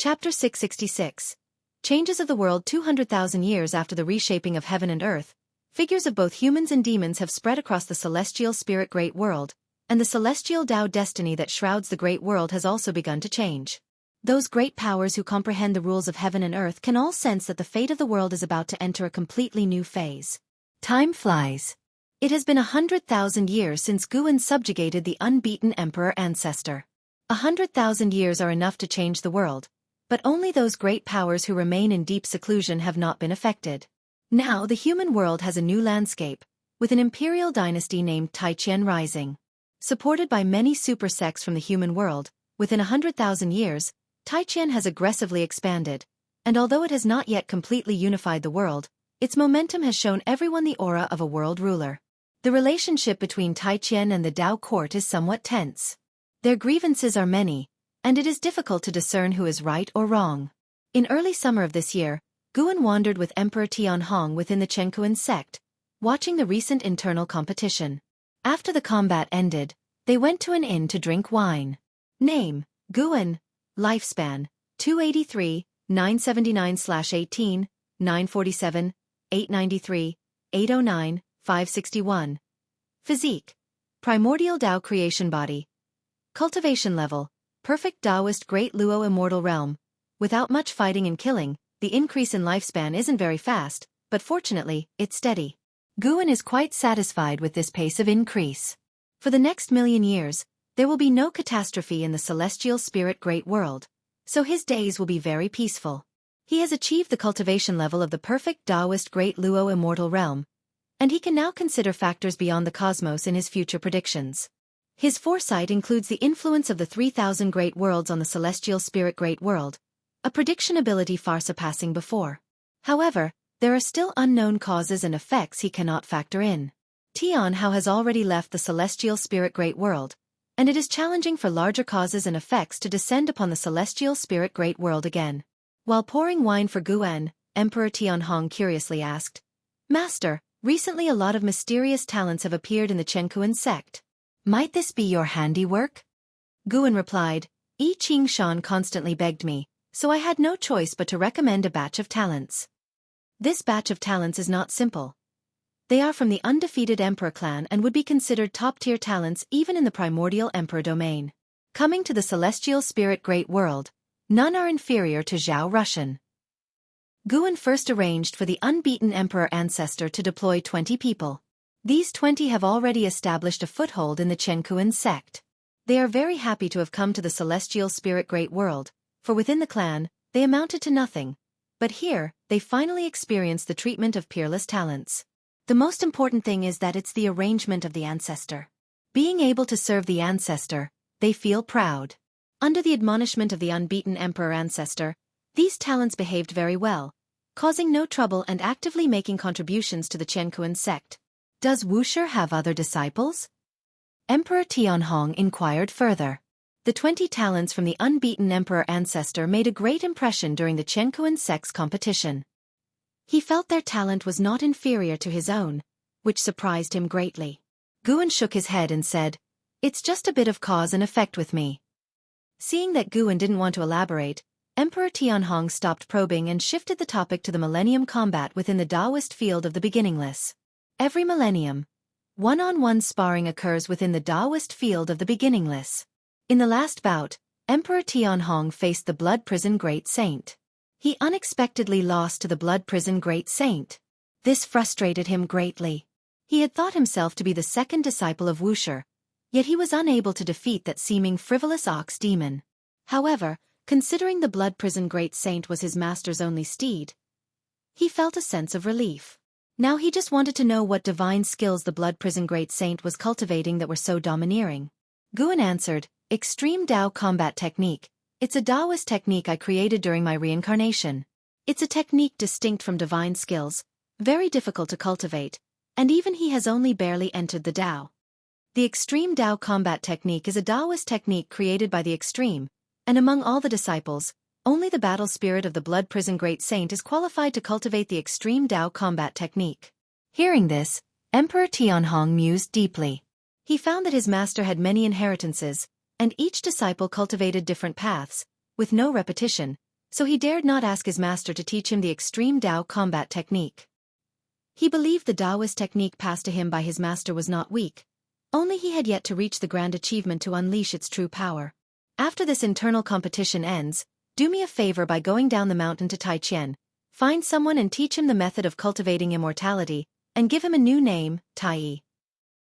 Chapter 666. Changes of the world 200,000 years after the reshaping of heaven and earth. Figures of both humans and demons have spread across the celestial spirit great world, and the celestial Tao destiny that shrouds the great world has also begun to change. Those great powers who comprehend the rules of heaven and earth can all sense that the fate of the world is about to enter a completely new phase. Time flies. It has been 100,000 years since Guan subjugated the unbeaten emperor ancestor. 100,000 years are enough to change the world, but only those great powers who remain in deep seclusion have not been affected. Now the human world has a new landscape, with an imperial dynasty named Taiqian rising. Supported by many super sects from the human world, within 100,000 years, Taiqian has aggressively expanded, and although it has not yet completely unified the world, its momentum has shown everyone the aura of a world ruler. The relationship between Taiqian and the Tao court is somewhat tense. Their grievances are many, and it is difficult to discern who is right or wrong. In early summer of this year, Guan wandered with Emperor Tianhong within the Chenkuan sect, watching the recent internal competition. After the combat ended, they went to an inn to drink wine. Name: Guan. Lifespan: 283, 979/18, 947, 893, 809, 561. Physique: primordial Tao creation body. Cultivation level: perfect Taoist Great Luo immortal realm. Without much fighting and killing, the increase in lifespan isn't very fast, but fortunately, it's steady. Guan is quite satisfied with this pace of increase. For the next million years, there will be no catastrophe in the celestial spirit great world, so his days will be very peaceful. He has achieved the cultivation level of the perfect Taoist Great Luo immortal realm, and he can now consider factors beyond the cosmos in his future predictions. His foresight includes the influence of the 3,000 great worlds on the celestial spirit great world, a prediction ability far surpassing before. However, there are still unknown causes and effects he cannot factor in. Tianhao has already left the celestial spirit great world, and it is challenging for larger causes and effects to descend upon the celestial spirit great world again. While pouring wine for Guan, Emperor Tianhong curiously asked, "Master, recently a lot of mysterious talents have appeared in the Chenkuan sect. Might this be your handiwork?" Guan replied, "I Ching Shan constantly begged me, so I had no choice but to recommend a batch of talents. This batch of talents is not simple. They are from the undefeated Emperor clan and would be considered top-tier talents even in the primordial Emperor domain. Coming to the celestial spirit great world, none are inferior to Zhao Rushan." Guan first arranged for the unbeaten Emperor ancestor to deploy 20 people. These 20 have already established a foothold in the Chenkuan sect. They are very happy to have come to the celestial spirit great world, for within the clan, they amounted to nothing, but here, they finally experience the treatment of peerless talents. The most important thing is that it's the arrangement of the ancestor. Being able to serve the ancestor, they feel proud. Under the admonishment of the unbeaten emperor ancestor, these talents behaved very well, causing no trouble and actively making contributions to the Chenkuan sect. Does Wuxia have other disciples? Emperor Tianhong inquired further. The 20 talents from the unbeaten emperor ancestor made a great impression during the Chenkuan sect's competition. He felt their talent was not inferior to his own, which surprised him greatly. Guan shook his head and said, "It's just a bit of cause and effect with me." Seeing that Guan didn't want to elaborate, Emperor Tianhong stopped probing and shifted the topic to the millennium combat within the Taoist field of the beginningless. Every millennium, one-on-one sparring occurs within the Taoist field of the beginningless. In the last bout, Emperor Tianhong faced the Blood Prison Great Saint. He unexpectedly lost to the Blood Prison Great Saint. This frustrated him greatly. He had thought himself to be the second disciple of Wuxia, yet he was unable to defeat that seeming frivolous ox demon. However, considering the Blood Prison Great Saint was his master's only steed, he felt a sense of relief. Now he just wanted to know what divine skills the Blood Prison Great Saint was cultivating that were so domineering. Guan answered, "Extreme Tao combat technique. It's a Taoist technique I created during my reincarnation. It's a technique distinct from divine skills, very difficult to cultivate, and even he has only barely entered the Tao. The Extreme Tao combat technique is a Taoist technique created by the Extreme, and among all the disciples, only the battle spirit of the Blood Prison Great Saint is qualified to cultivate the Extreme Tao combat technique." Hearing this, Emperor Tianhong mused deeply. He found that his master had many inheritances, and each disciple cultivated different paths, with no repetition, so he dared not ask his master to teach him the extreme Tao combat technique. He believed the Taoist technique passed to him by his master was not weak, only he had yet to reach the grand achievement to unleash its true power. After this internal competition ends, do me a favor by going down the mountain to Taiqian, find someone and teach him the method of cultivating immortality, and give him a new name, Tai.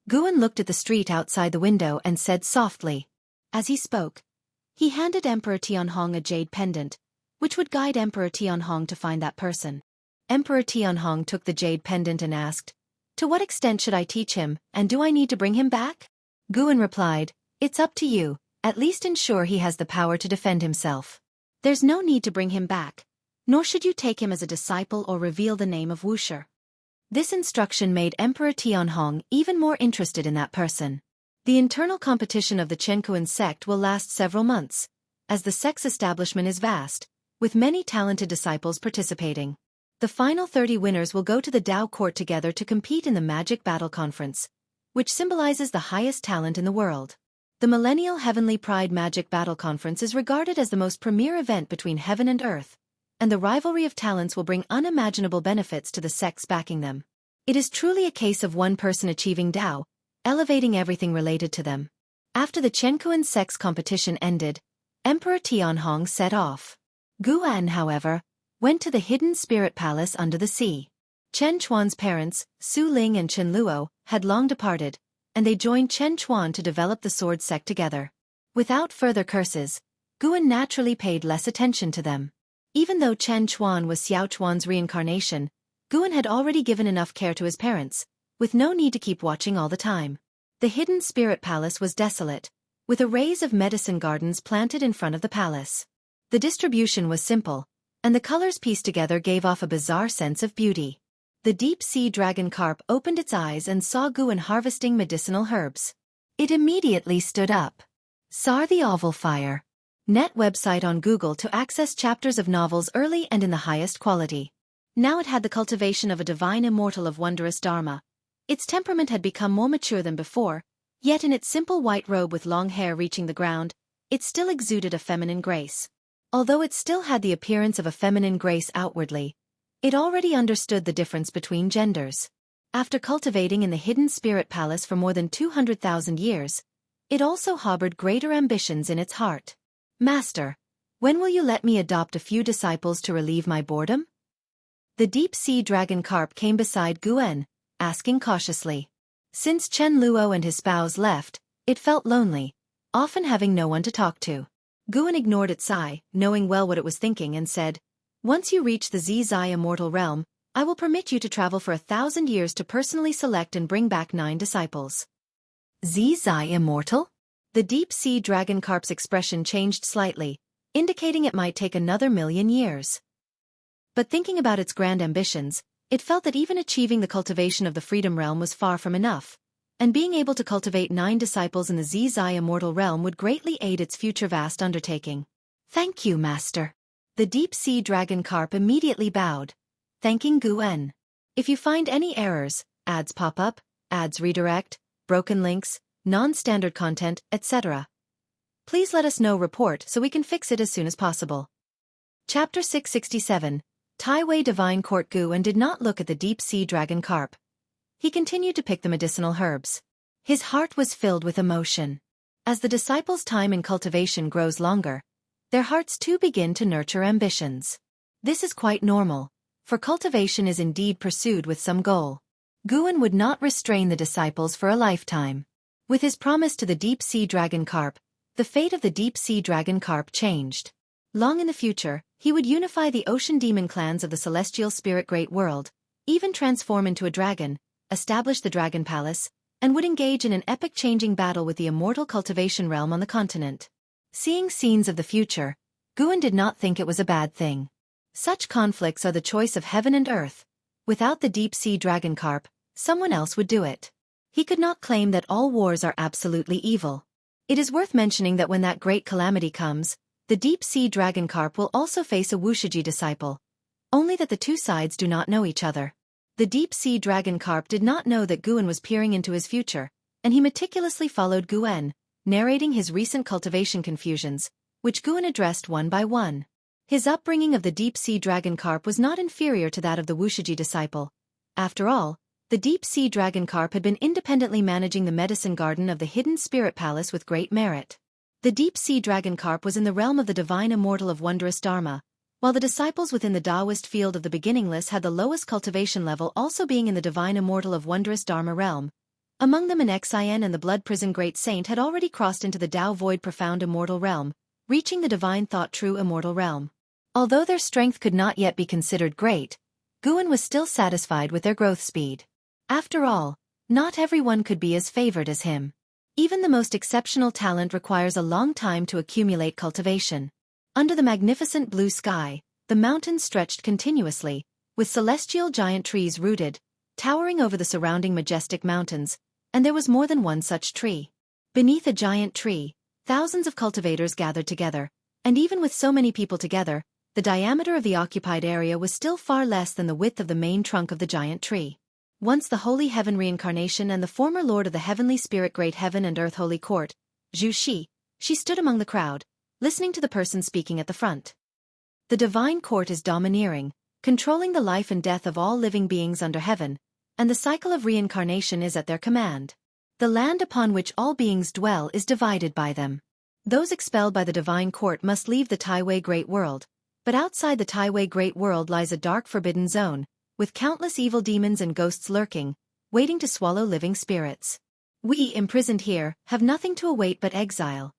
Guan looked at the street outside the window and said softly. As he spoke, he handed Emperor Tianhong a jade pendant, which would guide Emperor Tianhong to find that person. Emperor Tianhong took the jade pendant and asked, "To what extent should I teach him, and do I need to bring him back?" Guan replied, "It's up to you, at least ensure he has the power to defend himself. There's no need to bring him back, nor should you take him as a disciple or reveal the name of Wuxia." This instruction made Emperor Tianhong even more interested in that person. The internal competition of the Chenkuan sect will last several months, as the sect's establishment is vast, with many talented disciples participating. The final 30 winners will go to the Tao court together to compete in the Magic Battle Conference, which symbolizes the highest talent in the world. The Millennial Heavenly Pride Magic Battle Conference is regarded as the most premier event between heaven and earth, and the rivalry of talents will bring unimaginable benefits to the sects backing them. It is truly a case of one person achieving Tao, elevating everything related to them. After the Chenkuan sect's competition ended, Emperor Tianhong set off. Guan, however, went to the hidden spirit palace under the sea. Chen Chuan's parents, Su Ling and Chen Luo, had long departed, and they joined Chen Chuan to develop the sword sect together. Without further curses, Guan naturally paid less attention to them. Even though Chen Chuan was Xiao Chuan's reincarnation, Guan had already given enough care to his parents, with no need to keep watching all the time. The hidden spirit palace was desolate, with arrays of medicine gardens planted in front of the palace. The distribution was simple, and the colors pieced together gave off a bizarre sense of beauty. The deep-sea dragon carp opened its eyes and saw Guan harvesting medicinal herbs. It immediately stood up. Saw the Oval Fire. Net website on Google to access chapters of novels early and in the highest quality. Now it had the cultivation of a divine immortal of wondrous dharma. Its temperament had become more mature than before, yet in its simple white robe with long hair reaching the ground, it still exuded a feminine grace. Although it still had the appearance of a feminine grace outwardly, it already understood the difference between genders. After cultivating in the hidden spirit palace for more than 200,000 years, it also harbored greater ambitions in its heart. "Master, when will you let me adopt a few disciples to relieve my boredom?" The deep-sea dragon carp came beside Guan, asking cautiously. Since Chen Luo and his spouse left, it felt lonely, often having no one to talk to. Guan ignored its sigh, knowing well what it was thinking, and said, "Once you reach the Zizai immortal realm, I will permit you to travel for 1,000 years to personally select and bring back 9 disciples." Zizai immortal? The deep-sea dragon carp's expression changed slightly, indicating it might take another 1,000,000 years. But thinking about its grand ambitions, it felt that even achieving the cultivation of the Freedom Realm was far from enough, and being able to cultivate 9 disciples in the Zizai immortal realm would greatly aid its future vast undertaking. "Thank you, Master." The deep-sea dragon carp immediately bowed, thanking Guan. If you find any errors, ads pop up, ads redirect, broken links, non-standard content, etc., please let us know report so we can fix it as soon as possible. Chapter 667. Taiwei Divine Court. Guan did not look at the deep-sea dragon carp. He continued to pick the medicinal herbs. His heart was filled with emotion. As the disciples' time in cultivation grows longer, their hearts too begin to nurture ambitions. This is quite normal, for cultivation is indeed pursued with some goal. Guan would not restrain the disciples for a lifetime. With his promise to the deep-sea dragon carp, the fate of the deep-sea dragon carp changed. Long in the future, he would unify the ocean demon clans of the celestial spirit great world, even transform into a dragon, establish the Dragon Palace, and would engage in an epic-changing battle with the immortal cultivation realm on the continent. Seeing scenes of the future, Guan did not think it was a bad thing. Such conflicts are the choice of heaven and earth. Without the deep-sea dragon carp, someone else would do it. He could not claim that all wars are absolutely evil. It is worth mentioning that when that great calamity comes, the deep-sea dragon carp will also face a Wuxia disciple. Only that the two sides do not know each other. The deep-sea dragon carp did not know that Guan was peering into his future, and he meticulously followed Guan, narrating his recent cultivation confusions, which Guan addressed one by one. His upbringing of the deep-sea dragon carp was not inferior to that of the Wuxia disciple. After all, the deep-sea dragon carp had been independently managing the medicine garden of the hidden spirit palace with great merit. The deep-sea dragon carp was in the realm of the divine immortal of wondrous Dharma, while the disciples within the Taoist field of the beginningless had the lowest cultivation level, also being in the divine immortal of wondrous Dharma realm. Among them, an Xin and the blood prison great saint had already crossed into the Tao void profound immortal realm, reaching the divine thought true immortal realm. Although their strength could not yet be considered great, Guan was still satisfied with their growth speed. After all, not everyone could be as favored as him. Even the most exceptional talent requires a long time to accumulate cultivation. Under the magnificent blue sky, the mountains stretched continuously, with celestial giant trees rooted, towering over the surrounding majestic mountains, and there was more than one such tree. Beneath a giant tree, thousands of cultivators gathered together, and even with so many people together, the diameter of the occupied area was still far less than the width of the main trunk of the giant tree. Once the Holy Heaven Reincarnation and the former Lord of the Heavenly Spirit Great Heaven and Earth Holy Court, Zhu Shi, she stood among the crowd, listening to the person speaking at the front. The divine court is domineering, controlling the life and death of all living beings under heaven, and the cycle of reincarnation is at their command. The land upon which all beings dwell is divided by them. Those expelled by the divine court must leave the Taiwei Great World, but outside the Taiwei Great World lies a dark forbidden zone, with countless evil demons and ghosts lurking, waiting to swallow living spirits. We, imprisoned here, have nothing to await but exile.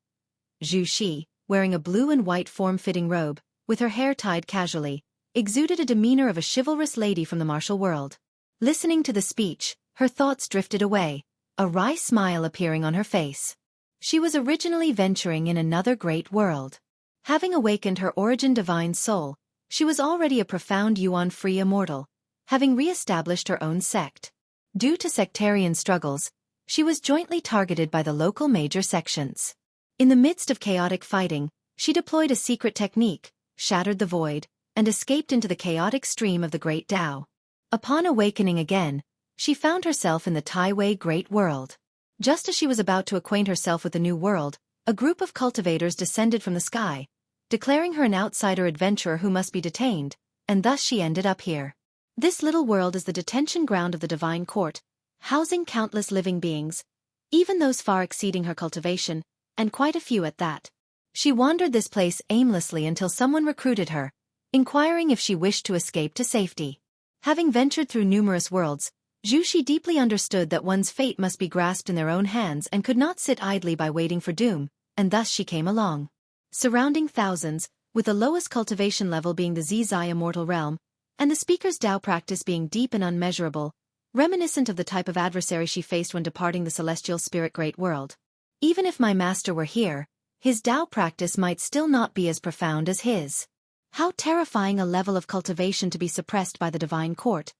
Zhu Shi, wearing a blue and white form-fitting robe, with her hair tied casually, exuded a demeanor of a chivalrous lady from the martial world. Listening to the speech, her thoughts drifted away, a wry smile appearing on her face. She was originally venturing in another great world. Having awakened her origin divine soul, she was already a profound Yuan-free immortal, having re-established her own sect. Due to sectarian struggles, she was jointly targeted by the local major sections. In the midst of chaotic fighting, she deployed a secret technique, shattered the void, and escaped into the chaotic stream of the Great Tao. Upon awakening again, she found herself in the Taiwei Great World. Just as she was about to acquaint herself with the new world, a group of cultivators descended from the sky, declaring her an outsider adventurer who must be detained, and thus she ended up here. This little world is the detention ground of the divine court, housing countless living beings, even those far exceeding her cultivation, and quite a few at that. She wandered this place aimlessly until someone recruited her, inquiring if she wished to escape to safety. Having ventured through numerous worlds, Zhu Shi deeply understood that one's fate must be grasped in their own hands and could not sit idly by waiting for doom, and thus she came along. Surrounding thousands, with the lowest cultivation level being the Zizai immortal realm, and the speaker's Tao practice being deep and unmeasurable, reminiscent of the type of adversary she faced when departing the celestial spirit great world. Even if my master were here, his Tao practice might still not be as profound as his. How terrifying a level of cultivation to be suppressed by the divine court.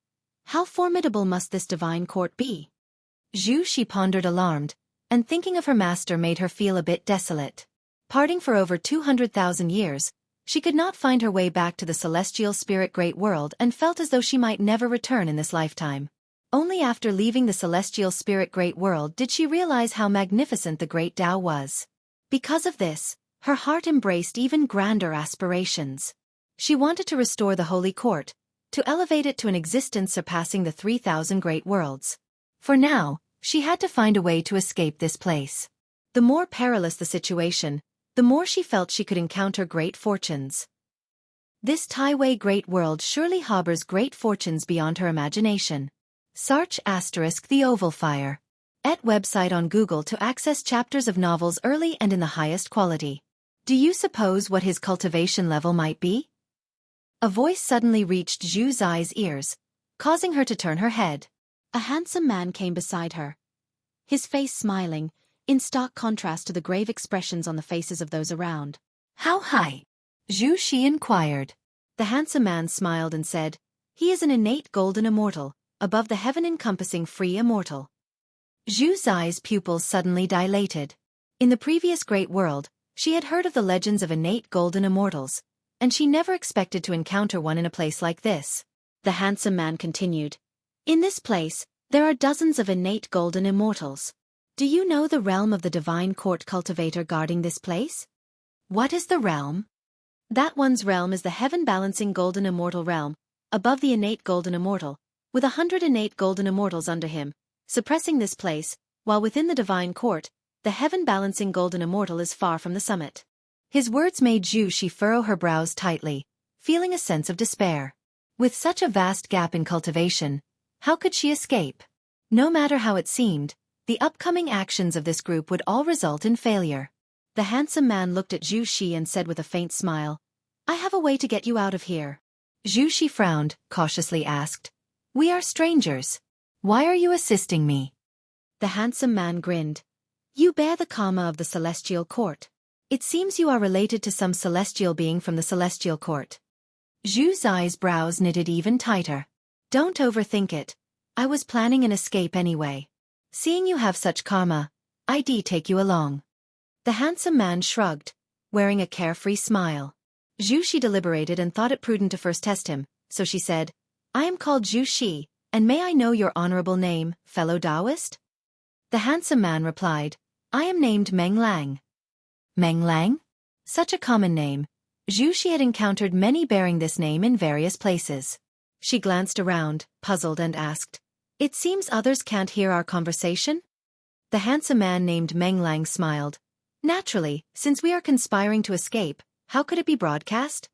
How formidable must this divine court be? Zhu Shi pondered alarmed, and thinking of her master made her feel a bit desolate. Parting for over 200,000 years, she could not find her way back to the celestial spirit great world and felt as though she might never return in this lifetime. Only after leaving the celestial spirit great world did she realize how magnificent the great Tao was. Because of this, her heart embraced even grander aspirations. She wanted to restore the holy court, to elevate it to an existence surpassing the 3,000 great worlds. For now, she had to find a way to escape this place. The more perilous the situation, the more she felt she could encounter great fortunes. This Taiwei great world surely harbors great fortunes beyond her imagination. Search * The Oval Fire. @ website on Google to access chapters of novels early and in the highest quality. Do you suppose what his cultivation level might be? A voice suddenly reached Zhu Zai's ears, causing her to turn her head. A handsome man came beside her, his face smiling, in stark contrast to the grave expressions on the faces of those around. How high? Zhu Shi inquired. The handsome man smiled and said, he is an innate golden immortal, above the heaven-encompassing free immortal. Zhu Zai's pupils suddenly dilated. In the previous great world, she had heard of the legends of innate golden immortals, and she never expected to encounter one in a place like this. The handsome man continued. In this place, there are dozens of innate golden immortals. Do you know the realm of the divine court cultivator guarding this place? What is the realm? That one's realm is the heaven-balancing golden immortal realm, above the innate golden immortal, with 100 innate golden immortals under him, suppressing this place, while within the divine court, the heaven-balancing golden immortal is far from the summit. His words made Zhu Shi furrow her brows tightly, feeling a sense of despair. With such a vast gap in cultivation, how could she escape? No matter how it seemed, the upcoming actions of this group would all result in failure. The handsome man looked at Zhu Shi and said with a faint smile, "I have a way to get you out of here." Zhu Shi frowned, cautiously asked, "We are strangers. Why are you assisting me?" The handsome man grinned. "You bear the karma of the celestial court. It seems you are related to some celestial being from the celestial court." Zhu Zai's brows knitted even tighter. "Don't overthink it. I was planning an escape anyway. Seeing you have such karma, I'd take you along." The handsome man shrugged, wearing a carefree smile. Zhu Shi deliberated and thought it prudent to first test him, so she said, "I am called Zhu Shi, and may I know your honorable name, fellow Taoist?" The handsome man replied, "I am named Meng Lang." Meng Lang? Such a common name. Zhu Shi had encountered many bearing this name in various places. She glanced around, puzzled, and asked, "It seems others can't hear our conversation?" The handsome man named Meng Lang smiled. "Naturally, since we are conspiring to escape, how could it be broadcast?"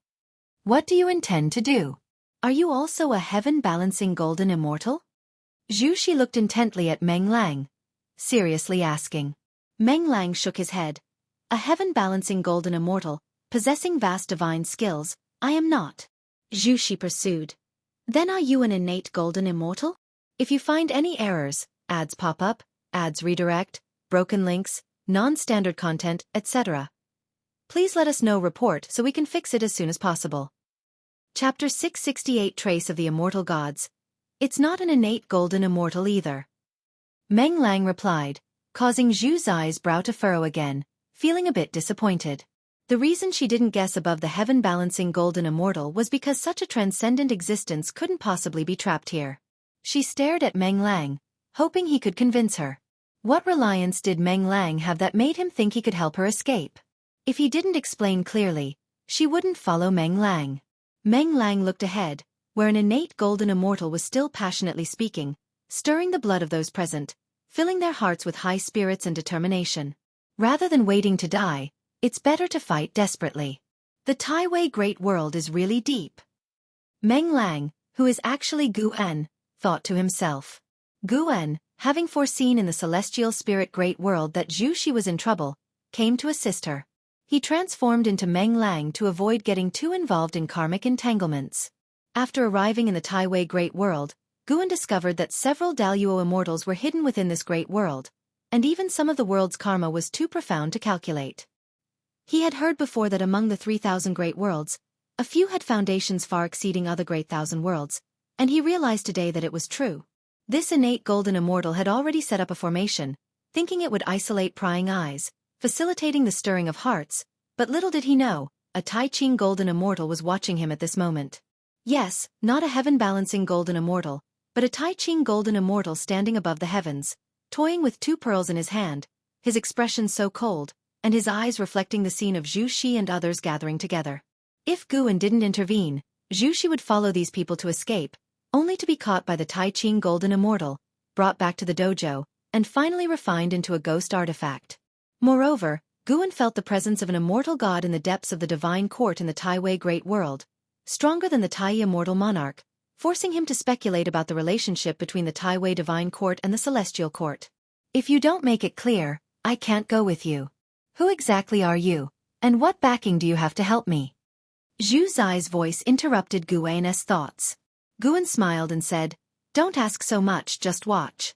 "What do you intend to do? Are you also a heaven-balancing golden immortal?" Zhu Shi looked intently at Meng Lang, seriously asking. Meng Lang shook his head. "A heaven-balancing golden immortal, possessing vast divine skills, I am not." Zhu Shi pursued. "Then are you an innate golden immortal? If you find any errors, ads pop up, ads redirect, broken links, non-standard content, etc., please let us know. Report so we can fix it as soon as possible." Chapter 668 Trace of the Immortal Gods. "It's not an innate golden immortal either," Meng Lang replied, causing Zhu Zai's brow to furrow again, feeling a bit disappointed. The reason she didn't guess above the heaven-balancing golden immortal was because such a transcendent existence couldn't possibly be trapped here. She stared at Meng Lang, hoping he could convince her. What reliance did Meng Lang have that made him think he could help her escape? If he didn't explain clearly, she wouldn't follow Meng Lang. Meng Lang looked ahead, where an innate golden immortal was still passionately speaking, stirring the blood of those present, filling their hearts with high spirits and determination. Rather than waiting to die, it's better to fight desperately. The Tai-Wei Great World is really deep. Meng Lang, who is actually Gu-en, thought to himself. Gu-en, having foreseen in the celestial spirit Great World that Zhu Shi was in trouble, came to assist her. He transformed into Meng Lang to avoid getting too involved in karmic entanglements. After arriving in the Tai-Wei Great World, Gu-en discovered that several Daluo immortals were hidden within this great world, and even some of the world's karma was too profound to calculate. He had heard before that among the 3,000 great worlds, a few had foundations far exceeding other great thousand worlds, and he realized today that it was true. This innate golden immortal had already set up a formation, thinking it would isolate prying eyes, facilitating the stirring of hearts, but little did he know, a Tai Ching golden immortal was watching him at this moment. Yes, not a heaven-balancing golden immortal, but a Tai Ching golden immortal standing above the heavens, toying with 2 pearls in his hand, his expression so cold, and his eyes reflecting the scene of Zhu Shi and others gathering together. If Gu-en didn't intervene, Zhu Shi would follow these people to escape, only to be caught by the Tai Ching golden immortal, brought back to the dojo, and finally refined into a ghost artifact. Moreover, Gu-en felt the presence of an immortal god in the depths of the divine court in the Tai-Wei Great World, stronger than the Tai immortal monarch, forcing him to speculate about the relationship between the Tai-Wei divine court and the celestial court. "If you don't make it clear, I can't go with you. Who exactly are you, and what backing do you have to help me?" Zhu Zai's voice interrupted Gu-en's thoughts. Gu-en smiled and said, "Don't ask so much, just watch."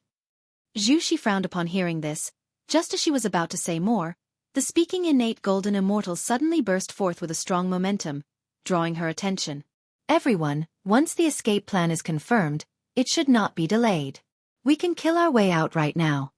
Zhu Shi frowned upon hearing this. Just as she was about to say more, the speaking innate golden immortal suddenly burst forth with a strong momentum, drawing her attention. "Everyone, once the escape plan is confirmed, it should not be delayed. We can kill our way out right now.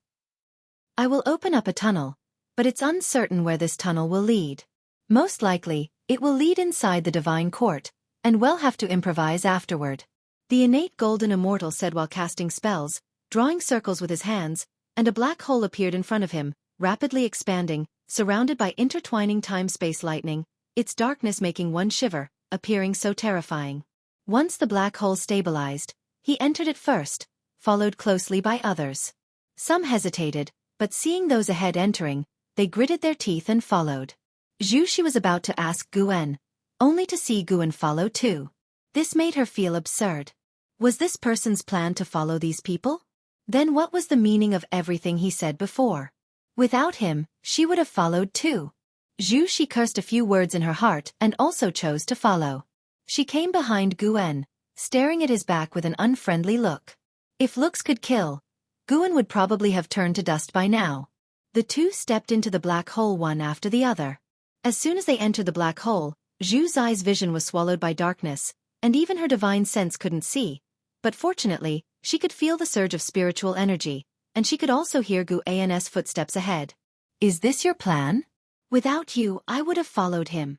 I will open up a tunnel, but it's uncertain where this tunnel will lead. Most likely, it will lead inside the divine court, and we'll have to improvise afterward." The innate golden immortal said while casting spells, drawing circles with his hands, and a black hole appeared in front of him, rapidly expanding, surrounded by intertwining time-space lightning, its darkness making one shiver, appearing so terrifying. Once the black hole stabilized, he entered it first, followed closely by others. Some hesitated, but seeing those ahead entering, they gritted their teeth and followed. Zhu Shi was about to ask Guan, only to see Guan follow too. This made her feel absurd. Was this person's plan to follow these people? Then what was the meaning of everything he said before? Without him, she would have followed too. Zhu Shi cursed a few words in her heart and also chose to follow. She came behind Guan, staring at his back with an unfriendly look. If looks could kill, Guan would probably have turned to dust by now. The two stepped into the black hole one after the other. As soon as they entered the black hole, Zhu's eyes' vision was swallowed by darkness, and even her divine sense couldn't see. But fortunately, she could feel the surge of spiritual energy, and she could also hear Guan's footsteps ahead. Is this your plan? Without you, I would have followed him.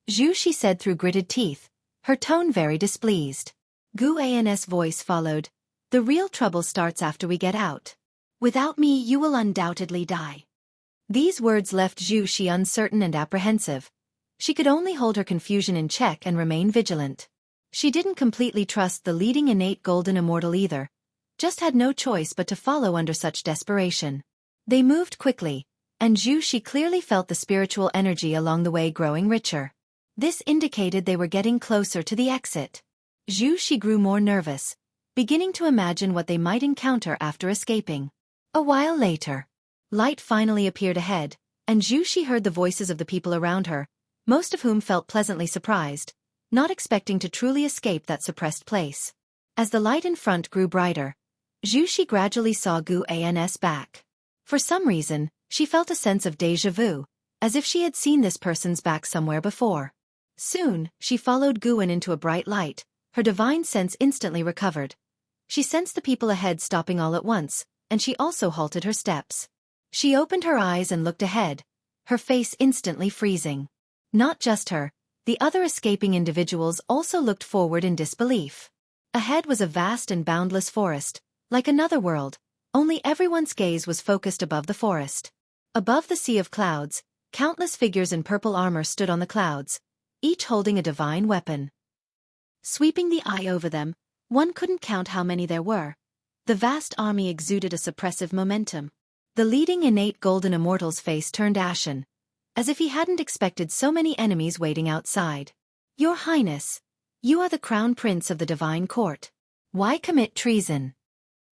Zhu Shi said through gritted teeth, her tone very displeased. Guan's voice followed. The real trouble starts after we get out. Without me you will undoubtedly die. These words left Zhu Shi uncertain and apprehensive. She could only hold her confusion in check and remain vigilant. She didn't completely trust the leading innate golden immortal either, just had no choice but to follow under such desperation. They moved quickly, and Zhu Shi clearly felt the spiritual energy along the way growing richer. This indicated they were getting closer to the exit. Zhu Shi grew more nervous, beginning to imagine what they might encounter after escaping. A while later, light finally appeared ahead, and Zhu Shi heard the voices of the people around her, most of whom felt pleasantly surprised, not expecting to truly escape that suppressed place. As the light in front grew brighter, Zhu Shi gradually saw Guan's back. For some reason, she felt a sense of déjà vu, as if she had seen this person's back somewhere before. Soon, she followed Guan into a bright light, her divine sense instantly recovered. She sensed the people ahead stopping all at once, and she also halted her steps. She opened her eyes and looked ahead, her face instantly freezing. Not just her, the other escaping individuals also looked forward in disbelief. Ahead was a vast and boundless forest, like another world, only everyone's gaze was focused above the forest. Above the sea of clouds, countless figures in purple armor stood on the clouds, each holding a divine weapon. Sweeping the eye over them, one couldn't count how many there were. The vast army exuded a suppressive momentum. The leading innate golden immortal's face turned ashen, as if he hadn't expected so many enemies waiting outside. Your Highness, you are the crown prince of the divine court. Why commit treason?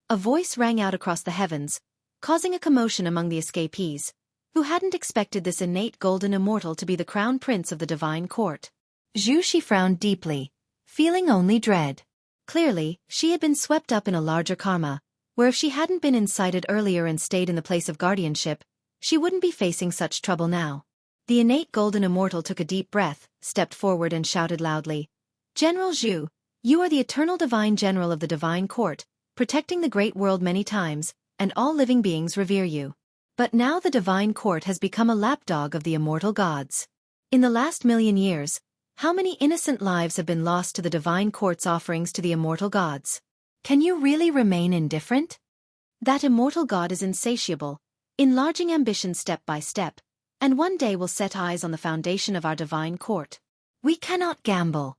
A voice rang out across the heavens, causing a commotion among the escapees, who hadn't expected this innate golden immortal to be the crown prince of the divine court. Zhu Shi frowned deeply, feeling only dread. Clearly, she had been swept up in a larger karma, where if she hadn't been incited earlier and stayed in the place of guardianship, she wouldn't be facing such trouble now. The innate golden immortal took a deep breath, stepped forward and shouted loudly, General Zhu, you are the eternal divine general of the divine court, protecting the great world many times, and all living beings revere you. But now the divine court has become a lapdog of the immortal gods. In the last 1,000,000 years, how many innocent lives have been lost to the divine court's offerings to the immortal gods? Can you really remain indifferent? That immortal god is insatiable, enlarging ambition step by step, and one day will set eyes on the foundation of our divine court. We cannot gamble.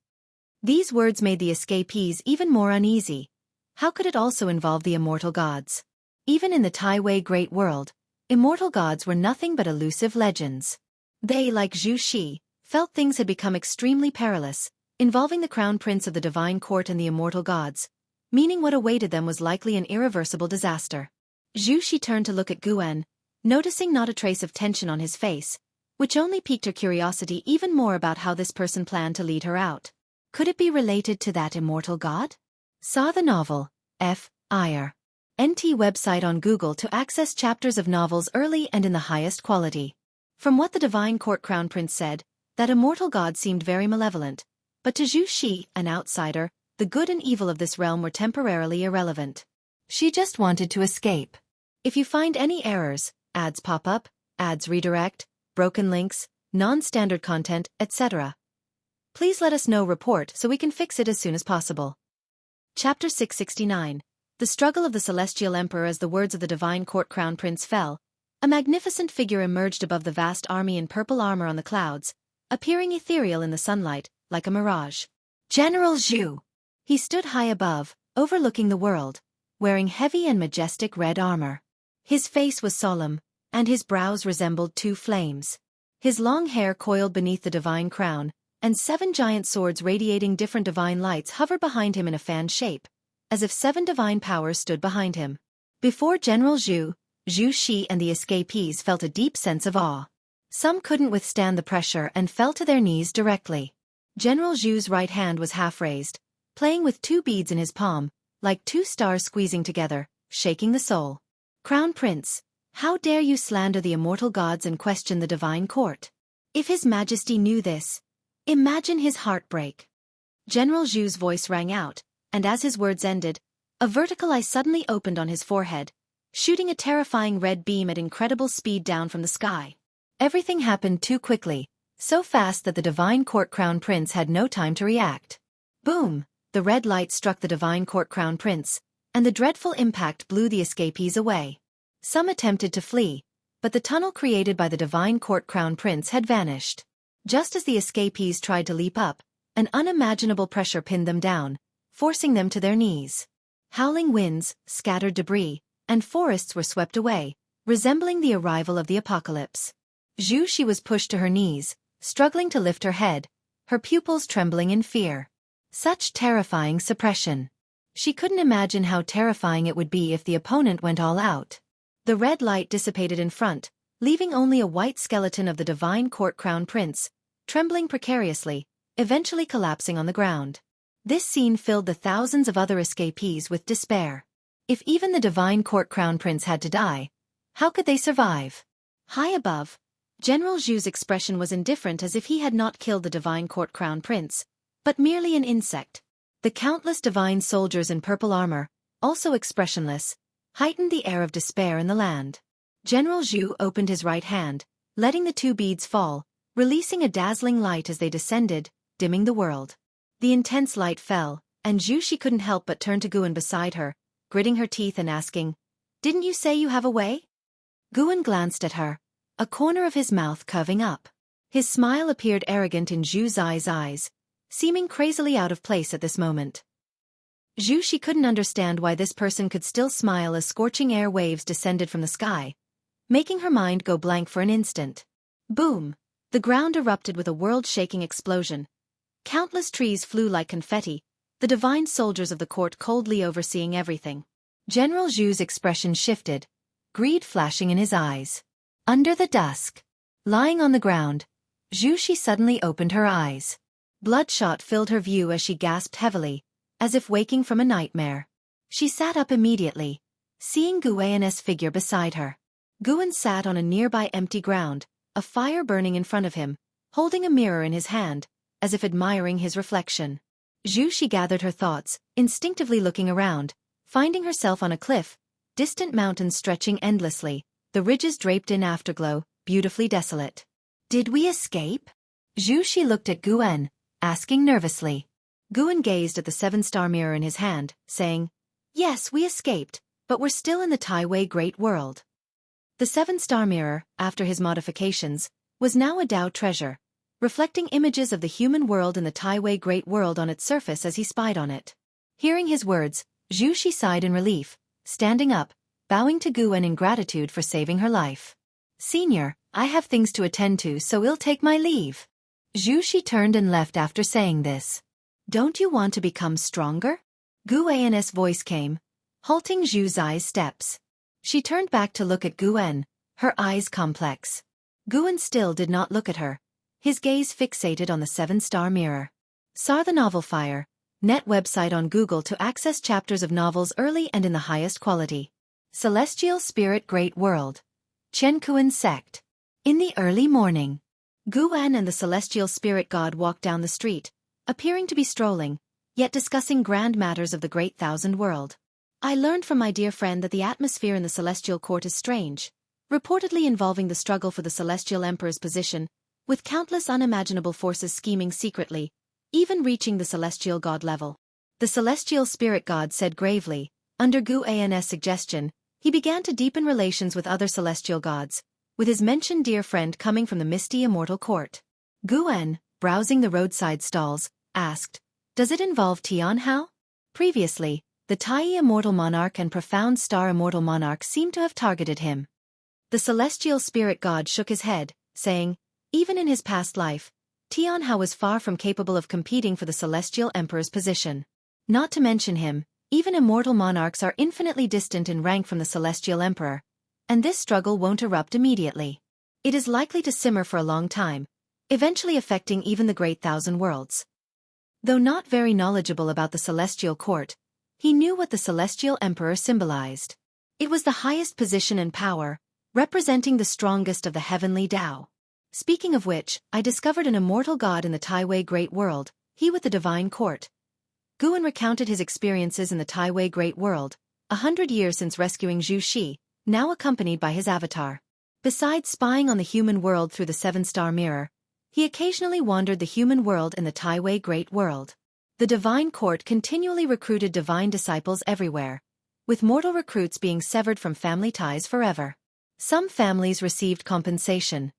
These words made the escapees even more uneasy. How could it also involve the immortal gods? Even in the Taiwei Great World, immortal gods were nothing but elusive legends. They, like Zhu Shi, felt things had become extremely perilous, involving the crown prince of the divine court and the immortal gods, meaning what awaited them was likely an irreversible disaster. Zhu Shi turned to look at Guan, noticing not a trace of tension on his face, which only piqued her curiosity even more about how this person planned to lead her out. Could it be related to that immortal god? Saw the novel, F.I.R. NT website on Google to access chapters of novels early and in the highest quality. From what the divine court crown prince said, that immortal god seemed very malevolent, but to Zhu Shi, an outsider, the good and evil of this realm were temporarily irrelevant. She just wanted to escape. If you find any errors, ads pop up, ads redirect, broken links, non-standard content, etc., please let us know report so we can fix it as soon as possible. Chapter 669. The Struggle of the Celestial Emperor. As the words of the divine court crown prince fell, a magnificent figure emerged above the vast army in purple armor on the clouds, appearing ethereal in the sunlight, like a mirage. General Zhu! He stood high above, overlooking the world, wearing heavy and majestic red armor. His face was solemn, and his brows resembled two flames. His long hair coiled beneath the divine crown, and 7 giant swords radiating different divine lights hovered behind him in a fan shape, as if 7 divine powers stood behind him. Before General Zhu, Zhu Shi and the escapees felt a deep sense of awe. Some couldn't withstand the pressure and fell to their knees directly. General Zhu's right hand was half raised, playing with 2 beads in his palm, like 2 stars squeezing together, shaking the soul. Crown Prince, how dare you slander the immortal gods and question the divine court? If His Majesty knew this, imagine his heartbreak. General Zhu's voice rang out, and as his words ended, a vertical eye suddenly opened on his forehead, shooting a terrifying red beam at incredible speed down from the sky. Everything happened too quickly, so fast that the divine court crown prince had no time to react. Boom! The red light struck the divine court crown prince, and the dreadful impact blew the escapees away. Some attempted to flee, but the tunnel created by the divine court crown prince had vanished. Just as the escapees tried to leap up, an unimaginable pressure pinned them down, forcing them to their knees. Howling winds, scattered debris, and forests were swept away, resembling the arrival of the apocalypse. Zhu Shi was pushed to her knees, struggling to lift her head, her pupils trembling in fear. Such terrifying suppression. She couldn't imagine how terrifying it would be if the opponent went all out. The red light dissipated in front, leaving only a white skeleton of the divine court crown prince, trembling precariously, eventually collapsing on the ground. This scene filled the thousands of other escapees with despair. If even the divine court crown prince had to die, how could they survive? High above, General Zhu's expression was indifferent, as if he had not killed the divine court crown prince, but merely an insect. The countless divine soldiers in purple armor, also expressionless, heightened the air of despair in the land. General Zhu opened his right hand, letting the 2 beads fall, releasing a dazzling light as they descended, dimming the world. The intense light fell, and Zhu Shi couldn't help but turn to Guan beside her, gritting her teeth and asking, "Didn't you say you have a way?" Guan glanced at her, a corner of his mouth curving up. His smile appeared arrogant in Zhu Zai's eyes, seeming crazily out of place at this moment. Zhu Shi couldn't understand why this person could still smile as scorching air waves descended from the sky, making her mind go blank for an instant. Boom! The ground erupted with a world-shaking explosion. Countless trees flew like confetti, the divine soldiers of the court coldly overseeing everything. General Zhu's expression shifted, greed flashing in his eyes. Under the dusk, lying on the ground, Zhu Shi suddenly opened her eyes. Bloodshot filled her view as she gasped heavily, as if waking from a nightmare. She sat up immediately, seeing Guan's figure beside her. Guan sat on a nearby empty ground, a fire burning in front of him, holding a mirror in his hand, as if admiring his reflection. Zhu Shi gathered her thoughts, instinctively looking around, finding herself on a cliff, distant mountains stretching endlessly, the ridges draped in afterglow, beautifully desolate. Did we escape? Zhu Shi looked at Guan, asking nervously. Guan gazed at the 7-star mirror in his hand, saying, "Yes, we escaped, but we're still in the Taiwei Great World." The 7-star mirror, after his modifications, was now a Dao treasure, reflecting images of the human world in the Taiwei Great World on its surface as he spied on it. Hearing his words, Zhu Shi sighed in relief, standing up, bowing to Guan in gratitude for saving her life. "Senior, I have things to attend to, so I'll take my leave." Zhu Shi turned and left after saying this. "Don't you want to become stronger?" Guan's voice came, halting Zhu Zai's steps. She turned back to look at Guan, her eyes complex. Guan still did not look at her, his gaze fixated on the 7-star mirror. Saw the novel Fire, net website on Google to access chapters of novels early and in the highest quality. Celestial Spirit Great World. Qiankuan Sect. In the early morning, Guan and the celestial spirit god walked down the street, appearing to be strolling, yet discussing grand matters of the great thousand world. "I learned from my dear friend that the atmosphere in the celestial court is strange, reportedly involving the struggle for the celestial emperor's position, with countless unimaginable forces scheming secretly, even reaching the celestial god level." The celestial spirit god said gravely, under Guan's suggestion, he began to deepen relations with other celestial gods, with his mentioned dear friend coming from the misty immortal court. Guan, browsing the roadside stalls, asked, "Does it involve Tianhao?" Previously, the Tai Immortal Monarch and Profound Star Immortal Monarch seemed to have targeted him. The celestial spirit god shook his head, saying, even in his past life, Tianhao was far from capable of competing for the celestial emperor's position. Not to mention him, even immortal monarchs are infinitely distant in rank from the celestial emperor, and this struggle won't erupt immediately. It is likely to simmer for a long time, eventually affecting even the great thousand worlds. Though not very knowledgeable about the celestial court, he knew what the celestial emperor symbolized. It was the highest position and power, representing the strongest of the heavenly Tao. Speaking of which, I discovered an immortal god in the Taiwei Great World, he with the divine court. Guan recounted his experiences in the Taiwei Great World, 100 years since rescuing Zhu Shi, now accompanied by his avatar. Besides spying on the human world through the seven-star mirror, he occasionally wandered the human world in the Taiwei Great World. The divine court continually recruited divine disciples everywhere, with mortal recruits being severed from family ties forever. Some families received compensation,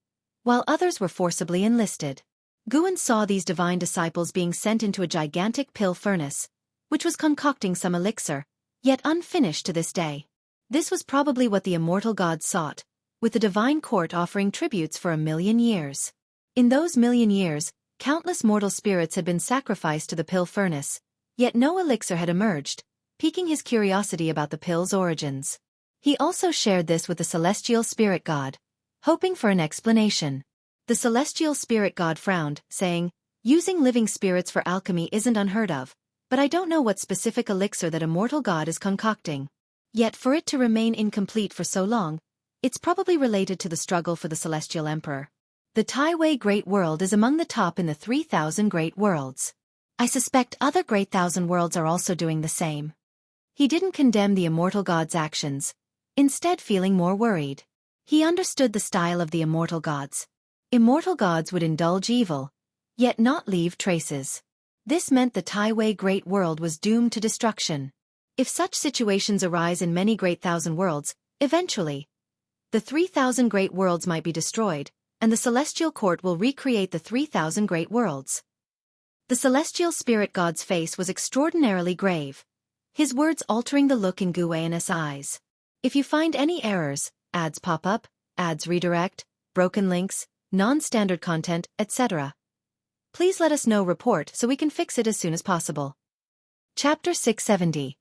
while others were forcibly enlisted. Guan saw these divine disciples being sent into a gigantic pill furnace, which was concocting some elixir, yet unfinished to this day. This was probably what the immortal gods sought, with the divine court offering tributes for 1,000,000 years. In those 1,000,000 years, countless mortal spirits had been sacrificed to the pill furnace, yet no elixir had emerged, piquing his curiosity about the pill's origins. He also shared this with the celestial spirit god, hoping for an explanation. The celestial spirit god frowned, saying, "Using living spirits for alchemy isn't unheard of, but I don't know what specific elixir that immortal god is concocting. Yet for it to remain incomplete for so long, it's probably related to the struggle for the celestial emperor. The Taiwei Great World is among the top in the 3,000 great worlds. I suspect other great thousand worlds are also doing the same." He didn't condemn the immortal god's actions, instead feeling more worried. He understood the style of the immortal gods. Immortal gods would indulge evil, yet not leave traces. This meant the Taiwei Great World was doomed to destruction. If such situations arise in many great thousand worlds, eventually, the 3,000 great worlds might be destroyed, and the celestial court will recreate the 3,000 great worlds. The celestial spirit god's face was extraordinarily grave, his words altering the look in Guan's eyes. If you find any errors, ads pop up, ads redirect, broken links, non-standard content, etc., please let us know. Report so we can fix it as soon as possible. Chapter 670.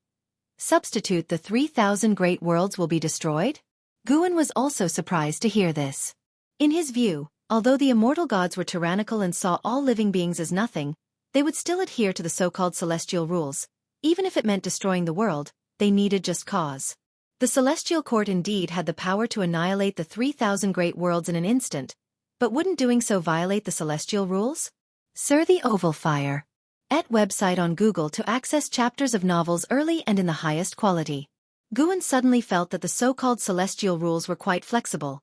Substitute the 3,000 great worlds will be destroyed? Guan was also surprised to hear this. In his view, although the immortal gods were tyrannical and saw all living beings as nothing, they would still adhere to the so-called celestial rules. Even if it meant destroying the world, they needed just cause. The celestial court indeed had the power to annihilate the 3,000 great worlds in an instant, but wouldn't doing so violate the celestial rules? Sir the Oval Fire. Et website on Google to access chapters of novels early and in the highest quality. Guan suddenly felt that the so-called celestial rules were quite flexible.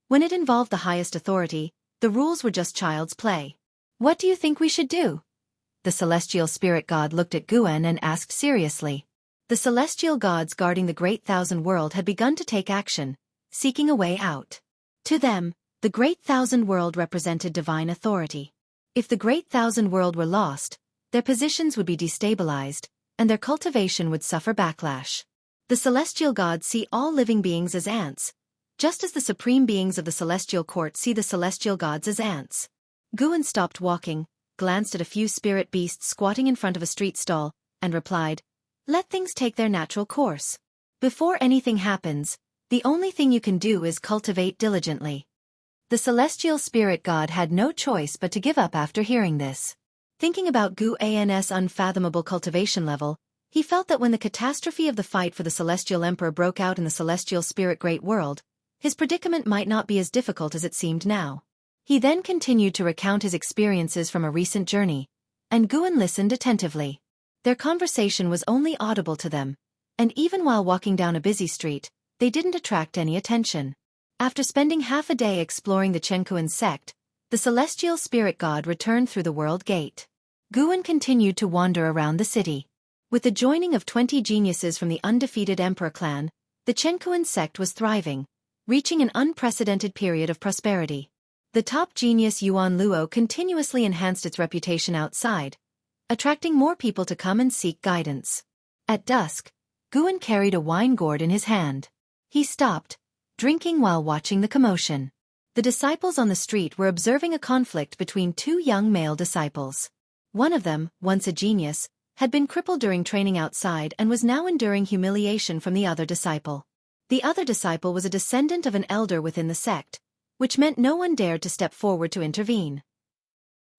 When it involved the highest authority, the rules were just child's play. What do you think we should do? The celestial spirit god looked at Guan and asked seriously. The celestial gods guarding the great thousand world had begun to take action, seeking a way out. To them, the great thousand world represented divine authority. If the great thousand world were lost, their positions would be destabilized, and their cultivation would suffer backlash. The celestial gods see all living beings as ants, just as the supreme beings of the celestial court see the celestial gods as ants. Guan stopped walking, glanced at a few spirit beasts squatting in front of a street stall, and replied, "Let things take their natural course. Before anything happens, the only thing you can do is cultivate diligently." The celestial spirit god had no choice but to give up after hearing this. Thinking about Guan's unfathomable cultivation level, he felt that when the catastrophe of the fight for the celestial emperor broke out in the celestial spirit great world, his predicament might not be as difficult as it seemed now. He then continued to recount his experiences from a recent journey, and Guan listened attentively. Their conversation was only audible to them, and even while walking down a busy street, they didn't attract any attention. After spending half a day exploring the Chenkuan sect, the celestial spirit god returned through the world gate. Guan continued to wander around the city. With the joining of 20 geniuses from the undefeated emperor clan, the Chenkuan sect was thriving, reaching an unprecedented period of prosperity. The top genius Yuan Luo continuously enhanced its reputation outside, attracting more people to come and seek guidance. At dusk, Guan carried a wine gourd in his hand. He stopped, drinking while watching the commotion. The disciples on the street were observing a conflict between two young male disciples. One of them, once a genius, had been crippled during training outside and was now enduring humiliation from the other disciple. The other disciple was a descendant of an elder within the sect, which meant no one dared to step forward to intervene.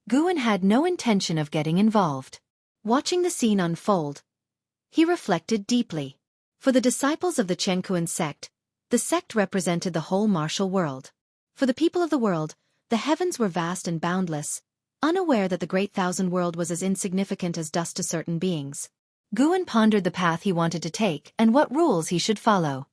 Guan had no intention of getting involved. Watching the scene unfold, he reflected deeply. For the disciples of the Chenkuan sect, the sect represented the whole martial world. For the people of the world, the heavens were vast and boundless, unaware that the great thousand world was as insignificant as dust to certain beings. Guan pondered the path he wanted to take and what rules he should follow.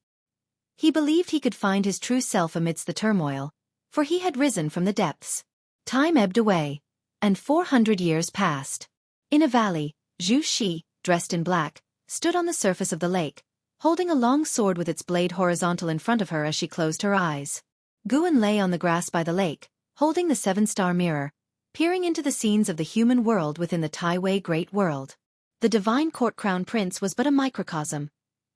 He believed he could find his true self amidst the turmoil, for he had risen from the depths. Time ebbed away, and 400 years passed. In a valley, Zhu Shi, dressed in black, stood on the surface of the lake, holding a long sword with its blade horizontal in front of her as she closed her eyes. Guan lay on the grass by the lake, holding the seven-star mirror, peering into the scenes of the human world within the Taiwei Great World. The divine court crown prince was but a microcosm.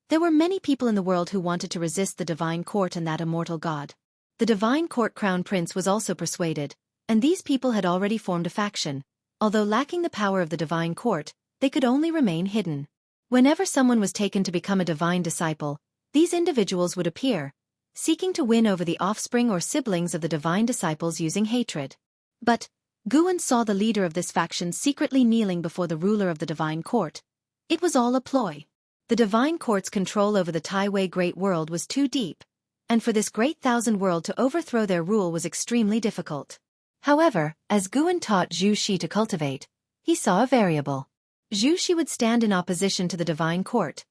There were many people in the world who wanted to resist the divine court and that immortal god. The divine court crown prince was also persuaded, and these people had already formed a faction. Although lacking the power of the divine court, they could only remain hidden. Whenever someone was taken to become a divine disciple, these individuals would appear, seeking to win over the offspring or siblings of the divine disciples using hatred. But Guan saw the leader of this faction secretly kneeling before the ruler of the divine court. It was all a ploy. The divine court's control over the Taiwei Great World was too deep, and for this great thousand world to overthrow their rule was extremely difficult. However, as Guan taught Zhu Shi to cultivate, he saw a variable. Zhu Shi would stand in opposition to the divine court.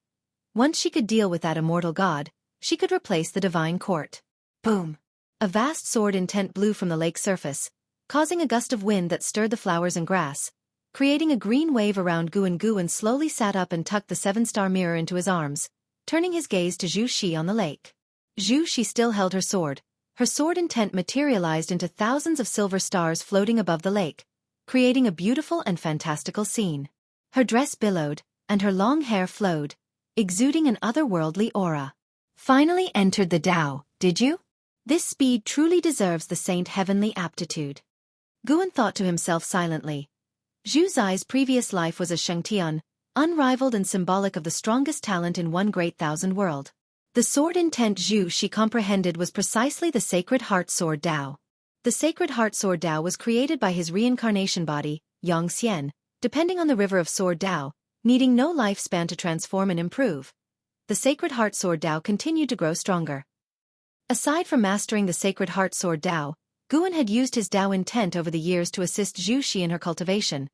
Once she could deal with that immortal god, she could replace the divine court. Boom! A vast sword intent blew from the lake surface, causing a gust of wind that stirred the flowers and grass, creating a green wave around Guan. Guan slowly sat up and tucked the seven-star mirror into his arms, turning his gaze to Zhu Shi on the lake. Zhu Shi still held her sword. Her sword intent materialized into thousands of silver stars floating above the lake, creating a beautiful and fantastical scene. Her dress billowed, and her long hair flowed, exuding an otherworldly aura. Finally entered the Tao, did you? This speed truly deserves the saint heavenly aptitude. Guan thought to himself silently. Zhu Zai's previous life was a Shengtian, unrivaled and symbolic of the strongest talent in one great thousand world. The sword intent Zhu Shi comprehended was precisely the Sacred Heart Sword Tao. The Sacred Heart Sword Tao was created by his reincarnation body, Yang Xian, depending on the river of Sword Tao, needing no lifespan to transform and improve. The Sacred Heart Sword Tao continued to grow stronger. Aside from mastering the Sacred Heart Sword Tao, Guan had used his Tao intent over the years to assist Zhu Shi in her cultivation,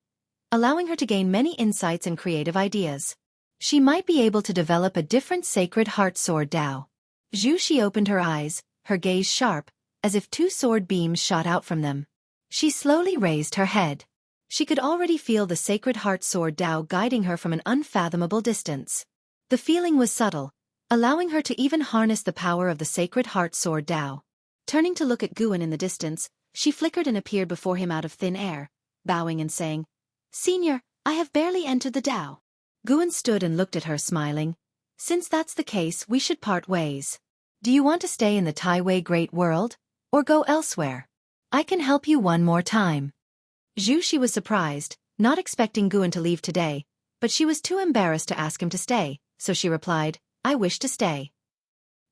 allowing her to gain many insights and creative ideas. She might be able to develop a different Sacred Heart Sword Tao. Zhu Shi opened her eyes, her gaze sharp, as if two sword beams shot out from them. She slowly raised her head. She could already feel the Sacred Heart Sword Tao guiding her from an unfathomable distance. The feeling was subtle, allowing her to even harness the power of the Sacred Heart Sword Tao. Turning to look at Guan in the distance, she flickered and appeared before him out of thin air, bowing and saying, "Senior, I have barely entered the Tao." Guan stood and looked at her smiling. "Since that's the case, we should part ways. Do you want to stay in the Taiwei Great World, or go elsewhere? I can help you one more time." Zhu Shi was surprised, not expecting Guan to leave today, but she was too embarrassed to ask him to stay, so she replied, "I wish to stay."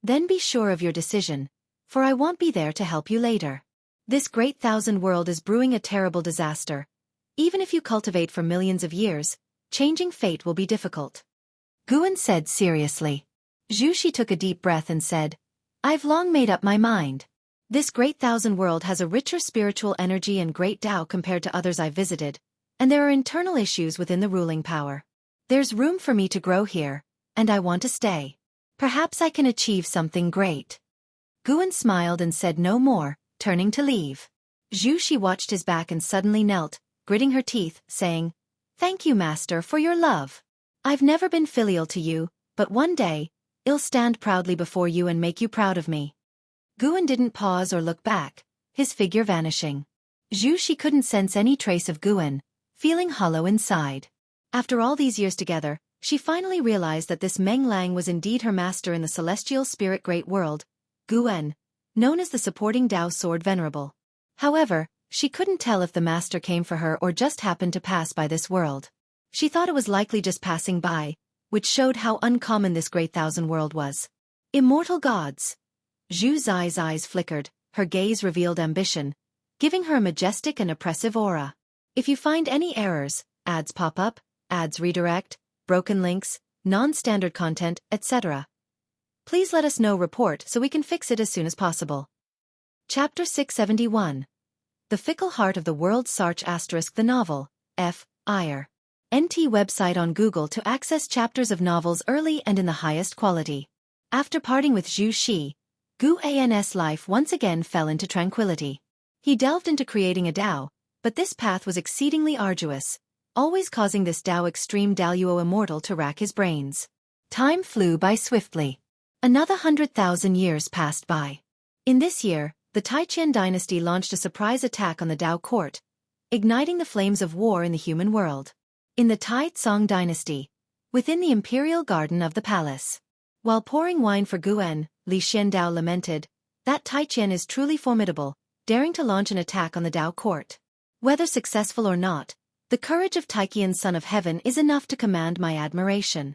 "Then be sure of your decision, for I won't be there to help you later. This great thousand world is brewing a terrible disaster. Even if you cultivate for millions of years, changing fate will be difficult," Guan said seriously. Zhu Shi took a deep breath and said, "I've long made up my mind. This great thousand world has a richer spiritual energy and great Tao compared to others I've visited, and there are internal issues within the ruling power. There's room for me to grow here, and I want to stay. Perhaps I can achieve something great." Guan smiled and said no more, turning to leave. Zhu Shi watched his back and suddenly knelt, gritting her teeth, saying, "Thank you, Master, for your love. I've never been filial to you, but one day, I'll stand proudly before you and make you proud of me." Guan didn't pause or look back. his figure vanishing. Zhu Shi couldn't sense any trace of Guan, feeling hollow inside. After all these years together, she finally realized that this Meng Lang was indeed her master in the celestial spirit great world, Guan, known as the supporting Dao sword venerable. However, she couldn't tell if the master came for her or just happened to pass by this world. She thought it was likely just passing by, which showed how uncommon this great thousand world was. Immortal gods. Zhu Zai's eyes flickered, her gaze revealed ambition, giving her a majestic and oppressive aura. If you find any errors, ads pop up, ads redirect, broken links, non-standard content, etc., please let us know report so we can fix it as soon as possible. Chapter 671. The Fickle Heart of the World Sarch * the novel, F. Iyer. NT website on Google to access chapters of novels early and in the highest quality. After parting with Zhu Shi, Gu An's life once again fell into tranquility. He delved into creating a Dao, but this path was exceedingly arduous, always causing this Dao extreme Daoyuo immortal to rack his brains. Time flew by swiftly. Another 100,000 years passed by. In this year, the Taiqian dynasty launched a surprise attack on the Dao court, igniting the flames of war in the human world. In the Tai Tsong dynasty, within the imperial garden of the palace, while pouring wine for Guan, Li Xiandao lamented, "That Taiqian is truly formidable, daring to launch an attack on the Dao court. Whether successful or not, the courage of Taiqian son of heaven is enough to command my admiration."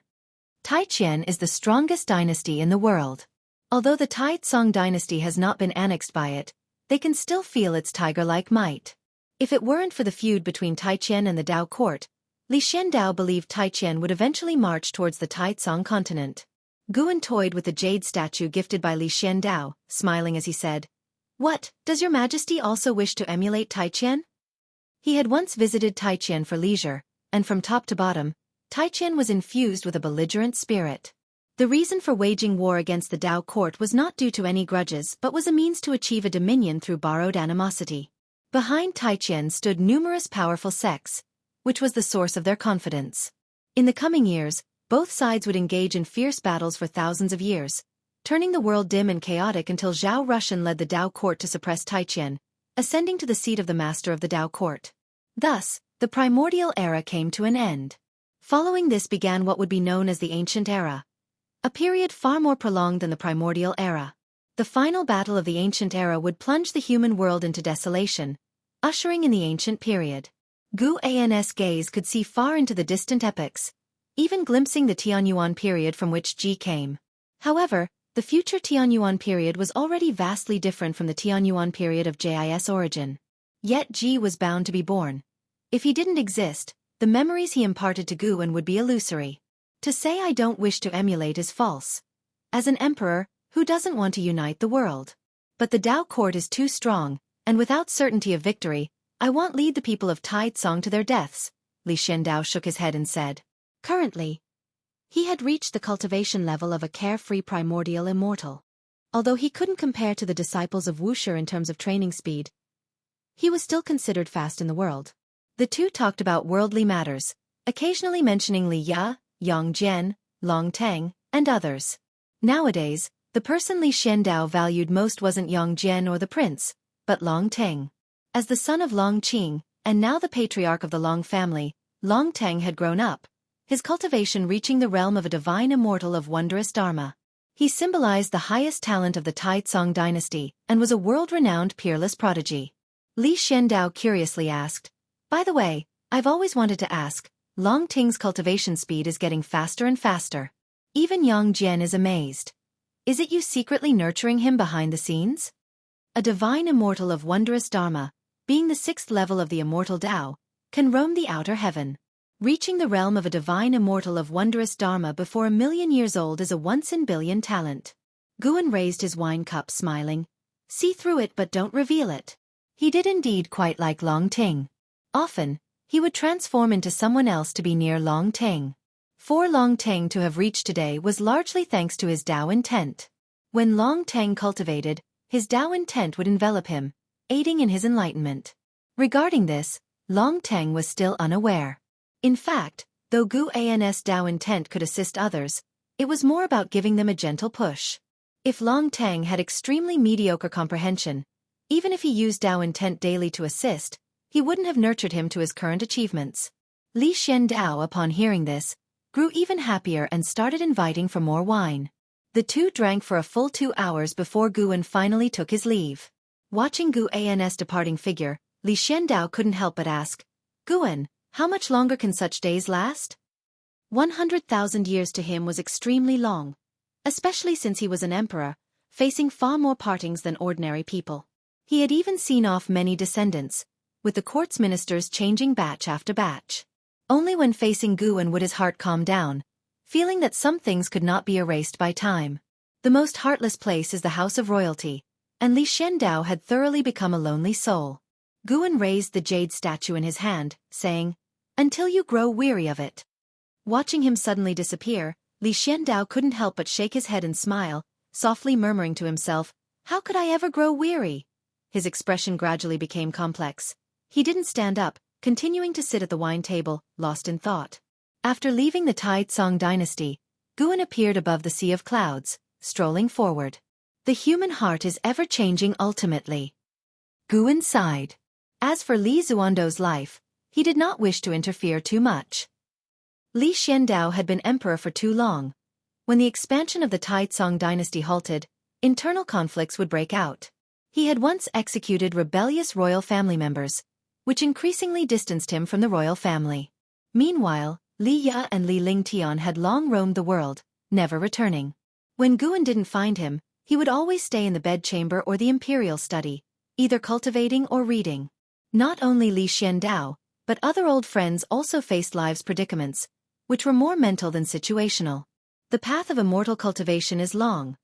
Taiqian is the strongest dynasty in the world. Although the Tai Tsong dynasty has not been annexed by it, they can still feel its tiger-like might. If it weren't for the feud between Taiqian and the Dao court, Li Xiandao believed Taiqian would eventually march towards the Tai Tsong continent. Guan toyed with the jade statue gifted by Li Xiandao, smiling as he said, "What, does your majesty also wish to emulate Taiqian?" He had once visited Taiqian for leisure, and from top to bottom, Taiqian was infused with a belligerent spirit. The reason for waging war against the Dao court was not due to any grudges but was a means to achieve a dominion through borrowed animosity. Behind Taiqian stood numerous powerful sects, which was the source of their confidence. In the coming years, both sides would engage in fierce battles for thousands of years, turning the world dim and chaotic until Zhao Rushan led the Dao court to suppress Taiqian, ascending to the seat of the master of the Dao court. Thus, the primordial era came to an end. Following this began what would be known as the Ancient Era, a period far more prolonged than the primordial era. The final battle of the Ancient Era would plunge the human world into desolation, ushering in the Ancient Period. Gu An's gaze could see far into the distant epochs, even glimpsing the Tianyuan period from which Ji came. However, the future Tianyuan period was already vastly different from the Tianyuan period of Jis origin. Yet Ji was bound to be born. If he didn't exist, the memories he imparted to Guan would be illusory. To say I don't wish to emulate is false. As an emperor, who doesn't want to unite the world? But the Dao court is too strong, and without certainty of victory, I won't lead the people of Tai Tsong to their deaths. Li Xiandao shook his head and said. Currently, he had reached the cultivation level of a carefree primordial immortal. Although he couldn't compare to the disciples of Wuxia in terms of training speed, he was still considered fast in the world. The two talked about worldly matters, occasionally mentioning Li Ya, Yang Jian, Long Teng, and others. Nowadays, the person Li Xiandao valued most wasn't Yang Jian or the prince, but Long Teng. As the son of Long Qing, and now the patriarch of the Long family, Long Teng had grown up, his cultivation reaching the realm of a divine immortal of wondrous dharma. He symbolized the highest talent of the Tai Tsong dynasty and was a world-renowned peerless prodigy. Li Xiandao curiously asked, "By the way, I've always wanted to ask, Long Ting's cultivation speed is getting faster and faster. Even Yang Jian is amazed. Is it you secretly nurturing him behind the scenes?" A divine immortal of wondrous dharma, being the 6th level of the immortal Dao, can roam the outer heaven. Reaching the realm of a divine immortal of wondrous dharma before 1,000,000 years old is a once-in-billion talent. Guan raised his wine cup smiling. "See through it but don't reveal it." He did indeed quite like Long Ting. Often, he would transform into someone else to be near Long Teng. For Long Teng to have reached today was largely thanks to his Dao intent. When Long Teng cultivated, his Dao intent would envelop him, aiding in his enlightenment. Regarding this, Long Teng was still unaware. In fact, though Gu An's Dao intent could assist others, it was more about giving them a gentle push. If Long Teng had extremely mediocre comprehension, Even if he used Dao intent daily to assist, he wouldn't have nurtured him to his current achievements. Li Xiandao, upon hearing this, grew even happier and started inviting for more wine. The two drank for a full 2 hours before Guan finally took his leave. Watching Gu An's departing figure, Li Xiandao couldn't help but ask, "Guan, how much longer can such days last?" 100,000 years to him was extremely long, especially since he was an emperor, facing far more partings than ordinary people. He had even seen off many descendants, with the court's ministers changing batch after batch. Only when facing Guan would his heart calm down, feeling that some things could not be erased by time. The most heartless place is the house of royalty, and Li Xiandao had thoroughly become a lonely soul. Guan raised the jade statue in his hand, saying, "Until you grow weary of it." Watching him suddenly disappear, Li Xiandao couldn't help but shake his head and smile, softly murmuring to himself, "How could I ever grow weary?" His expression gradually became complex. He didn't stand up, continuing to sit at the wine table, lost in thought. After leaving the Taizong dynasty, Guan appeared above the sea of clouds, strolling forward. The human heart is ever-changing ultimately. Guan sighed. As for Li Zuando's life, he did not wish to interfere too much. Li Xiandao had been emperor for too long. When the expansion of the Taizong dynasty halted, internal conflicts would break out. He had once executed rebellious royal family members, which increasingly distanced him from the royal family. Meanwhile, Li Ya and Li Lingtian had long roamed the world, never returning. When Guan didn't find him, he would always stay in the bedchamber or the imperial study, either cultivating or reading. Not only Li Xiandao, but other old friends also faced life's predicaments, which were more mental than situational. The path of immortal cultivation is long.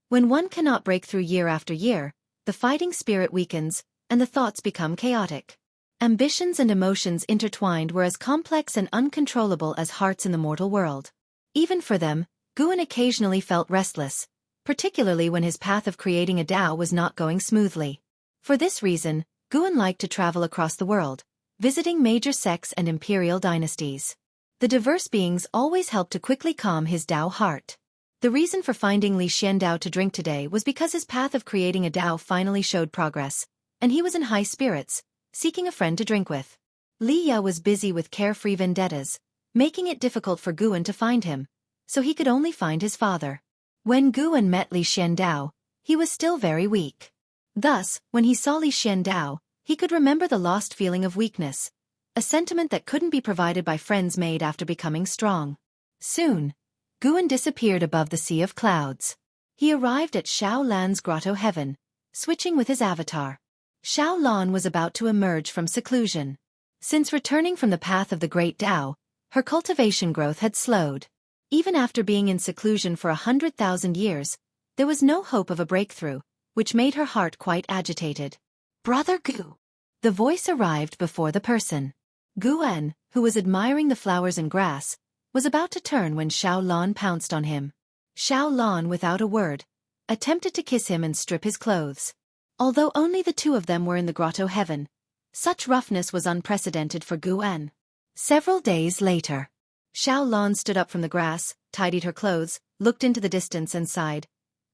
When one cannot break through year after year, the fighting spirit weakens, and the thoughts become chaotic. Ambitions and emotions intertwined were as complex and uncontrollable as hearts in the mortal world. Even for them, Guan occasionally felt restless, particularly when his path of creating a Tao was not going smoothly. For this reason, Guan liked to travel across the world, visiting major sects and imperial dynasties. The diverse beings always helped to quickly calm his Tao heart. The reason for finding Li Xiandao to drink today was because his path of creating a Tao finally showed progress, and he was in high spirits, seeking a friend to drink with. Li Ya was busy with carefree vendettas, making it difficult for Guan to find him, so he could only find his father. When Guan met Li Xiandao, he was still very weak. Thus, when he saw Li Xiandao, he could remember the lost feeling of weakness, a sentiment that couldn't be provided by friends made after becoming strong. Soon, Guan disappeared above the sea of clouds. He arrived at Xiao Lan's grotto heaven, switching with his avatar. Xiao Lan was about to emerge from seclusion. Since returning from the path of the Great Tao, her cultivation growth had slowed. Even after being in seclusion for 100,000 years, there was no hope of a breakthrough, which made her heart quite agitated. "Brother Gu." The voice arrived before the person. Guan, who was admiring the flowers and grass, was about to turn when Xiao Lan pounced on him. Xiao Lan, without a word, attempted to kiss him and strip his clothes. Although only the two of them were in the grotto heaven, such roughness was unprecedented for Guan. Several days later, Xiao Lan stood up from the grass, tidied her clothes, looked into the distance and sighed.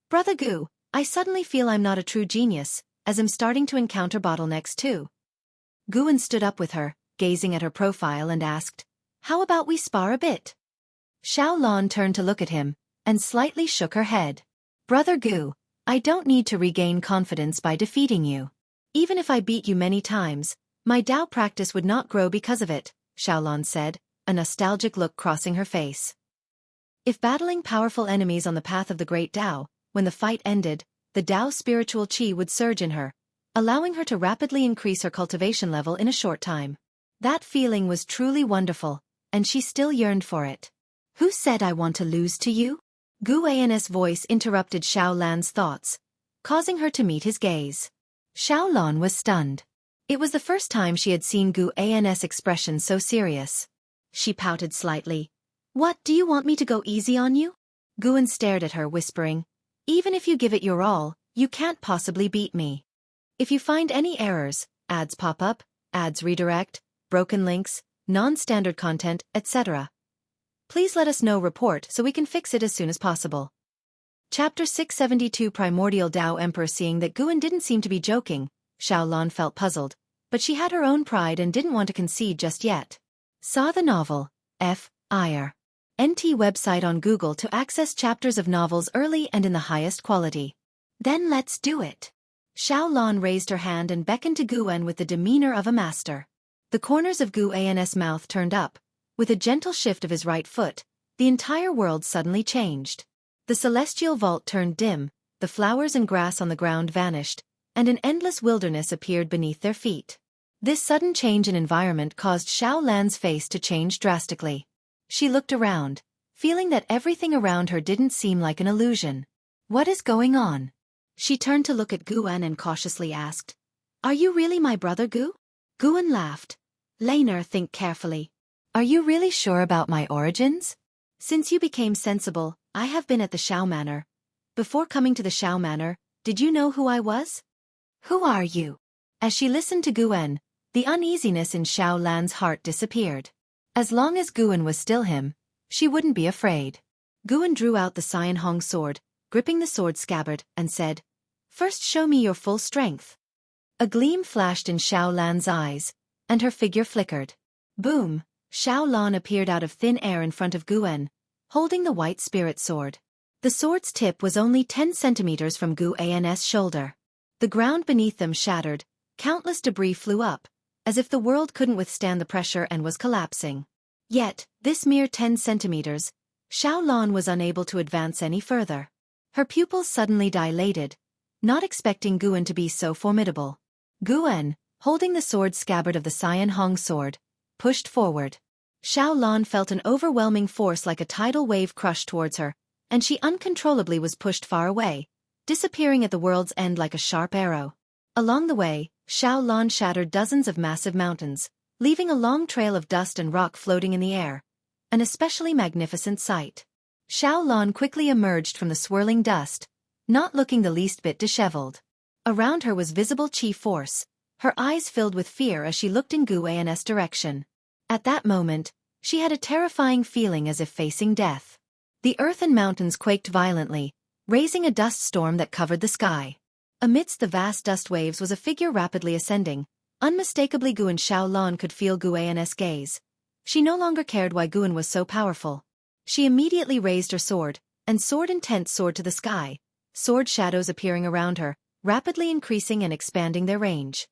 "Brother Gu, I suddenly feel I'm not a true genius, as I'm starting to encounter bottlenecks too." Guan stood up with her, gazing at her profile and asked, "How about we spar a bit?" Xiao Lan turned to look at him, and slightly shook her head. "Brother Gu, I don't need to regain confidence by defeating you. Even if I beat you many times, my Tao practice would not grow because of it," Xiao Lan said, a nostalgic look crossing her face. If battling powerful enemies on the path of the Great Tao, when the fight ended, the Tao's spiritual qi would surge in her, allowing her to rapidly increase her cultivation level in a short time. That feeling was truly wonderful, and she still yearned for it. "Who said I want to lose to you?" Gu An's voice interrupted Xiao Lan's thoughts, causing her to meet his gaze. Xiao Lan was stunned. It was the first time she had seen Gu An's expression so serious. She pouted slightly. "What, do you want me to go easy on you?" Guan stared at her, whispering, "Even if you give it your all, you can't possibly beat me. If you find any errors, ads pop up, ads redirect, broken links, non-standard content, etc. Please let us know report so we can fix it as soon as possible." Chapter 672 Primordial Tao Emperor. Seeing that Guan didn't seem to be joking, Xiaolan felt puzzled, but she had her own pride and didn't want to concede just yet. Saw the novel, F.I.R. NT website on Google to access chapters of novels early and in the highest quality. Then let's do it. Xiaolan raised her hand and beckoned to Guan with the demeanor of a master. The corners of Guan's mouth turned up. With a gentle shift of his right foot, the entire world suddenly changed. The celestial vault turned dim, the flowers and grass on the ground vanished, and an endless wilderness appeared beneath their feet. This sudden change in environment caused Xiaolan's face to change drastically. She looked around, feeling that everything around her didn't seem like an illusion. What is going on? She turned to look at Guan and cautiously asked, "Are you really my brother, Gu?" Guan laughed. "Laner, think carefully. Are you really sure about my origins? Since you became sensible, I have been at the Xiao Manor. Before coming to the Xiao Manor, did you know who I was?" "Who are you?" As she listened to Guan, the uneasiness in Xiaolan's heart disappeared. As long as Guan was still him, she wouldn't be afraid. Guan drew out the Xian Hong sword, gripping the sword scabbard, and said, "First show me your full strength." A gleam flashed in Xiaolan's eyes, and her figure flickered. Boom! Xiaolan appeared out of thin air in front of Guan, holding the white spirit sword. The sword's tip was only 10 centimeters from Guan's shoulder. The ground beneath them shattered, countless debris flew up, as if the world couldn't withstand the pressure and was collapsing. Yet, this mere 10 centimeters, Xiaolan was unable to advance any further. Her pupils suddenly dilated, not expecting Guan to be so formidable. Guan, holding the sword scabbard of the Xian Hong sword, pushed forward. Xiaolan felt an overwhelming force like a tidal wave crush towards her, and she uncontrollably was pushed far away, disappearing at the world's end like a sharp arrow. Along the way, Xiaolan shattered dozens of massive mountains, leaving a long trail of dust and rock floating in the air, an especially magnificent sight. Xiaolan quickly emerged from the swirling dust, not looking the least bit disheveled. Around her was visible chi force, her eyes filled with fear as she looked in Guan's direction. At that moment, she had a terrifying feeling as if facing death. The earth and mountains quaked violently, raising a dust storm that covered the sky. Amidst the vast dust waves was a figure rapidly ascending. Unmistakably Guan. Xiaolan could feel Guan's gaze. She no longer cared why Guan was so powerful. She immediately raised her sword, and soared intent soared to the sky, sword shadows appearing around her, rapidly increasing and expanding their range.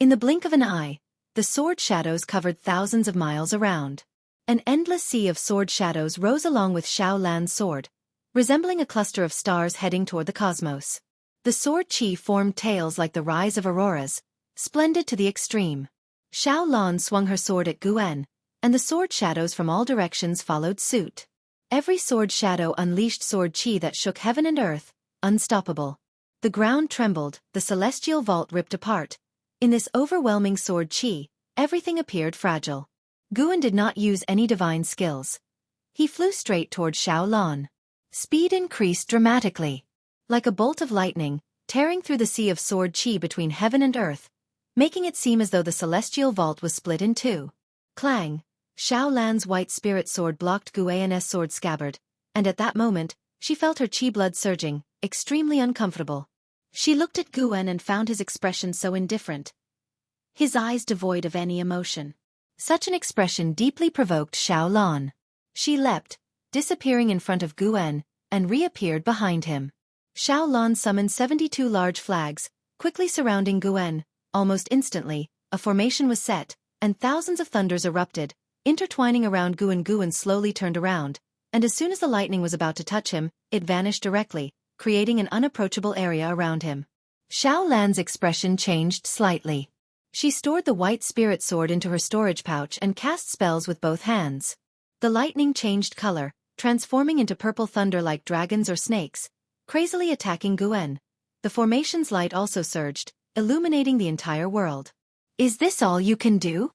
In the blink of an eye, the sword shadows covered thousands of miles around. An endless sea of sword shadows rose along with Xiaolan's sword, resembling a cluster of stars heading toward the cosmos. The sword chi formed tails like the rise of auroras, splendid to the extreme. Xiaolan swung her sword at Guan, and the sword shadows from all directions followed suit. Every sword shadow unleashed sword chi that shook heaven and earth, unstoppable. The ground trembled, the celestial vault ripped apart. In this overwhelming sword chi, everything appeared fragile. Guan did not use any divine skills. He flew straight toward Xiaolan. Speed increased dramatically. Like a bolt of lightning, tearing through the sea of sword chi between heaven and earth, making it seem as though the celestial vault was split in two. Clang! Xiaolan's white spirit sword blocked Guan's sword scabbard, and at that moment, she felt her chi blood surging, extremely uncomfortable. She looked at Guan and found his expression so indifferent, his eyes devoid of any emotion. Such an expression deeply provoked Xiaolan. She leapt, disappearing in front of Guan, and reappeared behind him. Xiaolan summoned 72 large flags, quickly surrounding Guan. Almost instantly, a formation was set, and thousands of thunders erupted, intertwining around Guan. Guan slowly turned around, and as soon as the lightning was about to touch him, it vanished directly, creating an unapproachable area around him. Xiaolan's expression changed slightly. She stored the white spirit sword into her storage pouch and cast spells with both hands. The lightning changed color, transforming into purple thunder like dragons or snakes, crazily attacking Guan. The formation's light also surged, illuminating the entire world. "Is this all you can do?"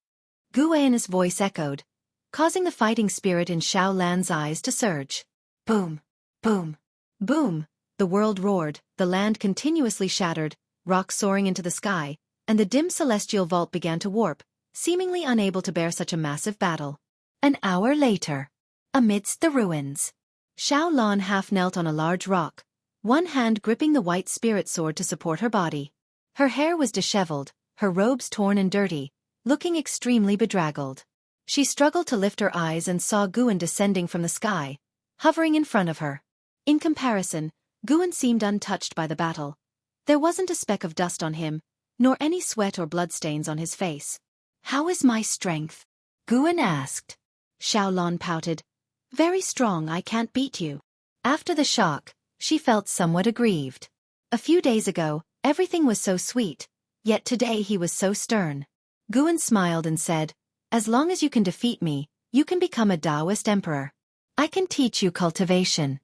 Guan's voice echoed, causing the fighting spirit in Xiaolan's eyes to surge. Boom! Boom! Boom! The world roared, the land continuously shattered, rocks soaring into the sky, and the dim celestial vault began to warp, seemingly unable to bear such a massive battle. An hour later, amidst the ruins, Xiaolan half knelt on a large rock, one hand gripping the white spirit sword to support her body. Her hair was disheveled, her robes torn and dirty, looking extremely bedraggled. She struggled to lift her eyes and saw Guan descending from the sky, hovering in front of her. In comparison, Guan seemed untouched by the battle. There wasn't a speck of dust on him, nor any sweat or bloodstains on his face. "How is my strength?" Guan asked. Xiaolan pouted. "Very strong, I can't beat you." After the shock, she felt somewhat aggrieved. A few days ago, everything was so sweet, yet today he was so stern. Guan smiled and said, "As long as you can defeat me, you can become a Taoist emperor. I can teach you cultivation."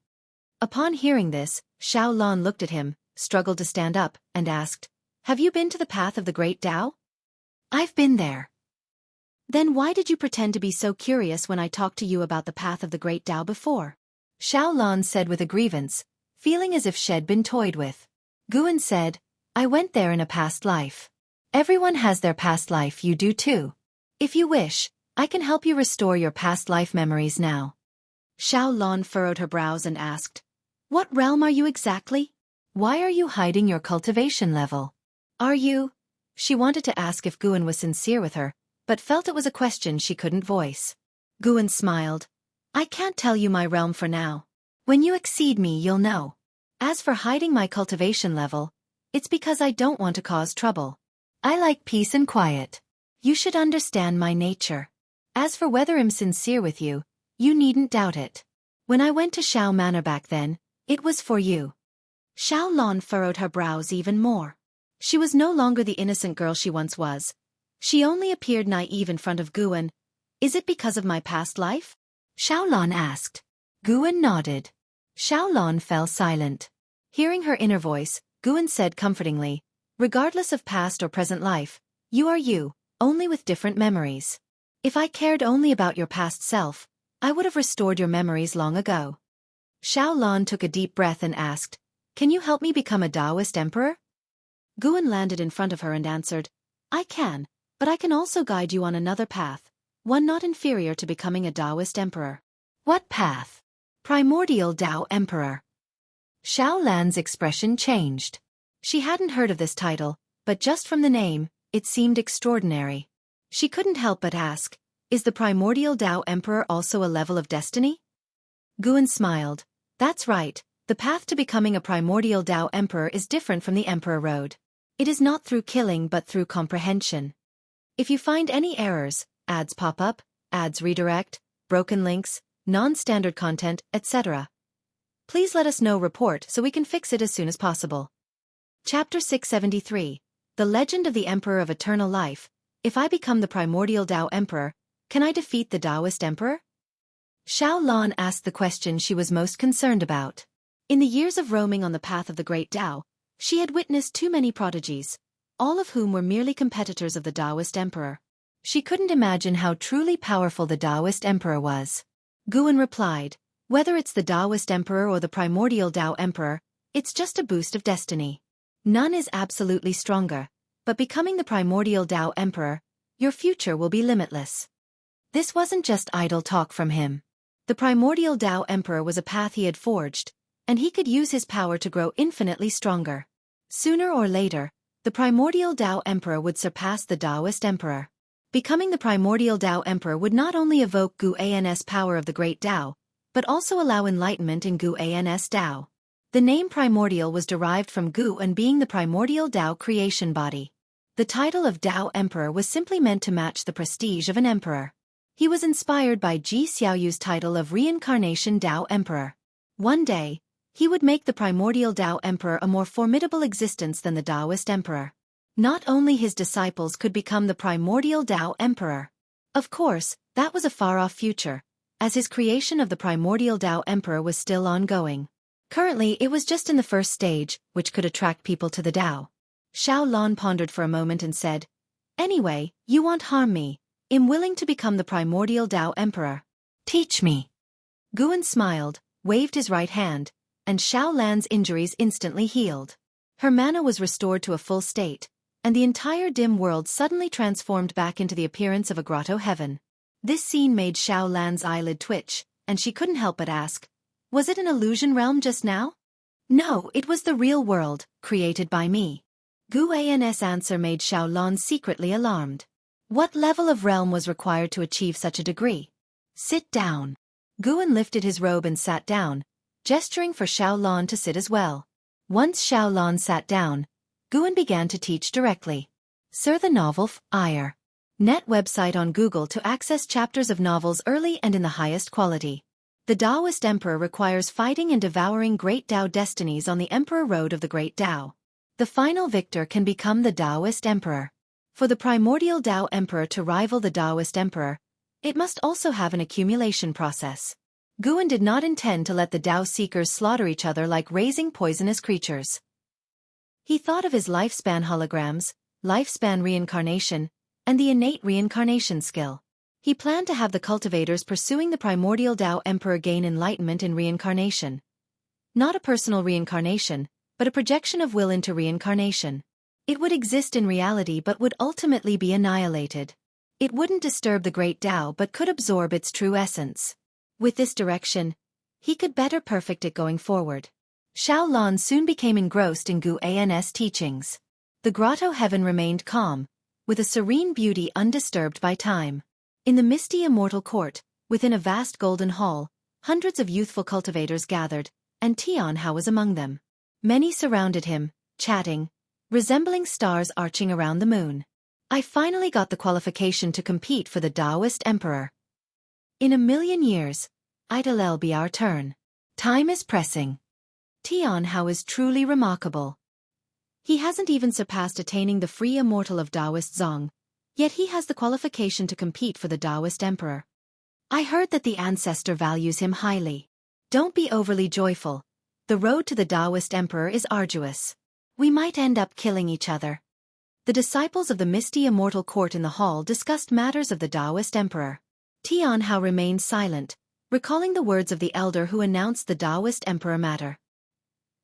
Upon hearing this, Xiaolan looked at him, struggled to stand up, and asked, "Have you been to the path of the great Tao?" "I've been there." "Then why did you pretend to be so curious when I talked to you about the path of the great Tao before?" Xiaolan said with a grievance, feeling as if she'd been toyed with. Guan said, "I went there in a past life. Everyone has their past life, you do too. If you wish, I can help you restore your past life memories now." Xiaolan furrowed her brows and asked, "What realm are you exactly? Why are you hiding your cultivation level? Are you?" She wanted to ask if Guan was sincere with her, but felt it was a question she couldn't voice. Guan smiled. "I can't tell you my realm for now. When you exceed me, you'll know. As for hiding my cultivation level, it's because I don't want to cause trouble. I like peace and quiet. You should understand my nature. As for whether I'm sincere with you, you needn't doubt it. When I went to Shao Manor back then, it was for you." Xiaolan furrowed her brows even more. She was no longer the innocent girl she once was. She only appeared naive in front of Guan. "Is it because of my past life?" Xiaolan asked. Guan nodded. Xiaolan fell silent. Hearing her inner voice, Guan said comfortingly, "Regardless of past or present life, you are you, only with different memories. If I cared only about your past self, I would have restored your memories long ago." Xiaolan took a deep breath and asked, "Can you help me become a Taoist emperor?" Guan landed in front of her and answered, "I can, but I can also guide you on another path, one not inferior to becoming a Taoist emperor." "What path?" "Primordial Tao Emperor." Xiaolan's expression changed. She hadn't heard of this title, but just from the name, it seemed extraordinary. She couldn't help but ask, "Is the Primordial Tao Emperor also a level of destiny?" Guan smiled. "That's right, the path to becoming a Primordial Tao Emperor is different from the Emperor Road. It is not through killing but through comprehension. If you find any errors, ads pop up, ads redirect, broken links, non-standard content, etc., please let us know report so we can fix it as soon as possible." Chapter 673, The Legend of the Emperor of Eternal Life. If I become the Primordial Tao Emperor, can I defeat the Taoist Emperor? Xiaolan asked the question she was most concerned about. In the years of roaming on the path of the Great Tao, she had witnessed too many prodigies, all of whom were merely competitors of the Taoist Emperor. She couldn't imagine how truly powerful the Taoist Emperor was. Guan replied, "Whether it's the Taoist Emperor or the Primordial Tao Emperor, it's just a boost of destiny. None is absolutely stronger, but becoming the Primordial Tao Emperor, your future will be limitless." This wasn't just idle talk from him. The Primordial Tao Emperor was a path he had forged, and he could use his power to grow infinitely stronger. Sooner or later, the Primordial Tao Emperor would surpass the Taoist Emperor. Becoming the Primordial Tao Emperor would not only evoke Gu An's power of the Great Tao, but also allow enlightenment in Gu An's Tao. The name Primordial was derived from Gu An being the Primordial Tao creation body. The title of Tao Emperor was simply meant to match the prestige of an emperor. He was inspired by Ji Xiaoyu's title of Reincarnation Tao Emperor. One day, he would make the Primordial Tao Emperor a more formidable existence than the Taoist Emperor. Not only his disciples could become the Primordial Tao Emperor. Of course, that was a far-off future, as his creation of the Primordial Tao Emperor was still ongoing. Currently, it was just in the first stage, which could attract people to the Tao. Xiaolan pondered for a moment and said, "Anyway, you won't harm me. I'm willing to become the Primordial Tao Emperor. Teach me." Guan smiled, waved his right hand, and Xiaolan's injuries instantly healed. Her mana was restored to a full state, and the entire dim world suddenly transformed back into the appearance of a grotto heaven. This scene made Xiaolan's eyelid twitch, and she couldn't help but ask, Was it an illusion realm just now? No, it was the real world, created by me. Guan's answer made Xiaolon secretly alarmed. What level of realm was required to achieve such a degree? Sit down. Guan lifted his robe and sat down, gesturing for Xiaolon to sit as well. Once Xiaolon sat down, Guan began to teach directly. Sir, the novel Fire. Net website on Google to access chapters of novels early and in the highest quality. The Taoist Emperor requires fighting and devouring great Tao destinies on the Emperor Road of the Great Tao. The final victor can become the Taoist Emperor. For the primordial Tao Emperor to rival the Taoist Emperor, it must also have an accumulation process. Guan did not intend to let the Tao seekers slaughter each other like raising poisonous creatures. He thought of his lifespan holograms, lifespan reincarnation, and the innate reincarnation skill. He planned to have the cultivators pursuing the primordial Tao Emperor gain enlightenment in reincarnation. Not a personal reincarnation, but a projection of will into reincarnation. It would exist in reality but would ultimately be annihilated. It wouldn't disturb the great Tao but could absorb its true essence. With this direction, he could better perfect it going forward. Xiaolon soon became engrossed in Guan's teachings. The grotto heaven remained calm, with a serene beauty undisturbed by time. In the misty immortal court, within a vast golden hall, hundreds of youthful cultivators gathered, and Tianhao was among them. Many surrounded him, chatting, resembling stars arching around the moon. I finally got the qualification to compete for the Taoist Emperor. In 1,000,000 years, it'll be our turn. Time is pressing. Tianhao is truly remarkable. He hasn't even surpassed attaining the free immortal of Taoist Zong, yet he has the qualification to compete for the Taoist Emperor. I heard that the ancestor values him highly. Don't be overly joyful. The road to the Taoist Emperor is arduous. We might end up killing each other. The disciples of the misty immortal court in the hall discussed matters of the Taoist Emperor. Tianhao remained silent, recalling the words of the elder who announced the Taoist Emperor matter.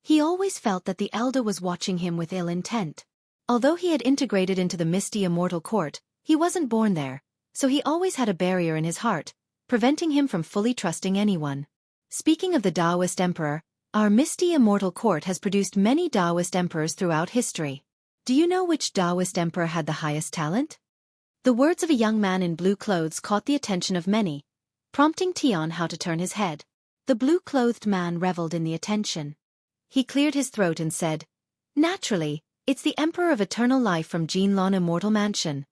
He always felt that the elder was watching him with ill intent. Although he had integrated into the misty immortal court, he wasn't born there, so he always had a barrier in his heart, preventing him from fully trusting anyone. Speaking of the Taoist Emperor, our misty immortal court has produced many Taoist emperors throughout history. Do you know which Taoist emperor had the highest talent? The words of a young man in blue clothes caught the attention of many, prompting Tianhao to turn his head. The blue-clothed man reveled in the attention. He cleared his throat and said, "Naturally, it's the Emperor of Eternal Life from Jinlong Immortal Mansion."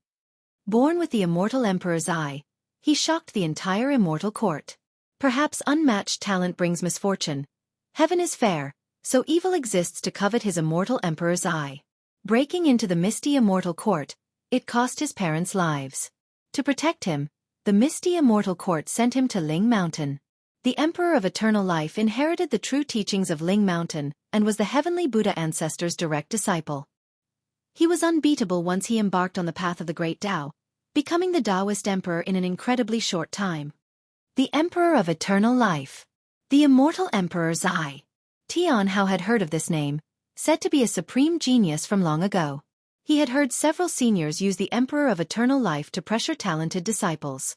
Born with the immortal Emperor's eye, he shocked the entire immortal court. Perhaps unmatched talent brings misfortune. Heaven is fair, so evil exists to covet his immortal Emperor's eye. Breaking into the misty immortal court, it cost his parents' lives. To protect him, the misty immortal court sent him to Ling Mountain. The Emperor of Eternal Life inherited the true teachings of Ling Mountain and was the heavenly Buddha ancestor's direct disciple. He was unbeatable once he embarked on the path of the Great Tao, becoming the Taoist Emperor in an incredibly short time. The Emperor of Eternal Life. The Immortal Emperor's Eye. Tianhao had heard of this name, said to be a supreme genius from long ago. He had heard several seniors use the Emperor of Eternal Life to pressure talented disciples.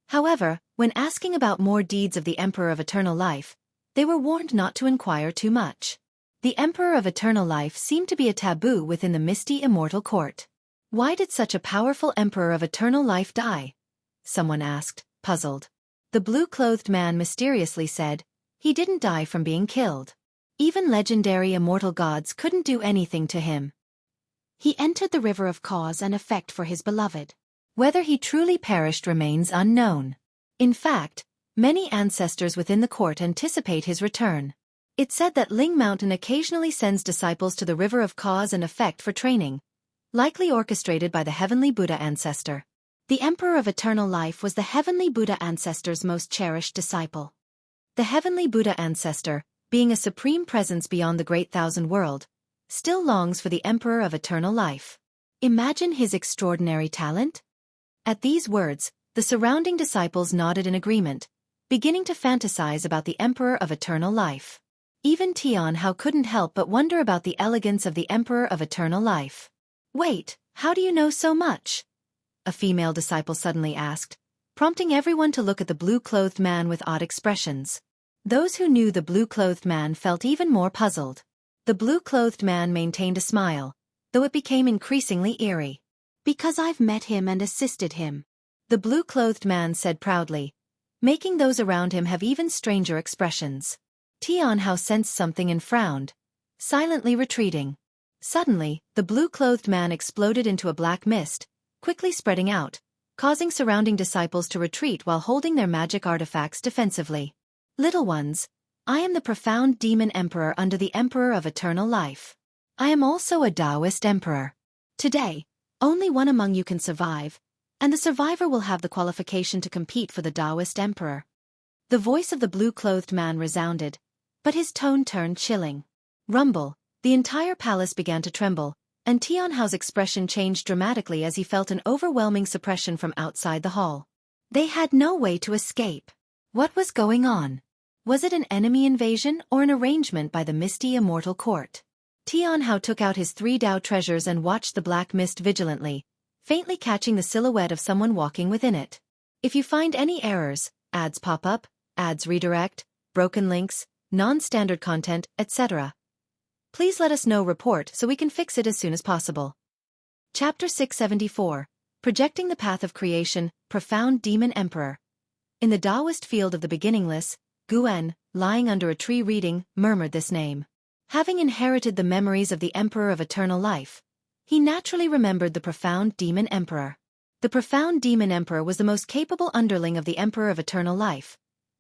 However, when asking about more deeds of the Emperor of Eternal Life, they were warned not to inquire too much. The Emperor of Eternal Life seemed to be a taboo within the misty immortal court. Why did such a powerful Emperor of Eternal Life die? Someone asked, puzzled. The blue-clothed man mysteriously said, he didn't die from being killed. Even legendary immortal gods couldn't do anything to him. He entered the river of cause and effect for his beloved. Whether he truly perished remains unknown. In fact, many ancestors within the court anticipate his return. It's said that Ling Mountain occasionally sends disciples to the river of cause and effect for training, likely orchestrated by the heavenly Buddha ancestor. The Emperor of Eternal Life was the heavenly Buddha ancestor's most cherished disciple. The heavenly Buddha ancestor, being a supreme presence beyond the great thousand world, still longs for the Emperor of Eternal Life. Imagine his extraordinary talent. At these words, the surrounding disciples nodded in agreement, beginning to fantasize about the Emperor of Eternal Life. Even Tianhao couldn't help but wonder about the elegance of the Emperor of Eternal Life. Wait, how do you know so much? A female disciple suddenly asked, prompting everyone to look at the blue-clothed man with odd expressions. Those who knew the blue-clothed man felt even more puzzled. The blue-clothed man maintained a smile, though it became increasingly eerie. "Because I've met him and assisted him," the blue-clothed man said proudly, making those around him have even stranger expressions. Tianhao sensed something and frowned, silently retreating. Suddenly, the blue-clothed man exploded into a black mist, quickly spreading out, causing surrounding disciples to retreat while holding their magic artifacts defensively. "Little ones, I am the profound demon emperor under the Emperor of Eternal Life. I am also a Taoist emperor. Today, only one among you can survive, and the survivor will have the qualification to compete for the Taoist emperor." The voice of the blue-clothed man resounded, but his tone turned chilling. Rumble, the entire palace began to tremble, and Tianhao's expression changed dramatically as he felt an overwhelming suppression from outside the hall. They had no way to escape. What was going on? Was it an enemy invasion or an arrangement by the misty immortal court? Tianhao took out his 3 Dao treasures and watched the black mist vigilantly, faintly catching the silhouette of someone walking within it. If you find any errors, ads pop up, ads redirect, broken links, non-standard content, etc., please let us know. Report so we can fix it as soon as possible. Chapter 674. Projecting the Path of Creation, Profound Demon Emperor. In the Taoist field of the beginningless, Guan, lying under a tree reading, murmured this name. Having inherited the memories of the Emperor of Eternal Life, he naturally remembered the Profound Demon Emperor. The Profound Demon Emperor was the most capable underling of the Emperor of Eternal Life,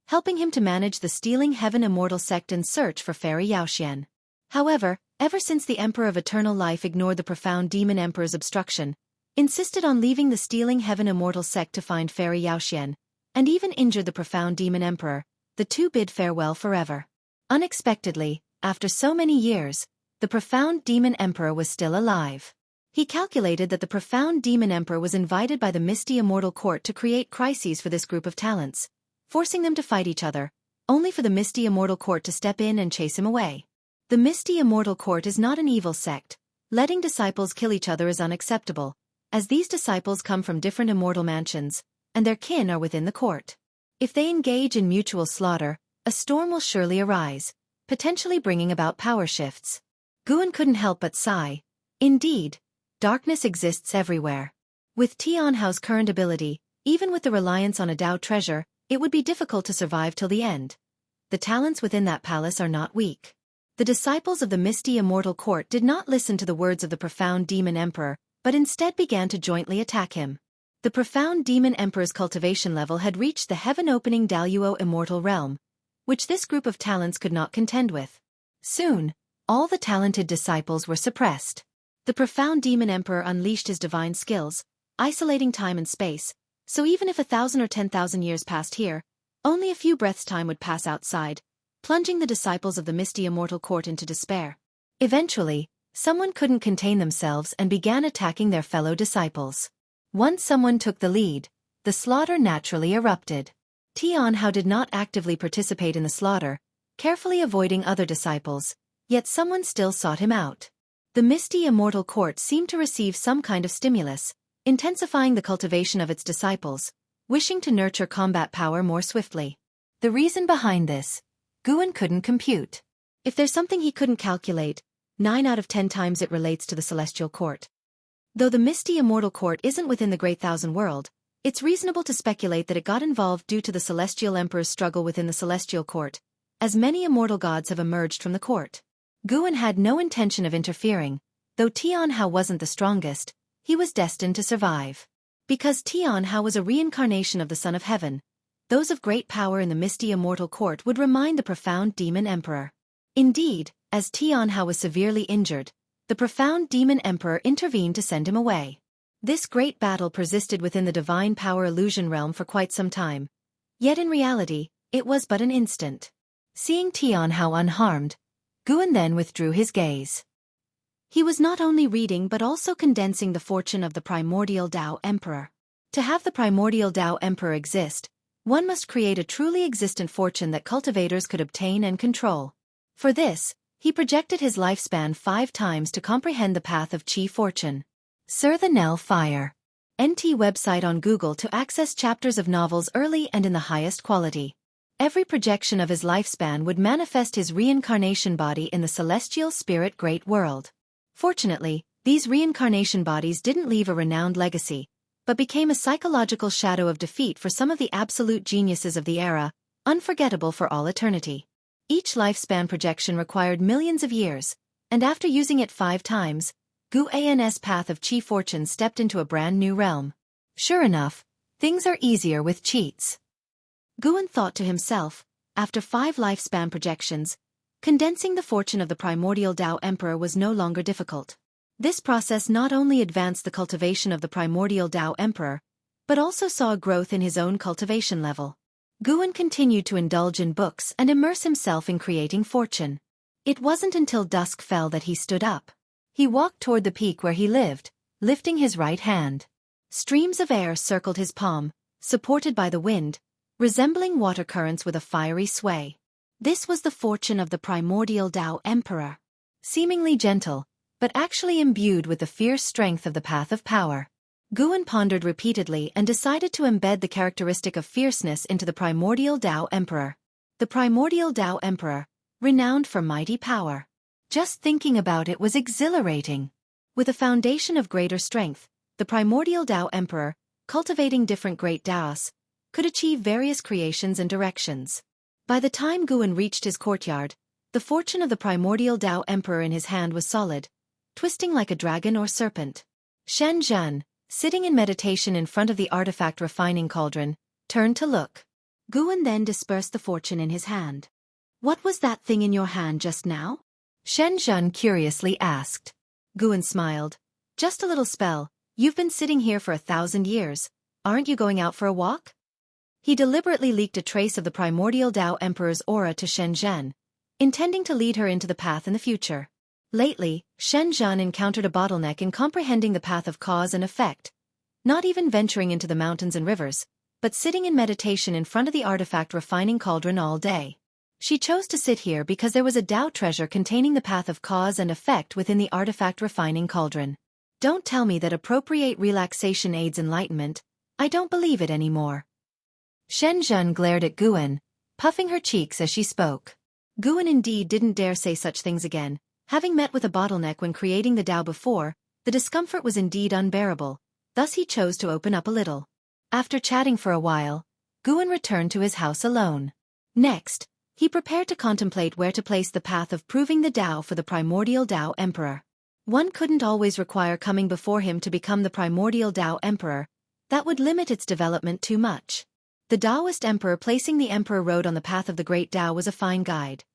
helping him to manage the Stealing Heaven Immortal sect and search for Fairy Yaoxian. However, ever since the Emperor of Eternal Life ignored the Profound Demon Emperor's obstruction, insisted on leaving the Stealing Heaven Immortal sect to find Fairy Yaoxian, and even injured the Profound Demon Emperor, the two bid farewell forever. Unexpectedly, after so many years, the Profound Demon Emperor was still alive. He calculated that the Profound Demon Emperor was invited by the Misty Immortal Court to create crises for this group of talents, forcing them to fight each other, only for the Misty Immortal Court to step in and chase him away. The Misty Immortal Court is not an evil sect. Letting disciples kill each other is unacceptable, as these disciples come from different immortal mansions, and their kin are within the court. If they engage in mutual slaughter, a storm will surely arise, potentially bringing about power shifts. Guan couldn't help but sigh. Indeed, darkness exists everywhere. With Tianhao's current ability, even with the reliance on a Dao treasure, it would be difficult to survive till the end. The talents within that palace are not weak. The disciples of the Misty Immortal Court did not listen to the words of the Profound Demon Emperor, but instead began to jointly attack him. The Profound Demon Emperor's cultivation level had reached the heaven-opening Daluo immortal realm, which this group of talents could not contend with. Soon, all the talented disciples were suppressed. The Profound Demon Emperor unleashed his divine skills, isolating time and space, so even if 1,000 or 10,000 years passed here, only a few breaths' time would pass outside, plunging the disciples of the Misty Immortal Court into despair. Eventually, someone couldn't contain themselves and began attacking their fellow disciples. Once someone took the lead, the slaughter naturally erupted. Tianhao did not actively participate in the slaughter, carefully avoiding other disciples, yet someone still sought him out. The Misty Immortal Court seemed to receive some kind of stimulus, intensifying the cultivation of its disciples, wishing to nurture combat power more swiftly. The reason behind this, Guan couldn't compute. If there's something he couldn't calculate, 9 out of 10 times it relates to the Celestial Court. Though the Misty Immortal Court isn't within the Great Thousand World, it's reasonable to speculate that it got involved due to the Celestial Emperor's struggle within the Celestial Court, as many immortal gods have emerged from the court. Guan had no intention of interfering, though Tianhao wasn't the strongest, he was destined to survive. Because Tianhao was a reincarnation of the Son of Heaven, those of great power in the Misty Immortal Court would remind the Profound Demon Emperor. Indeed, as Tianhao was severely injured, the Profound Demon Emperor intervened to send him away. This great battle persisted within the divine power illusion realm for quite some time. Yet in reality, it was but an instant. Seeing Tianhao unharmed, Guan then withdrew his gaze. He was not only reading but also condensing the fortune of the primordial Tao Emperor. To have the primordial Tao Emperor exist, one must create a truly existent fortune that cultivators could obtain and control. For this, he projected his lifespan 5 times to comprehend the path of Qi fortune. Sir the Nell Fire. NT website on Google to access chapters of novels early and in the highest quality. Every projection of his lifespan would manifest his reincarnation body in the celestial spirit great world. Fortunately, these reincarnation bodies didn't leave a renowned legacy, but became a psychological shadow of defeat for some of the absolute geniuses of the era, unforgettable for all eternity. Each lifespan projection required millions of years, and after using it 5 times, Gu An's path of Qi fortune stepped into a brand new realm. Sure enough, things are easier with cheats. Guan thought to himself, after 5 lifespan projections, condensing the fortune of the primordial Tao Emperor was no longer difficult. This process not only advanced the cultivation of the primordial Tao Emperor, but also saw a growth in his own cultivation level. Guan continued to indulge in books and immerse himself in creating fortune. It wasn't until dusk fell that he stood up. He walked toward the peak where he lived, lifting his right hand. Streams of air circled his palm, supported by the wind, resembling water currents with a fiery sway. This was the fortune of the primordial Tao Emperor. Seemingly gentle, but actually imbued with the fierce strength of the path of power. Guan pondered repeatedly and decided to embed the characteristic of fierceness into the primordial Tao Emperor. The primordial Tao Emperor, renowned for mighty power. Just thinking about it was exhilarating. With a foundation of greater strength, the primordial Tao Emperor, cultivating different great Taos, could achieve various creations and directions. By the time Guan reached his courtyard, the fortune of the primordial Tao Emperor in his hand was solid, twisting like a dragon or serpent. Shen Zhen, sitting in meditation in front of the artifact refining cauldron, turned to look. Guan then dispersed the fortune in his hand. "What was that thing in your hand just now?" Shen Zhen curiously asked. Guan smiled. "Just a little spell. You've been sitting here for 1,000 years. Aren't you going out for a walk?" He deliberately leaked a trace of the primordial Tao Emperor's aura to Shen Zhen, intending to lead her into the path in the future. Lately, Shen Zhen encountered a bottleneck in comprehending the path of cause and effect, not even venturing into the mountains and rivers, but sitting in meditation in front of the artifact refining cauldron all day. She chose to sit here because there was a Tao treasure containing the path of cause and effect within the artifact refining cauldron. Don't tell me that appropriate relaxation aids enlightenment. I don't believe it anymore. Shen Zhen glared at Guan, puffing her cheeks as she spoke. Guan indeed didn't dare say such things again. Having met with a bottleneck when creating the Tao before, the discomfort was indeed unbearable, thus he chose to open up a little. After chatting for a while, Guan returned to his house alone. Next, he prepared to contemplate where to place the path of proving the Tao for the primordial Tao Emperor. One couldn't always require coming before him to become the primordial Tao Emperor. That would limit its development too much. The Taoist Emperor placing the Emperor Road on the path of the Great Tao was a fine guide.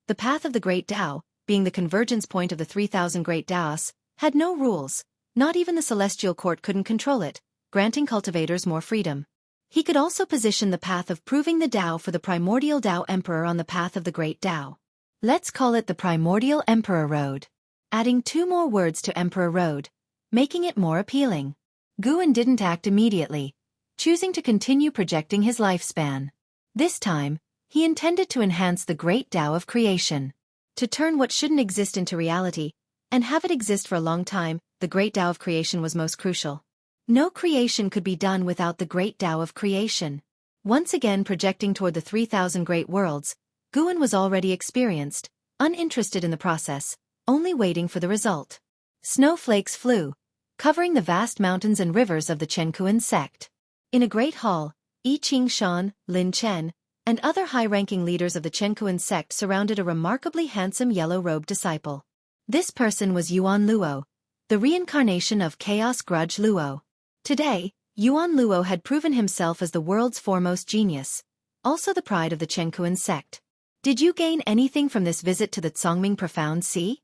The path of the Great Tao, being the convergence point of the 3,000 Great Taos, had no rules. Not even the Celestial Court couldn't control it, granting cultivators more freedom. He could also position the path of proving the Tao for the primordial Tao Emperor on the path of the Great Tao. Let's call it the Primordial Emperor Road. Adding 2 more words to Emperor Road, making it more appealing. Guan didn't act immediately, choosing to continue projecting his lifespan. This time, he intended to enhance the great Tao of creation. To turn what shouldn't exist into reality, and have it exist for a long time, the great Tao of creation was most crucial. No creation could be done without the great Tao of creation. Once again projecting toward the 3,000 great worlds, Guan was already experienced, uninterested in the process, only waiting for the result. Snowflakes flew, covering the vast mountains and rivers of the Chenkuan sect. In a great hall, I Ching Shan, Lin Chen, and other high-ranking leaders of the Chenkuan sect surrounded a remarkably handsome yellow-robed disciple. This person was Yuan Luo, the reincarnation of Chaos Grudge Luo. Today, Yuan Luo had proven himself as the world's foremost genius, also the pride of the Chenkuan sect. Did you gain anything from this visit to the Tsongming Profound Sea?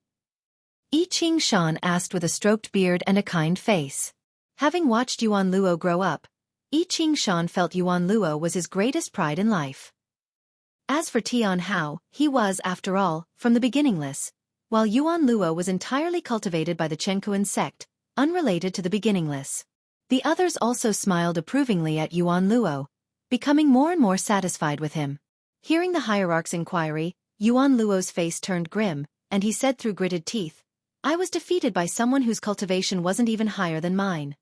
I Ching Shan asked with a stroked beard and a kind face. Having watched Yuan Luo grow up, I Ching Shan felt Yuan Luo was his greatest pride in life. As for Tian Hao, he was, after all, from the beginningless, while Yuan Luo was entirely cultivated by the Chenkuan sect, unrelated to the beginningless. The others also smiled approvingly at Yuan Luo, becoming more and more satisfied with him. Hearing the hierarch's inquiry, Yuan Luo's face turned grim, and he said through gritted teeth, "I was defeated by someone whose cultivation wasn't even higher than mine."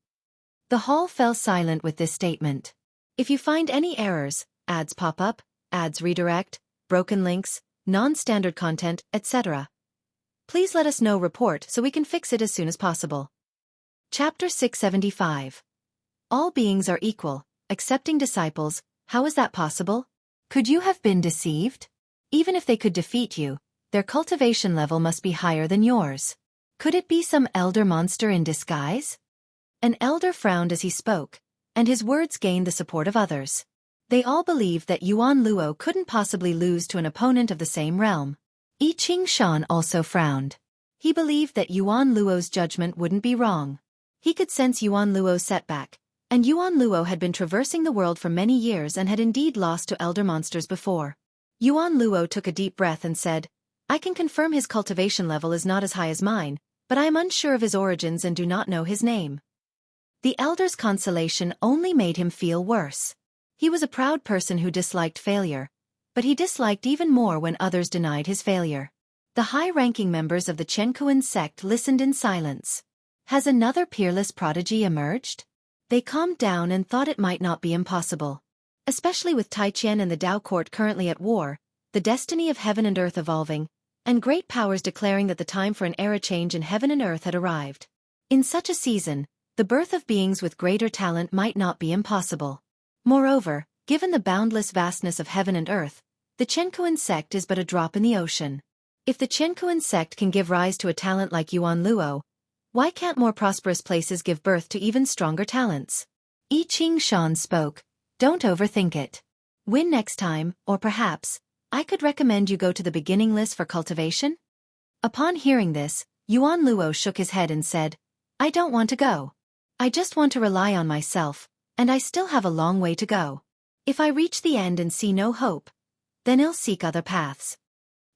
The hall fell silent with this statement. If you find any errors, ads pop up, ads redirect, broken links, non-standard content, etc. Please let us know report so we can fix it as soon as possible. Chapter 675. All beings are equal, accepting disciples. How is that possible? Could you have been deceived? Even if they could defeat you, their cultivation level must be higher than yours. Could it be some elder monster in disguise? An elder frowned as he spoke, and his words gained the support of others. They all believed that Yuan Luo couldn't possibly lose to an opponent of the same realm. I Ching Shan also frowned. He believed that Yuan Luo's judgment wouldn't be wrong. He could sense Yuan Luo's setback, and Yuan Luo had been traversing the world for many years and had indeed lost to elder monsters before. Yuan Luo took a deep breath and said, I can confirm his cultivation level is not as high as mine, but I am unsure of his origins and do not know his name. The elder's consolation only made him feel worse. He was a proud person who disliked failure, but he disliked even more when others denied his failure. The high-ranking members of the Chenkuan sect listened in silence. Has another peerless prodigy emerged? They calmed down and thought it might not be impossible. Especially with Taiqian and the Tao court currently at war, the destiny of heaven and earth evolving, and great powers declaring that the time for an era change in heaven and earth had arrived. In such a season, the birth of beings with greater talent might not be impossible. Moreover, given the boundless vastness of heaven and earth, the Chenkuan sect is but a drop in the ocean. If the Chenkuan sect can give rise to a talent like Yuan Luo, why can't more prosperous places give birth to even stronger talents? I Ching Shan spoke. Don't overthink it. Win next time, or perhaps, I could recommend you go to the beginning list for cultivation? Upon hearing this, Yuan Luo shook his head and said, I don't want to go. I just want to rely on myself, and I still have a long way to go. If I reach the end and see no hope, then I'll seek other paths.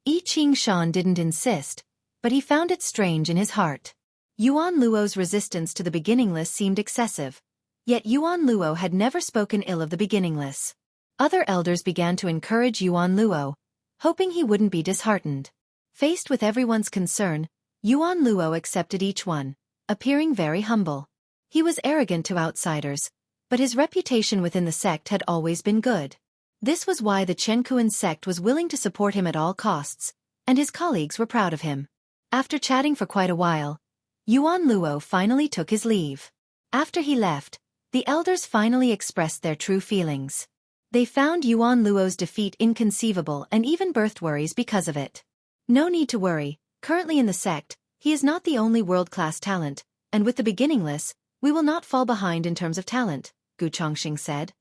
I Ching Shan didn't insist, but he found it strange in his heart. Yuan Luo's resistance to the beginning list seemed excessive, yet Yuan Luo had never spoken ill of the beginning list. Other elders began to encourage Yuan Luo, hoping he wouldn't be disheartened. Faced with everyone's concern, Yuan Luo accepted each one, appearing very humble. He was arrogant to outsiders, but his reputation within the sect had always been good. This was why the Chenkuan sect was willing to support him at all costs, and his colleagues were proud of him. After chatting for quite a while, Yuan Luo finally took his leave. After he left, the elders finally expressed their true feelings. They found Yuan Luo's defeat inconceivable and even birthed worries because of it. No need to worry, currently in the sect, he is not the only world-class talent, and with the beginning list, we will not fall behind in terms of talent, Gu Chongxing said.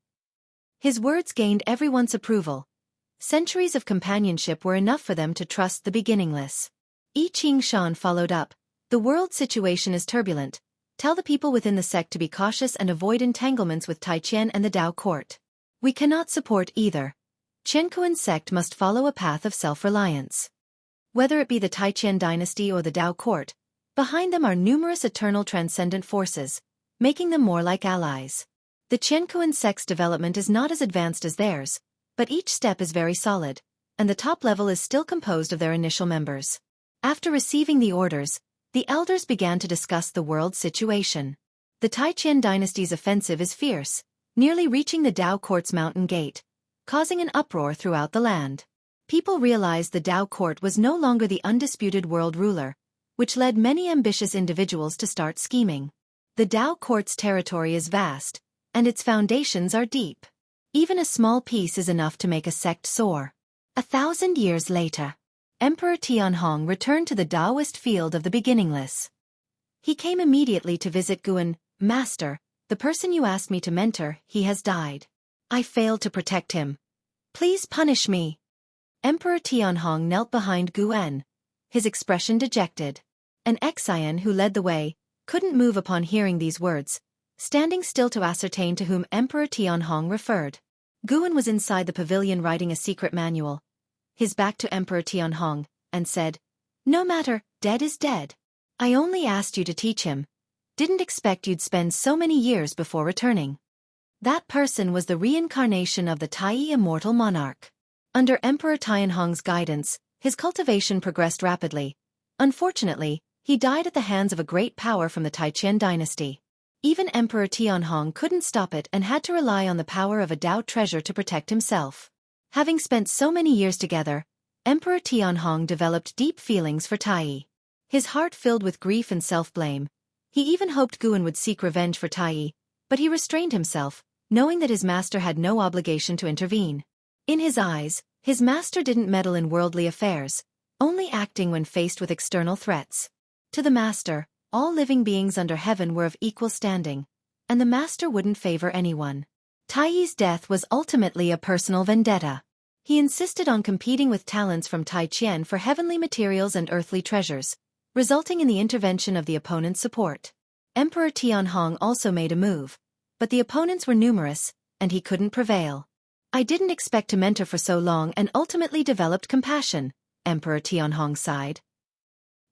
His words gained everyone's approval. Centuries of companionship were enough for them to trust the beginning list. I Ching Shan followed up, the world situation is turbulent. Tell the people within the sect to be cautious and avoid entanglements with Taiqian and the Tao court. We cannot support either. Chenkuan sect must follow a path of self-reliance. Whether it be the Taiqian dynasty or the Tao court, behind them are numerous eternal transcendent forces, making them more like allies. The Chenkuan sect's development is not as advanced as theirs, but each step is very solid, and the top level is still composed of their initial members. After receiving the orders, the elders began to discuss the world situation. The Taiqian dynasty's offensive is fierce, nearly reaching the Tao court's mountain gate, causing an uproar throughout the land. People realized the Tao court was no longer the undisputed world ruler, which led many ambitious individuals to start scheming. The Tao court's territory is vast, and its foundations are deep. Even a small piece is enough to make a sect soar. 1,000 years later, Emperor Tianhong returned to the Taoist field of the beginningless. He came immediately to visit Guan. Master, the person you asked me to mentor, he has died. I failed to protect him. Please punish me. Emperor Tianhong knelt behind Guan, his expression dejected. An Xian who led the way couldn't move upon hearing these words, standing still to ascertain to whom Emperor Tianhong referred. Guan was inside the pavilion writing a secret manual, his back to Emperor Tianhong, and said, No matter, dead is dead. I only asked you to teach him. Didn't expect you'd spend so many years before returning. That person was the reincarnation of the Tai immortal monarch. Under Emperor Tianhong's guidance, his cultivation progressed rapidly. Unfortunately, he died at the hands of a great power from the Taiqian dynasty. Even Emperor Tianhong couldn't stop it and had to rely on the power of a Tao treasure to protect himself. Having spent so many years together, Emperor Tianhong developed deep feelings for Tai. His heart filled with grief and self-blame. He even hoped Guan would seek revenge for Tai, but he restrained himself, knowing that his master had no obligation to intervene. In his eyes, his master didn't meddle in worldly affairs, only acting when faced with external threats. To the master, all living beings under heaven were of equal standing, and the master wouldn't favor anyone. Tai's death was ultimately a personal vendetta. He insisted on competing with talents from Tai Qian for heavenly materials and earthly treasures, resulting in the intervention of the opponent's support. Emperor Tianhong also made a move, but the opponents were numerous, and he couldn't prevail. I didn't expect to mentor for so long and ultimately developed compassion, Emperor Tianhong sighed.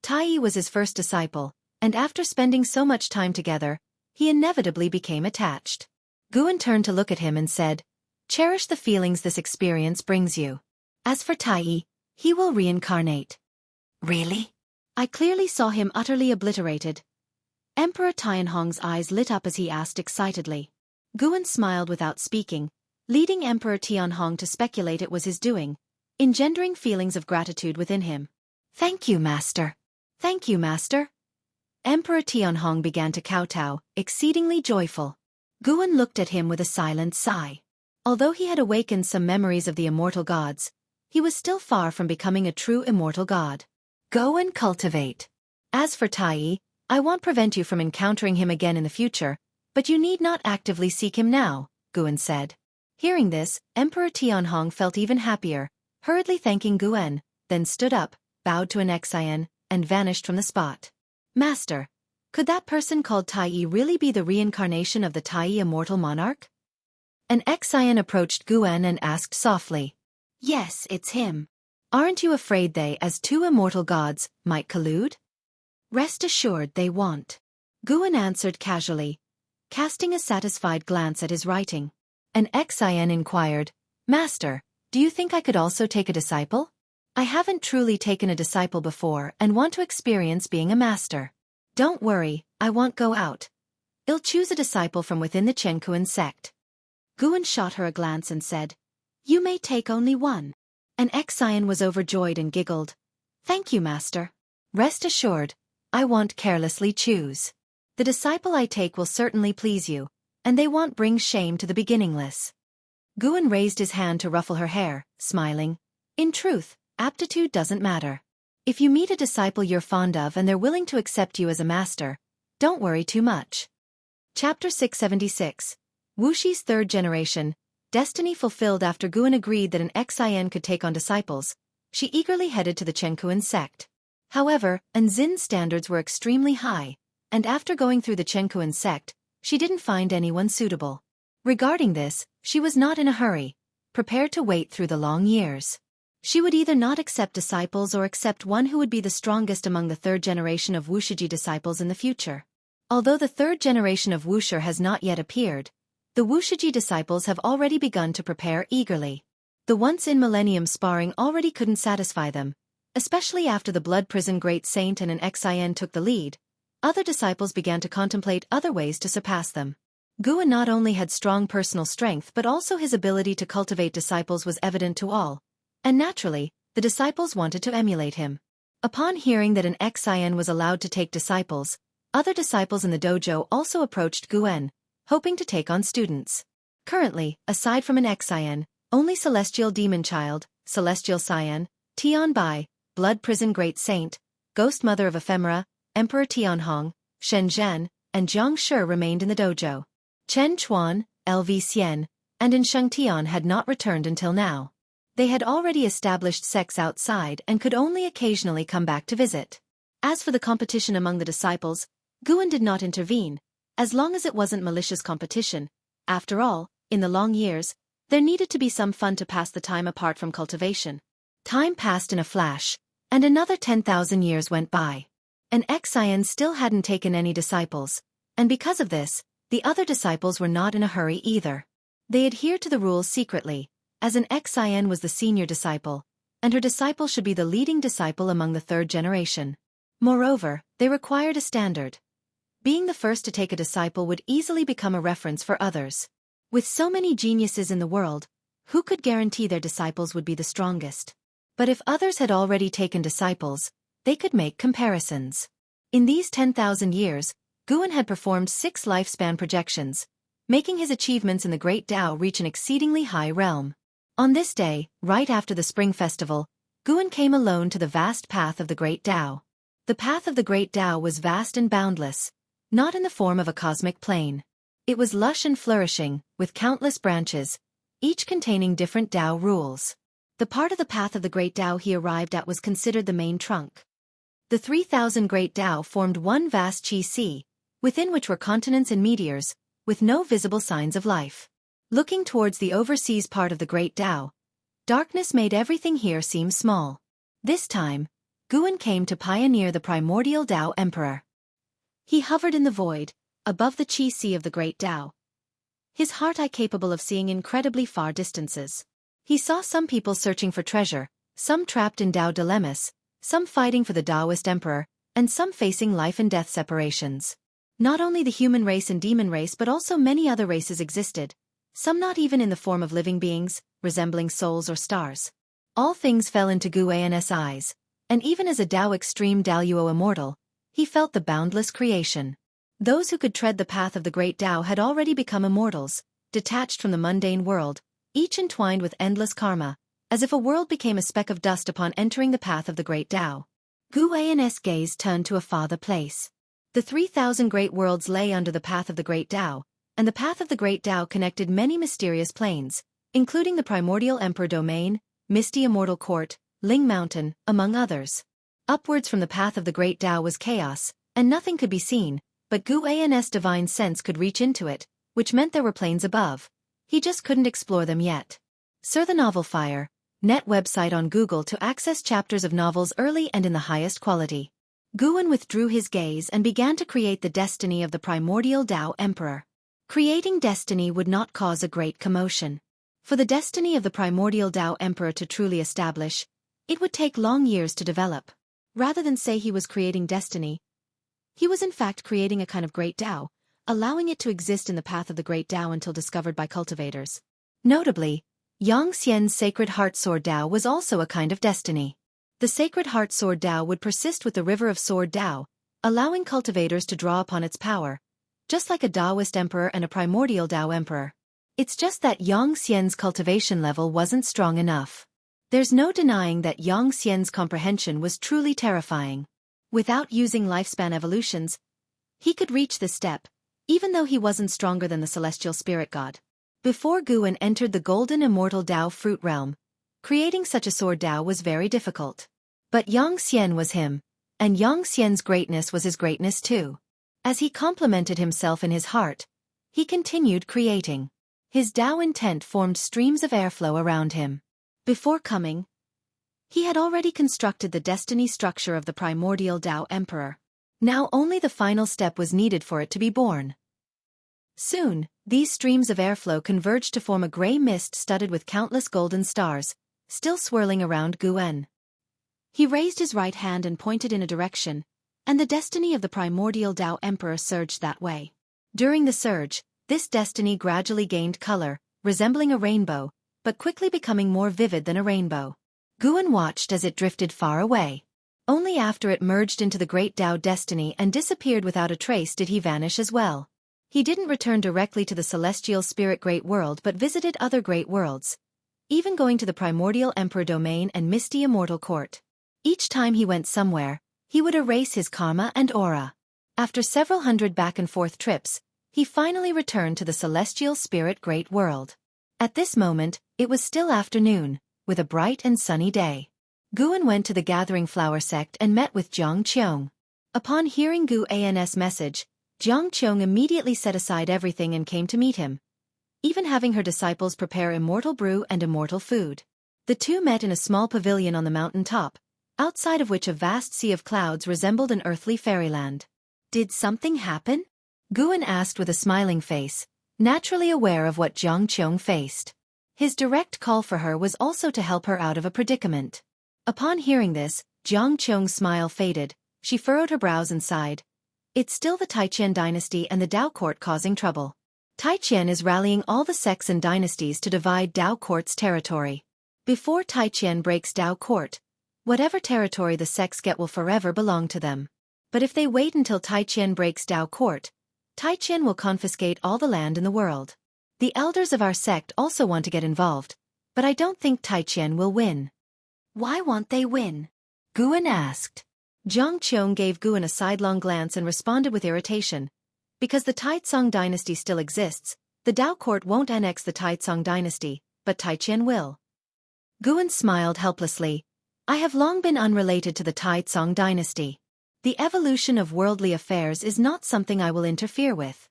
Tai was his first disciple, and after spending so much time together, he inevitably became attached. Guan turned to look at him and said, "Cherish the feelings this experience brings you. As for Tai, he will reincarnate." "Really?" I clearly saw him utterly obliterated. Emperor Tianhong's eyes lit up as he asked excitedly. Guan smiled without speaking, leading Emperor Tianhong to speculate it was his doing, engendering feelings of gratitude within him. "Thank you, master." "Thank you, master." Emperor Tianhong began to kowtow, exceedingly joyful. Guan looked at him with a silent sigh. Although he had awakened some memories of the immortal gods, he was still far from becoming a true immortal god. "Go and cultivate. As for Tai, I won't prevent you from encountering him again in the future, but you need not actively seek him now," Guan said. Hearing this, Emperor Tianhong felt even happier, hurriedly thanking Guan, then stood up, bowed to an Xian, and vanished from the spot. "Master, could that person called Tai really be the reincarnation of the Tai immortal monarch?" An Xian approached Guan and asked softly. "Yes, it's him. Aren't you afraid they, as two immortal gods, might collude?" "Rest assured they won't," Guan answered casually, casting a satisfied glance at his writing. An Xian inquired, "Master, do you think I could also take a disciple? I haven't truly taken a disciple before and want to experience being a master." "Don't worry, I won't go out. I'll choose a disciple from within the Chenkuan sect." Guan shot her a glance and said, "You may take only one." An Xian was overjoyed and giggled. "Thank you, master. Rest assured, I won't carelessly choose. The disciple I take will certainly please you, and they won't bring shame to the beginningless." Guan raised his hand to ruffle her hair, smiling. "In truth, aptitude doesn't matter. If you meet a disciple you're fond of and they're willing to accept you as a master, don't worry too much." Chapter 676. Wuxi's third generation, destiny fulfilled. After Guan agreed that an Xian could take on disciples, she eagerly headed to the Chenkuan sect. However, Anzin's standards were extremely high, and after going through the Chenkuan sect, she didn't find anyone suitable. Regarding this, she was not in a hurry, prepared to wait through the long years. She would either not accept disciples or accept one who would be the strongest among the third generation of Wuxia disciples in the future. Although the third generation of Wuxia has not yet appeared, the Wuxia disciples have already begun to prepare eagerly. The once-in millennium sparring already couldn't satisfy them, especially after the Blood Prison Great Saint and an Xian took the lead. Other disciples began to contemplate other ways to surpass them. Guan not only had strong personal strength but also his ability to cultivate disciples was evident to all, and naturally, the disciples wanted to emulate him. Upon hearing that an Xian was allowed to take disciples, other disciples in the dojo also approached Guan, hoping to take on students. Currently, aside from an Xian, only Celestial Demon Child, Celestial Cyan, Tian Bai, Blood Prison Great Saint, Ghost Mother of Ephemera, Emperor Tianhong, Shen Zhen, and Jiang Shi remained in the dojo. Chen Chuan, LV Xian, and In Sheng Tian had not returned until now. They had already established sects outside and could only occasionally come back to visit. As for the competition among the disciples, Guan did not intervene, as long as it wasn't malicious competition. After all, in the long years, there needed to be some fun to pass the time apart from cultivation. Time passed in a flash, and another 10,000 years went by. An Xian still hadn't taken any disciples, and because of this, the other disciples were not in a hurry either. They adhered to the rules secretly, as an Xian was the senior disciple, and her disciple should be the leading disciple among the third generation. Moreover, they required a standard. Being the first to take a disciple would easily become a reference for others. With so many geniuses in the world, Who could guarantee their disciples would be the strongest? But if others had already taken disciples, they could make comparisons. In these 10,000 years, Guan had performed 6 lifespan projections, making his achievements in the Great Tao reach an exceedingly high realm. On this day, right after the Spring Festival, Guan came alone to the vast path of the Great Tao. The path of the Great Tao was vast and boundless, not in the form of a cosmic plain. It was lush and flourishing, with countless branches, each containing different Tao rules. The part of the path of the Great Tao he arrived at was considered the main trunk. The 3,000 Great Tao formed one vast Qi Sea, within which were continents and meteors, with no visible signs of life. Looking towards the overseas part of the Great Tao, darkness made everything here seem small. This time, Guan came to pioneer the primordial Tao Emperor. He hovered in the void, above the Qi Sea of the Great Tao, his heart eye capable of seeing incredibly far distances. He saw some people searching for treasure, some trapped in Tao dilemmas, some fighting for the Taoist emperor, and some facing life and death separations. Not only the human race and demon race but also many other races existed, some not even in the form of living beings, resembling souls or stars. All things fell into Guan's eyes, and even as a Tao extreme Daoyuo immortal, he felt the boundless creation. Those who could tread the path of the Great Tao had already become immortals, detached from the mundane world, each entwined with endless karma, as if a world became a speck of dust upon entering the path of the Great Tao. Guan's gaze turned to a farther place. The 3,000 great worlds lay under the path of the Great Tao, and the path of the Great Tao connected many mysterious planes, including the primordial Emperor Domain, misty Immortal Court, Ling Mountain, among others. Upwards from the path of the Great Tao was chaos, and nothing could be seen, but Guan's divine sense could reach into it, which meant there were planes above. He just couldn't explore them yet. Sir the Novel Fire, net website on Google to access chapters of novels early and in the highest quality. Guan withdrew his gaze and began to create the destiny of the primordial Tao Emperor. Creating destiny would not cause a great commotion. For the destiny of the primordial Tao Emperor to truly establish, it would take long years to develop. Rather than say he was creating destiny, he was in fact creating a kind of Great Tao, allowing it to exist in the path of the Great Tao until discovered by cultivators. Notably, Yang Xian's Sacred Heart Sword Tao was also a kind of destiny. The Sacred Heart Sword Tao would persist with the River of Sword Tao, allowing cultivators to draw upon its power, just like a Taoist emperor and a primordial Tao emperor. It's just that Yang Xian's cultivation level wasn't strong enough. There's no denying that Yang Xian's comprehension was truly terrifying. Without using lifespan evolutions, he could reach this step, even though he wasn't stronger than the celestial spirit god. Before Guan entered the golden immortal Tao fruit realm, creating such a sword Tao was very difficult. But Yang Xian was him, and Yang Xian's greatness was his greatness too. As he complimented himself in his heart, he continued creating. His Tao intent formed streams of airflow around him. Before coming, he had already constructed the destiny structure of the primordial Tao Emperor. Now only the final step was needed for it to be born. Soon, these streams of airflow converged to form a gray mist studded with countless golden stars, still swirling around Guan. He raised his right hand and pointed in a direction, and the destiny of the primordial Tao Emperor surged that way. During the surge, this destiny gradually gained color, resembling a rainbow, but quickly becoming more vivid than a rainbow. Guan watched as it drifted far away. Only after it merged into the great Tao destiny and disappeared without a trace did he vanish as well. He didn't return directly to the celestial spirit great world but visited other great worlds, even going to the primordial Emperor Domain and misty Immortal Court. Each time he went somewhere, he would erase his karma and aura. After several hundred back-and-forth trips, he finally returned to the celestial spirit great world. At this moment, it was still afternoon, with a bright and sunny day. Guan went to the Gathering Flower sect and met with Jiang Qiong. Upon hearing Guan's message, Jiang Qiong immediately set aside everything and came to meet him, even having her disciples prepare immortal brew and immortal food. The two met in a small pavilion on the mountain top, outside of which a vast sea of clouds resembled an earthly fairyland. Did something happen? Guan asked with a smiling face, naturally aware of what Jiang Qiong faced. His direct call for her was also to help her out of a predicament. Upon hearing this, Jiang Qiong's smile faded, she furrowed her brows and sighed. It's still the Taiqian dynasty and the Tao court causing trouble. Taiqian is rallying all the sects and dynasties to divide Dao Court's territory. Before Taiqian breaks Dao Court, whatever territory the sects get will forever belong to them. But if they wait until Taiqian breaks Dao Court, Taiqian will confiscate all the land in the world. The elders of our sect also want to get involved, but I don't think Taiqian will win. Why won't they win? Guan asked. Zhang Qiong gave Guan a sidelong glance and responded with irritation. Because the Taizong dynasty still exists, the Dao Court won't annex the Taizong dynasty, but Taiqian will. Guan smiled helplessly. I have long been unrelated to the Taizong dynasty. The evolution of worldly affairs is not something I will interfere with.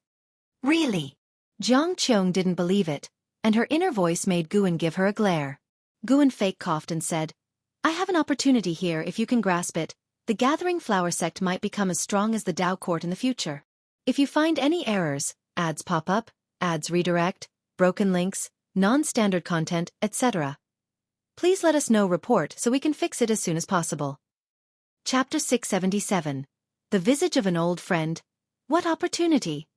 Really? Zhang Qiong didn't believe it, and her inner voice made Guan give her a glare. Guan fake coughed and said, I have an opportunity here if you can grasp it. The Gathering Flower sect might become as strong as the Dao Court in the future. If you find any errors, ads pop up, ads redirect, broken links, non-standard content, etc., please let us know report so we can fix it as soon as possible. Chapter 677. The Visage of an Old Friend. What opportunity?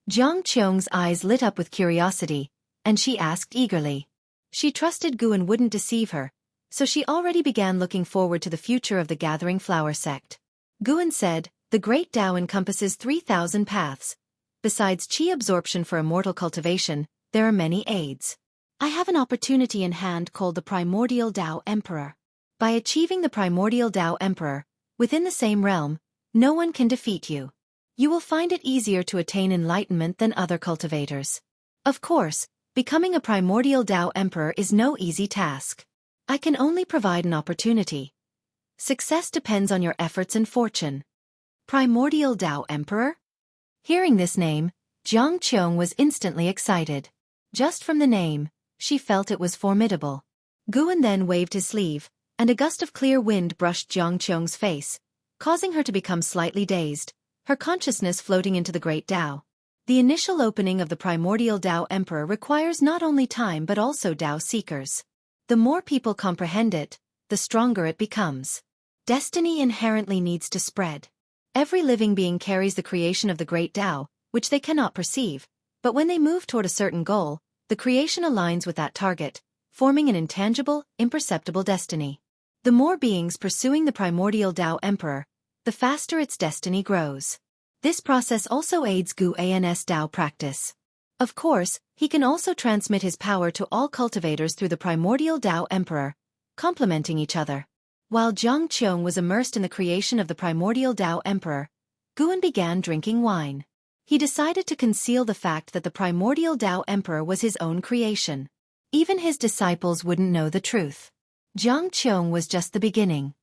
Zhang Qiong's eyes lit up with curiosity, and she asked eagerly. She trusted Guan wouldn't deceive her, so she already began looking forward to the future of the Gathering Flower sect. Guan said, the Great Tao encompasses 3,000 paths. Besides qi absorption for immortal cultivation, there are many aids. I have an opportunity in hand called the Primordial Tao Emperor. By achieving the Primordial Tao Emperor, within the same realm, no one can defeat you. You will find it easier to attain enlightenment than other cultivators. Of course, becoming a Primordial Tao Emperor is no easy task. I can only provide an opportunity. Success depends on your efforts and fortune. Primordial Tao Emperor? Hearing this name, Zhang Qiong was instantly excited. Just from the name, she felt it was formidable. Guan then waved his sleeve, and a gust of clear wind brushed Zhang Qiong's face, causing her to become slightly dazed, her consciousness floating into the Great Tao. The initial opening of the Primordial Tao Emperor requires not only time but also Tao seekers. The more people comprehend it, the stronger it becomes. Destiny inherently needs to spread. Every living being carries the creation of the Great Tao, which they cannot perceive, but when they move toward a certain goal, the creation aligns with that target, forming an intangible, imperceptible destiny. The more beings pursuing the Primordial Tao Emperor, the faster its destiny grows. This process also aids Guan's Tao practice. Of course, he can also transmit his power to all cultivators through the Primordial Tao Emperor, complementing each other. While Zhang Qiong was immersed in the creation of the Primordial Tao Emperor, Guan began drinking wine. He decided to conceal the fact that the Primordial Tao Emperor was his own creation. Even his disciples wouldn't know the truth. Zhang Qiong was just the beginning.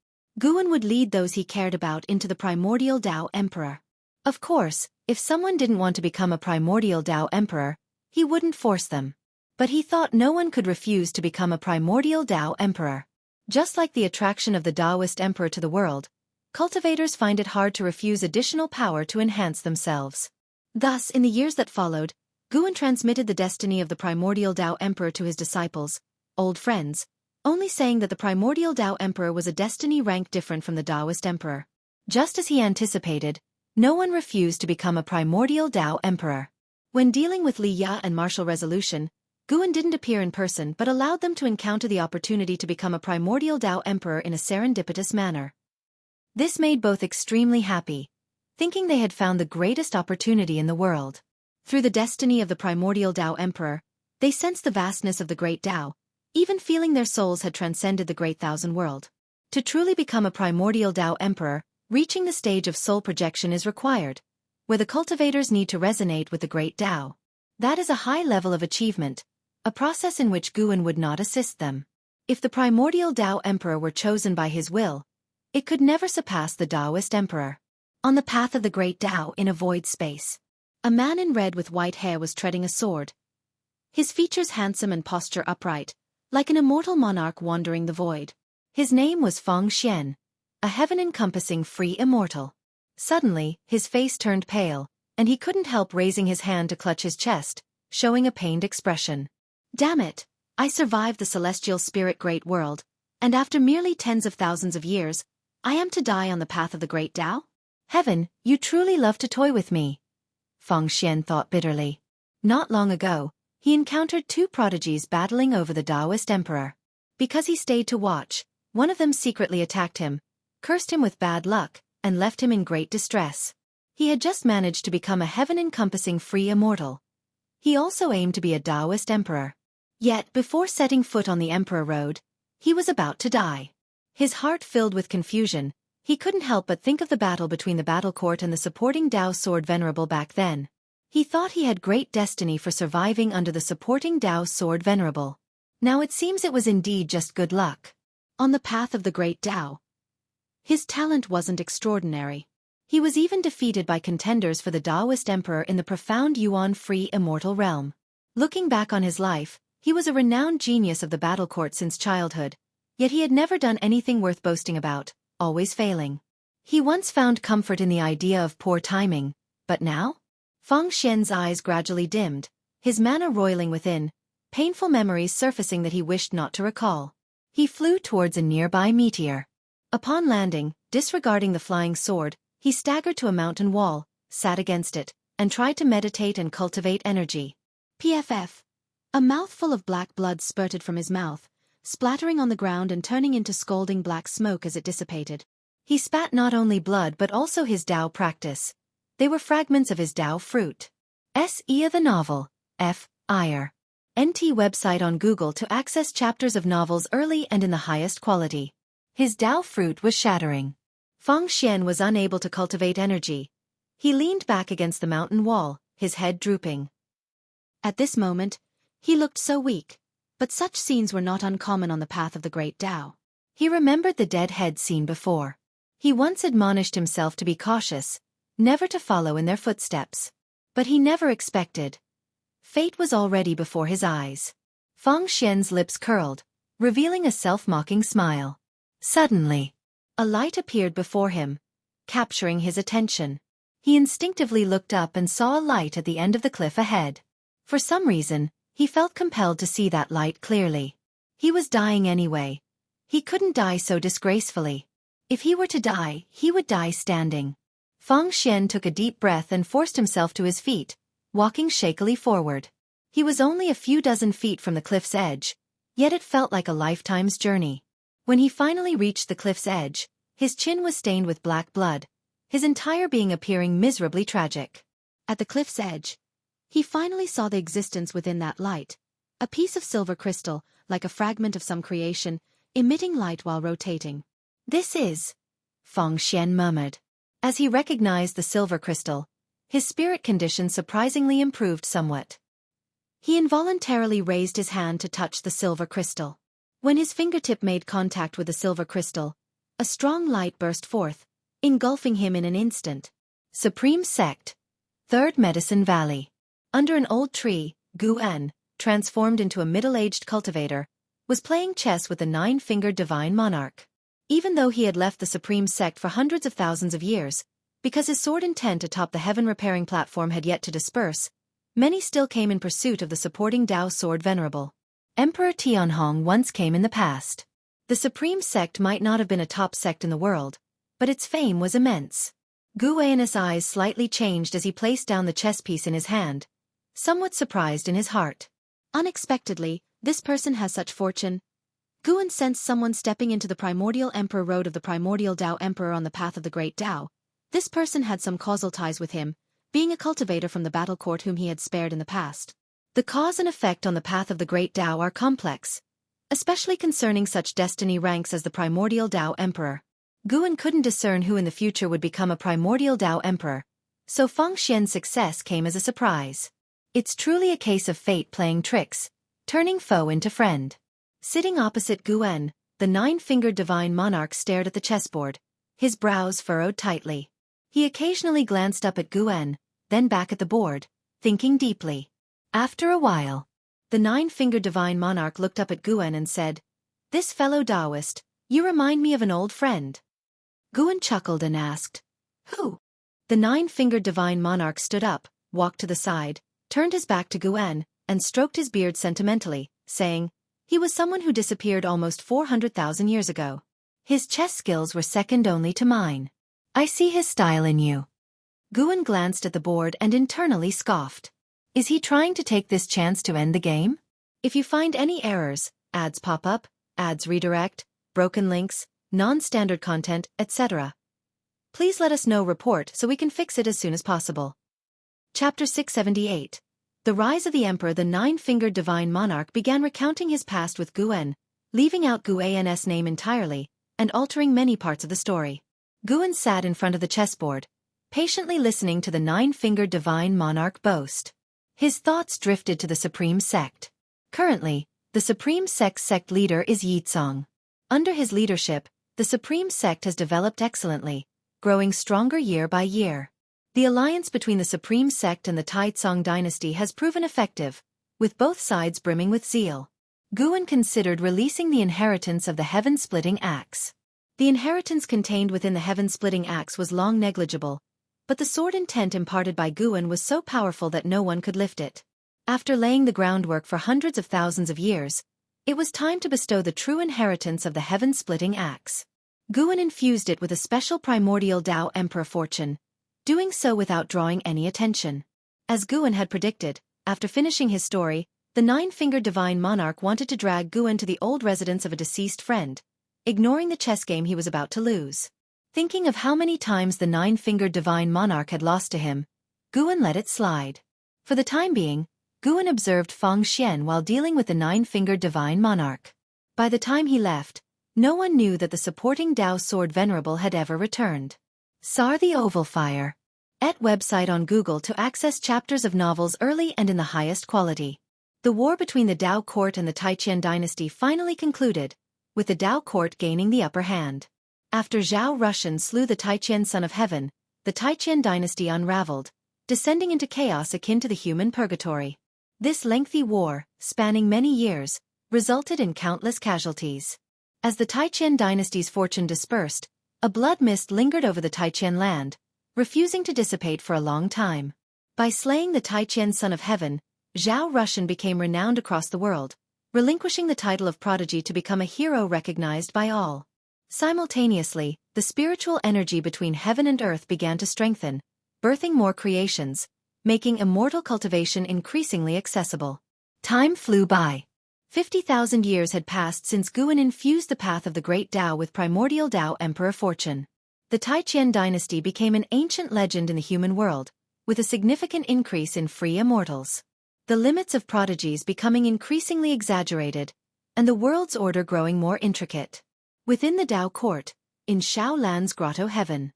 Guan would lead those he cared about into the Primordial Tao Emperor. Of course, if someone didn't want to become a Primordial Tao Emperor, he wouldn't force them. But he thought no one could refuse to become a Primordial Tao Emperor. Just like the attraction of the Taoist Emperor to the world, cultivators find it hard to refuse additional power to enhance themselves. Thus, in the years that followed, Guan transmitted the destiny of the Primordial Tao Emperor to his disciples, old friends, only saying that the Primordial Tao Emperor was a destiny rank different from the Taoist Emperor. Just as he anticipated, no one refused to become a Primordial Tao Emperor. When dealing with Li Ya and martial resolution, Guan didn't appear in person but allowed them to encounter the opportunity to become a Primordial Tao Emperor in a serendipitous manner. This made both extremely happy, thinking they had found the greatest opportunity in the world. Through the destiny of the Primordial Tao Emperor, they sensed the vastness of the Great Tao, even feeling their souls had transcended the Great Thousand World. To truly become a Primordial Tao Emperor, reaching the stage of soul projection is required, where the cultivators need to resonate with the Great Tao. That is a high level of achievement, a process in which Guan would not assist them. If the Primordial Tao Emperor were chosen by his will, it could never surpass the Taoist Emperor. On the path of the Great Tao in a void space, a man in red with white hair was treading a sword. His features handsome and posture upright, like an immortal monarch wandering the void. His name was Feng Xian, a heaven-encompassing free immortal. Suddenly, his face turned pale, and he couldn't help raising his hand to clutch his chest, showing a pained expression. Damn it! I survived the celestial spirit great world, and after merely tens of thousands of years, I am to die on the path of the Great Tao? Heaven, you truly love to toy with me. Feng Xian thought bitterly. Not long ago, he encountered two prodigies battling over the Taoist emperor. Because he stayed to watch, one of them secretly attacked him, cursed him with bad luck, and left him in great distress. He had just managed to become a heaven-encompassing free immortal. He also aimed to be a Taoist emperor. Yet, before setting foot on the emperor road, he was about to die. His heart filled with confusion, he couldn't help but think of the battle between the battle court and the supporting Tao sword venerable back then. He thought he had great destiny for surviving under the supporting Tao sword venerable. Now it seems it was indeed just good luck. On the path of the great Tao, his talent wasn't extraordinary. He was even defeated by contenders for the Taoist emperor in the profound Yuan-free immortal realm. Looking back on his life, he was a renowned genius of the battle court since childhood, yet he had never done anything worth boasting about, always failing. He once found comfort in the idea of poor timing, but now? Feng Xian's eyes gradually dimmed, his mana roiling within, painful memories surfacing that he wished not to recall. He flew towards a nearby meteor. Upon landing, disregarding the flying sword, he staggered to a mountain wall, sat against it, and tried to meditate and cultivate energy. PFF. A mouthful of black blood spurted from his mouth, splattering on the ground and turning into scalding black smoke as it dissipated. He spat not only blood but also his Tao practice. They were fragments of his Tao fruit. S.E. the novel, F. Ire. NT website on Google to access chapters of novels early and in the highest quality. His Tao fruit was shattering. Feng Xian was unable to cultivate energy. He leaned back against the mountain wall, his head drooping. At this moment, he looked so weak, but such scenes were not uncommon on the path of the great Tao. He remembered the dead head seen before. He once admonished himself to be cautious, never to follow in their footsteps. But he never expected. Fate was already before his eyes. Feng Xian's lips curled, revealing a self-mocking smile. Suddenly, a light appeared before him, capturing his attention. He instinctively looked up and saw a light at the end of the cliff ahead. For some reason, he felt compelled to see that light clearly. He was dying anyway. He couldn't die so disgracefully. If he were to die, he would die standing. Feng Xian took a deep breath and forced himself to his feet, walking shakily forward. He was only a few dozen feet from the cliff's edge, yet it felt like a lifetime's journey. When he finally reached the cliff's edge, his chin was stained with black blood, his entire being appearing miserably tragic. At the cliff's edge, he finally saw the existence within that light, a piece of silver crystal, like a fragment of some creation, emitting light while rotating. "This is," Feng Xian murmured. As he recognized the silver crystal, his spirit condition surprisingly improved somewhat. He involuntarily raised his hand to touch the silver crystal. When his fingertip made contact with the silver crystal, a strong light burst forth, engulfing him in an instant. Supreme Sect, Third Medicine Valley. Under an old tree, Guan, transformed into a middle-aged cultivator, was playing chess with the nine-fingered divine monarch. Even though he had left the Supreme Sect for hundreds of thousands of years, because his sword intent atop the heaven-repairing platform had yet to disperse, many still came in pursuit of the supporting Tao sword venerable. Emperor Tianhong once came in the past. The Supreme Sect might not have been a top sect in the world, but its fame was immense. Guan's eyes slightly changed as he placed down the chess piece in his hand, somewhat surprised in his heart. Unexpectedly, this person has such fortune. Guan sensed someone stepping into the primordial emperor road of the primordial Tao emperor on the path of the great Tao. This person had some causal ties with him, being a cultivator from the battle court whom he had spared in the past. The cause and effect on the path of the great Tao are complex, especially concerning such destiny ranks as the primordial Tao emperor. Guan couldn't discern who in the future would become a primordial Tao emperor, so Feng Xian's success came as a surprise. It's truly a case of fate playing tricks, turning foe into friend. Sitting opposite Guan, the nine-fingered divine monarch stared at the chessboard, his brows furrowed tightly. He occasionally glanced up at Guan, then back at the board, thinking deeply. After a while, the nine-fingered divine monarch looked up at Guan and said, "This fellow Taoist, you remind me of an old friend." Guan chuckled and asked, "Who?" The nine-fingered divine monarch stood up, walked to the side, turned his back to Guan, and stroked his beard sentimentally, saying, "He was someone who disappeared almost 400,000 years ago. His chess skills were second only to mine. I see his style in you." Guan glanced at the board and internally scoffed. Is he trying to take this chance to end the game? If you find any errors, ads pop up, ads redirect, broken links, non-standard content, etc., please let us know report so we can fix it as soon as possible. Chapter 678. The Rise of the Emperor. The nine-fingered divine monarch began recounting his past with Guan, leaving out Guan's name entirely, and altering many parts of the story. Guan sat in front of the chessboard, patiently listening to the nine-fingered divine monarch boast. His thoughts drifted to the Supreme Sect. Currently, the Supreme Sect's sect leader is Yizong. Under his leadership, the Supreme Sect has developed excellently, growing stronger year by year. The alliance between the Supreme Sect and the Taizong dynasty has proven effective, with both sides brimming with zeal. Guan considered releasing the inheritance of the heaven-splitting axe. The inheritance contained within the heaven-splitting axe was long negligible, but the sword intent imparted by Guan was so powerful that no one could lift it. After laying the groundwork for hundreds of thousands of years, it was time to bestow the true inheritance of the heaven-splitting axe. Guan infused it with a special primordial Tao Emperor fortune, doing so without drawing any attention. As Guan had predicted, after finishing his story, the nine-fingered divine monarch wanted to drag Guan to the old residence of a deceased friend, ignoring the chess game he was about to lose. Thinking of how many times the nine-fingered divine monarch had lost to him, Guan let it slide. For the time being, Guan observed Feng Xian while dealing with the nine-fingered divine monarch. By the time he left, no one knew that the supporting Tao sword venerable had ever returned. Sar the Oval Fire. Et website on Google to access chapters of novels early and in the highest quality. The war between the Tao court and the Taiqian dynasty finally concluded, with the Tao court gaining the upper hand. After Zhao Rushan slew the Taiqian son of heaven, the Taiqian dynasty unraveled, descending into chaos akin to the human purgatory. This lengthy war, spanning many years, resulted in countless casualties. As the Taiqian dynasty's fortune dispersed, a blood mist lingered over the Taiqian land, refusing to dissipate for a long time. By slaying the Taiqian son of heaven, Zhao Rushan became renowned across the world, relinquishing the title of prodigy to become a hero recognized by all. Simultaneously, the spiritual energy between heaven and earth began to strengthen, birthing more creations, making immortal cultivation increasingly accessible. Time flew by. 50,000 years had passed since Guan infused the path of the great Tao with primordial Tao Emperor fortune. The Taiqian dynasty became an ancient legend in the human world, with a significant increase in free immortals. The limits of prodigies becoming increasingly exaggerated, and the world's order growing more intricate. Within the Tao court, in Xiao Lan's grotto heaven,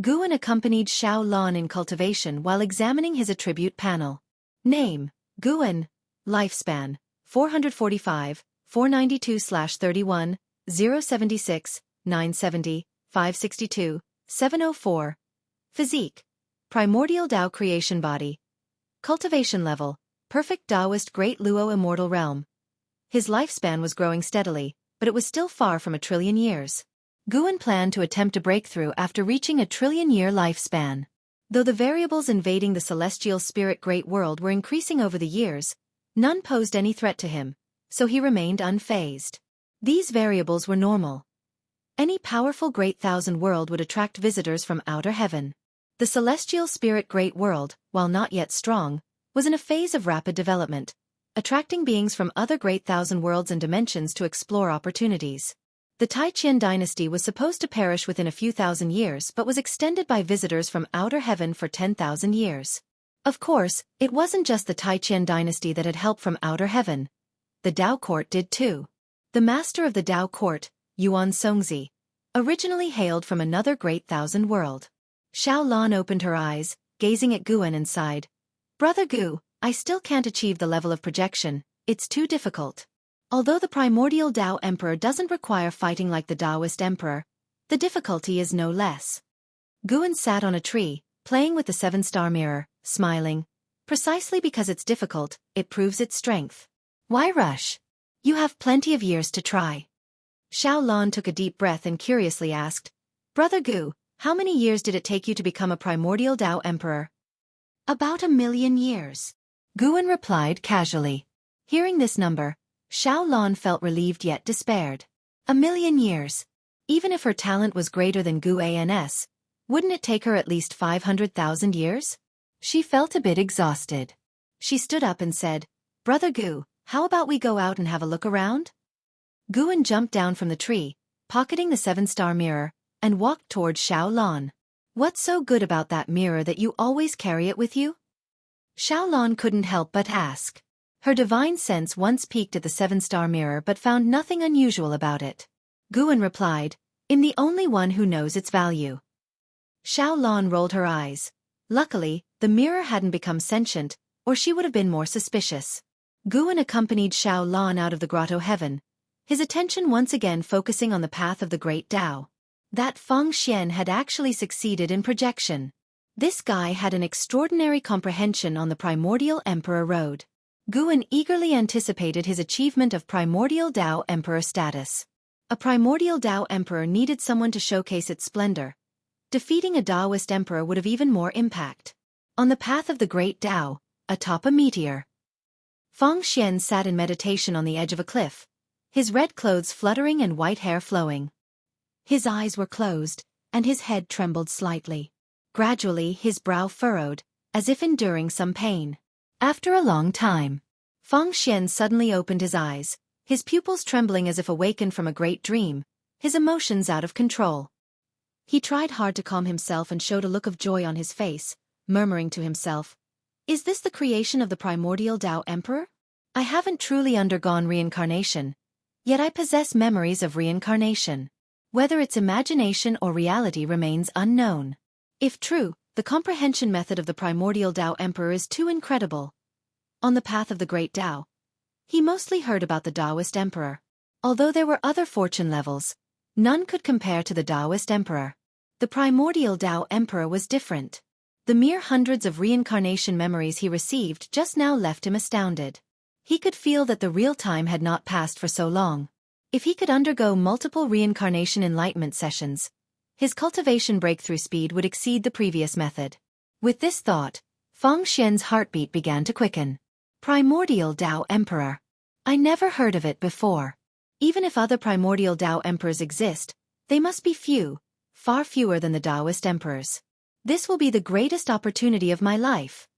Guan accompanied Xiao Lan in cultivation while examining his attribute panel. Name: Guan. Lifespan: 445, 492/31, 076, 970, 562, 704. Physique: primordial Tao creation body. Cultivation level: perfect Taoist Great Luo immortal realm. His lifespan was growing steadily, but it was still far from 1,000,000,000 years. Guan planned to attempt a breakthrough after reaching 1,000,000,000,000-year lifespan. Though the variables invading the celestial spirit great world were increasing over the years, none posed any threat to him, so he remained unfazed. These variables were normal. Any powerful great thousand world would attract visitors from outer heaven. The celestial spirit great world, while not yet strong, was in a phase of rapid development, attracting beings from other great thousand worlds and dimensions to explore opportunities. The Taiqian dynasty was supposed to perish within a few thousand years but was extended by visitors from outer heaven for 10,000 years. Of course, it wasn't just the Taiqian dynasty that had help from outer heaven. The Tao court did too. The master of the Tao court, Yuan Songzi, originally hailed from another great thousand world. Xiao Lan opened her eyes, gazing at Guan and sighed. Brother Gu, I still can't achieve the level of projection, it's too difficult. Although the primordial Tao Emperor doesn't require fighting like the Taoist Emperor, the difficulty is no less. Guan sat on a tree, playing with the seven-star mirror, smiling. Precisely because it's difficult, it proves its strength. Why rush? You have plenty of years to try. Xiao Lan took a deep breath and curiously asked, Brother Gu, how many years did it take you to become a primordial Tao Emperor? About 1,000,000 years. Guan replied casually. Hearing this number, Xiao Lan felt relieved yet despaired. 1,000,000 years. Even if her talent was greater than Guan's, wouldn't it take her at least 500,000 years? She felt a bit exhausted. She stood up and said, "Brother Gu, how about we go out and have a look around?" Guan jumped down from the tree, pocketing the 7-star mirror, and walked towards Xiaolan. "What's so good about that mirror that you always carry it with you?" Xiaolan couldn't help but ask. Her divine sense once peeked at the 7-star mirror but found nothing unusual about it. Guan replied, "I'm the only one who knows its value." Xiaolan rolled her eyes. Luckily, the mirror hadn't become sentient, or she would have been more suspicious. Guan accompanied Xiaolan out of the grotto heaven, his attention once again focusing on the path of the great Tao. That Feng Xian had actually succeeded in projection. This guy had an extraordinary comprehension on the primordial emperor road. Guan eagerly anticipated his achievement of primordial Tao emperor status. A primordial Tao emperor needed someone to showcase its splendor. Defeating a Taoist emperor would have even more impact. On the path of the great Tao, atop a meteor, Feng Xian sat in meditation on the edge of a cliff, his red clothes fluttering and white hair flowing. His eyes were closed, and his head trembled slightly. Gradually his brow furrowed, as if enduring some pain. After a long time, Feng Xian suddenly opened his eyes, his pupils trembling as if awakened from a great dream, his emotions out of control. He tried hard to calm himself and showed a look of joy on his face, murmuring to himself, "Is this the creation of the primordial Tao Emperor? I haven't truly undergone reincarnation, yet I possess memories of reincarnation. Whether it's imagination or reality remains unknown. If true, the comprehension method of the primordial Tao Emperor is too incredible." On the path of the great Tao, he mostly heard about the Taoist Emperor. Although there were other fortune levels, none could compare to the Taoist Emperor. The primordial Tao Emperor was different. The mere hundreds of reincarnation memories he received just now left him astounded. He could feel that the real time had not passed for so long. If he could undergo multiple reincarnation enlightenment sessions, his cultivation breakthrough speed would exceed the previous method. With this thought, Feng Xian's heartbeat began to quicken. Primordial Tao Emperor. I never heard of it before. Even if other primordial Tao emperors exist, they must be few, far fewer than the Taoist emperors. This will be the greatest opportunity of my life.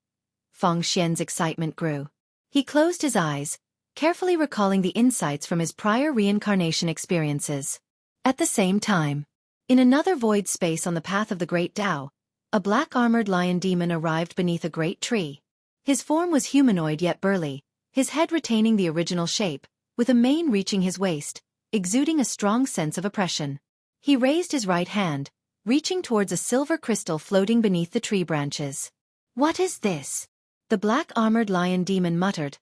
Feng Xian's excitement grew. He closed his eyes, carefully recalling the insights from his prior reincarnation experiences. At the same time, in another void space on the path of the great Tao, a black-armored lion demon arrived beneath a great tree. His form was humanoid yet burly, his head retaining the original shape, with a mane reaching his waist, exuding a strong sense of oppression. He raised his right hand, reaching towards a silver crystal floating beneath the tree branches. "What is this?" the black-armored lion demon muttered,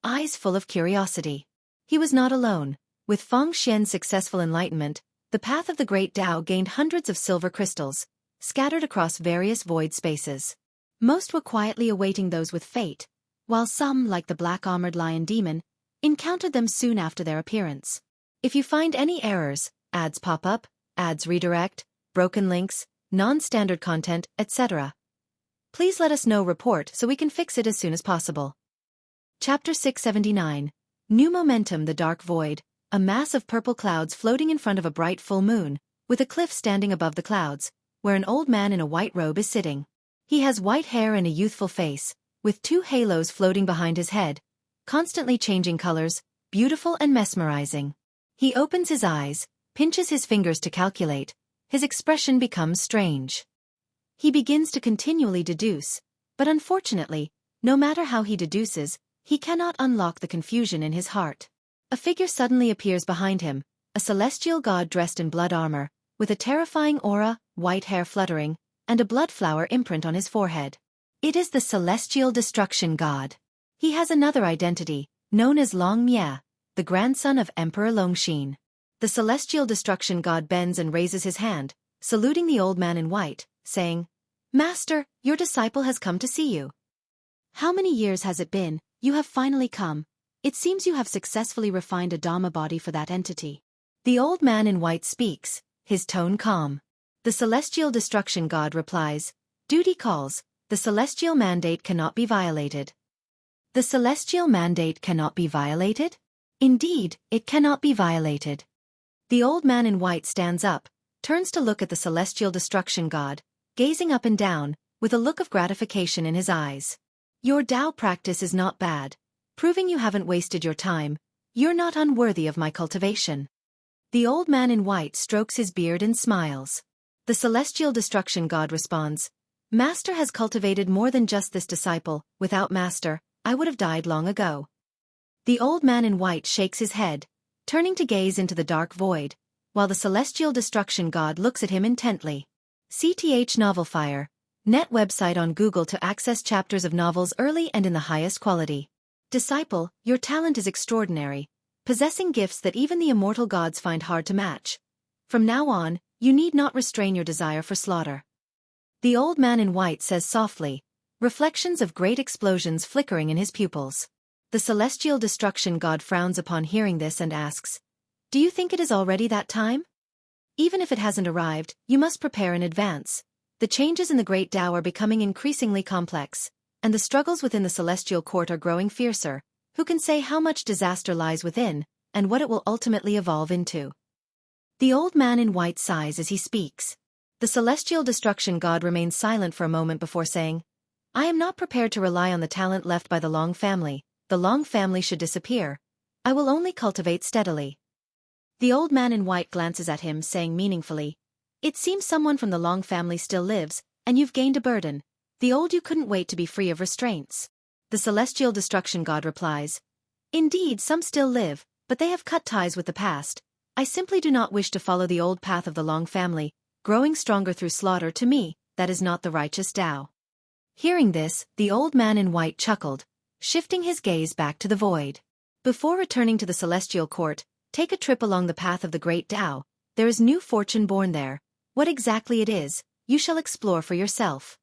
eyes full of curiosity. He was not alone. With Feng Xian's successful enlightenment, the path of the great Tao gained hundreds of silver crystals, scattered across various void spaces. Most were quietly awaiting those with fate, while some, like the black-armored lion demon, encountered them soon after their appearance. If you find any errors, ads pop up, ads redirect, broken links, non-standard content, etc., please let us know. Report so we can fix it as soon as possible. Chapter 679. New Momentum. The Dark Void, a mass of purple clouds floating in front of a bright full moon, with a cliff standing above the clouds, where an old man in a white robe is sitting. He has white hair and a youthful face, with 2 halos floating behind his head, constantly changing colors, beautiful and mesmerizing. He opens his eyes, pinches his fingers to calculate, his expression becomes strange. He begins to continually deduce, but unfortunately, no matter how he deduces, he cannot unlock the confusion in his heart. A figure suddenly appears behind him, a celestial god dressed in blood armor, with a terrifying aura, white hair fluttering, and a blood flower imprint on his forehead. It is the celestial destruction god. He has another identity, known as Long Mia, the grandson of Emperor Longxin. The celestial destruction god bends and raises his hand, saluting the old man in white, saying, "Master, your disciple has come to see you. How many years has it been? You have finally come. It seems you have successfully refined a Dhamma body for that entity." The old man in white speaks, his tone calm. The celestial destruction god replies, "Duty calls, the celestial mandate cannot be violated." The celestial mandate cannot be violated? Indeed, it cannot be violated. The old man in white stands up, turns to look at the celestial destruction god, gazing up and down, with a look of gratification in his eyes. Your Tao practice is not bad, proving you haven't wasted your time. You're not unworthy of my cultivation. The old man in white strokes his beard and smiles. The celestial destruction god responds, Master has cultivated more than just this disciple. Without Master, I would have died long ago. The old man in white shakes his head, turning to gaze into the dark void, while the celestial destruction god looks at him intently. CTH Novelfire, net website on Google to access chapters of novels early and in the highest quality. Disciple, your talent is extraordinary, possessing gifts that even the immortal gods find hard to match. From now on, you need not restrain your desire for slaughter. The old man in white says softly, reflections of great explosions flickering in his pupils. The celestial destruction god frowns upon hearing this and asks, Do you think it is already that time? Even if it hasn't arrived, you must prepare in advance. The changes in the great Tao are becoming increasingly complex, and the struggles within the celestial court are growing fiercer. Who can say how much disaster lies within, and what it will ultimately evolve into? The old man in white sighs as he speaks. The celestial destruction god remains silent for a moment before saying, I am not prepared to rely on the talent left by the Long family. The Long family should disappear. I will only cultivate steadily. The old man in white glances at him, saying meaningfully, It seems someone from the Long family still lives, and you've gained a burden. The old you couldn't wait to be free of restraints. The celestial destruction god replies, Indeed, some still live, but they have cut ties with the past. I simply do not wish to follow the old path of the Long family, growing stronger through slaughter. To me, that is not the righteous Tao. Hearing this, the old man in white chuckled, shifting his gaze back to the void. Before returning to the celestial court, take a trip along the path of the great Tao. There is new fortune born there. What exactly it is, you shall explore for yourself.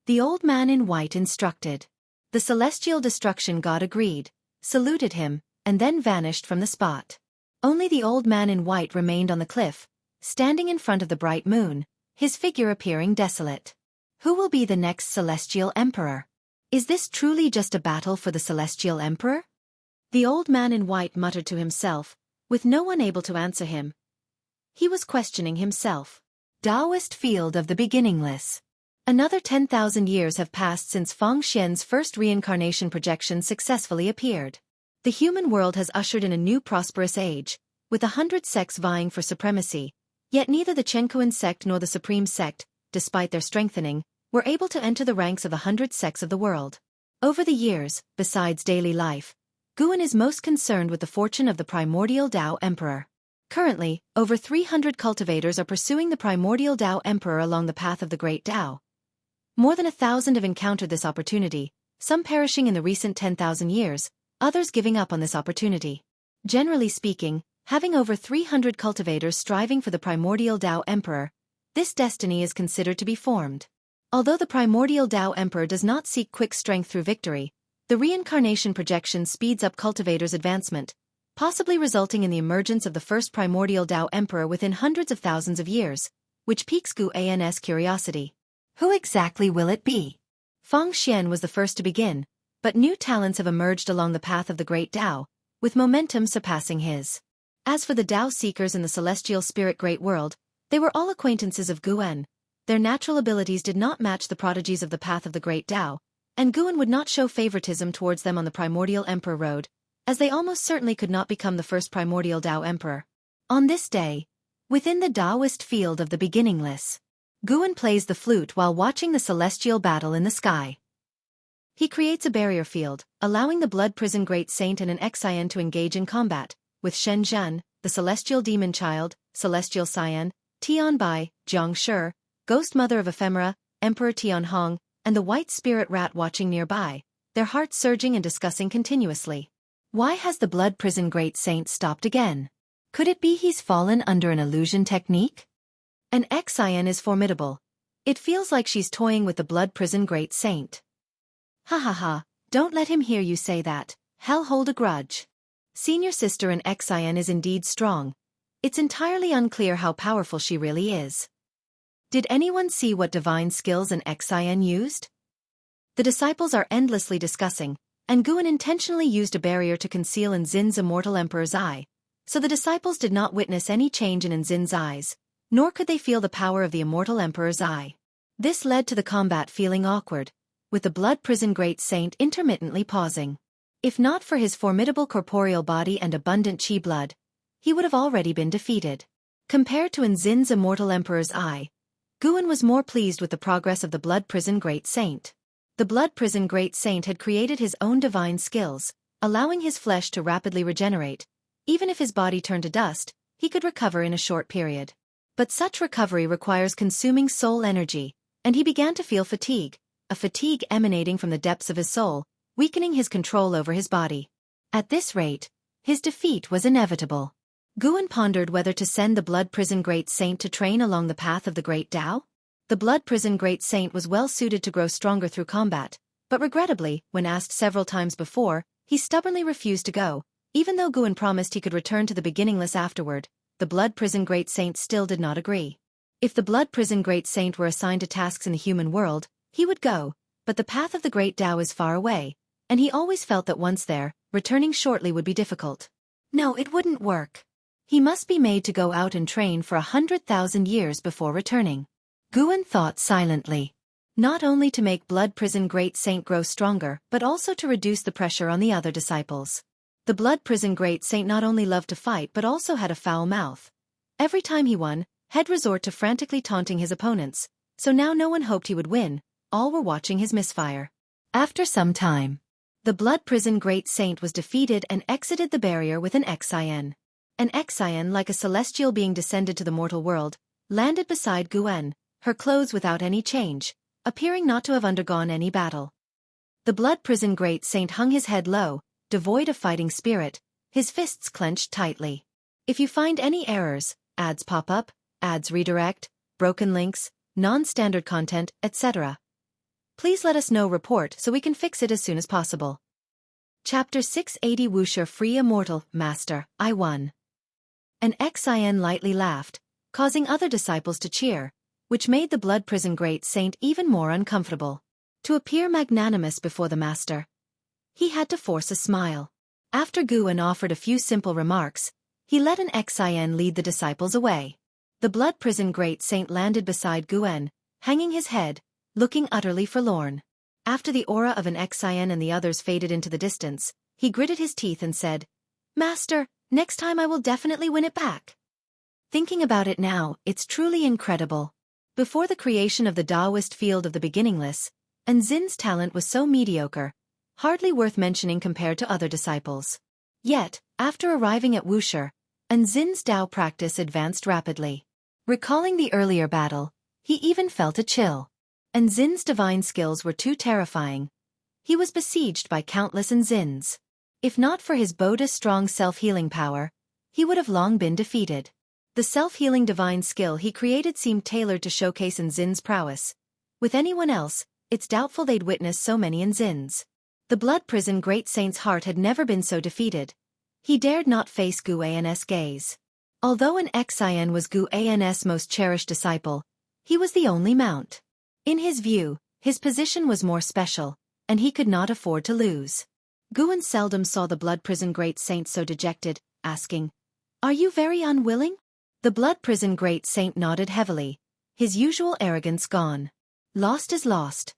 The old man in white instructed. The celestial destruction god agreed, saluted him, and then vanished from the spot. Only the old man in white remained on the cliff, standing in front of the bright moon, his figure appearing desolate. Who will be the next celestial emperor? Is this truly just a battle for the celestial emperor? The old man in white muttered to himself, with no one able to answer him. He was questioning himself. Taoist field of the beginningless. Another 10,000 years have passed since Feng Xian's first reincarnation projection successfully appeared. The human world has ushered in a new prosperous age, with 100 sects vying for supremacy, yet neither the Chenkuan sect nor the Supreme sect, despite their strengthening, were able to enter the ranks of 100 sects of the world. Over the years, besides daily life, Guan is most concerned with the fortune of the primordial Tao Emperor. Currently, over 300 cultivators are pursuing the primordial Tao Emperor along the path of the great Tao. More than 1,000 have encountered this opportunity, some perishing in the recent 10,000 years, others giving up on this opportunity. Generally speaking, having over 300 cultivators striving for the primordial Tao Emperor, this destiny is considered to be formed. Although the primordial Tao Emperor does not seek quick strength through victory, the reincarnation projection speeds up cultivators' advancement, possibly resulting in the emergence of the first primordial Tao Emperor within hundreds of thousands of years, which piques Guan's curiosity. Who exactly will it be? Feng Xian was the first to begin, but new talents have emerged along the path of the great Tao, with momentum surpassing his. As for the Tao seekers in the celestial spirit great world, they were all acquaintances of Guan. Their natural abilities did not match the prodigies of the path of the great Tao, and Guan would not show favoritism towards them on the primordial emperor road, as they almost certainly could not become the first primordial Tao emperor. On this day, within the Taoist field of the beginningless, Guan plays the flute while watching the celestial battle in the sky. He creates a barrier field, allowing the blood prison great saint and an Xian to engage in combat, with Shen Zhen, the celestial demon child, celestial Cyan, Tian Bai, Jiang Shi, ghost mother of ephemera, Emperor Tian Hong, and the white spirit rat watching nearby, their hearts surging and discussing continuously. Why has the blood prison great saint stopped again? Could it be he's fallen under an illusion technique? An Xian is formidable. It feels like she's toying with the blood prison great saint. Ha ha ha, don't let him hear you say that. Hell hold a grudge. Senior sister in Xian is indeed strong. It's entirely unclear how powerful she really is. Did anyone see what divine skills an Xian used? The disciples are endlessly discussing, and Guan intentionally used a barrier to conceal Nzin's immortal emperor's eye, so the disciples did not witness any change in Nzin's eyes, nor could they feel the power of the immortal emperor's eye. This led to the combat feeling awkward, with the blood prison great saint intermittently pausing. If not for his formidable corporeal body and abundant chi blood, he would have already been defeated. Compared to Nzin's immortal emperor's eye, Guan was more pleased with the progress of the blood prison great saint. The blood prison great saint had created his own divine skills, allowing his flesh to rapidly regenerate. Even if his body turned to dust, he could recover in a short period. But such recovery requires consuming soul energy, and he began to feel fatigue, a fatigue emanating from the depths of his soul, weakening his control over his body. At this rate, his defeat was inevitable. Guan pondered whether to send the blood prison great saint to train along the path of the great Tao. The blood prison great saint was well suited to grow stronger through combat, but regrettably, when asked several times before, he stubbornly refused to go. Even though Guan promised he could return to the beginningless afterward, the blood prison great saint still did not agree. If the blood prison great saint were assigned to tasks in the human world, he would go, but the path of the great Tao is far away, and he always felt that once there, returning shortly would be difficult. No, it wouldn't work. He must be made to go out and train for 100,000 years before returning. Guan thought silently. Not only to make blood prison great saint grow stronger, but also to reduce the pressure on the other disciples. The blood prison great saint not only loved to fight but also had a foul mouth. Every time he won, he'd resort to frantically taunting his opponents, so now no one hoped he would win, all were watching his misfire. After some time, the blood prison great saint was defeated and exited the barrier with an Xian. An Xian, like a celestial being descended to the mortal world, landed beside Guan, her clothes without any change, appearing not to have undergone any battle. The blood prison great saint hung his head low, devoid of fighting spirit, his fists clenched tightly. If you find any errors, ads pop up, ads redirect, broken links, non-standard content, etc., please let us know. Report so we can fix it as soon as possible. Chapter 680 Wuxia Free Immortal, Master, I won. An Xian lightly laughed, causing other disciples to cheer, which made the blood prison great saint even more uncomfortable. To appear magnanimous before the master, he had to force a smile. After Guan offered a few simple remarks, he let an Xian lead the disciples away. The blood prison great saint landed beside Guan, hanging his head, looking utterly forlorn. After the aura of an Xian and the others faded into the distance, he gritted his teeth and said, "Master, next time I will definitely win it back." Thinking about it now, it's truly incredible. Before the creation of the Taoist field of the beginningless, Nzin's talent was so mediocre, hardly worth mentioning compared to other disciples. Yet, after arriving at Wuxia, Nzin's Tao practice advanced rapidly. Recalling the earlier battle, he even felt a chill. Nzin's divine skills were too terrifying. He was besieged by countless Nzins. If not for his Buddha's strong self-healing power, he would have long been defeated. The self-healing divine skill he created seemed tailored to showcase Nzin's prowess. With anyone else, it's doubtful they'd witness so many Nzins. The blood prison great saint's heart had never been so defeated. He dared not face Guan's gaze. Although an Xian was Guan's most cherished disciple, he was the only mount. In his view, his position was more special, and he could not afford to lose. Guan seldom saw the blood prison great saint so dejected, asking, "Are you very unwilling?" The blood prison great saint nodded heavily, his usual arrogance gone. Lost is lost.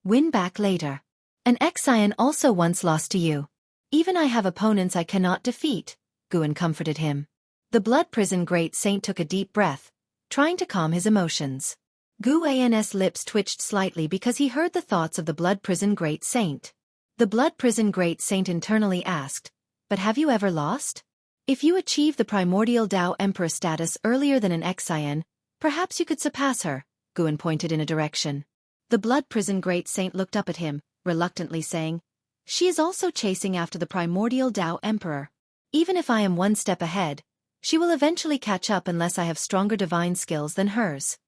Win back later. An Xian also once lost to you. Even I have opponents I cannot defeat, Guan comforted him. The blood prison great saint took a deep breath, trying to calm his emotions. Guan's lips twitched slightly because he heard the thoughts of the blood prison great saint. The blood prison great saint internally asked, "But have you ever lost? If you achieve the primordial Tao Emperor status earlier than an Xian, perhaps you could surpass her," Guan pointed in a direction. The blood prison great saint looked up at him, reluctantly saying, "She is also chasing after the primordial Tao Emperor. Even if I am one step ahead, she will eventually catch up unless I have stronger divine skills than hers.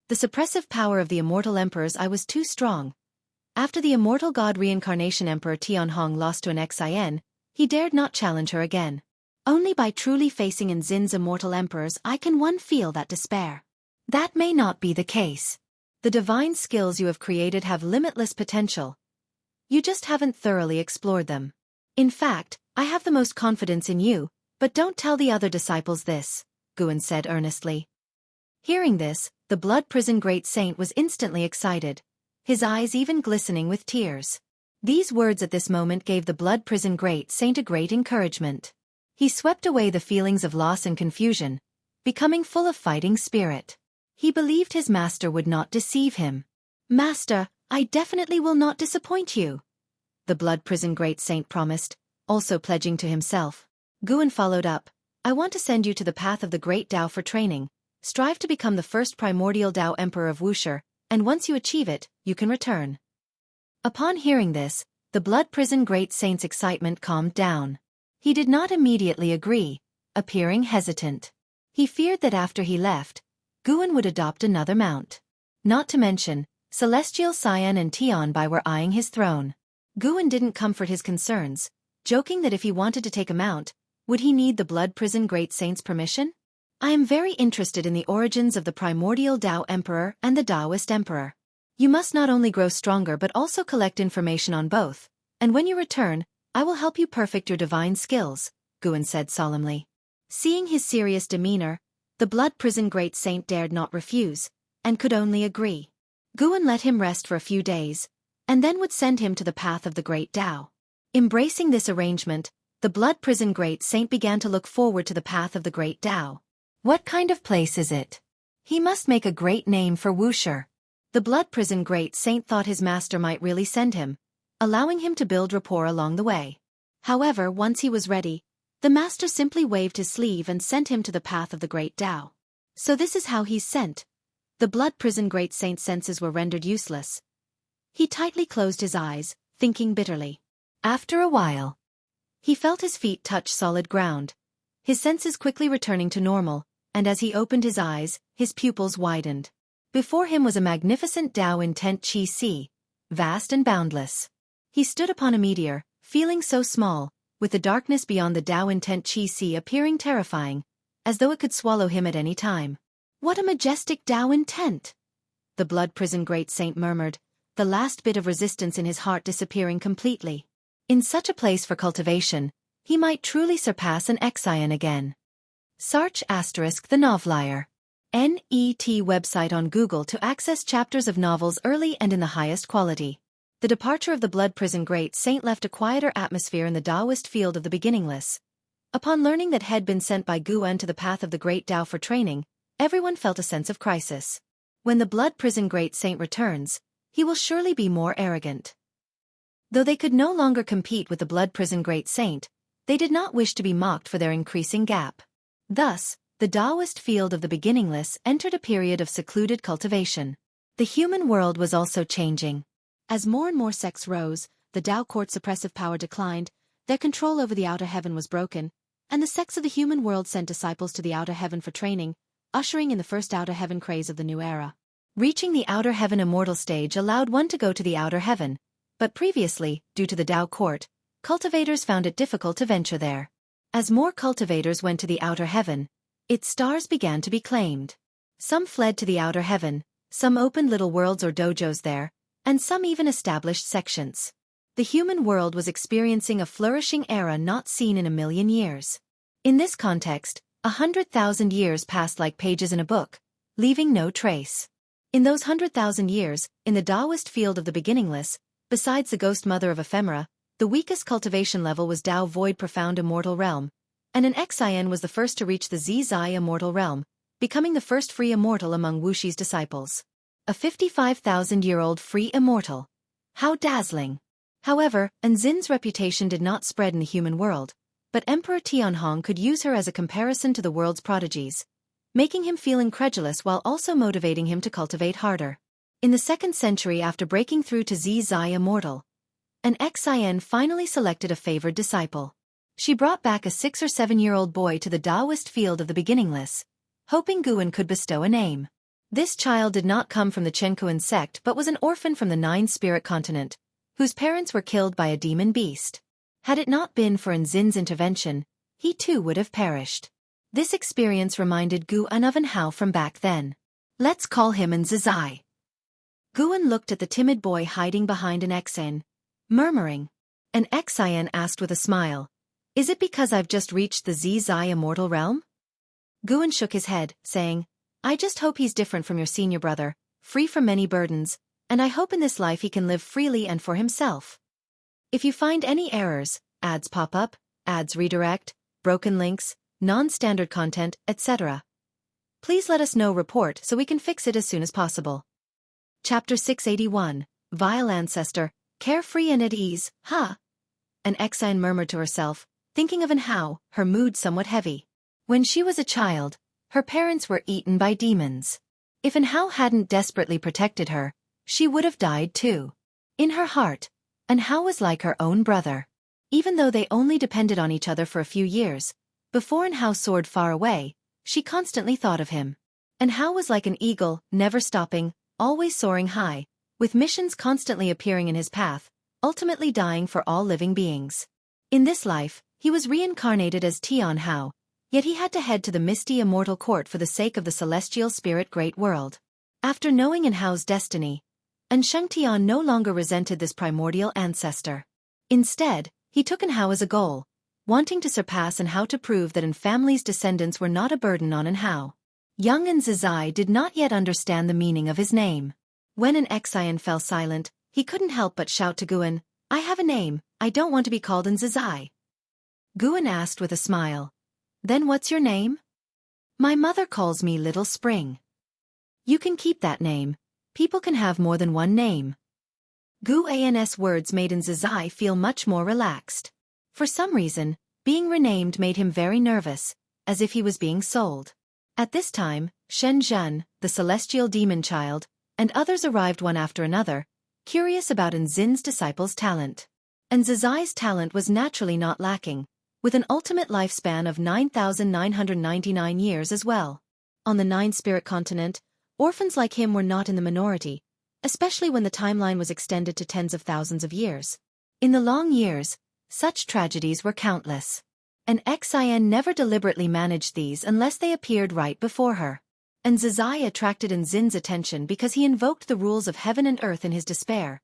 The suppressive power of the immortal emperors I was too strong. After the immortal god reincarnation Emperor Tianhong lost to an Xian, he dared not challenge her again. Only by truly facing Nzin's immortal emperors I can one feel that despair. That may not be the case. The divine skills you have created have limitless potential. You just haven't thoroughly explored them. In fact, I have the most confidence in you, but don't tell the other disciples this," Guan said earnestly. Hearing this, the blood prison great saint was instantly excited. his eyes even glistening with tears. These words at this moment gave the blood prison great saint a great encouragement. He swept away the feelings of loss and confusion, becoming full of fighting spirit. He believed his master would not deceive him. "Master, I definitely will not disappoint you," the blood prison great saint promised, also pledging to himself. Guan followed up, "I want to send you to the path of the great Tao for training. Strive to become the first primordial Tao Emperor of Wuxia, and once you achieve it, you can return." Upon hearing this, the blood prison great saint's excitement calmed down. He did not immediately agree, appearing hesitant. He feared that after he left, Guan would adopt another mount. Not to mention, Celestial Xian and Tianbai were eyeing his throne. Guan didn't comfort his concerns, joking that if he wanted to take a mount, would he need the blood prison great saint's permission? "I am very interested in the origins of the primordial Tao Emperor and the Taoist Emperor. You must not only grow stronger but also collect information on both, and when you return, I will help you perfect your divine skills," Guan said solemnly. Seeing his serious demeanor, the blood prison great saint dared not refuse, and could only agree. Guan let him rest for a few days, and then would send him to the path of the great Tao. Embracing this arrangement, the blood prison great saint began to look forward to the path of the great Tao. What kind of place is it? He must make a great name for Wuxia. The blood prison great saint thought his master might really send him, allowing him to build rapport along the way. However, once he was ready, the master simply waved his sleeve and sent him to the path of the great Tao. So this is how he's sent. The blood prison great saint's senses were rendered useless. He tightly closed his eyes, thinking bitterly. After a while, he felt his feet touch solid ground, his senses quickly returning to normal, and as he opened his eyes, his pupils widened. Before him was a magnificent Tao intent Qi Sea, vast and boundless. He stood upon a meteor, feeling so small, with the darkness beyond the Tao intent Qi Sea appearing terrifying, as though it could swallow him at any time. "What a majestic Tao intent!" the blood prison great saint murmured, the last bit of resistance in his heart disappearing completely. In such a place for cultivation, he might truly surpass an Xian again. Search * the Novelier. NET website on Google to access chapters of novels early and in the highest quality. The departure of the blood prison great saint left a quieter atmosphere in the Taoist field of the beginningless. Upon learning that had been sent by Guan to the path of the great Tao for training, everyone felt a sense of crisis. When the blood prison great saint returns, he will surely be more arrogant. Though they could no longer compete with the blood prison great saint, they did not wish to be mocked for their increasing gap. Thus, the Taoist field of the beginningless entered a period of secluded cultivation. The human world was also changing. As more and more sects rose, the Tao court's oppressive power declined, their control over the outer heaven was broken, and the sects of the human world sent disciples to the outer heaven for training, ushering in the first outer heaven craze of the new era. Reaching the outer heaven immortal stage allowed one to go to the outer heaven, but previously, due to the Tao court, cultivators found it difficult to venture there. As more cultivators went to the outer heaven, its stars began to be claimed. Some fled to the outer heaven, some opened little worlds or dojos there, and some even established sections. The human world was experiencing a flourishing era not seen in 1,000,000 years. In this context, 100,000 years passed like pages in a book, leaving no trace. In those 100,000 years, in the Taoist field of the beginningless, besides the ghost mother of ephemera, the weakest cultivation level was Tao void profound immortal realm, and an Xian was the first to reach the Zizai immortal realm, becoming the first free immortal among Wuxi's disciples. A 55,000-year-old free immortal. How dazzling! However, Anzin's reputation did not spread in the human world, but Emperor Tianhong could use her as a comparison to the world's prodigies, making him feel incredulous while also motivating him to cultivate harder. In the 2nd century after breaking through to Zizai immortal, an Xian finally selected a favored disciple. She brought back a 6 or 7-year-old boy to the Taoist field of the beginningless, hoping Guan could bestow a name. This child did not come from the Chenkuan sect but was an orphan from the 9-spirit continent, whose parents were killed by a demon beast. Had it not been for Anzin's intervention, he too would have perished. This experience reminded Guan of An Hao from back then. Let's call him Anzizai. Guan looked at the timid boy hiding behind an Xian, murmuring. An Xian asked with a smile, "Is it because I've just reached the Zizai immortal realm?" Guan shook his head, saying, "I just hope he's different from your senior brother, free from many burdens, and I hope in this life he can live freely and for himself. If you find any errors, ads pop up, ads redirect, broken links, non-standard content, etc., please let us know report so we can fix it as soon as possible. Chapter 681, Vile Ancestor, Carefree and at Ease, Ha! An Exine murmured to herself, thinking of Hao, her mood somewhat heavy. When she was a child, her parents were eaten by demons. If Hao hadn't desperately protected her, she would have died too. In her heart, Hao was like her own brother. Even though they only depended on each other for a few years, before Hao soared far away, she constantly thought of him. Hao was like an eagle, never stopping, always soaring high, with missions constantly appearing in his path, ultimately dying for all living beings. In this life, he was reincarnated as Tian Hao, yet he had to head to the misty immortal court for the sake of the celestial spirit great world. After knowing Hao's destiny, Shengtian no longer resented this primordial ancestor. Instead, he took Hao as a goal, wanting to surpass Hao to prove that family's descendants were not a burden on Hao. Young Zizai did not yet understand the meaning of his name. When Xian fell silent, he couldn't help but shout to Guan, "I have a name, I don't want to be called Zizai." Guan asked with a smile, "Then what's your name?" "My mother calls me Little Spring." "You can keep that name. People can have more than one name." Guan's words made Zizai feel much more relaxed. For some reason, being renamed made him very nervous, as if he was being sold. At this time, Shen Zhen, the celestial demon child, and others arrived one after another, curious about Nzin's disciples' talent. Zizai's talent was naturally not lacking, with an ultimate lifespan of 9,999 years as well. On the nine-spirit continent, orphans like him were not in the minority, especially when the timeline was extended to tens of thousands of years. In the long years, such tragedies were countless. Xian never deliberately managed these unless they appeared right before her. Zizai attracted Nzin's attention because he invoked the rules of heaven and earth in his despair,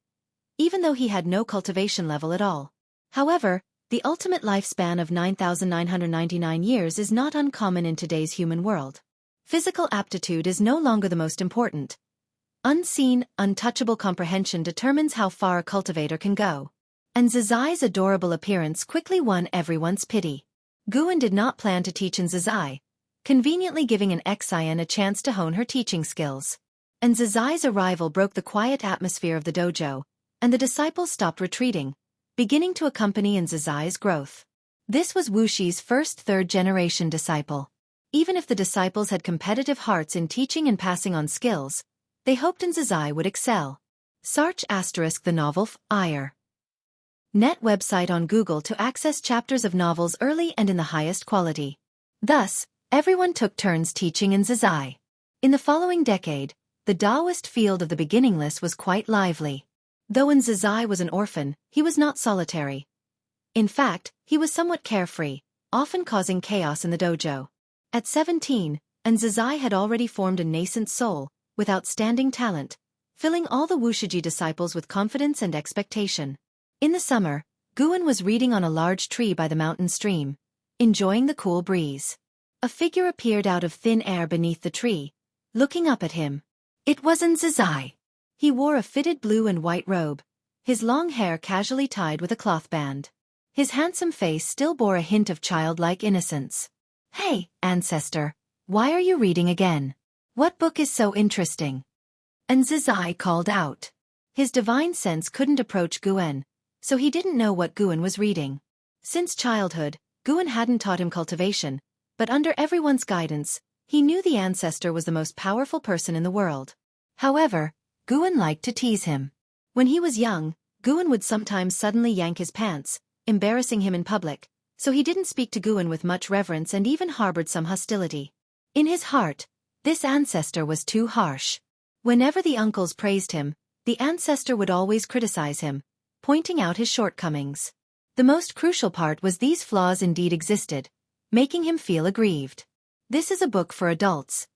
even though he had no cultivation level at all. However, the ultimate lifespan of 9,999 years is not uncommon in today's human world. Physical aptitude is no longer the most important. Unseen, untouchable comprehension determines how far a cultivator can go. Zizai's adorable appearance quickly won everyone's pity. Guan did not plan to teach Zizai, conveniently giving Xian a chance to hone her teaching skills. Zizai's arrival broke the quiet atmosphere of the dojo, and the disciples stopped retreating, beginning to accompany Zizai's growth. This was Wuxi's first third-generation disciple. Even if the disciples had competitive hearts in teaching and passing on skills, they hoped Zizai would excel. Search * the novel Ire. Net website on Google to access chapters of novels early and in the highest quality. Thus, everyone took turns teaching Zizai. In the following decade, the Taoist field of the beginningless was quite lively. Though Zizai was an orphan, he was not solitary. In fact, he was somewhat carefree, often causing chaos in the dojo. At 17, Zizai had already formed a nascent soul, with outstanding talent, filling all the Wuxia disciples with confidence and expectation. In the summer, Guan was reading on a large tree by the mountain stream, enjoying the cool breeze. A figure appeared out of thin air beneath the tree, looking up at him. It was Zizai. He wore a fitted blue and white robe, his long hair casually tied with a cloth band. His handsome face still bore a hint of childlike innocence. "Hey, ancestor, why are you reading again? What book is so interesting?" Zizai called out. His divine sense couldn't approach Guan, so he didn't know what Guan was reading. Since childhood, Guan hadn't taught him cultivation, but under everyone's guidance, he knew the ancestor was the most powerful person in the world. However, Guan liked to tease him. When he was young, Guan would sometimes suddenly yank his pants, embarrassing him in public, so he didn't speak to Guan with much reverence and even harbored some hostility. In his heart, this ancestor was too harsh. Whenever the uncles praised him, the ancestor would always criticize him, pointing out his shortcomings. The most crucial part was these flaws indeed existed, making him feel aggrieved. "This is a book for adults.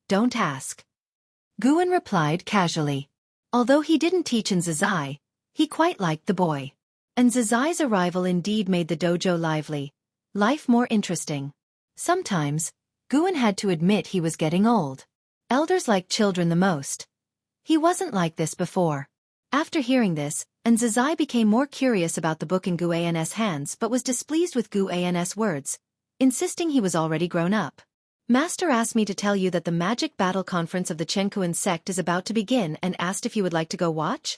Don't ask." Guan replied casually. Although he didn't teach Zizai, he quite liked the boy. Zizai's arrival indeed made the dojo lively, life more interesting. Sometimes, Guan had to admit he was getting old. Elders liked children the most. He wasn't like this before. After hearing this, Zizai became more curious about the book in Gu An's hands but was displeased with Gu An's words, insisting he was already grown up. Master asked me to tell you that the magic battle conference of the Chenkuan sect is about to begin and asked if you would like to go watch?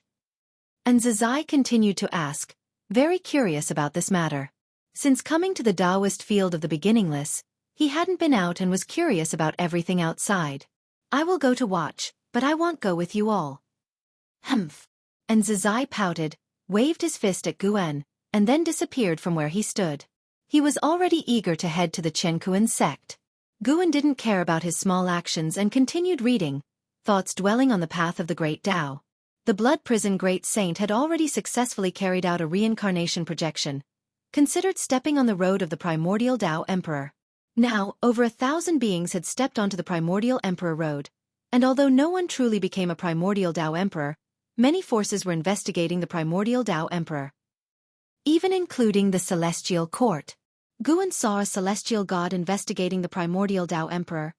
And Zizai continued to ask, very curious about this matter. Since coming to the Taoist field of the beginningless, he hadn't been out and was curious about everything outside. I will go to watch, but I won't go with you all. Humph. And Zizai pouted, waved his fist at Guan, and then disappeared from where he stood. He was already eager to head to the Chenkuan sect. Guan didn't care about his small actions and continued reading, thoughts dwelling on the path of the Great Tao. The Blood Prison Great Saint had already successfully carried out a reincarnation projection, considered stepping on the road of the primordial Tao Emperor. Now, over 1,000 beings had stepped onto the primordial Emperor road, and although no one truly became a primordial Tao Emperor, many forces were investigating the primordial Tao Emperor, even including the Celestial Court. Guan saw a celestial god investigating the primordial Tao Emperor,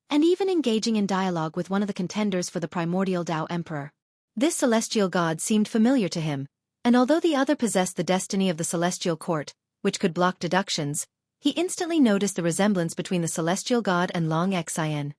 and even engaging in dialogue with one of the contenders for the primordial Tao Emperor. This celestial god seemed familiar to him, and although the other possessed the destiny of the Celestial Court, which could block deductions, he instantly noticed the resemblance between the celestial god and Long Xian.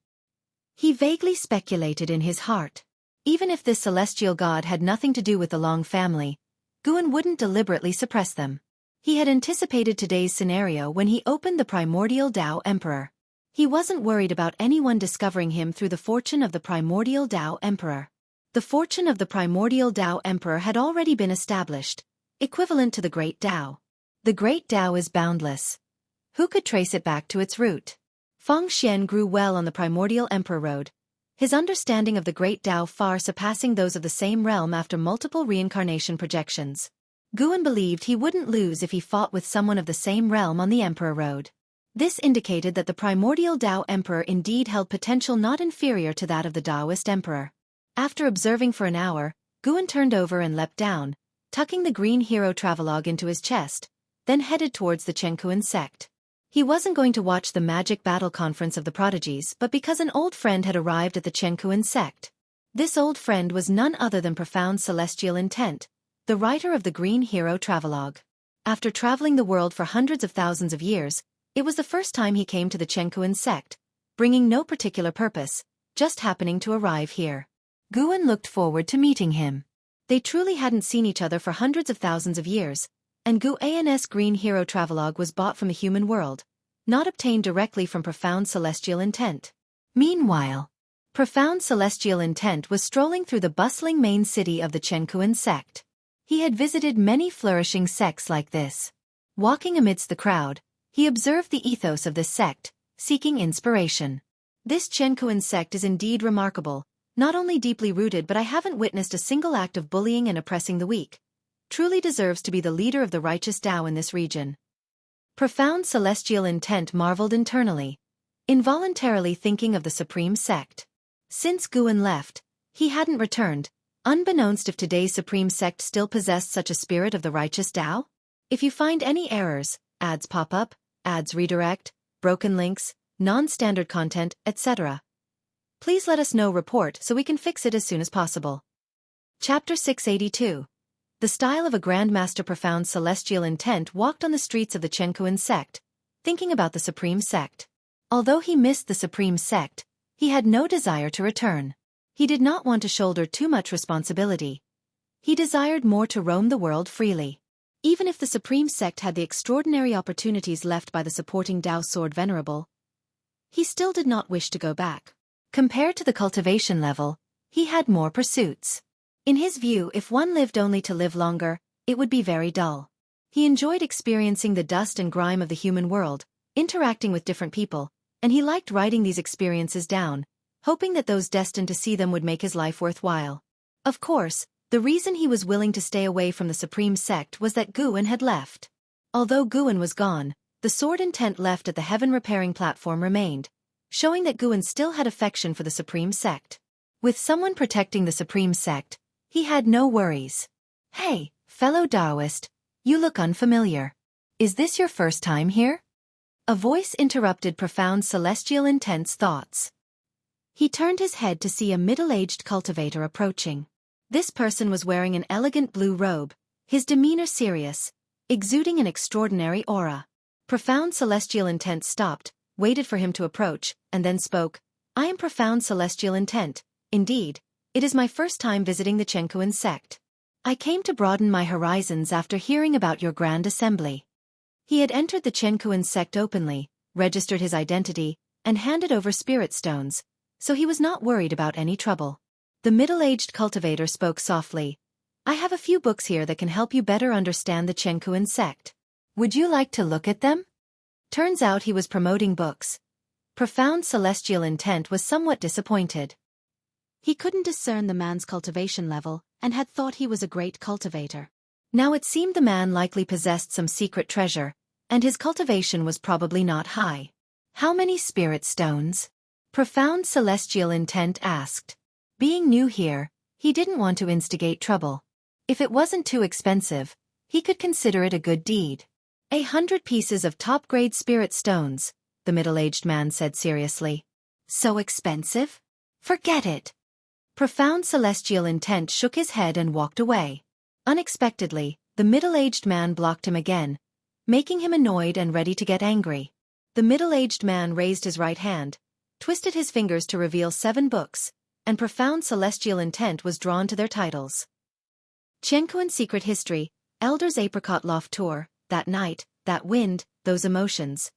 He vaguely speculated in his heart. Even if this celestial god had nothing to do with the Long family, Guan wouldn't deliberately suppress them. He had anticipated today's scenario when he opened the primordial Tao Emperor. He wasn't worried about anyone discovering him through the fortune of the primordial Tao Emperor. The fortune of the primordial Tao Emperor had already been established, equivalent to the Great Tao. The Great Tao is boundless. Who could trace it back to its root? Feng Xian grew well on the primordial Emperor road, his understanding of the Great Tao far surpassing those of the same realm after multiple reincarnation projections. Guan believed he wouldn't lose if he fought with someone of the same realm on the Emperor road. This indicated that the primordial Tao Emperor indeed held potential not inferior to that of the Taoist Emperor. After observing for an hour, Guan turned over and leapt down, tucking the green hero travelogue into his chest, then headed towards the Chenkuan sect. He wasn't going to watch the magic battle conference of the prodigies but because an old friend had arrived at the Chenkuan sect. This old friend was none other than Profound Celestial Intent, the writer of the Green Hero Travelogue. After traveling the world for hundreds of thousands of years, it was the first time he came to the Chenkuan sect, bringing no particular purpose, just happening to arrive here. Guan looked forward to meeting him. They truly hadn't seen each other for hundreds of thousands of years, and Gu An's Green Hero Travelogue was bought from the human world, not obtained directly from Profound Celestial Intent. Meanwhile, Profound Celestial Intent was strolling through the bustling main city of the Chenkuan sect. He had visited many flourishing sects like this. Walking amidst the crowd, he observed the ethos of this sect, seeking inspiration. This Chenkuan sect is indeed remarkable, not only deeply rooted but I haven't witnessed a single act of bullying and oppressing the weak. Truly deserves to be the leader of the righteous Tao in this region. Profound Celestial Intent marveled internally, involuntarily thinking of the Supreme Sect. Since Guan left, he hadn't returned, unbeknownst if today's Supreme Sect still possessed such a spirit of the righteous Tao. If you find any errors, ads pop up, ads redirect, broken links, non-standard content, etc., please let us know report so we can fix it as soon as possible. Chapter 682. The style of a Grandmaster. Profound Celestial Intent walked on the streets of the Chenkuan sect, thinking about the Supreme Sect. Although he missed the Supreme Sect, he had no desire to return. He did not want to shoulder too much responsibility. He desired more to roam the world freely. Even if the Supreme Sect had the extraordinary opportunities left by the supporting Tao Sword Venerable, he still did not wish to go back. Compared to the cultivation level, he had more pursuits. In his view, if one lived only to live longer, it would be very dull. He enjoyed experiencing the dust and grime of the human world, interacting with different people, and he liked writing these experiences down, hoping that those destined to see them would make his life worthwhile. Of course, the reason he was willing to stay away from the Supreme Sect was that Guan had left. Although Guan was gone, the sword intent left at the heaven repairing platform remained, showing that Guan still had affection for the Supreme Sect. With someone protecting the Supreme Sect, he had no worries. Hey, fellow Taoist, you look unfamiliar. Is this your first time here? A voice interrupted Profound Celestial Intent's thoughts. He turned his head to see a middle-aged cultivator approaching. This person was wearing an elegant blue robe, his demeanor serious, exuding an extraordinary aura. Profound Celestial Intent stopped, waited for him to approach, and then spoke. I am Profound Celestial Intent. Indeed, it is my first time visiting the Chenkuan sect. I came to broaden my horizons after hearing about your grand assembly. He had entered the Chenkuan sect openly, registered his identity, and handed over spirit stones, so he was not worried about any trouble. The middle-aged cultivator spoke softly. I have a few books here that can help you better understand the Chenkuan sect. Would you like to look at them? Turns out he was promoting books. Profound Celestial Intent was somewhat disappointed. He couldn't discern the man's cultivation level, and had thought he was a great cultivator. Now it seemed the man likely possessed some secret treasure, and his cultivation was probably not high. How many spirit stones? Profound Celestial Intent asked. Being new here, he didn't want to instigate trouble. If it wasn't too expensive, he could consider it a good deed. 100 pieces of top-grade spirit stones, the middle-aged man said seriously. So expensive? Forget it. Profound Celestial Intent shook his head and walked away. Unexpectedly, the middle-aged man blocked him again, making him annoyed and ready to get angry. The middle-aged man raised his right hand, twisted his fingers to reveal 7 books, and Profound Celestial Intent was drawn to their titles. Chenkuan Secret History, Elder's Apricot Loft Tour, That Night, That Wind, Those Emotions.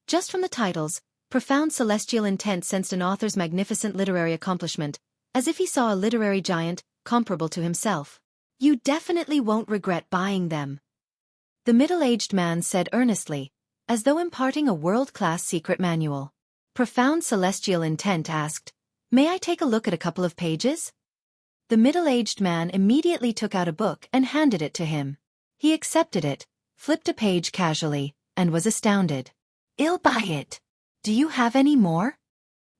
Just from the titles, Profound Celestial Intent sensed an author's magnificent literary accomplishment, as if he saw a literary giant, comparable to himself. You definitely won't regret buying them. The middle-aged man said earnestly, as though imparting a world-class secret manual. Profound Celestial Intent asked, May I take a look at a couple of pages? The middle-aged man immediately took out a book and handed it to him. He accepted it, flipped a page casually, and was astounded. I'll buy it. Do you have any more?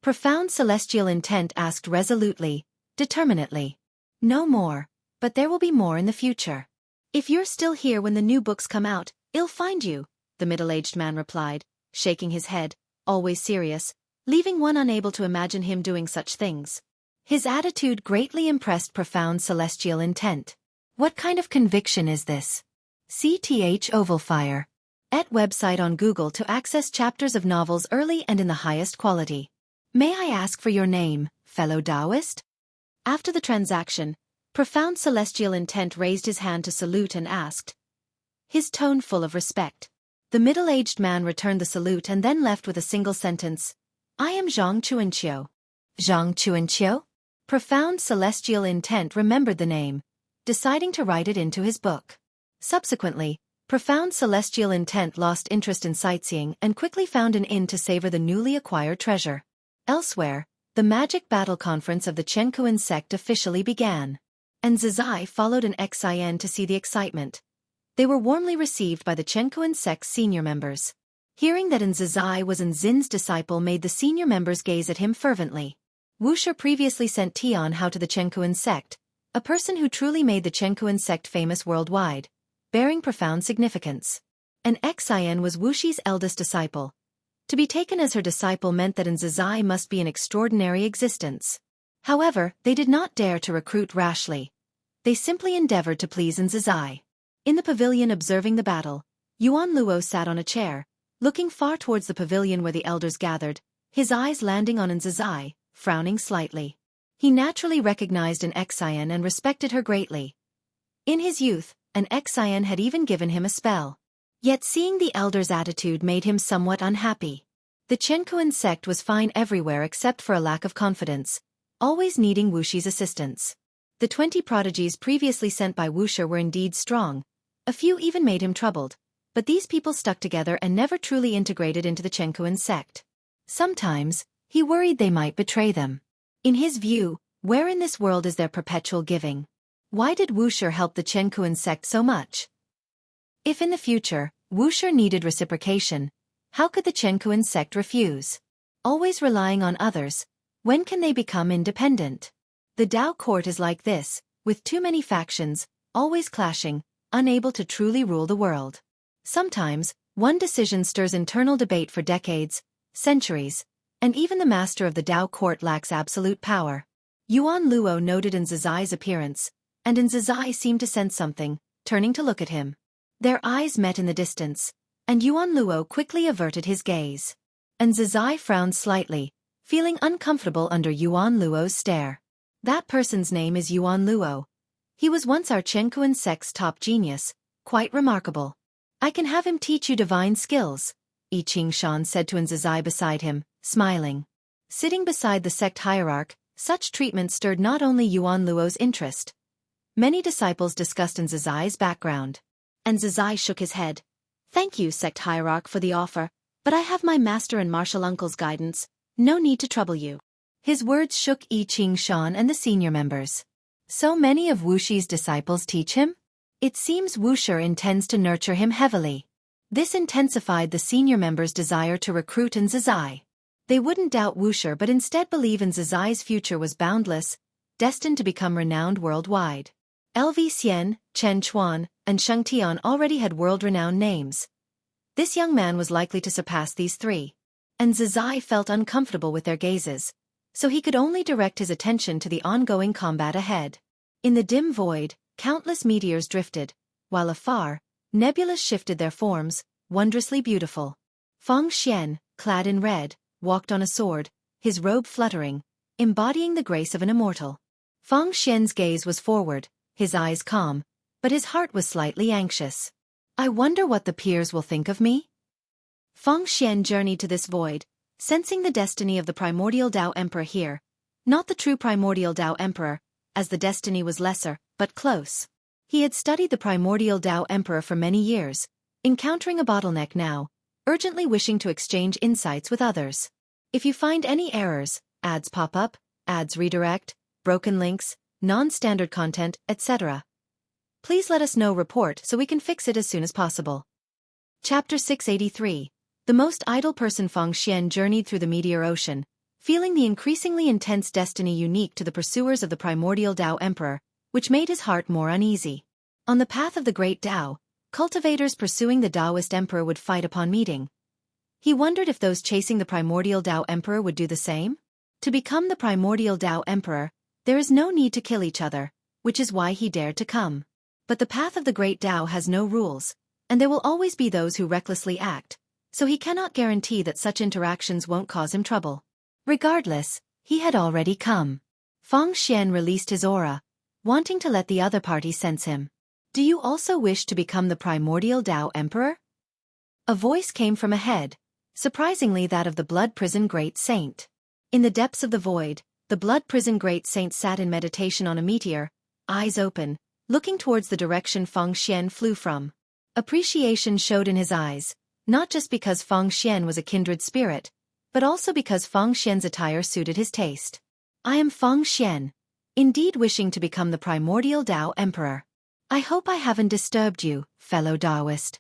Profound Celestial Intent asked resolutely, determinedly. No more, but there will be more in the future. If you're still here when the new books come out, I'll find you, the middle-aged man replied, shaking his head, always serious, leaving one unable to imagine him doing such things. His attitude greatly impressed Profound Celestial Intent. What kind of conviction is this? CTH Ovalfire. @ website on Google to access chapters of novels early and in the highest quality. May I ask for your name, fellow Taoist? After the transaction, Profound Celestial Intent raised his hand to salute and asked, his tone full of respect. The middle-aged man returned the salute and then left with a single sentence. I am Zhang Chuanqiu. Zhang Chuanqiu? Profound Celestial Intent remembered the name, deciding to write it into his book. Subsequently, Profound Celestial Intent lost interest in sightseeing and quickly found an inn to savor the newly acquired treasure. Elsewhere, the Magic Battle Conference of the Chenkuan sect officially began. And Zizai followed an Xin to see the excitement. They were warmly received by the Chenkuan sect's senior members. Hearing that Zizai was Zin's disciple made the senior members gaze at him fervently. Wuxia previously sent Tian Hao to the Chenkuan sect, a person who truly made the Chenkuan sect famous worldwide, bearing profound significance. An Xin was Wuxi's eldest disciple. To be taken as her disciple meant that Zizai must be an extraordinary existence. However, they did not dare to recruit rashly. They simply endeavored to please Zizai. In the pavilion observing the battle, Yuan Luo sat on a chair, looking far towards the pavilion where the elders gathered, his eyes landing on Zizai, frowning slightly. He naturally recognized an Xin and respected her greatly. In his youth, an Xin had even given him a spell. Yet seeing the elder's attitude made him somewhat unhappy. The Chenkuan sect was fine everywhere except for a lack of confidence, always needing Wuxi's assistance. The 20 prodigies previously sent by Wuxia were indeed strong. A few even made him troubled, but these people stuck together and never truly integrated into the Chenkuan sect. Sometimes, he worried they might betray them. In his view, where in this world is there perpetual giving? Why did Wuxia help the Chenkuan sect so much? If in the future, Wuxia needed reciprocation, how could the Chenkuan sect refuse? Always relying on others, when can they become independent? The Tao court is like this, with too many factions, always clashing, unable to truly rule the world. Sometimes, one decision stirs internal debate for decades, centuries, And even the master of the Dao court lacks absolute power. Yuan Luo noted Zizai's appearance, and Zizai seemed to sense something, turning to look at him. Their eyes met in the distance, and Yuan Luo quickly averted his gaze. And Zizai frowned slightly, feeling uncomfortable under Yuan Luo's stare. That person's name is Yuan Luo. He was once our Chenkuan sect's top genius, quite remarkable. I can have him teach you divine skills, Xiaofan said to Zizai beside him, smiling. Sitting beside the sect hierarch, such treatment stirred not only Yuan Luo's interest. Many disciples discussed Zizai's background. And Zizai shook his head. Thank you, sect hierarch, for the offer, but I have my master and martial uncle's guidance, no need to trouble you. His words shook Xiaofan and the senior members. So many of Wuxi's disciples teach him? It seems Wuxia intends to nurture him heavily. This intensified the senior members' desire to recruit Zizai. They wouldn't doubt Wuxia but instead believe Zizai's future was boundless, destined to become renowned worldwide. LV Xian, Chen Chuan, and Sheng Tian already had world-renowned names. This young man was likely to surpass these three. And Zizai felt uncomfortable with their gazes, so he could only direct his attention to the ongoing combat ahead. In the dim void, countless meteors drifted, while afar, nebulas shifted their forms, wondrously beautiful. Feng Xian, clad in red, walked on a sword, his robe fluttering, embodying the grace of an immortal. Feng Xian's gaze was forward, his eyes calm, but his heart was slightly anxious. I wonder what the peers will think of me? Feng Xian journeyed to this void, sensing the destiny of the primordial Dao Emperor here, not the true primordial Dao Emperor, as the destiny was lesser, but close. He had studied the primordial Dao Emperor for many years, encountering a bottleneck now, urgently wishing to exchange insights with others. If you find any errors, ads pop up, ads redirect, broken links, non-standard content, etc., please let us know. Report so we can fix it as soon as possible. Chapter 683. The most idle person. Feng Xian journeyed through the meteor ocean, feeling the increasingly intense destiny unique to the pursuers of the primordial Dao Emperor, which made his heart more uneasy. On the path of the great Dao, cultivators pursuing the Daoist Emperor would fight upon meeting. He wondered if those chasing the primordial Dao Emperor would do the same. To become the primordial Dao Emperor, there is no need to kill each other, which is why he dared to come. But the path of the great Dao has no rules, and there will always be those who recklessly act, so he cannot guarantee that such interactions won't cause him trouble. Regardless, he had already come. Feng Xian released his aura, wanting to let the other party sense him. Do you also wish to become the primordial Dao Emperor? A voice came from ahead, surprisingly that of the Blood Prison Great Saint. In the depths of the void, the Blood Prison Great Saint sat in meditation on a meteor, eyes open, looking towards the direction Feng Xian flew from. Appreciation showed in his eyes, not just because Feng Xian was a kindred spirit, but also because Feng Xian's attire suited his taste. I am Feng Xian, indeed wishing to become the primordial Dao Emperor. I hope I haven't disturbed you, fellow Daoist.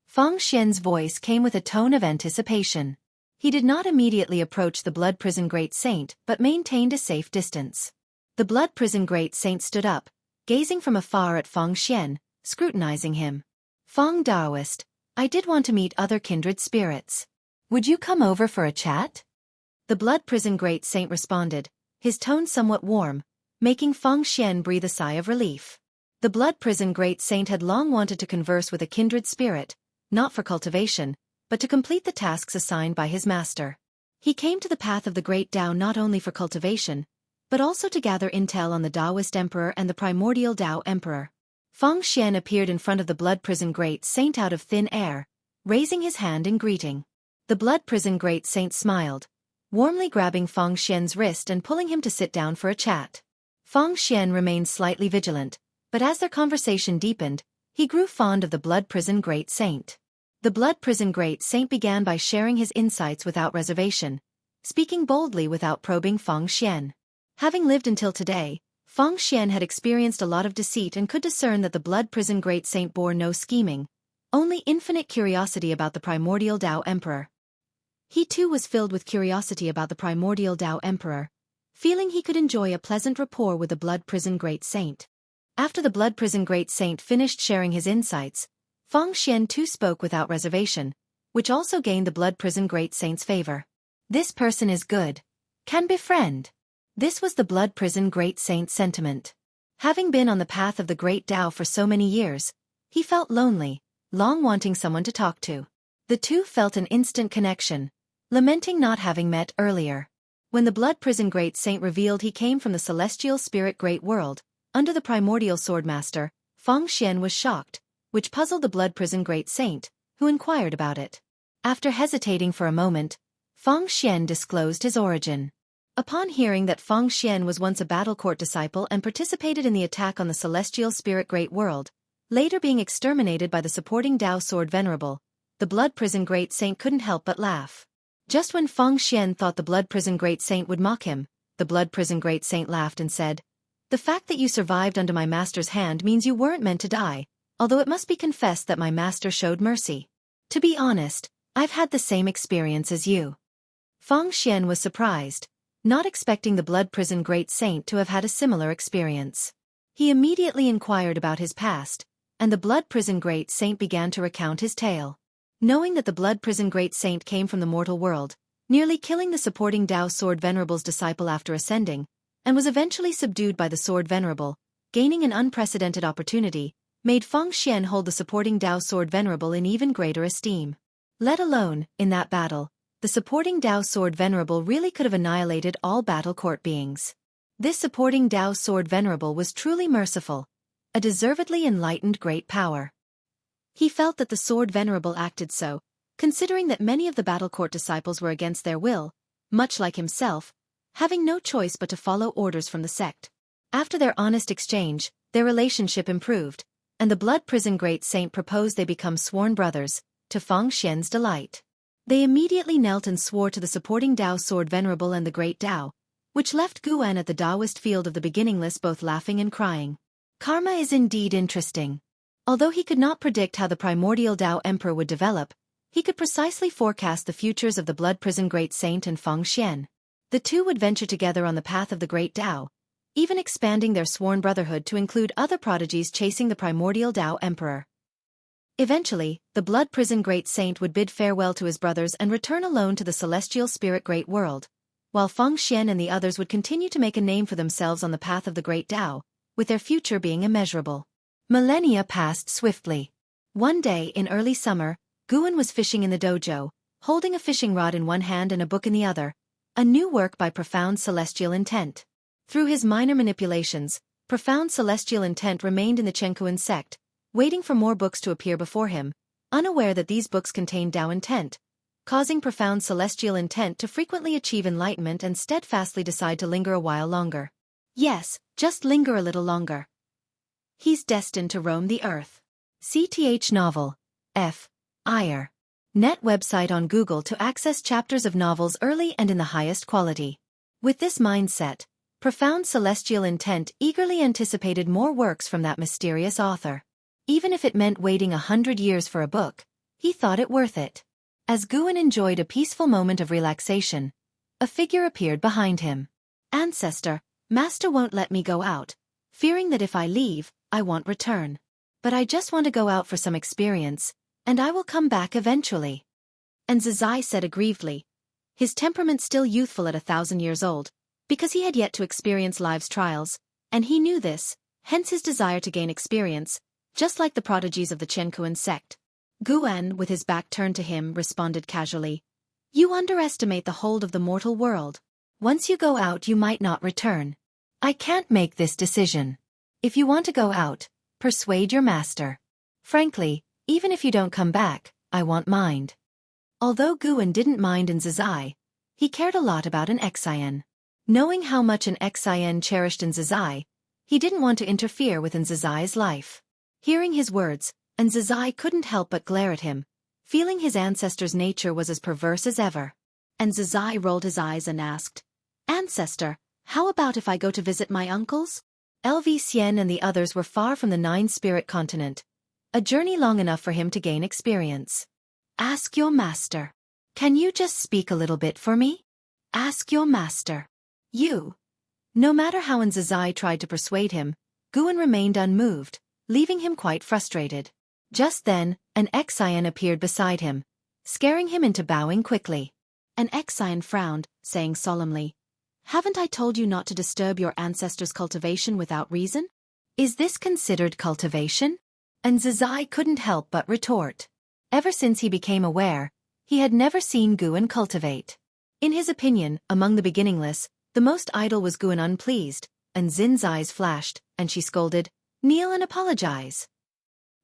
Feng Xian's voice came with a tone of anticipation. He did not immediately approach the Blood Prison Great Saint but maintained a safe distance. The Blood Prison Great Saint stood up, gazing from afar at Feng Xian, scrutinizing him. Feng Daoist, I did want to meet other kindred spirits. Would you come over for a chat? The Blood Prison Great Saint responded, his tone somewhat warm, making Feng Xian breathe a sigh of relief. The Blood Prison Great Saint had long wanted to converse with a kindred spirit, not for cultivation, but to complete the tasks assigned by his master. He came to the path of the Great Dao not only for cultivation, but also to gather intel on the Daoist Emperor and the primordial Dao Emperor. Feng Xian appeared in front of the Blood Prison Great Saint out of thin air, raising his hand in greeting. The Blood Prison Great Saint smiled, warmly grabbing Feng Xian's wrist and pulling him to sit down for a chat. Feng Xian remained slightly vigilant, but as their conversation deepened, he grew fond of the Blood Prison Great Saint. The Blood Prison Great Saint began by sharing his insights without reservation, speaking boldly without probing Feng Xian. Having lived until today, Feng Xian had experienced a lot of deceit and could discern that the Blood Prison Great Saint bore no scheming, only infinite curiosity about the primordial Dao Emperor. He too was filled with curiosity about the primordial Dao Emperor, feeling he could enjoy a pleasant rapport with the Blood Prison Great Saint. After the Blood Prison Great Saint finished sharing his insights, Feng Xian too spoke without reservation, which also gained the Blood Prison Great Saint's favor. This person is good. Can befriend. This was the blood prison great saint's sentiment. Having been on the path of the great Tao for so many years, he felt lonely, long wanting someone to talk to. The two felt an instant connection, lamenting not having met earlier. When the blood prison great saint revealed he came from the celestial spirit great world, under the primordial swordmaster, Feng Xian was shocked, which puzzled the blood prison great saint, who inquired about it. After hesitating for a moment, Feng Xian disclosed his origin. Upon hearing that Feng Xian was once a battle court disciple and participated in the attack on the celestial spirit great world, later being exterminated by the supporting Tao sword venerable, the blood prison great saint couldn't help but laugh. Just when Feng Xian thought the blood prison great saint would mock him, the blood prison great saint laughed and said, "The fact that you survived under my master's hand means you weren't meant to die, although it must be confessed that my master showed mercy. To be honest, I've had the same experience as you." Feng Xian was surprised, not expecting the blood prison great saint to have had a similar experience. He immediately inquired about his past, and the blood prison great saint began to recount his tale. Knowing that the blood prison great saint came from the mortal world, nearly killing the supporting Tao sword venerable's disciple after ascending, and was eventually subdued by the sword venerable, gaining an unprecedented opportunity, made Feng Xian hold the supporting Tao sword venerable in even greater esteem. Let alone, in that battle, the supporting Tao sword venerable really could have annihilated all battle court beings. This supporting Tao sword venerable was truly merciful, a deservedly enlightened great power. He felt that the sword venerable acted so, considering that many of the battle court disciples were against their will, much like himself, having no choice but to follow orders from the sect. After their honest exchange, their relationship improved, and the blood prison great saint proposed they become sworn brothers, to Feng Xian's delight. They immediately knelt and swore to the supporting Tao sword venerable and the great Tao, which left Guan at the Taoist field of the beginningless both laughing and crying. Karma is indeed interesting. Although he could not predict how the primordial Tao emperor would develop, he could precisely forecast the futures of the blood prison great saint and Feng Xian. The two would venture together on the path of the great Tao, even expanding their sworn brotherhood to include other prodigies chasing the primordial Tao emperor. Eventually, the blood prison great saint would bid farewell to his brothers and return alone to the celestial spirit great world, while Feng Xian and the others would continue to make a name for themselves on the path of the great Tao, with their future being immeasurable. Millennia passed swiftly. One day in early summer, Guan was fishing in the dojo, holding a fishing rod in one hand and a book in the other, a new work by Profound Celestial Intent. Through his minor manipulations, Profound Celestial Intent remained in the Chenkuan sect, waiting for more books to appear before him, unaware that these books contained Tao intent, causing Profound Celestial Intent to frequently achieve enlightenment and steadfastly decide to linger a while longer. Yes, just linger a little longer. He's destined to roam the earth. CTH Novel. F. Iyer. Net website on Google to access chapters of novels early and in the highest quality. With this mindset, Profound Celestial Intent eagerly anticipated more works from that mysterious author. Even if it meant waiting 100 years for a book, he thought it worth it. As Guan enjoyed a peaceful moment of relaxation, a figure appeared behind him. "Ancestor, Master won't let me go out, fearing that if I leave, I won't return. But I just want to go out for some experience, and I will come back eventually." And Zizai said aggrievedly, his temperament still youthful at 1,000 years old, because he had yet to experience life's trials, and he knew this, hence his desire to gain experience, just like the prodigies of the Chenkuan sect. Guan, with his back turned to him, responded casually, "You underestimate the hold of the mortal world. Once you go out you might not return. I can't make this decision. If you want to go out, persuade your master. Frankly, even if you don't come back, I won't mind." Although Guan didn't mind in Zizai, he cared a lot about an Xian. Knowing how much an Xian cherished in Zizai, he didn't want to interfere with Zizai's life. Hearing his words, Zizai couldn't help but glare at him, feeling his ancestor's nature was as perverse as ever. And Zizai rolled his eyes and asked, "Ancestor, how about if I go to visit my uncles?" LV Xian and the others were far from the Nine-Spirit continent, a journey long enough for him to gain experience. "Ask your master. Can you just speak a little bit for me? Ask your master." "You." No matter how Zizai tried to persuade him, Guan remained unmoved, leaving him quite frustrated. Just then, an Xian appeared beside him, scaring him into bowing quickly. An Xian frowned, saying solemnly, "Haven't I told you not to disturb your ancestors' cultivation without reason? Is this considered cultivation?" And Zizai couldn't help but retort. Ever since he became aware, he had never seen Guan cultivate. In his opinion, among the beginningless, the most idle was Guan. Unpleased, and Zin's eyes flashed, and she scolded, "Kneel and apologize."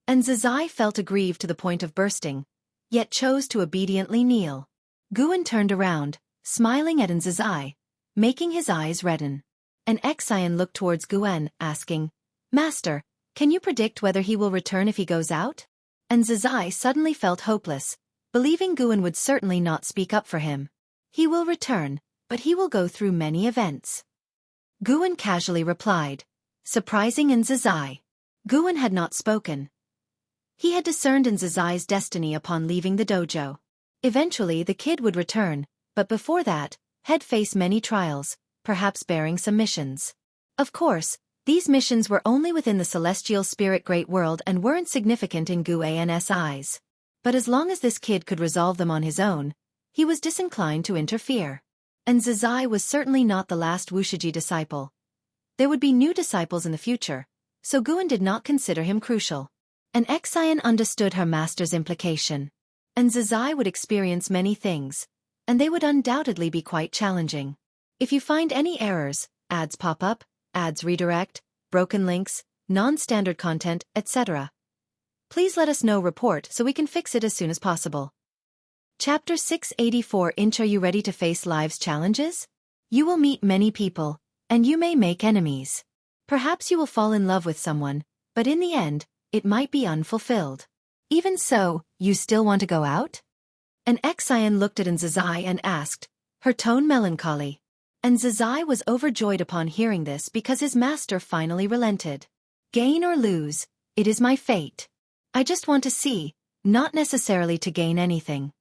And Zizai felt aggrieved to the point of bursting, yet chose to obediently kneel. Guan turned around, smiling at Zizai, making his eyes redden. An Xian looked towards Guan, asking, "Master, can you predict whether he will return if he goes out?" And Zizai suddenly felt hopeless, believing Guan would certainly not speak up for him. "He will return, but he will go through many events," Guan casually replied, surprising Zizai. Guan had not spoken. He had discerned Zizai's destiny upon leaving the dojo. Eventually the kid would return, but before that, he'd face many trials, perhaps bearing some missions. Of course, these missions were only within the celestial spirit great world and weren't significant in Guan's eyes. But as long as this kid could resolve them on his own, he was disinclined to interfere. And Zizai was certainly not the last Wuxia disciple. There would be new disciples in the future, so Guan did not consider him crucial. An Xian understood her master's implication. And Zizai would experience many things, and they would undoubtedly be quite challenging. If you find any errors, ads pop up, ads redirect, broken links, non-standard content, etc., please let us know. Report so we can fix it as soon as possible. Chapter 684. Are you ready to face life's challenges? You will meet many people, and you may make enemies. Perhaps you will fall in love with someone, but in the end, it might be unfulfilled. Even so, you still want to go out? An Xian looked at Zizai and asked, her tone melancholy. And Zizai was overjoyed upon hearing this because his master finally relented. Gain or lose, it is my fate. I just want to see, not necessarily to gain anything.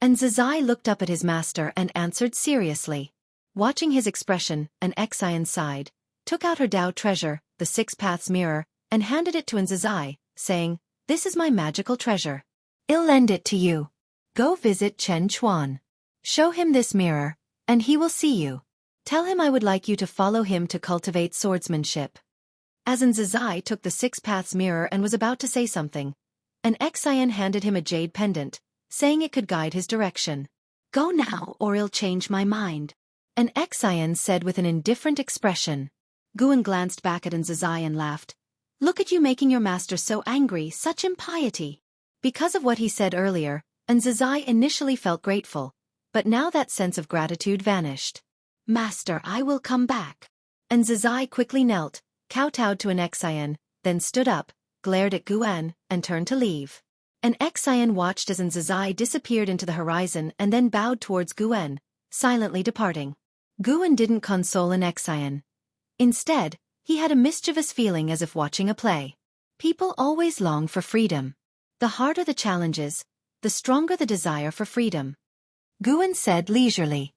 And Zizai looked up at his master and answered seriously. Watching his expression, an Xian sighed, took out her Tao treasure, the Six Paths mirror, and handed it to Zizai, saying, "This is my magical treasure. I'll lend it to you. Go visit Chen Chuan. Show him this mirror, and he will see you. Tell him I would like you to follow him to cultivate swordsmanship." As Zizai took the Six Paths mirror and was about to say something, an Xian handed him a jade pendant, saying it could guide his direction. "Go now or I'll change my mind," an Xian said with an indifferent expression. Guan glanced back at Zizai and laughed. "Look at you making your master so angry, such impiety." Because of what he said earlier, Zizai initially felt grateful, but now that sense of gratitude vanished. "Master, I will come back." And Zizai quickly knelt, kowtowed to an Xian, then stood up, glared at Guan, and turned to leave. An Xian watched as Zizai disappeared into the horizon and then bowed towards Guan, silently departing. Guan didn't console an Xian. Instead, he had a mischievous feeling as if watching a play. People always long for freedom. The harder the challenges, the stronger the desire for freedom. Guan said leisurely.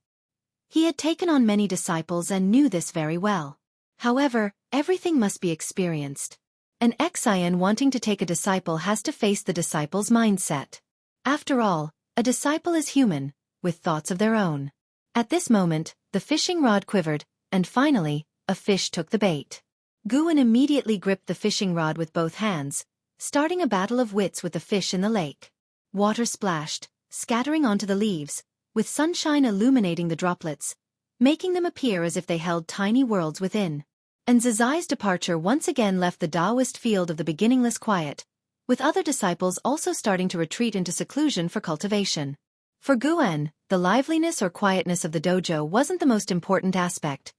He had taken on many disciples and knew this very well. However, everything must be experienced. An Xian wanting to take a disciple has to face the disciple's mindset. After all, a disciple is human, with thoughts of their own. At this moment, the fishing rod quivered, and finally, a fish took the bait. Guan immediately gripped the fishing rod with both hands, starting a battle of wits with the fish in the lake. Water splashed, scattering onto the leaves, with sunshine illuminating the droplets, making them appear as if they held tiny worlds within. And Zizai's departure once again left the Taoist field of the beginningless quiet, with other disciples also starting to retreat into seclusion for cultivation. For Guan, the liveliness or quietness of the dojo wasn't the most important aspect.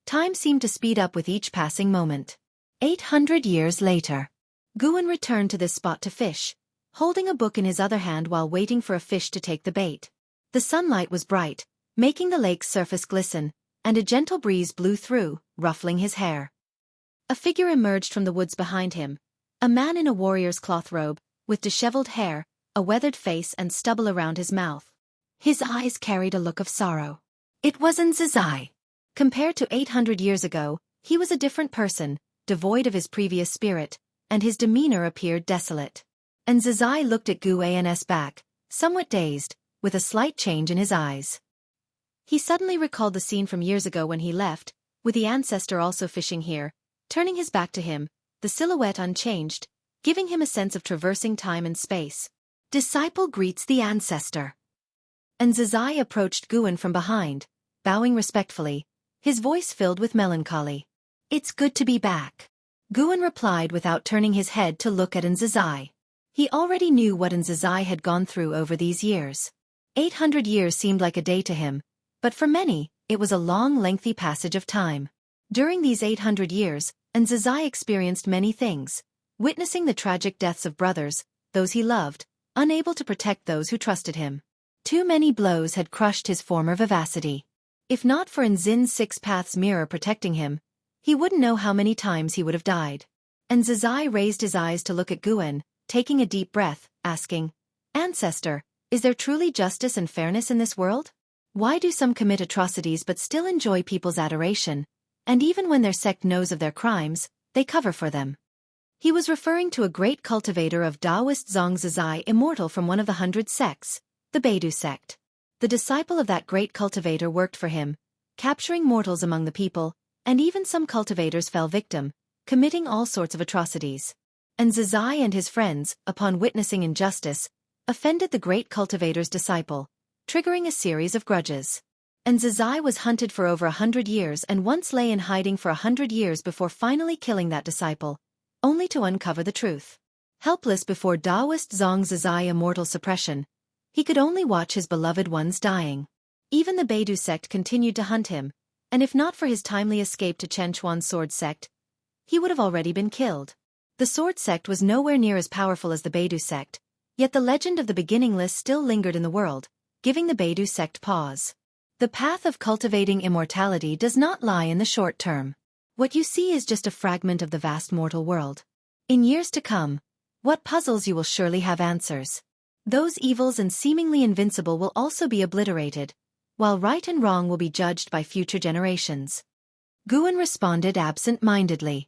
Time seemed to speed up with each passing moment. 800 years later, Guan returned to this spot to fish, holding a book in his other hand while waiting for a fish to take the bait. The sunlight was bright, making the lake's surface glisten, and a gentle breeze blew through, ruffling his hair. A figure emerged from the woods behind him, a man in a warrior's cloth robe, with disheveled hair, a weathered face and stubble around his mouth. His eyes carried a look of sorrow. It wasn't Zizai. Compared to 800 years ago, he was a different person, devoid of his previous spirit, and his demeanor appeared desolate. And Zizai looked at Guan's back, somewhat dazed, with a slight change in his eyes. He suddenly recalled the scene from years ago when he left, with the ancestor also fishing here, turning his back to him, the silhouette unchanged, giving him a sense of traversing time and space. Disciple greets the ancestor. And Zizai approached Guan from behind, bowing respectfully, his voice filled with melancholy. It's good to be back. Guan replied without turning his head to look at Nzizai. He already knew what Nzizai had gone through over these years. 800 years seemed like a day to him, but for many, it was a long, lengthy passage of time. During these 800 years, Nzizai experienced many things, witnessing the tragic deaths of brothers, those he loved, unable to protect those who trusted him. Too many blows had crushed his former vivacity. If not for Nzin's six paths mirror protecting him, he wouldn't know how many times he would have died. Nzizai raised his eyes to look at Guan, taking a deep breath, asking, Ancestor, is there truly justice and fairness in this world? Why do some commit atrocities but still enjoy people's adoration, and even when their sect knows of their crimes, they cover for them? He was referring to a great cultivator of Taoist Zongzizai immortal from one of the 100 sects, the Baidu sect. The disciple of that great cultivator worked for him, capturing mortals among the people, and even some cultivators fell victim, committing all sorts of atrocities. And Zizai and his friends, upon witnessing injustice, offended the great cultivator's disciple, triggering a series of grudges. And Zizai was hunted for over 100 years and once lay in hiding for 100 years before finally killing that disciple, only to uncover the truth. Helpless before Taoist Zongzizai immortal suppression, he could only watch his beloved ones dying. Even the Baidu sect continued to hunt him, and if not for his timely escape to Chen Chuan's sword sect, he would have already been killed. The sword sect was nowhere near as powerful as the Baidu sect, yet the legend of the beginningless still lingered in the world, giving the Baidu sect pause. The path of cultivating immortality does not lie in the short term. What you see is just a fragment of the vast mortal world. In years to come, what puzzles you will surely have answers. Those evils and seemingly invincible will also be obliterated, while right and wrong will be judged by future generations. Guan responded absent-mindedly.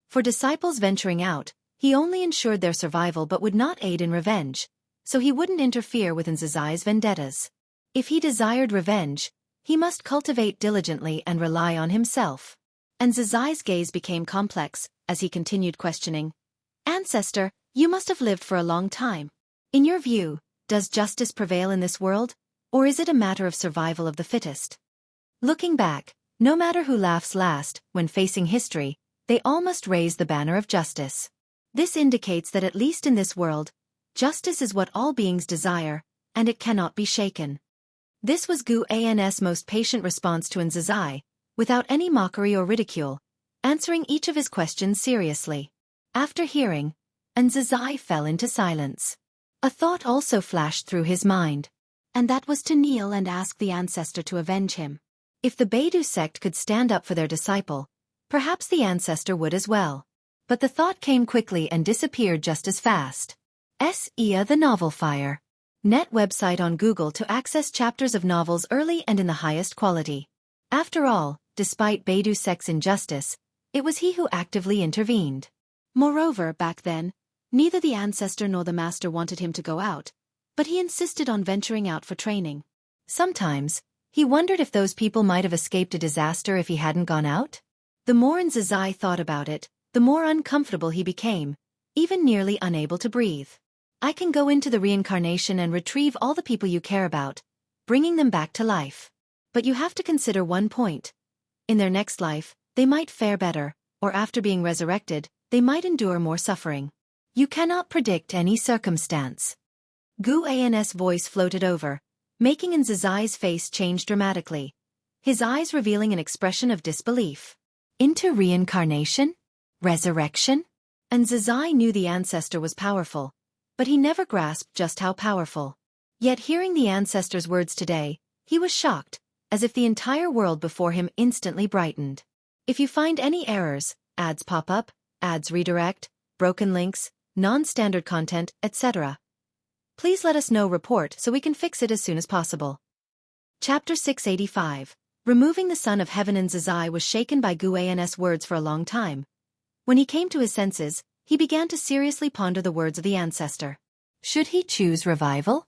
For disciples venturing out, he only ensured their survival but would not aid in revenge, so he wouldn't interfere with Nzizai's vendettas. If he desired revenge, he must cultivate diligently and rely on himself. Nzizai's gaze became complex, as he continued questioning. Ancestor, you must have lived for a long time. In your view, does justice prevail in this world, or is it a matter of survival of the fittest? Looking back, no matter who laughs last, when facing history, they all must raise the banner of justice. This indicates that at least in this world, justice is what all beings desire, and it cannot be shaken. This was Gu An's most patient response to Nzizai, without any mockery or ridicule, answering each of his questions seriously. After hearing, Nzizai fell into silence. A thought also flashed through his mind, and that was to kneel and ask the ancestor to avenge him. If the Baidu sect could stand up for their disciple, perhaps the ancestor would as well. But the thought came quickly and disappeared just as fast. Ia the Novel Fire. Net website on Google to access chapters of novels early and in the highest quality. After all, despite Baidu sect's injustice, it was he who actively intervened. Moreover, back then, neither the ancestor nor the master wanted him to go out, but he insisted on venturing out for training. Sometimes, he wondered if those people might have escaped a disaster if he hadn't gone out. The more Nzizai thought about it, the more uncomfortable he became, even nearly unable to breathe. I can go into the reincarnation and retrieve all the people you care about, bringing them back to life. But you have to consider one point. In their next life, they might fare better, or after being resurrected, they might endure more suffering. You cannot predict any circumstance. Gu An's voice floated over, making Nzizai's face change dramatically, his eyes revealing an expression of disbelief. Into reincarnation? Resurrection? Nzizai knew the ancestor was powerful, but he never grasped just how powerful. Yet hearing the ancestor's words today, he was shocked, as if the entire world before him instantly brightened. If you find any errors, ads pop up, ads redirect, broken links, non-standard content, etc., please let us know. Report so we can fix it as soon as possible. Chapter 685. Removing the Son of Heaven. Nzizai was shaken by Gu An's words for a long time. When he came to his senses, he began to seriously ponder the words of the ancestor. Should he choose revival?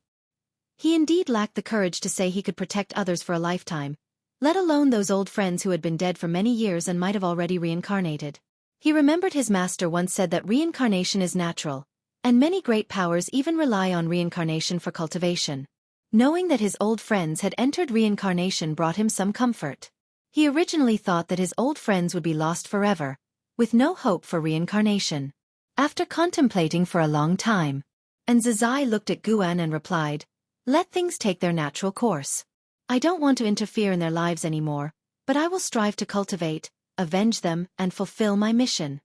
He indeed lacked the courage to say he could protect others for a lifetime, let alone those old friends who had been dead for many years and might have already reincarnated. He remembered his master once said that reincarnation is natural, and many great powers even rely on reincarnation for cultivation. Knowing that his old friends had entered reincarnation brought him some comfort. He originally thought that his old friends would be lost forever, with no hope for reincarnation. After contemplating for a long time, Zizai looked at Guan and replied, "Let things take their natural course. I don't want to interfere in their lives anymore, but I will strive to cultivate, avenge them, and fulfill my mission."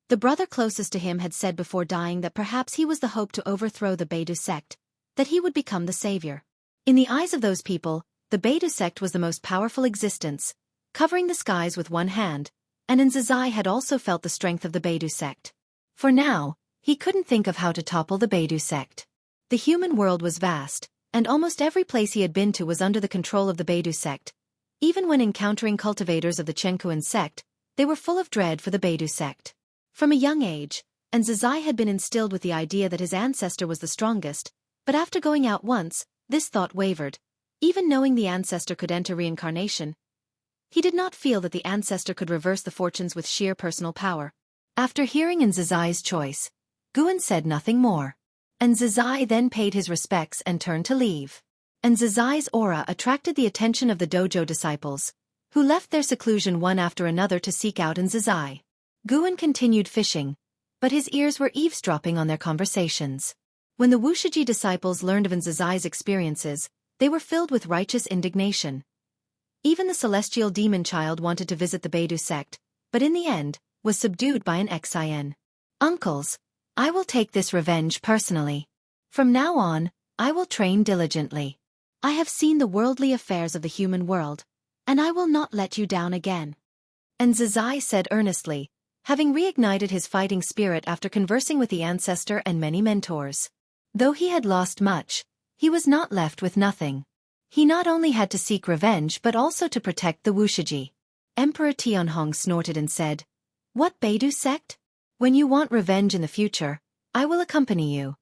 The brother closest to him had said before dying that perhaps he was the hope to overthrow the Beidou sect, that he would become the savior. In the eyes of those people, the Beidou sect was the most powerful existence, covering the skies with one hand, and Zizai had also felt the strength of the Beidou sect. For now, he couldn't think of how to topple the Beidou sect. The human world was vast, and almost every place he had been to was under the control of the Beidou sect. Even when encountering cultivators of the Chenkuan sect, they were full of dread for the Beidou sect. From a young age, Zizai had been instilled with the idea that his ancestor was the strongest, but after going out once, this thought wavered. Even knowing the ancestor could enter reincarnation, he did not feel that the ancestor could reverse the fortunes with sheer personal power. After hearing Zizai's choice, Guan said nothing more. Zizai then paid his respects and turned to leave. Zizai's aura attracted the attention of the dojo disciples, who left their seclusion one after another to seek out Zizai. Guan continued fishing, but his ears were eavesdropping on their conversations. When the Wuxia disciples learned of Zizai's experiences, they were filled with righteous indignation. Even the celestial demon child wanted to visit the Beidou sect, but in the end, was subdued by an Xin. "Uncles, I will take this revenge personally. From now on, I will train diligently. I have seen the worldly affairs of the human world, and I will not let you down again." Zizai said earnestly, having reignited his fighting spirit after conversing with the ancestor and many mentors. Though he had lost much, he was not left with nothing. He not only had to seek revenge but also to protect the Wuxia. Emperor Tianhong snorted and said, "What Beidou sect? When you want revenge in the future, I will accompany you.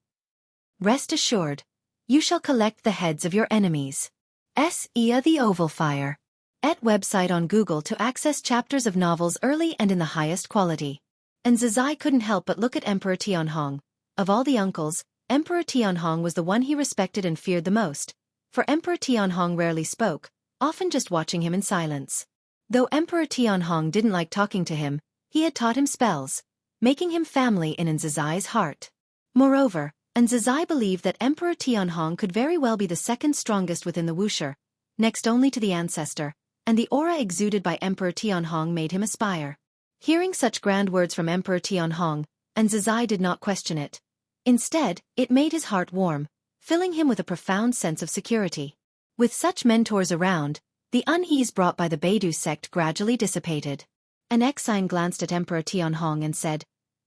Rest assured, you shall collect the heads of your enemies." S.E.A. The Oval Fire. Et website on Google to access chapters of novels early and in the highest quality. Zizai couldn't help but look at Emperor Tianhong. Of all the uncles, Emperor Tianhong was the one he respected and feared the most, for Emperor Tianhong rarely spoke, often just watching him in silence. Though Emperor Tianhong didn't like talking to him, he had taught him spells, making him family in Zizai's heart. Moreover, Zizai believed that Emperor Tianhong could very well be the second strongest within the Wuxia, next only to the ancestor, and the aura exuded by Emperor Tianhong made him aspire. Hearing such grand words from Emperor Tianhong, Zizai did not question it. Instead, it made his heart warm, filling him with a profound sense of security. With such mentors around, the unease brought by the Beidou sect gradually dissipated. An Xin glanced at Emperor Tianhong and said,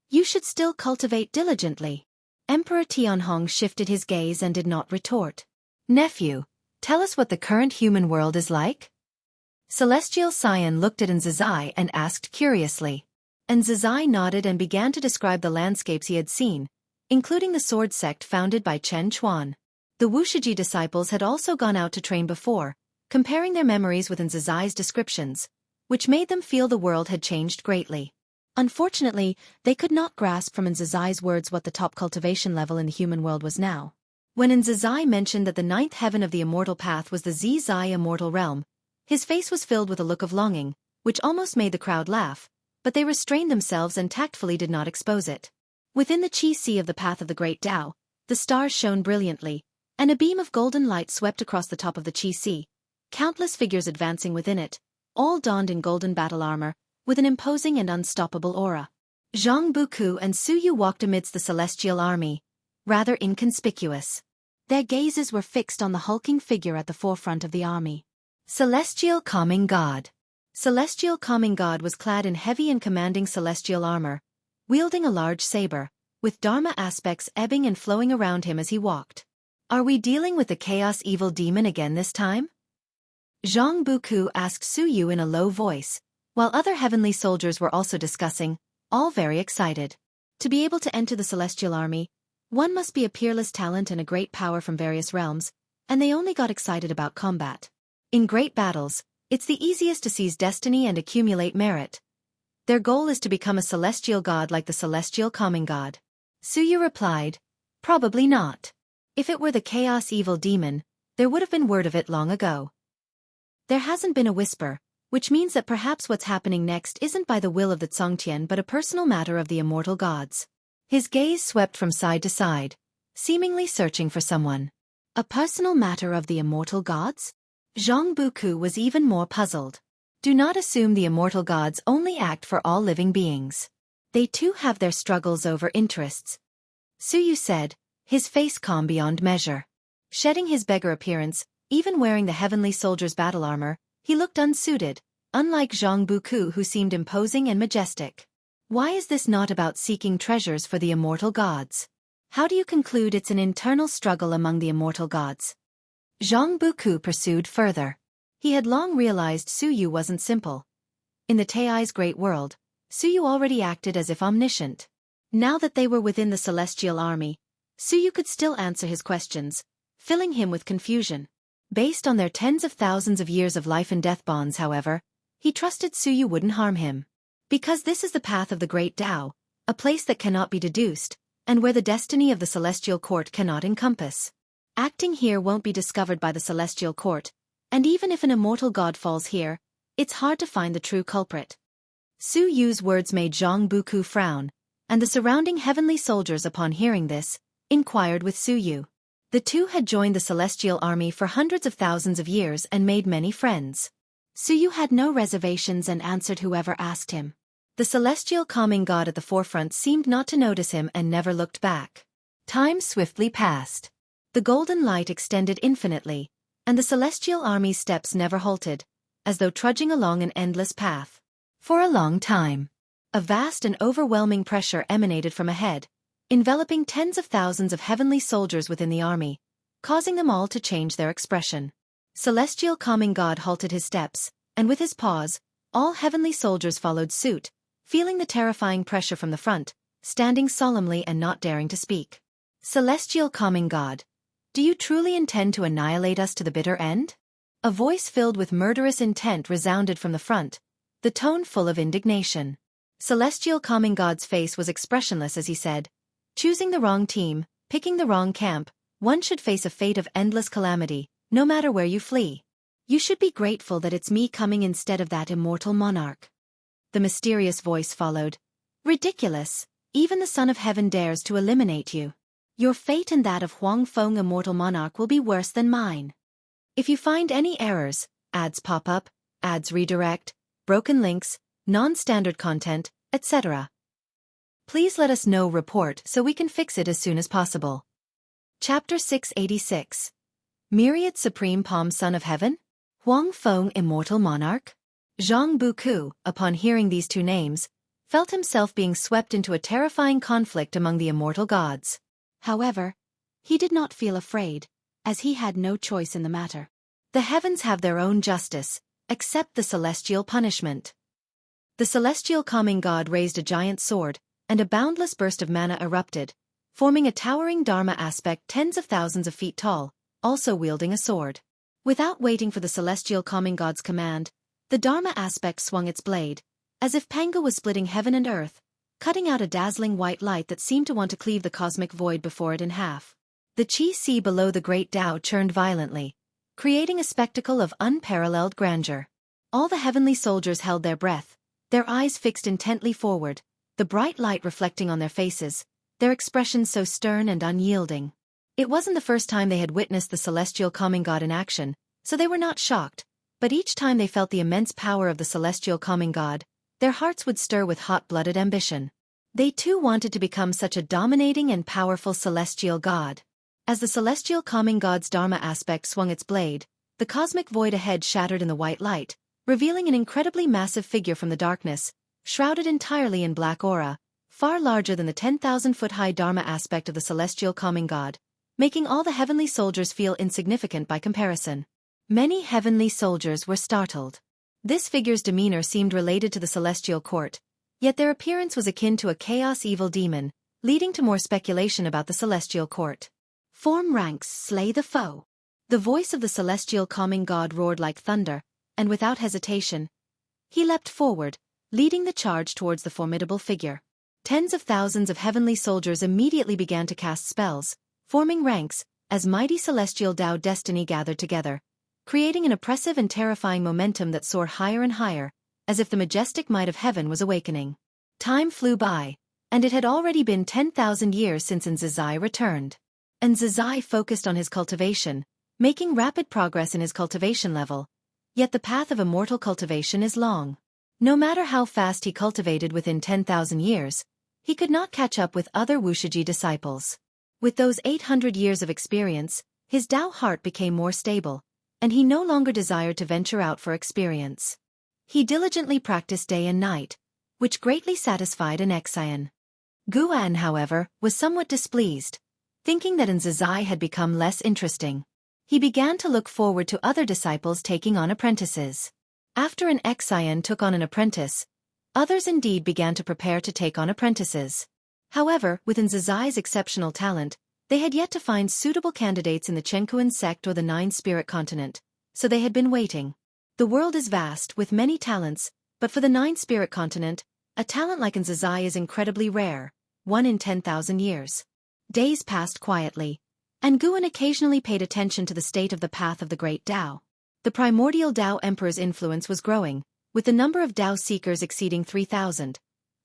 "You should still cultivate diligently." Emperor Tianhong shifted his gaze and did not retort. "Nephew, tell us what the current human world is like?" Celestial Scion looked at Zizai and asked curiously. Zizai nodded and began to describe the landscapes he had seen, including the sword sect founded by Chen Chuan. The Wuxia disciples had also gone out to train before, comparing their memories with Zizai's descriptions, which made them feel the world had changed greatly. Unfortunately, they could not grasp from Zizai's words what the top cultivation level in the human world was now. When Zizai mentioned that the ninth heaven of the immortal path was the Zizai immortal realm, his face was filled with a look of longing, which almost made the crowd laugh, but they restrained themselves and tactfully did not expose it. Within the Qi Sea of the path of the Great Tao, the stars shone brilliantly, and a beam of golden light swept across the top of the Qi Sea, countless figures advancing within it, all donned in golden battle armor, with an imposing and unstoppable aura. Zhang Buku and Su Yu walked amidst the celestial army, rather inconspicuous. Their gazes were fixed on the hulking figure at the forefront of the army. Celestial Calming God. Celestial Calming God was clad in heavy and commanding celestial armor, wielding a large saber, with Dharma aspects ebbing and flowing around him as he walked. "Are we dealing with the chaos evil demon again this time?" Zhang Buku asked Su Yu in a low voice, while other heavenly soldiers were also discussing, all very excited. To be able to enter the celestial army, one must be a peerless talent and a great power from various realms, and they only got excited about combat. In great battles, it's the easiest to seize destiny and accumulate merit. Their goal is to become a celestial god like the celestial common god. Suyu replied, "Probably not. If it were the chaos evil demon, there would have been word of it long ago. There hasn't been a whisper, which means that perhaps what's happening next isn't by the will of the Zongtian but a personal matter of the immortal gods." His gaze swept from side to side, seemingly searching for someone. A personal matter of the immortal gods? Zhang Buku was even more puzzled. Do not assume the immortal gods only act for all living beings. They too have their struggles over interests. Suyu said, his face calm beyond measure. Shedding his beggar appearance, even wearing the heavenly soldier's battle armor, he looked unsuited, unlike Zhang Buku who seemed imposing and majestic. Why is this not about seeking treasures for the immortal gods? How do you conclude it's an internal struggle among the immortal gods? Zhang Buku pursued further. He had long realized Suyu wasn't simple. In the Tai's great world, Suyu already acted as if omniscient. Now that they were within the celestial army, Suyu could still answer his questions, filling him with confusion. Based on their tens of thousands of years of life and death bonds, however, he trusted Suyu wouldn't harm him. Because this is the path of the great Tao, a place that cannot be deduced, and where the destiny of the celestial court cannot encompass. Acting here won't be discovered by the celestial court, and even if an immortal god falls here, it's hard to find the true culprit. Su Yu's words made Zhang Buku frown, and the surrounding heavenly soldiers upon hearing this, inquired with Su Yu. The two had joined the celestial army for hundreds of thousands of years and made many friends. Su Yu had no reservations and answered whoever asked him. The celestial calming god at the forefront seemed not to notice him and never looked back. Time swiftly passed. The golden light extended infinitely, and the celestial army's steps never halted, as though trudging along an endless path. For a long time, a vast and overwhelming pressure emanated from ahead, enveloping tens of thousands of heavenly soldiers within the army, causing them all to change their expression. Celestial calming god halted his steps, and with his pause, all heavenly soldiers followed suit, feeling the terrifying pressure from the front, standing solemnly and not daring to speak. Celestial calming god, do you truly intend to annihilate us to the bitter end? A voice filled with murderous intent resounded from the front, the tone full of indignation. Celestial calming god's face was expressionless as he said, "Choosing the wrong team, picking the wrong camp, one should face a fate of endless calamity, no matter where you flee. You should be grateful that it's me coming instead of that immortal monarch." The mysterious voice followed. "Ridiculous, even the Son of Heaven dares to eliminate you. Your fate and that of Huang Feng immortal monarch will be worse than mine. If you find any errors, ads pop up, ads redirect, broken links, non-standard content, etc. Please let us know report so we can fix it as soon as possible." Chapter 686. Myriad Supreme Palm Son of Heaven? Huang Feng Immortal Monarch? Zhang Buku, upon hearing these two names, felt himself being swept into a terrifying conflict among the immortal gods. However, he did not feel afraid, as he had no choice in the matter. The heavens have their own justice, except the celestial punishment. The celestial calming god raised a giant sword, and a boundless burst of mana erupted, forming a towering Dharma aspect tens of thousands of feet tall, also wielding a sword. Without waiting for the celestial calming god's command, the Dharma aspect swung its blade, as if Panga was splitting heaven and earth, cutting out a dazzling white light that seemed to want to cleave the cosmic void before it in half. The Qi sea below the great Tao churned violently, creating a spectacle of unparalleled grandeur. All the heavenly soldiers held their breath, their eyes fixed intently forward, the bright light reflecting on their faces, their expressions so stern and unyielding. It wasn't the first time they had witnessed the celestial calming god in action, so they were not shocked, but each time they felt the immense power of the celestial calming god, their hearts would stir with hot-blooded ambition. They too wanted to become such a dominating and powerful celestial god. As the celestial calming god's Dharma aspect swung its blade, the cosmic void ahead shattered in the white light, revealing an incredibly massive figure from the darkness, shrouded entirely in black aura, far larger than the 10,000-foot-high Dharma aspect of the celestial calming god, making all the heavenly soldiers feel insignificant by comparison. Many heavenly soldiers were startled. This figure's demeanor seemed related to the celestial court, yet their appearance was akin to a chaos evil demon, leading to more speculation about the celestial court. Form ranks, slay the foe. The voice of the celestial calming god roared like thunder, and without hesitation, he leapt forward, leading the charge towards the formidable figure. Tens of thousands of heavenly soldiers immediately began to cast spells, forming ranks, as mighty celestial Tao destiny gathered together, creating an oppressive and terrifying momentum that soared higher and higher, as if the majestic might of heaven was awakening. Time flew by, and it had already been 10,000 years since Nzazai returned. Nzazai focused on his cultivation, making rapid progress in his cultivation level, yet the path of immortal cultivation is long. No matter how fast he cultivated within 10,000 years, he could not catch up with other Wuxia disciples. With those 800 years of experience, his Tao heart became more stable, and he no longer desired to venture out for experience. He diligently practiced day and night, which greatly satisfied an Xian. Guan, however, was somewhat displeased, thinking that Nzazai had become less interesting. He began to look forward to other disciples taking on apprentices. After an Xian took on an apprentice, others indeed began to prepare to take on apprentices. However, with Nzazai's exceptional talent, they had yet to find suitable candidates in the Chenkuan sect or the Nine-Spirit continent, so they had been waiting. The world is vast, with many talents, but for the Nine-Spirit continent, a talent like Nzazai is incredibly rare, 1 in 10,000 years. Days passed quietly, and Guan occasionally paid attention to the state of the path of the great Tao. The primordial Tao Emperor's influence was growing, with the number of Tao seekers exceeding 3,000.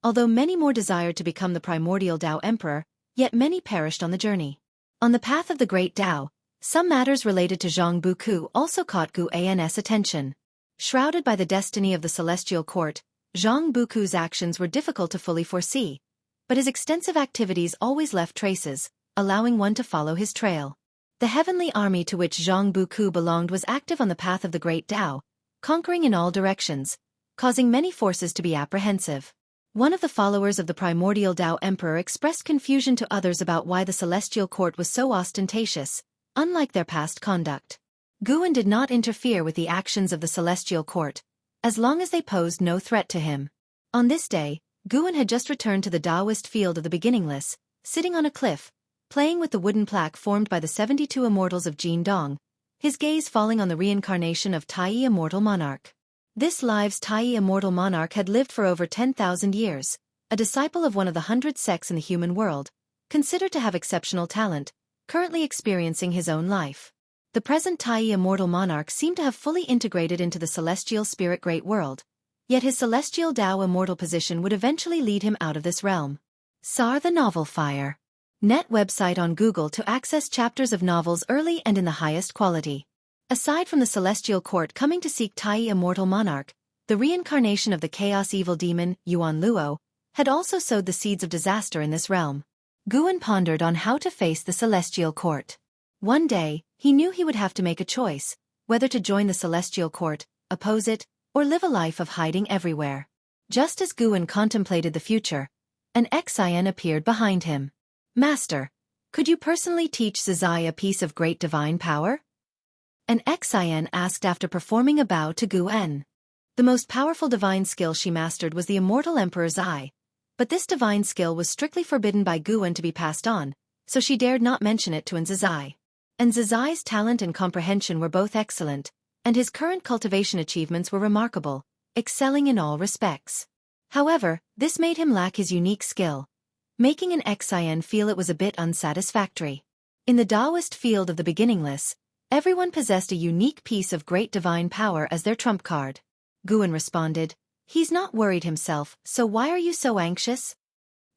Although many more desired to become the primordial Tao Emperor, yet many perished on the journey. On the path of the great Tao, some matters related to Zhang Buku also caught Guan's attention. Shrouded by the destiny of the celestial court, Zhang Buku's actions were difficult to fully foresee, but his extensive activities always left traces, allowing one to follow his trail. The heavenly army to which Zhang Buku belonged was active on the path of the great Tao, conquering in all directions, causing many forces to be apprehensive. One of the followers of the primordial Tao Emperor expressed confusion to others about why the celestial court was so ostentatious, unlike their past conduct. Guan did not interfere with the actions of the celestial court, as long as they posed no threat to him. On this day, Guan had just returned to the Taoist field of the beginningless, sitting on a cliff, playing with the wooden plaque formed by the 72 immortals of Jin Dong, his gaze falling on the reincarnation of Tai Immortal Monarch. This live's Tai Immortal Monarch had lived for over 10,000 years, a disciple of one of the 100 sects in the human world, considered to have exceptional talent, currently experiencing his own life. The present Tai Immortal Monarch seemed to have fully integrated into the celestial spirit great world, yet his celestial Tao immortal position would eventually lead him out of this realm. Sar the Novel Fire. Net website on Google to access chapters of novels early and in the highest quality. Aside from the celestial court coming to seek Tai Immortal Monarch, the reincarnation of the chaos evil demon, Yuan Luo, had also sowed the seeds of disaster in this realm. Guan pondered on how to face the celestial court. One day, he knew he would have to make a choice, whether to join the celestial court, oppose it, or live a life of hiding everywhere. Just as Guan contemplated the future, an Xian appeared behind him. Master, could you personally teach Zazai a piece of great divine power? An Xian asked after performing a bow to Guan. The most powerful divine skill she mastered was the immortal Emperor's Eye, but this divine skill was strictly forbidden by Guan to be passed on, so she dared not mention it to Nzazai. Nzazai's talent and comprehension were both excellent, and his current cultivation achievements were remarkable, excelling in all respects. However, this made him lack his unique skill, making an Xian feel it was a bit unsatisfactory. In the Taoist field of the beginningless, everyone possessed a unique piece of great divine power as their trump card. Guan responded, "He's not worried himself, so why are you so anxious?"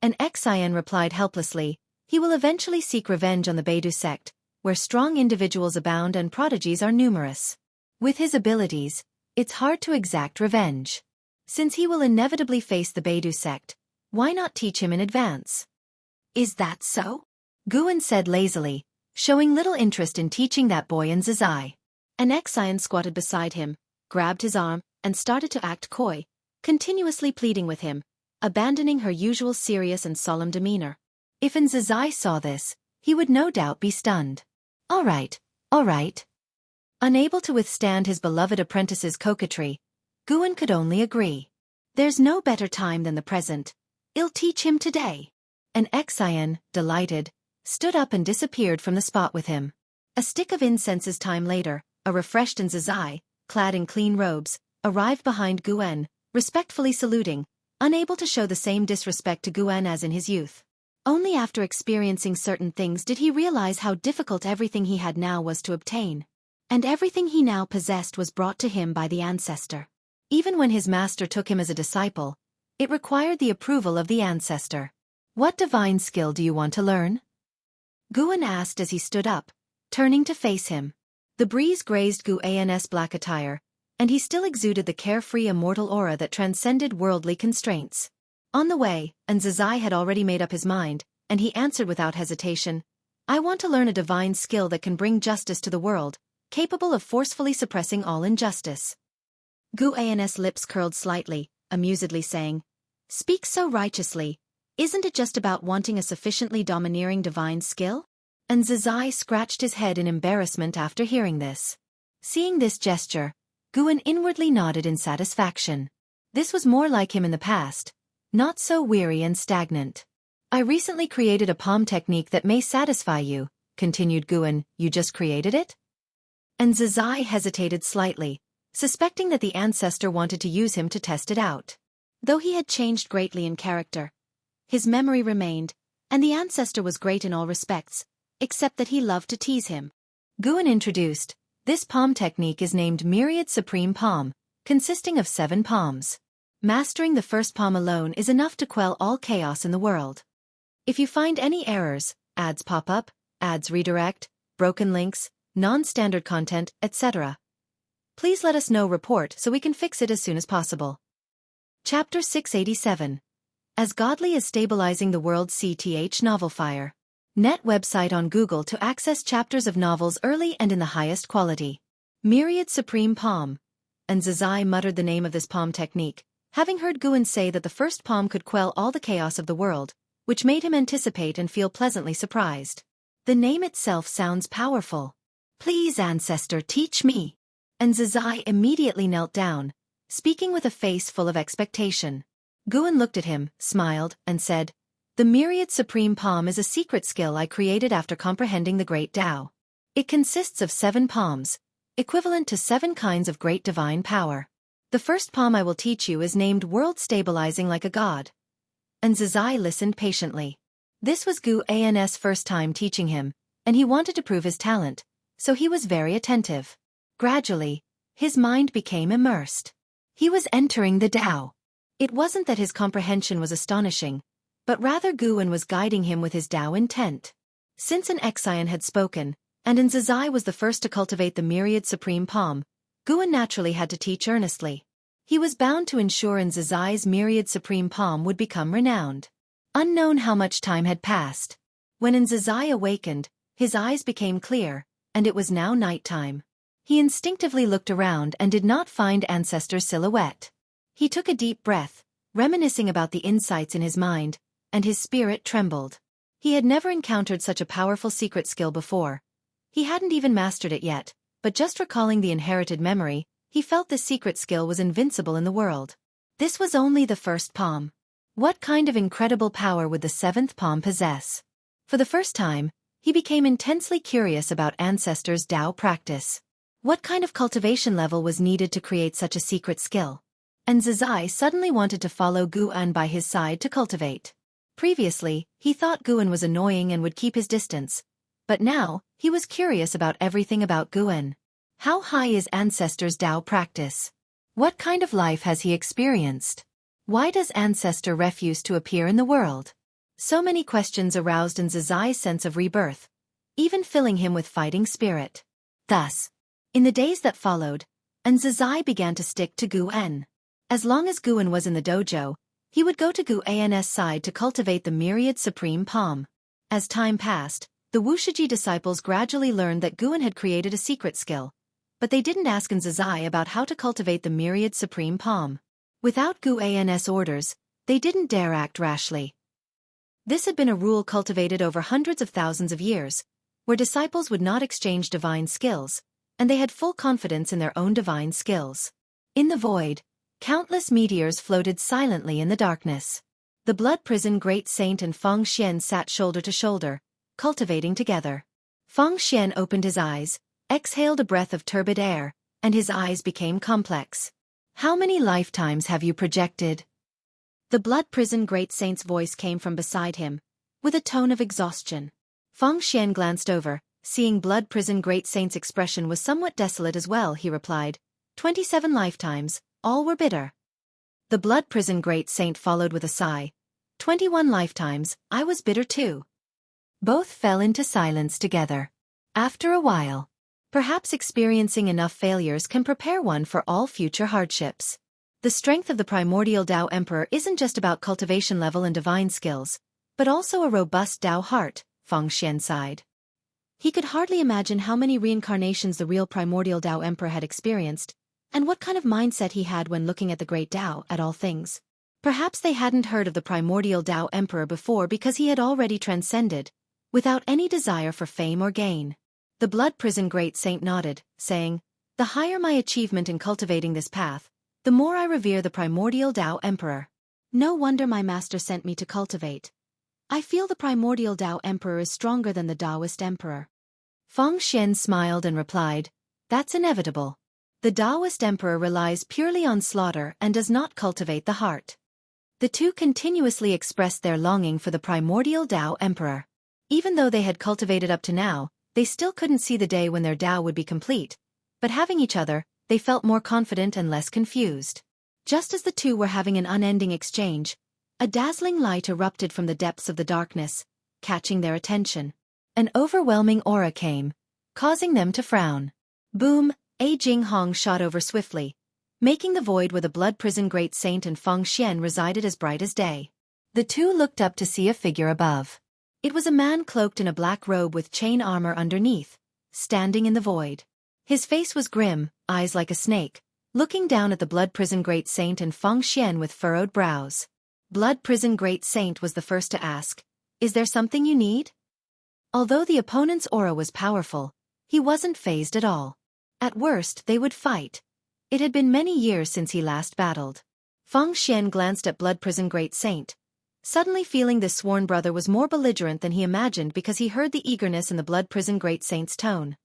An Xian replied helplessly, "He will eventually seek revenge on the Baidu sect, where strong individuals abound and prodigies are numerous. With his abilities, it's hard to exact revenge. Since he will inevitably face the Baidu sect, why not teach him in advance?" "Is that so?" Guan said lazily, showing little interest in teaching that boy Nzazai. An Xian squatted beside him, grabbed his arm, and started to act coy, continuously pleading with him, abandoning her usual serious and solemn demeanor. If Nzazai saw this, he would no doubt be stunned. All right. Unable to withstand his beloved apprentice's coquetry, Guan could only agree. There's no better time than the present. I'll teach him today. An Xian, delighted, stood up and disappeared from the spot with him. A stick of incense's time later, a refreshed Zizai, clad in clean robes, arrived behind Guan, respectfully saluting, unable to show the same disrespect to Guan as in his youth. Only after experiencing certain things did he realize how difficult everything he had now was to obtain. And everything he now possessed was brought to him by the ancestor. Even when his master took him as a disciple, it required the approval of the ancestor. What divine skill do you want to learn? Guan asked as he stood up, turning to face him. The breeze grazed Guan's black attire, and he still exuded the carefree immortal aura that transcended worldly constraints. On the way, Zizai had already made up his mind, and he answered without hesitation, I want to learn a divine skill that can bring justice to the world, capable of forcefully suppressing all injustice. Guan's lips curled slightly, amusedly saying, Speak so righteously. Isn't it just about wanting a sufficiently domineering divine skill? And Zizai scratched his head in embarrassment after hearing this. Seeing this gesture, Guan inwardly nodded in satisfaction. This was more like him in the past, not so weary and stagnant. I recently created a palm technique that may satisfy you, continued Guan. You just created it? And Zizai hesitated slightly, suspecting that the ancestor wanted to use him to test it out. Though he had changed greatly in character, his memory remained, and the ancestor was great in all respects, except that he loved to tease him. Guan introduced, this palm technique is named Myriad Supreme Palm, consisting of 7 palms. Mastering the first palm alone is enough to quell all chaos in the world. If you find any errors, ads pop up, ads redirect, broken links, non-standard content, etc., please let us know report so we can fix it as soon as possible. Chapter 687. As Godly as Stabilizing the World CTH Novel Fire. Net website on Google to access chapters of novels early and in the highest quality. Myriad Supreme Palm. And Zizai muttered the name of this palm technique, having heard Guan say that the first palm could quell all the chaos of the world, which made him anticipate and feel pleasantly surprised. The name itself sounds powerful. Please, ancestor, teach me. And Zizai immediately knelt down, speaking with a face full of expectation. Guan looked at him, smiled, and said, The Myriad Supreme Palm is a secret skill I created after comprehending the Great Tao. It consists of 7 palms, equivalent to 7 kinds of great divine power. The first palm I will teach you is named World Stabilizing Like a God. And Zizai listened patiently. This was Guan's first time teaching him, and he wanted to prove his talent, so he was very attentive. Gradually, his mind became immersed. He was entering the Tao. It wasn't that his comprehension was astonishing, but rather Guan was guiding him with his Tao intent. Since an Exian had spoken, and Zizai was the first to cultivate the Myriad Supreme Palm, Guan naturally had to teach earnestly. He was bound to ensure Zizai's Myriad Supreme Palm would become renowned. Unknown how much time had passed. When Zizai awakened, his eyes became clear, and it was now nighttime. He instinctively looked around and did not find Ancestor's silhouette. He took a deep breath, reminiscing about the insights in his mind, and his spirit trembled. He had never encountered such a powerful secret skill before. He hadn't even mastered it yet, but just recalling the inherited memory, he felt this secret skill was invincible in the world. This was only the first palm. What kind of incredible power would the 7th palm possess? For the first time, he became intensely curious about Ancestor's Tao practice. What kind of cultivation level was needed to create such a secret skill? And Zizai suddenly wanted to follow Guan by his side to cultivate. Previously, he thought Guan was annoying and would keep his distance, but now, he was curious about everything about Guan. How high is Ancestor's Tao practice? What kind of life has he experienced? Why does Ancestor refuse to appear in the world? So many questions aroused in Zizai's sense of rebirth, even filling him with fighting spirit. Thus, in the days that followed, Zizai began to stick to Guan. As long as Guan was in the dojo, he would go to Guan's side to cultivate the Myriad Supreme Palm. As time passed, the Wuxia disciples gradually learned that Guan had created a secret skill, but they didn't ask Zizai about how to cultivate the Myriad Supreme Palm. Without Guan's orders, they didn't dare act rashly. This had been a rule cultivated over hundreds of thousands of years, where disciples would not exchange divine skills, and they had full confidence in their own divine skills. In the void, countless meteors floated silently in the darkness. The blood prison Great Saint and Feng Xian sat shoulder to shoulder, cultivating together. Feng Xian opened his eyes, exhaled a breath of turbid air, and his eyes became complex. How many lifetimes have you projected? The blood prison great saint's voice came from beside him, with a tone of exhaustion. Feng Xian glanced over, seeing blood prison great saint's expression was somewhat desolate as well. He replied, 27 lifetimes, all were bitter. The blood prison great saint followed with a sigh, 21 lifetimes, I was bitter too. Both fell into silence together. After a while, perhaps experiencing enough failures can prepare one for all future hardships. The strength of the primordial Tao Emperor isn't just about cultivation level and divine skills, but also a robust Tao heart, Feng Xian sighed. He could hardly imagine how many reincarnations the real primordial Tao Emperor had experienced, and what kind of mindset he had when looking at the great Tao at all things. Perhaps they hadn't heard of the primordial Tao Emperor before because he had already transcended, without any desire for fame or gain. The blood prison great saint nodded, saying, the higher my achievement in cultivating this path, the more I revere the primordial Tao Emperor. No wonder my master sent me to cultivate. I feel the primordial Tao Emperor is stronger than the Taoist Emperor. Feng Xian smiled and replied, that's inevitable. The Taoist Emperor relies purely on slaughter and does not cultivate the heart. The two continuously expressed their longing for the primordial Tao Emperor. Even though they had cultivated up to now, they still couldn't see the day when their Tao would be complete, but having each other, they felt more confident and less confused. Just as the two were having an unending exchange, a dazzling light erupted from the depths of the darkness, catching their attention. An overwhelming aura came, causing them to frown. Boom, a Jing Hong shot over swiftly, making the void where the blood prison great saint and Feng Xian resided as bright as day. The two looked up to see a figure above. It was a man cloaked in a black robe with chain armor underneath, standing in the void. His face was grim, eyes like a snake, looking down at the blood prison great saint and Feng Xian with furrowed brows. Blood prison great saint was the first to ask, is there something you need? Although the opponent's aura was powerful, he wasn't fazed at all. At worst, they would fight. It had been many years since he last battled. Feng Xian glanced at blood prison great saint, suddenly feeling this sworn brother was more belligerent than he imagined because he heard the eagerness in the blood prison great saint's tone.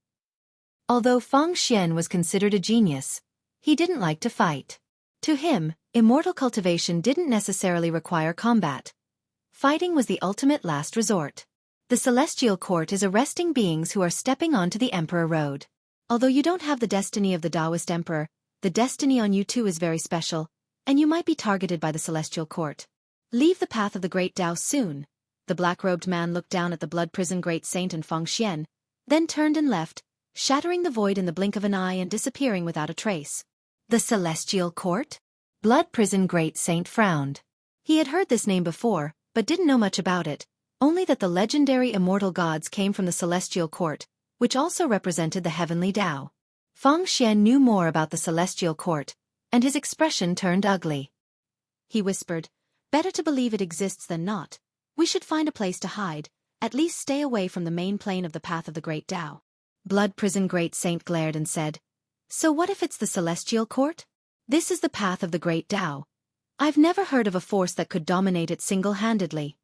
Although Feng Xian was considered a genius, he didn't like to fight. To him, immortal cultivation didn't necessarily require combat. Fighting was the ultimate last resort. The celestial court is arresting beings who are stepping onto the Emperor Road. Although you don't have the destiny of the Taoist Emperor, the destiny on you too is very special, and you might be targeted by the celestial court. Leave the path of the great Tao soon. The black-robed man looked down at the blood prison great saint and Feng Xian, then turned and left, shattering the void in the blink of an eye and disappearing without a trace. The celestial court? Blood prison great saint frowned. He had heard this name before, but didn't know much about it, only that the legendary immortal gods came from the celestial court, which also represented the heavenly Tao. Feng Xian knew more about the celestial court, and his expression turned ugly. He whispered, better to believe it exists than not. We should find a place to hide, at least stay away from the main plane of the path of the great Tao. Blood prison great saint glared and said, so what if it's the celestial court? This is the path of the great Tao. I've never heard of a force that could dominate it single-handedly.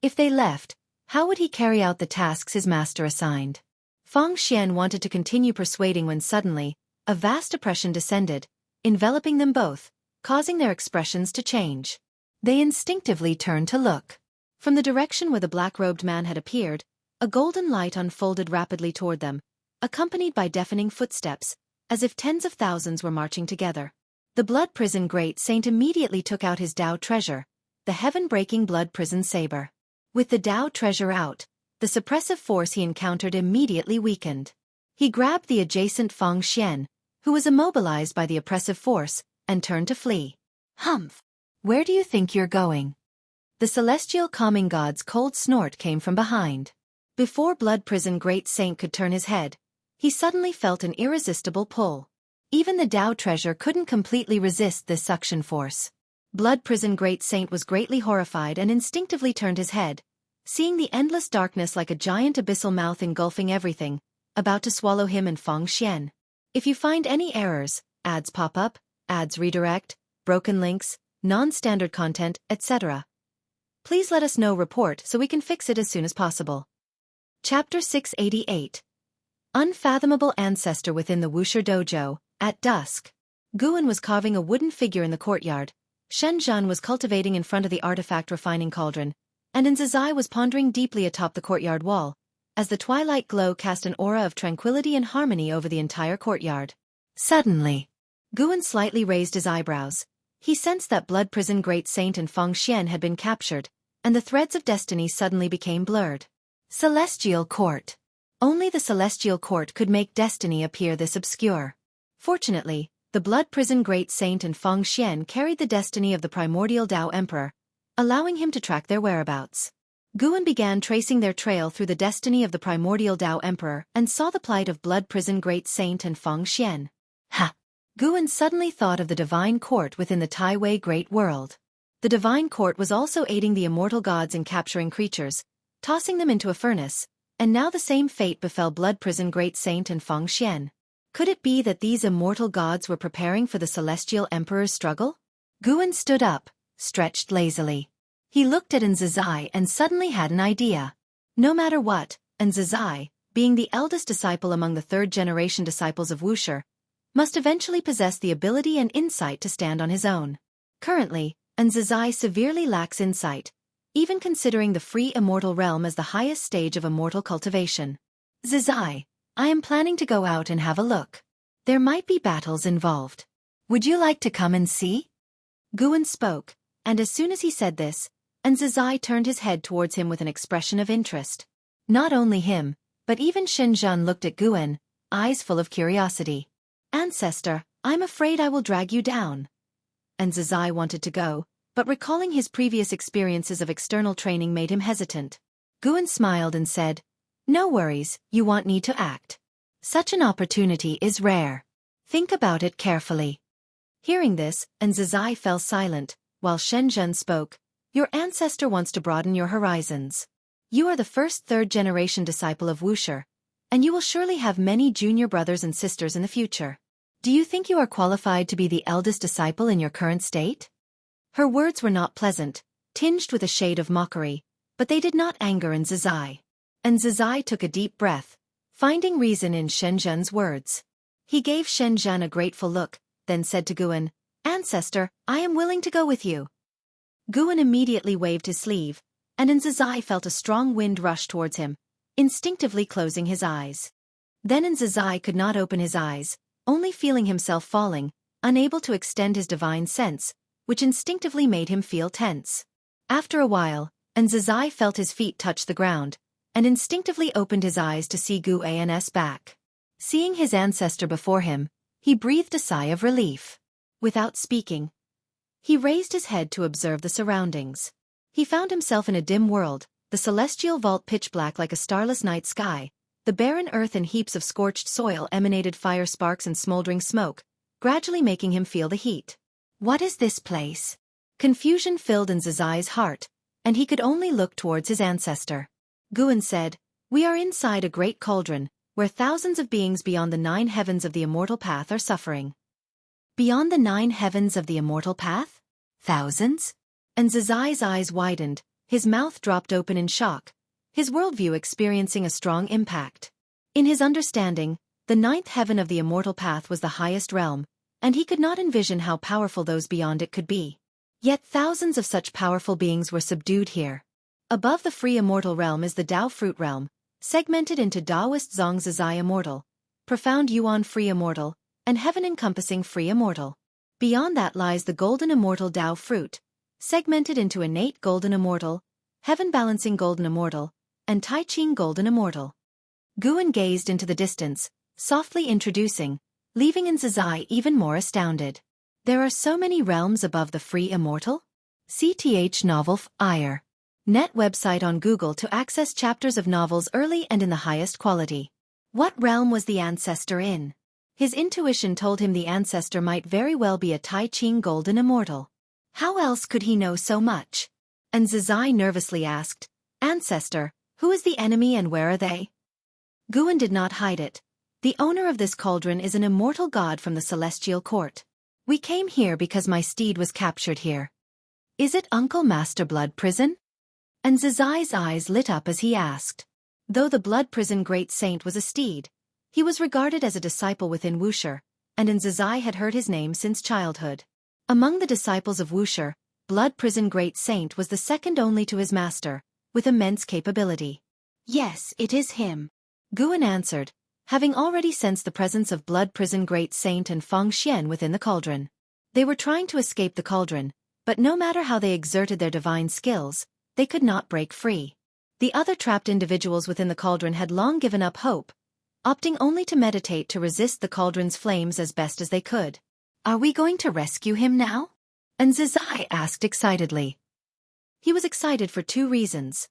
If they left, how would he carry out the tasks his master assigned? Feng Xian wanted to continue persuading when suddenly, a vast oppression descended, enveloping them both, causing their expressions to change. They instinctively turned to look. From the direction where the black-robed man had appeared, a golden light unfolded rapidly toward them, accompanied by deafening footsteps, as if tens of thousands were marching together. The blood prison great saint immediately took out his Tao treasure, the heaven-breaking blood prison saber. With the Tao treasure out, the suppressive force he encountered immediately weakened. He grabbed the adjacent Feng Xian, who was immobilized by the oppressive force, and turned to flee. Humph! Where do you think you're going? The celestial calming god's cold snort came from behind. Before blood prison great saint could turn his head, he suddenly felt an irresistible pull. Even the Tao treasure couldn't completely resist this suction force. Blood prison great saint was greatly horrified and instinctively turned his head, seeing the endless darkness like a giant abyssal mouth engulfing everything, about to swallow him and Feng Xian. If you find any errors, ads pop up, ads redirect, broken links, non-standard content, etc., please let us know report so we can fix it as soon as possible. Chapter 688. Unfathomable Ancestor Within the Wuxia Dojo. At dusk, Guan was carving a wooden figure in the courtyard, Shen Zhan was cultivating in front of the artifact refining cauldron, and Zizai was pondering deeply atop the courtyard wall, as the twilight glow cast an aura of tranquility and harmony over the entire courtyard. Suddenly, Guan slightly raised his eyebrows. He sensed that Blood Prison Great Saint and Feng Xian had been captured, and the threads of destiny suddenly became blurred. Celestial Court. Only the Celestial Court could make destiny appear this obscure. Fortunately, the Blood Prison Great Saint and Feng Xian carried the destiny of the primordial Tao Emperor, allowing him to track their whereabouts. Guan began tracing their trail through the destiny of the primordial Tao Emperor and saw the plight of Blood Prison Great Saint and Feng Xian. Ha! Guan suddenly thought of the Divine Court within the Taiwei Great World. The Divine Court was also aiding the immortal gods in capturing creatures, tossing them into a furnace, and now the same fate befell Blood Prison Great Saint and Feng Xian. Could it be that these immortal gods were preparing for the Celestial Emperor's struggle? Guan stood up, stretched lazily. He looked at Zizai and suddenly had an idea. No matter what, Zizai, being the eldest disciple among the third-generation disciples of Wuxia, must eventually possess the ability and insight to stand on his own. Currently, Zizai severely lacks insight, even considering the free immortal realm as the highest stage of immortal cultivation. Zizai, I am planning to go out and have a look. There might be battles involved. Would you like to come and see? Guan spoke, and as soon as he said this, Zizai turned his head towards him with an expression of interest. Not only him, but even Shen Zhan looked at Guan, eyes full of curiosity. Ancestor, I'm afraid I will drag you down. Zizai wanted to go, but recalling his previous experiences of external training made him hesitant. Guan smiled and said, No worries, you want me to act. Such an opportunity is rare. Think about it carefully. Hearing this, Zizai fell silent, while Shen Zhan spoke. Your ancestor wants to broaden your horizons. You are the first third-generation disciple of Wuxia, and you will surely have many junior brothers and sisters in the future. Do you think you are qualified to be the eldest disciple in your current state? Her words were not pleasant, tinged with a shade of mockery, but they did not anger Zizai. Zizai took a deep breath, finding reason in Shen Zhan's words. He gave Shen Zhan a grateful look, then said to Guan, Ancestor, I am willing to go with you. Guan immediately waved his sleeve, and Zizai felt a strong wind rush towards him, instinctively closing his eyes. Then Zizai could not open his eyes, only feeling himself falling, unable to extend his divine sense, which instinctively made him feel tense. After a while, Zizai felt his feet touch the ground, and instinctively opened his eyes to see Guan's back. Seeing his ancestor before him, he breathed a sigh of relief. Without speaking, he raised his head to observe the surroundings. He found himself in a dim world, the celestial vault pitch black like a starless night sky, the barren earth and heaps of scorched soil emanated fire sparks and smoldering smoke, gradually making him feel the heat. What is this place? Confusion filled Zizai's heart, and he could only look towards his ancestor. Guan said, We are inside a great cauldron, where thousands of beings beyond the 9 heavens of the immortal path are suffering. Beyond the 9 heavens of the immortal path? Thousands? Zizai's eyes widened, his mouth dropped open in shock, his worldview experiencing a strong impact. In his understanding, the 9th heaven of the immortal path was the highest realm, and he could not envision how powerful those beyond it could be. Yet thousands of such powerful beings were subdued here. Above the free immortal realm is the Tao Fruit realm, segmented into Taoist Zong Zizai Immortal, Profound Yuan Free Immortal, and Heaven-encompassing Free Immortal. Beyond that lies the Golden Immortal Tao Fruit, segmented into Innate Golden Immortal, Heaven-balancing Golden Immortal, and Tai Ching Golden Immortal. Guan gazed into the distance, softly introducing, leaving Zizai even more astounded. There are so many realms above the free immortal? CTH Novel Ire. Net website on Google to access chapters of novels early and in the highest quality. What realm was the ancestor in? His intuition told him the ancestor might very well be a Tai Ching Golden Immortal. How else could he know so much? Zizai nervously asked, Ancestor, who is the enemy and where are they? Guan did not hide it. The owner of this cauldron is an immortal god from the Celestial Court. We came here because my steed was captured here. Is it Uncle Master Blood Prison? Zizai's eyes lit up as he asked. Though the blood prison great saint was a steed, he was regarded as a disciple within Wuxia, and Zizai had heard his name since childhood. Among the disciples of Wuxia, blood prison great saint was the second only to his master, with immense capability. Yes, it is him, Guan answered, having already sensed the presence of blood prison great saint and Feng Xian within the cauldron. They were trying to escape the cauldron, but no matter how they exerted their divine skills, they could not break free. The other trapped individuals within the cauldron had long given up hope, opting only to meditate to resist the cauldron's flames as best as they could. Are we going to rescue him now? And Zizai asked excitedly. He was excited for two reasons: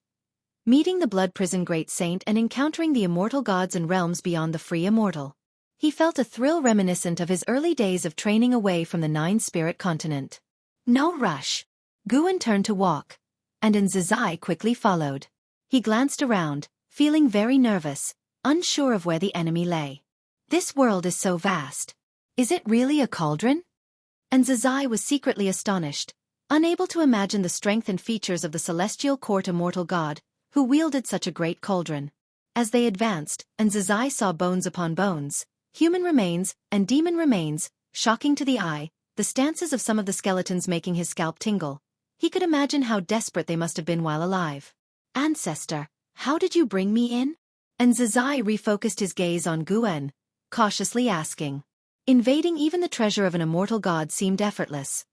meeting the blood prison great saint and encountering the immortal gods and realms beyond the free immortal. He felt a thrill reminiscent of his early days of training away from the nine-spirit continent. No rush. Guan turned to walk, and Zizai quickly followed. He glanced around, feeling very nervous, unsure of where the enemy lay. This world is so vast. Is it really a cauldron? And Zizai was secretly astonished, unable to imagine the strength and features of the celestial court immortal god, who wielded such a great cauldron. As they advanced, Zizai saw bones upon bones, human remains, and demon remains, shocking to the eye, the stances of some of the skeletons making his scalp tingle. He could imagine how desperate they must have been while alive. Ancestor, how did you bring me in? And Zizai refocused his gaze on Guan, cautiously asking. Invading even the treasure of an immortal god seemed effortless.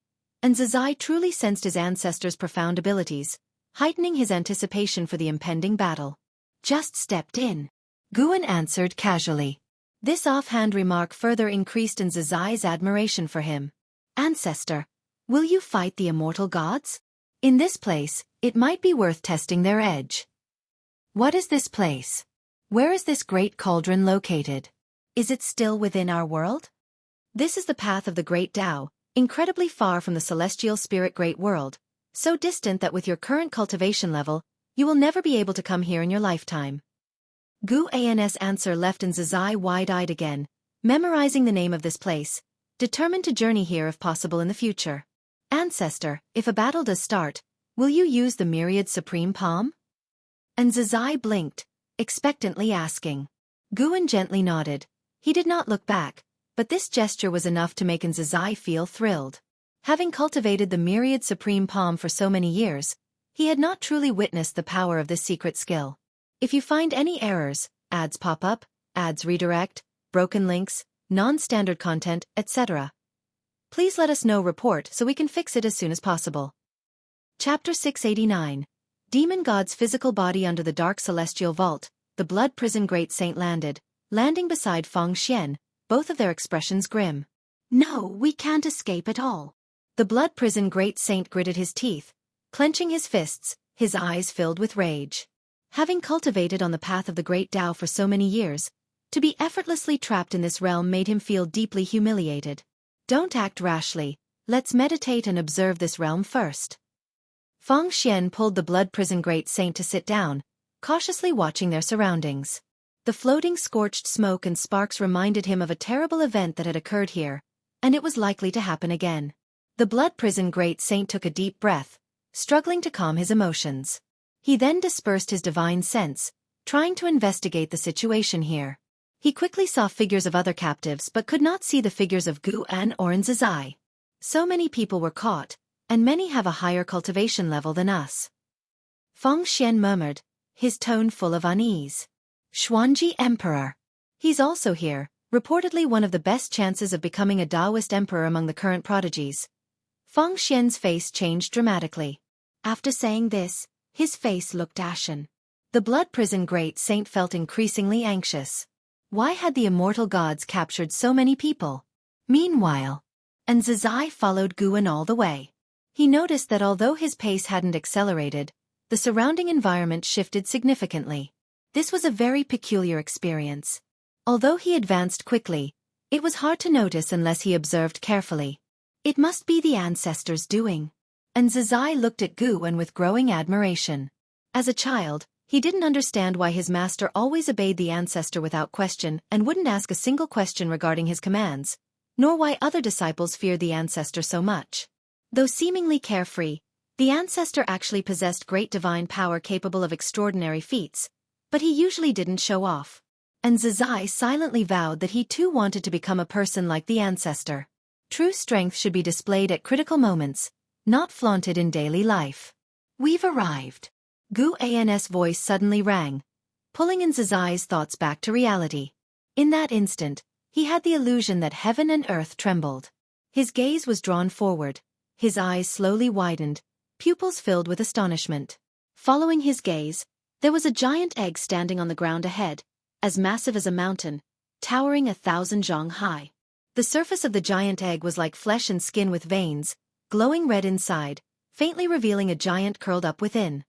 And Zizai truly sensed his ancestor's profound abilities, heightening his anticipation for the impending battle. Just stepped in, Guan answered casually. This offhand remark further increased Zizai's admiration for him. Ancestor, will you fight the immortal gods? In this place, it might be worth testing their edge. What is this place? Where is this great cauldron located? Is it still within our world? This is the path of the great Tao, incredibly far from the celestial spirit great world, so distant that with your current cultivation level, you will never be able to come here in your lifetime. Guan's answer left Zizai wide-eyed again, memorizing the name of this place, determined to journey here if possible in the future. Ancestor, if a battle does start, will you use the myriad supreme palm? And Zizai blinked, expectantly asking. Guan gently nodded. He did not look back, but this gesture was enough to make Zizai feel thrilled. Having cultivated the myriad supreme palm for so many years, he had not truly witnessed the power of this secret skill. If you find any errors, ads pop up, ads redirect, broken links, non-standard content, etc., please let us know report so we can fix it as soon as possible. Chapter 689. Demon God's physical body under the dark celestial vault, the blood prison great saint landing beside Feng Xian, both of their expressions grim. No, we can't escape at all. The blood prison great saint gritted his teeth, clenching his fists, his eyes filled with rage. Having cultivated on the path of the great Tao for so many years, to be effortlessly trapped in this realm made him feel deeply humiliated. Don't act rashly, let's meditate and observe this realm first. Feng Xian pulled the blood prison great saint to sit down, cautiously watching their surroundings. The floating scorched smoke and sparks reminded him of a terrible event that had occurred here, and it was likely to happen again. The blood prison great saint took a deep breath, struggling to calm his emotions. He then dispersed his divine sense, trying to investigate the situation here. He quickly saw figures of other captives but could not see the figures of Guan or Zizai. So many people were caught, and many have a higher cultivation level than us. Feng Xian murmured, his tone full of unease. Xuanji Emperor. He's also here, reportedly one of the best chances of becoming a Taoist emperor among the current prodigies. Feng Xian's face changed dramatically. After saying this, his face looked ashen. The blood prison great saint felt increasingly anxious. Why had the immortal gods captured so many people? Meanwhile, Zizai followed Guan all the way. He noticed that although his pace hadn't accelerated, the surrounding environment shifted significantly. This was a very peculiar experience. Although he advanced quickly, it was hard to notice unless he observed carefully. It must be the ancestors' doing. Zizai looked at Guan with growing admiration. As a child, he didn't understand why his master always obeyed the ancestor without question and wouldn't ask a single question regarding his commands, nor why other disciples feared the ancestor so much. Though seemingly carefree, the ancestor actually possessed great divine power capable of extraordinary feats, But he usually didn't show off. And Zizai silently vowed that he too wanted to become a person like the ancestor. True strength should be displayed at critical moments, not flaunted in daily life. We've arrived. Gu An's voice suddenly rang, pulling in Zizai's thoughts back to reality. In that instant, he had the illusion that heaven and earth trembled. His gaze was drawn forward, his eyes slowly widened, pupils filled with astonishment. Following his gaze, there was a giant egg standing on the ground ahead, as massive as a mountain, towering 1,000 zhang high. The surface of the giant egg was like flesh and skin with veins, glowing red inside, faintly revealing a giant curled up within.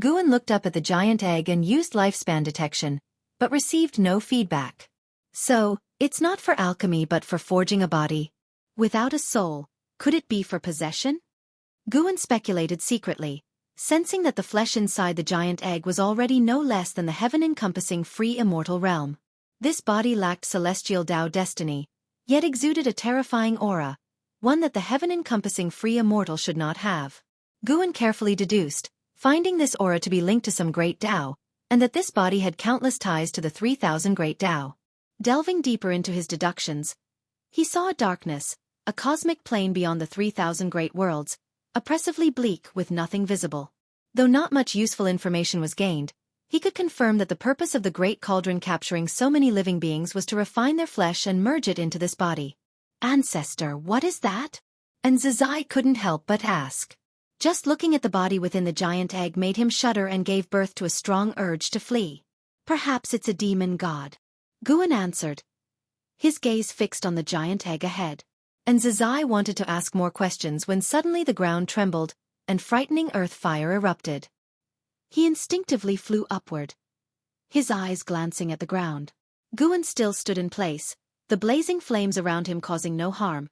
Guan looked up at the giant egg and used lifespan detection, but received no feedback. So, it's not for alchemy but for forging a body. Without a soul, could it be for possession? Guan speculated secretly, sensing that the flesh inside the giant egg was already no less than the heaven-encompassing free immortal realm. This body lacked celestial Tao destiny, yet exuded a terrifying aura, one that the heaven-encompassing free immortal should not have. Guan carefully deduced, finding this aura to be linked to some great Tao, and that this body had countless ties to the 3,000 great Tao. Delving deeper into his deductions, he saw a darkness, a cosmic plane beyond the 3,000 great worlds, oppressively bleak with nothing visible. Though not much useful information was gained, he could confirm that the purpose of the great cauldron capturing so many living beings was to refine their flesh and merge it into this body. Ancestor, what is that? And Zizai couldn't help but ask. Just looking at the body within the giant egg made him shudder and gave birth to a strong urge to flee. Perhaps it's a demon god. Guan answered, his gaze fixed on the giant egg ahead. And Zizai wanted to ask more questions when suddenly the ground trembled, and frightening earth fire erupted. He instinctively flew upward, his eyes glancing at the ground. Guan still stood in place, the blazing flames around him causing no harm.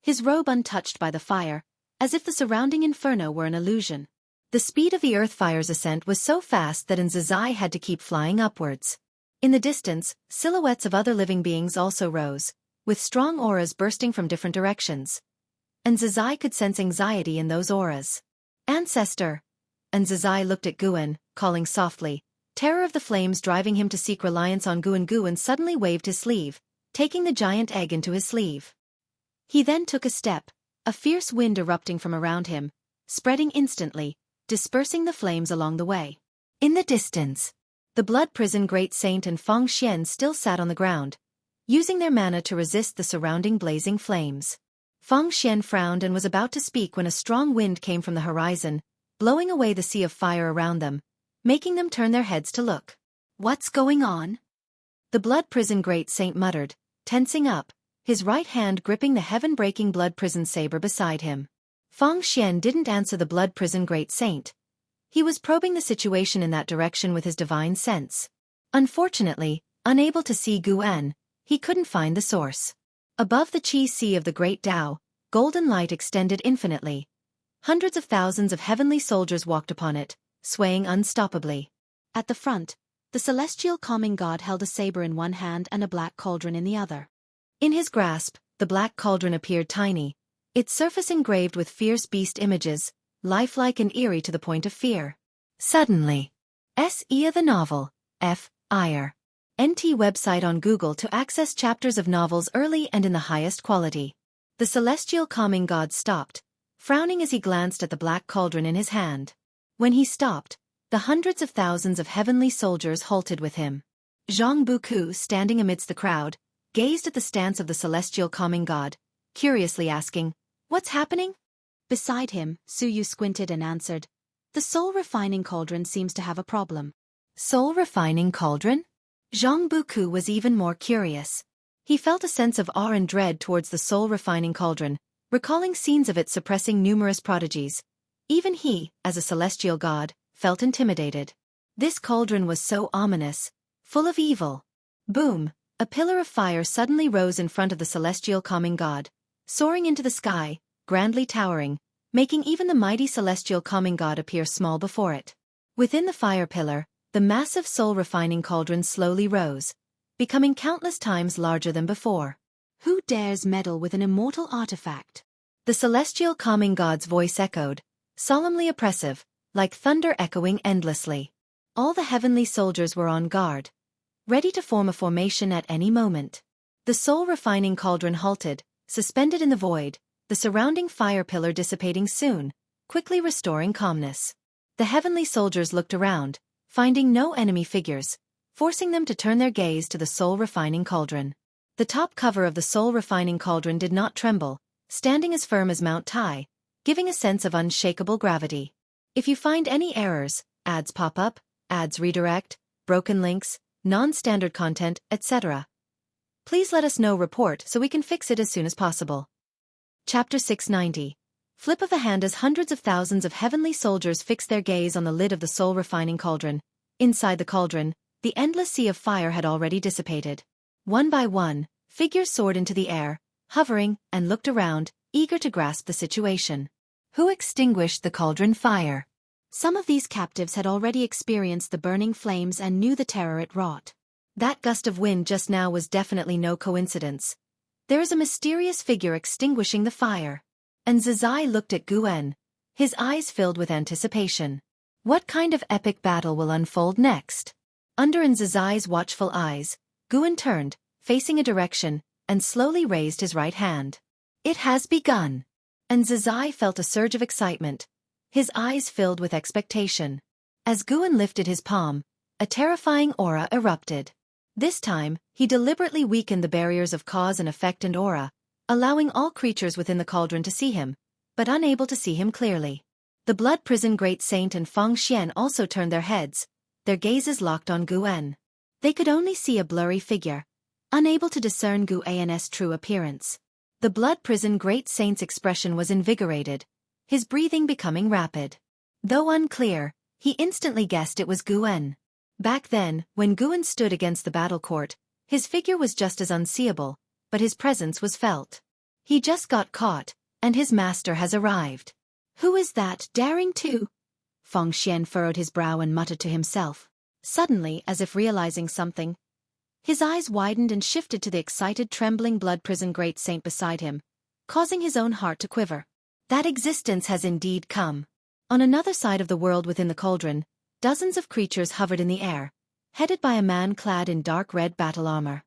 His robe untouched by the fire, as if the surrounding inferno were an illusion. The speed of the earth fire's ascent was so fast that Zizai had to keep flying upwards. In the distance, silhouettes of other living beings also rose, with strong auras bursting from different directions. And Zizai could sense anxiety in those auras. Ancestor! And Zizai looked at Guan, calling softly, terror of the flames driving him to seek reliance on Guan. Guan suddenly waved his sleeve, taking the giant egg into his sleeve. He then took a step, a fierce wind erupting from around him, spreading instantly, dispersing the flames along the way. In the distance, the blood prison great saint and Feng Xian still sat on the ground, using their mana to resist the surrounding blazing flames. Feng Xian frowned and was about to speak when a strong wind came from the horizon, blowing away the sea of fire around them, making them turn their heads to look. What's going on? The blood prison great saint muttered, tensing up, his right hand gripping the heaven-breaking blood prison saber beside him. Feng Xian didn't answer the blood prison great saint. He was probing the situation in that direction with his divine sense. Unfortunately, unable to see Guan, he couldn't find the source. Above the chi sea of the great Tao, golden light extended infinitely. Hundreds of thousands of heavenly soldiers walked upon it, swaying unstoppably. At the front, the celestial calming god held a saber in one hand and a black cauldron in the other. In his grasp, the black cauldron appeared tiny, its surface engraved with fierce beast images, lifelike and eerie to the point of fear. Suddenly, S.E. the novel, F. Ire. NT website on Google to access chapters of novels early and in the highest quality. The celestial calming god stopped, frowning as he glanced at the black cauldron in his hand. When he stopped, the hundreds of thousands of heavenly soldiers halted with him. Zhang Buku, standing amidst the crowd, gazed at the stance of the celestial calming god, curiously asking, "What's happening?" Beside him, Suyu squinted and answered, "The soul-refining cauldron seems to have a problem." Soul-refining cauldron? Zhang Buku was even more curious. He felt a sense of awe and dread towards the soul-refining cauldron, recalling scenes of it suppressing numerous prodigies. Even he, as a celestial god, felt intimidated. This cauldron was so ominous, full of evil. Boom! A pillar of fire suddenly rose in front of the celestial calming god, soaring into the sky, grandly towering, making even the mighty celestial calming god appear small before it. Within the fire pillar, the massive soul-refining cauldron slowly rose, becoming countless times larger than before. Who dares meddle with an immortal artifact? The celestial calming god's voice echoed, solemnly oppressive, like thunder echoing endlessly. All the heavenly soldiers were on guard, ready to form a formation at any moment. The soul-refining cauldron halted, suspended in the void, the surrounding fire pillar dissipating soon, quickly restoring calmness. The heavenly soldiers looked around, finding no enemy figures, forcing them to turn their gaze to the soul-refining cauldron. The top cover of the soul-refining cauldron did not tremble, standing as firm as Mount Tai, giving a sense of unshakable gravity. If you find any errors, ads pop up, ads redirect, broken links, non-standard content, etc., please let us know. Report so we can fix it as soon as possible. Chapter 690. Flip of a hand. As hundreds of thousands of heavenly soldiers fixed their gaze on the lid of the soul-refining cauldron. Inside the cauldron, the endless sea of fire had already dissipated. One by one, figures soared into the air, hovering, and looked around, eager to grasp the situation. Who extinguished the cauldron fire? Some of these captives had already experienced the burning flames and knew the terror it wrought. That gust of wind just now was definitely no coincidence. There is a mysterious figure extinguishing the fire. And Zizai looked at Guen, his eyes filled with anticipation. What kind of epic battle will unfold next? Under Zizai's watchful eyes, Guen turned, facing a direction, and slowly raised his right hand. It has begun. And Zizai felt a surge of excitement, his eyes filled with expectation. As Guen lifted his palm, a terrifying aura erupted. This time, he deliberately weakened the barriers of cause and effect and aura, allowing all creatures within the cauldron to see him, but unable to see him clearly. The Blood Prison Great Saint and Feng Xian also turned their heads, their gazes locked on Guen. They could only see a blurry figure, unable to discern Guan's true appearance. The Blood Prison Great Saint's expression was invigorated, his breathing becoming rapid. Though unclear, he instantly guessed it was Guen. Back then, when Guen stood against the battle court, his figure was just as unseeable, but his presence was felt. He just got caught, and his master has arrived. Who is that daring to? Feng Xian furrowed his brow and muttered to himself. Suddenly, as if realizing something, his eyes widened and shifted to the excited, trembling Blood Prison Great Saint beside him, causing his own heart to quiver. That existence has indeed come. On another side of the world within the cauldron, dozens of creatures hovered in the air, headed by a man clad in dark red battle armor.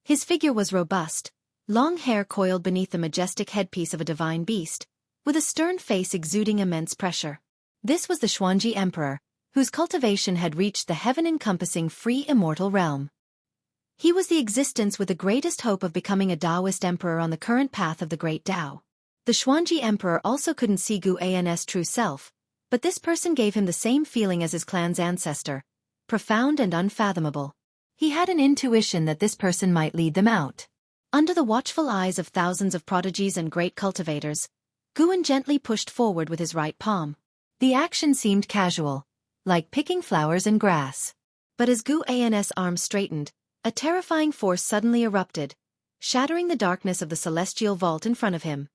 His figure was robust, long hair coiled beneath the majestic headpiece of a divine beast, with a stern face exuding immense pressure. This was the Xuanji Emperor, whose cultivation had reached the heaven-encompassing free immortal realm. He was the existence with the greatest hope of becoming a Taoist emperor on the current path of the Great Tao. The Xuanji Emperor also couldn't see Guan's true self, but this person gave him the same feeling as his clan's ancestor, profound and unfathomable. He had an intuition that this person might lead them out. Under the watchful eyes of thousands of prodigies and great cultivators, Guen gently pushed forward with his right palm. The action seemed casual, like picking flowers in grass. But as Guan's arm straightened, a terrifying force suddenly erupted, shattering the darkness of the celestial vault in front of him.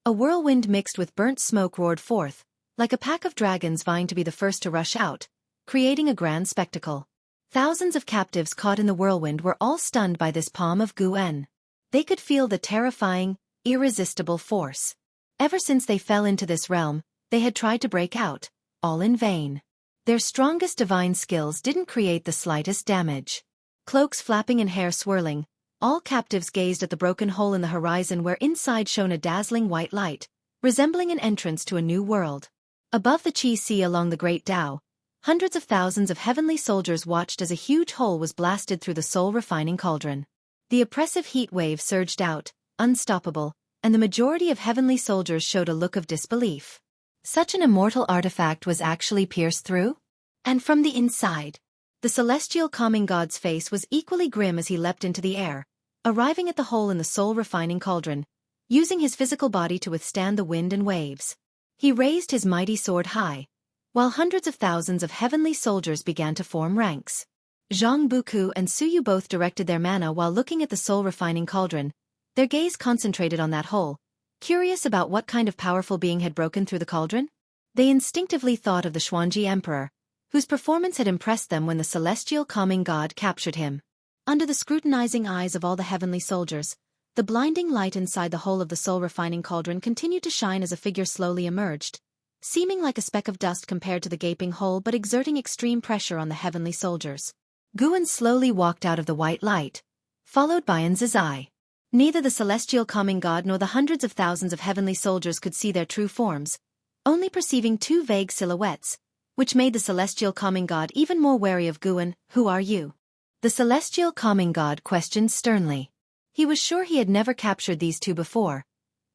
A whirlwind mixed with burnt smoke roared forth, like a pack of dragons vying to be the first to rush out, creating a grand spectacle. Thousands of captives caught in the whirlwind were all stunned by this palm of Guen. They could feel the terrifying, irresistible force. Ever since they fell into this realm, they had tried to break out, all in vain. Their strongest divine skills didn't create the slightest damage. Cloaks flapping and hair swirling, all captives gazed at the broken hole in the horizon where inside shone a dazzling white light, resembling an entrance to a new world. Above the Qi Sea along the Great Tao, hundreds of thousands of heavenly soldiers watched as a huge hole was blasted through the soul-refining cauldron. The oppressive heat wave surged out, unstoppable, and the majority of heavenly soldiers showed a look of disbelief. Such an immortal artifact was actually pierced through? And from the inside, the celestial calming god's face was equally grim as he leapt into the air, arriving at the hole in the soul-refining cauldron, using his physical body to withstand the wind and waves. He raised his mighty sword high, while hundreds of thousands of heavenly soldiers began to form ranks. Zhang Buku and Suyu both directed their mana while looking at the soul-refining cauldron, their gaze concentrated on that hole, curious about what kind of powerful being had broken through the cauldron. They instinctively thought of the Xuanji Emperor, whose performance had impressed them when the celestial calming god captured him. Under the scrutinizing eyes of all the heavenly soldiers, the blinding light inside the hole of the soul-refining cauldron continued to shine as a figure slowly emerged, seeming like a speck of dust compared to the gaping hole but exerting extreme pressure on the heavenly soldiers. Guan slowly walked out of the white light, followed by Nzizai. Neither the celestial calming god nor the hundreds of thousands of heavenly soldiers could see their true forms, only perceiving two vague silhouettes, which made the celestial calming god even more wary of Guan. "Who are you?" the celestial calming god questioned sternly. He was sure he had never captured these two before,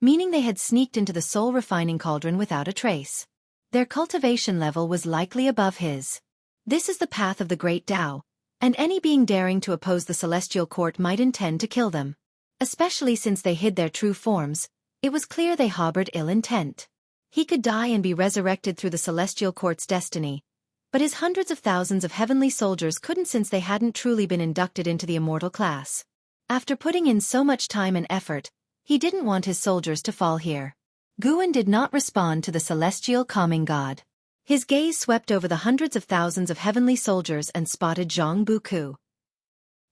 meaning they had sneaked into the soul-refining cauldron without a trace. Their cultivation level was likely above his. This is the path of the great Tao, and any being daring to oppose the celestial court might intend to kill them. Especially since they hid their true forms, it was clear they harbored ill intent. He could die and be resurrected through the celestial court's destiny, but his hundreds of thousands of heavenly soldiers couldn't since they hadn't truly been inducted into the immortal class. After putting in so much time and effort, he didn't want his soldiers to fall here. Guan did not respond to the celestial calming god. His gaze swept over the hundreds of thousands of heavenly soldiers and spotted Zhang Buku.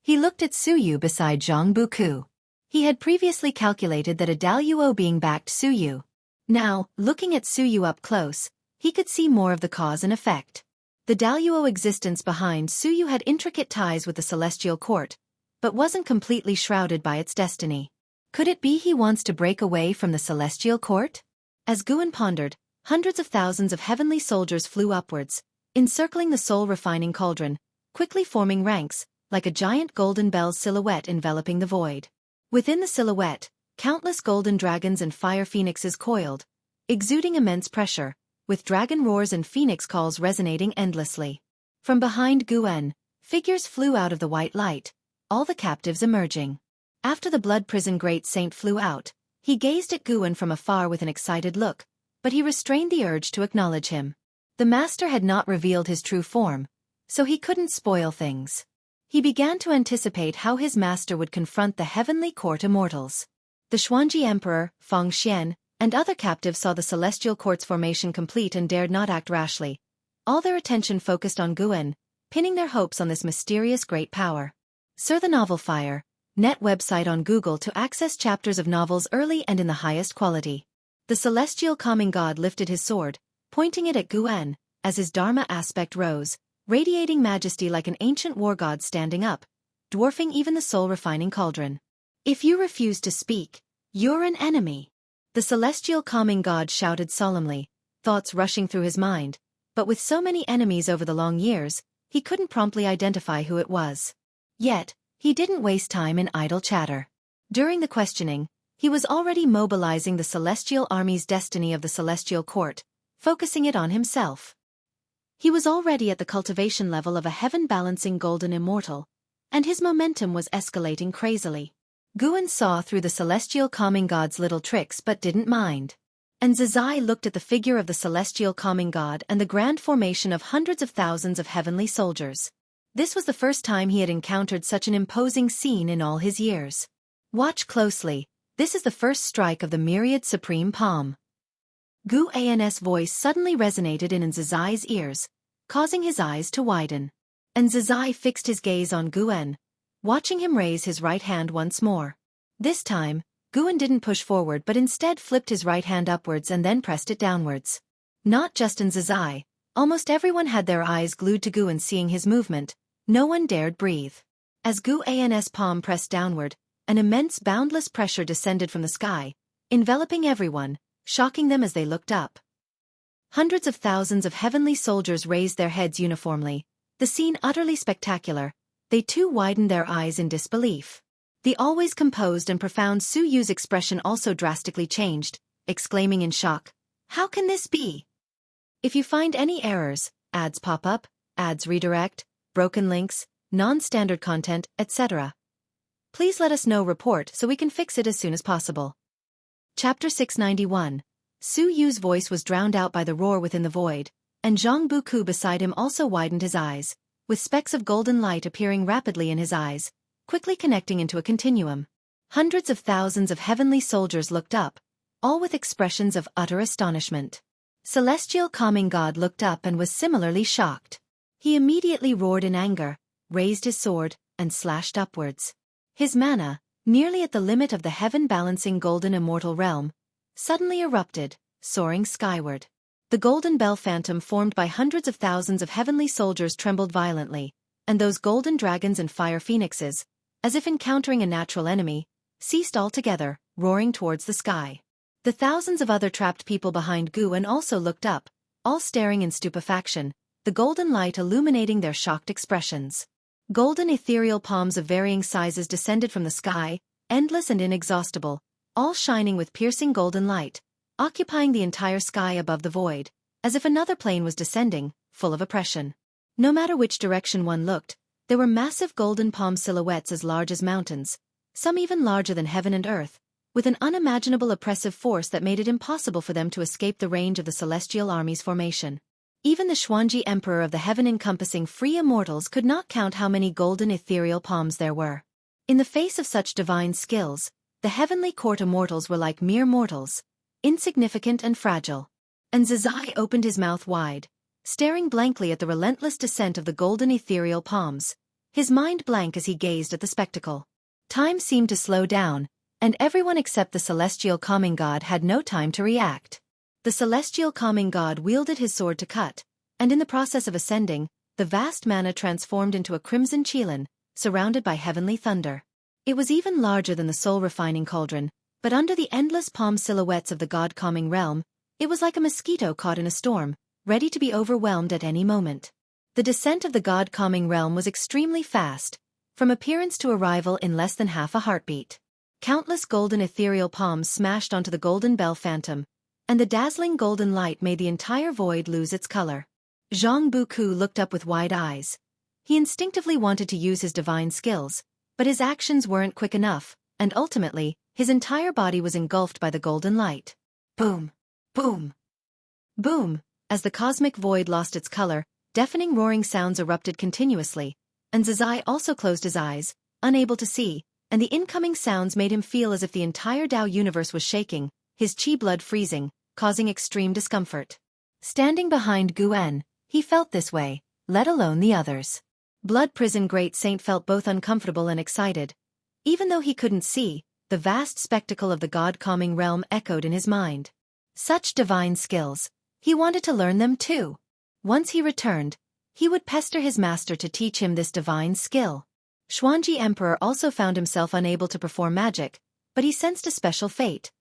He looked at Suyu beside Zhang Buku. He had previously calculated that a Daluo being backed Suyu. Now, looking at Suyu up close, he could see more of the cause and effect. The Daluo existence behind Suyu had intricate ties with the celestial court, but wasn't completely shrouded by its destiny. Could it be he wants to break away from the celestial court? As Guan pondered, hundreds of thousands of heavenly soldiers flew upwards, encircling the soul-refining cauldron, quickly forming ranks, like a giant golden bell's silhouette enveloping the void. Within the silhouette, countless golden dragons and fire phoenixes coiled, exuding immense pressure, with dragon roars and phoenix calls resonating endlessly. From behind Guan, figures flew out of the white light, all the captives emerging. After the blood prison great saint flew out, he gazed at Guan from afar with an excited look, but he restrained the urge to acknowledge him. The master had not revealed his true form, so he couldn't spoil things. He began to anticipate how his master would confront the heavenly court immortals. The Xuanji Emperor, Feng Xian, and other captives saw the celestial court's formation complete and dared not act rashly. All their attention focused on Guan, pinning their hopes on this mysterious great power. Sir the Novel Fire, net website on Google to access chapters of novels early and in the highest quality. The celestial calming god lifted his sword, pointing it at Guan, as his Dharma aspect rose, radiating majesty like an ancient war god standing up, dwarfing even the soul-refining cauldron. "If you refuse to speak, you're an enemy," the celestial calming god shouted solemnly, thoughts rushing through his mind, but with so many enemies over the long years, he couldn't promptly identify who it was. Yet, he didn't waste time in idle chatter. During the questioning, he was already mobilizing the celestial army's destiny of the celestial court, focusing it on himself. He was already at the cultivation level of a heaven-balancing golden immortal, and his momentum was escalating crazily. Guan saw through the celestial calming god's little tricks but didn't mind. And Nzizai looked at the figure of the celestial calming god and the grand formation of hundreds of thousands of heavenly soldiers. This was the first time he had encountered such an imposing scene in all his years. "Watch closely, this is the first strike of the myriad supreme palm." Guan's voice suddenly resonated in Nzizai's ears, causing his eyes to widen. Nzizai fixed his gaze on Guan, watching him raise his right hand once more. This time, Guan didn't push forward but instead flipped his right hand upwards and then pressed it downwards. Not just Nzizai, almost everyone had their eyes glued to Guan. Seeing his movement, no one dared breathe. As Guan's palm pressed downward, an immense boundless pressure descended from the sky, enveloping everyone, shocking them as they looked up. Hundreds of thousands of heavenly soldiers raised their heads uniformly, the scene utterly spectacular. They too widened their eyes in disbelief. The always composed and profound Suyu's expression also drastically changed, exclaiming in shock, "How can this be?" If you find any errors, ads pop up, ads redirect, broken links, non-standard content, etc., please let us know. Report so we can fix it as soon as possible. Chapter 691. Suyu's voice was drowned out by the roar within the void, and Zhang Buku beside him also widened his eyes, with specks of golden light appearing rapidly in his eyes, quickly connecting into a continuum. Hundreds of thousands of heavenly soldiers looked up, all with expressions of utter astonishment. Celestial calming god looked up and was similarly shocked. He immediately roared in anger, raised his sword, and slashed upwards. His mana, nearly at the limit of the heaven-balancing golden immortal realm, suddenly erupted, soaring skyward. The golden bell phantom formed by hundreds of thousands of heavenly soldiers trembled violently, and those golden dragons and fire phoenixes, as if encountering a natural enemy, ceased altogether, roaring towards the sky. The thousands of other trapped people behind Guan also looked up, all staring in stupefaction, the golden light illuminating their shocked expressions. Golden ethereal palms of varying sizes descended from the sky, endless and inexhaustible, all shining with piercing golden light, occupying the entire sky above the void, as if another plane was descending, full of oppression. No matter which direction one looked, there were massive golden palm silhouettes as large as mountains, some even larger than heaven and earth, with an unimaginable oppressive force that made it impossible for them to escape the range of the celestial army's formation. Even the Xuanji Emperor of the heaven-encompassing free immortals could not count how many golden ethereal palms there were. In the face of such divine skills, the heavenly court immortals were like mere mortals, insignificant and fragile. And Zizai opened his mouth wide, staring blankly at the relentless descent of the golden ethereal palms, his mind blank as he gazed at the spectacle. Time seemed to slow down, and everyone except the celestial calming god had no time to react. The celestial calming god wielded his sword to cut, and in the process of ascending, the vast manna transformed into a crimson qilin, surrounded by heavenly thunder. It was even larger than the soul-refining cauldron, but under the endless palm silhouettes of the god-calming realm, it was like a mosquito caught in a storm, ready to be overwhelmed at any moment. The descent of the god-calming realm was extremely fast, from appearance to arrival in less than half a heartbeat. Countless golden ethereal palms smashed onto the golden bell phantom, and the dazzling golden light made the entire void lose its color. Zhang Buku looked up with wide eyes. He instinctively wanted to use his divine skills, but his actions weren't quick enough, and ultimately, his entire body was engulfed by the golden light. Boom! Boom! Boom! As the cosmic void lost its color, deafening roaring sounds erupted continuously, and Zizai also closed his eyes, unable to see, and the incoming sounds made him feel as if the entire Tao universe was shaking, his chi blood freezing, causing extreme discomfort. Standing behind Guan, he felt this way, let alone the others. Blood Prison Great Saint felt both uncomfortable and excited. Even though he couldn't see, the vast spectacle of the god-calming realm echoed in his mind. Such divine skills, he wanted to learn them too. Once he returned, he would pester his master to teach him this divine skill. Xuanji Emperor also found himself unable to perform magic, but he sensed a special fate.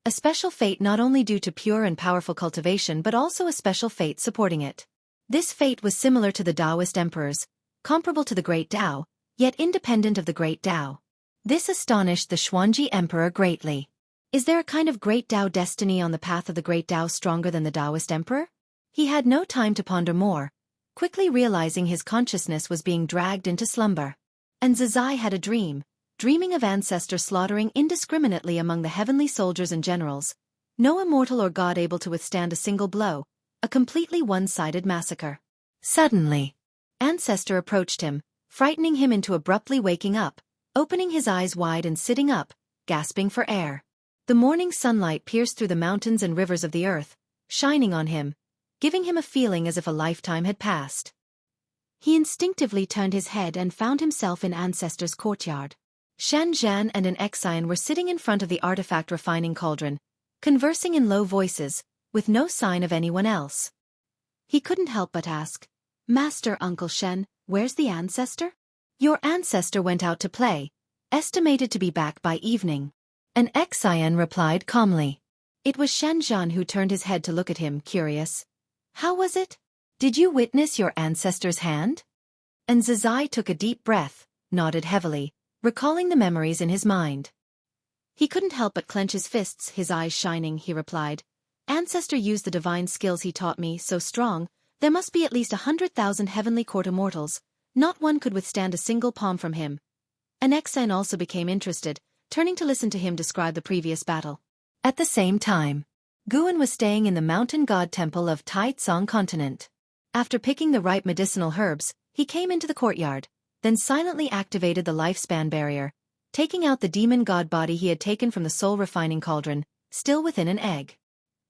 A special fate not only due to pure and powerful cultivation but also a special fate supporting it. This fate was similar to the Taoist emperors, comparable to the Great Tao, yet independent of the Great Tao. This astonished the Xuanji Emperor greatly. Is there a kind of Great Tao destiny on the path of the Great Tao stronger than the Taoist emperor? He had no time to ponder more, quickly realizing his consciousness was being dragged into slumber. And Zizai had a dream. Dreaming of ancestor slaughtering indiscriminately among the heavenly soldiers and generals, no immortal or god able to withstand a single blow, a completely one-sided massacre. Suddenly, ancestor approached him, frightening him into abruptly waking up, opening his eyes wide and sitting up, gasping for air. The morning sunlight pierced through the mountains and rivers of the earth, shining on him, giving him a feeling as if a lifetime had passed. He instinctively turned his head and found himself in ancestor's courtyard. Shen Zhan and an Exian were sitting in front of the artifact refining cauldron, conversing in low voices, with no sign of anyone else. He couldn't help but ask, "Master Uncle Shen, where's the ancestor?" "Your ancestor went out to play, estimated to be back by evening." An Exian replied calmly. It was Shen Zhan who turned his head to look at him, curious. "How was it? Did you witness your ancestor's hand?" And Zizai took a deep breath, nodded heavily, recalling the memories in his mind. He couldn't help but clench his fists, his eyes shining, he replied. "Ancestor used the divine skills he taught me, so strong, there must be at least 100,000 heavenly court immortals, not one could withstand a single palm from him." An Exan also became interested, turning to listen to him describe the previous battle. At the same time, Guan was staying in the mountain god temple of Tai Tsong continent. After picking the ripe medicinal herbs, he came into the courtyard, then silently activated the lifespan barrier, taking out the demon god body he had taken from the soul-refining cauldron, still within an egg.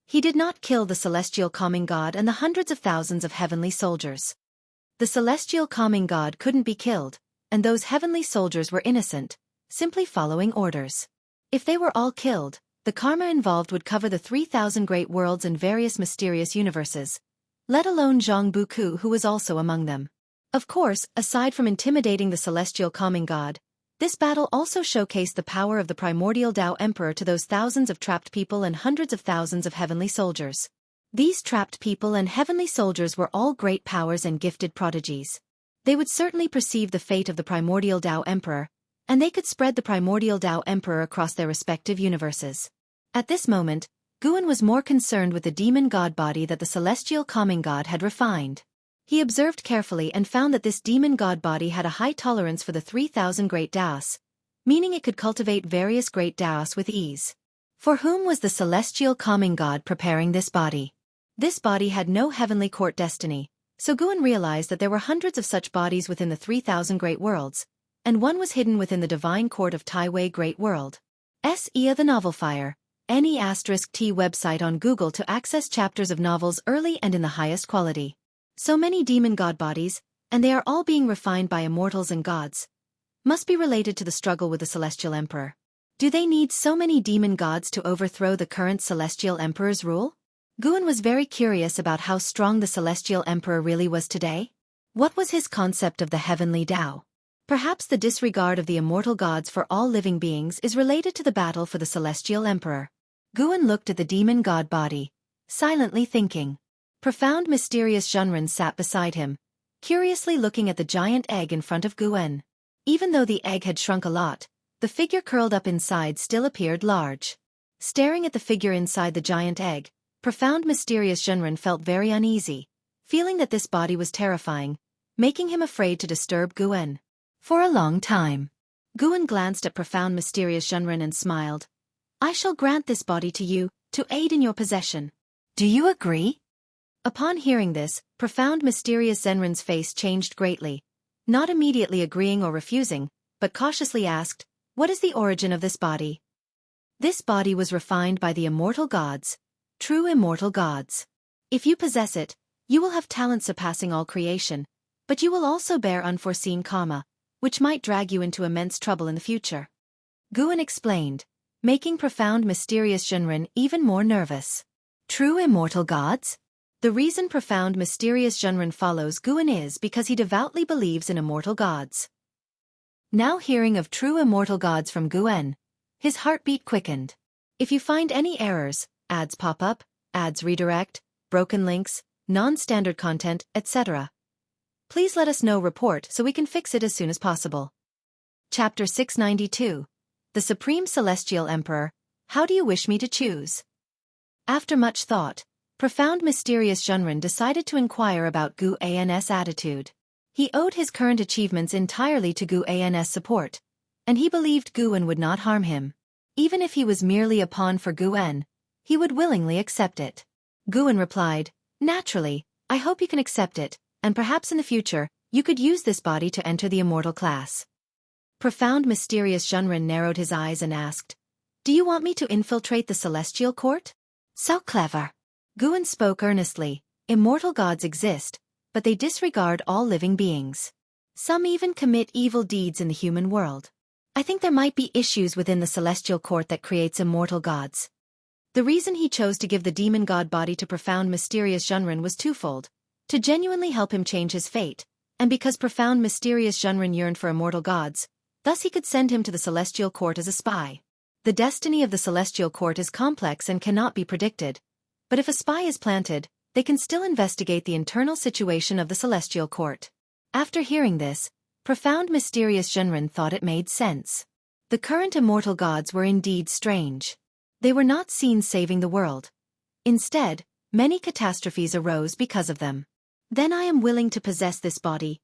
He did not kill the celestial calming god and the hundreds of thousands of heavenly soldiers. The celestial calming god couldn't be killed, and those heavenly soldiers were innocent, simply following orders. If they were all killed, the karma involved would cover the 3,000 great worlds and various mysterious universes, let alone Zhang Buku, who was also among them. Of course, aside from intimidating the celestial calming god, this battle also showcased the power of the primordial Tao Emperor to those thousands of trapped people and hundreds of thousands of heavenly soldiers. These trapped people and heavenly soldiers were all great powers and gifted prodigies. They would certainly perceive the fate of the primordial Tao Emperor, and they could spread the primordial Tao Emperor across their respective universes. At this moment, Guan was more concerned with the demon god body that the celestial calming god had refined. He observed carefully and found that this demon god body had a high tolerance for the 3,000 great Daos, meaning it could cultivate various great Daos with ease. For whom was the celestial calming god preparing this body? This body had no heavenly court destiny, so Guan realized that there were hundreds of such bodies within the 3,000 great worlds, and one was hidden within the divine court of Taiwei Great World. S.E.A. The Novel Fire, NE*T website on Google to access chapters of novels early and in the highest quality. So many demon god bodies, and they are all being refined by immortals and gods. Must be related to the struggle with the celestial emperor. Do they need so many demon gods to overthrow the current celestial emperor's rule? Guan was very curious about how strong the celestial emperor really was today. What was his concept of the heavenly Tao? Perhaps the disregard of the immortal gods for all living beings is related to the battle for the celestial emperor. Guan looked at the demon god body, silently thinking. Profound mysterious Zhenren sat beside him, curiously looking at the giant egg in front of Guan. Even though the egg had shrunk a lot, the figure curled up inside still appeared large. Staring at the figure inside the giant egg, profound mysterious Zhenren felt very uneasy, feeling that this body was terrifying, making him afraid to disturb Guan. For a long time, Guan glanced at profound mysterious Zhenren and smiled. I shall grant this body to you, to aid in your possession. Do you agree? Upon hearing this, profound mysterious Zhenren's face changed greatly, not immediately agreeing or refusing, but cautiously asked, what is the origin of this body? This body was refined by the immortal gods, true immortal gods. If you possess it, you will have talent surpassing all creation, but you will also bear unforeseen karma, which might drag you into immense trouble in the future. Guan explained, making profound mysterious Zhenren even more nervous. True immortal gods? The reason profound mysterious Zhenren follows Guan is because he devoutly believes in immortal gods. Now hearing of true immortal gods from Guan, his heartbeat quickened. If you find any errors, ads pop up, ads redirect, broken links, non-standard content, etc., please let us know. Report so we can fix it as soon as possible. Chapter 692. The Supreme Celestial Emperor, How do you wish me to choose? After much thought, profound mysterious Zhenren decided to inquire about Gu An's attitude. He owed his current achievements entirely to Gu An's support, and he believed Guan would not harm him. Even if he was merely a pawn for Guan, he would willingly accept it. Guan replied, naturally, I hope you can accept it, and perhaps in the future, you could use this body to enter the immortal class. Profound mysterious Zhenren narrowed his eyes and asked, do you want me to infiltrate the celestial court? So clever. Guan spoke earnestly, immortal gods exist, but they disregard all living beings. Some even commit evil deeds in the human world. I think there might be issues within the celestial court that creates immortal gods. The reason he chose to give the demon god body to profound mysterious Zhenren was twofold, to genuinely help him change his fate, and because profound mysterious Zhenren yearned for immortal gods, thus he could send him to the celestial court as a spy. The destiny of the celestial court is complex and cannot be predicted, but if a spy is planted, they can still investigate the internal situation of the celestial court. After hearing this, profound mysterious Zhenren thought it made sense. The current immortal gods were indeed strange. They were not seen saving the world. Instead, many catastrophes arose because of them. Then I am willing to possess this body.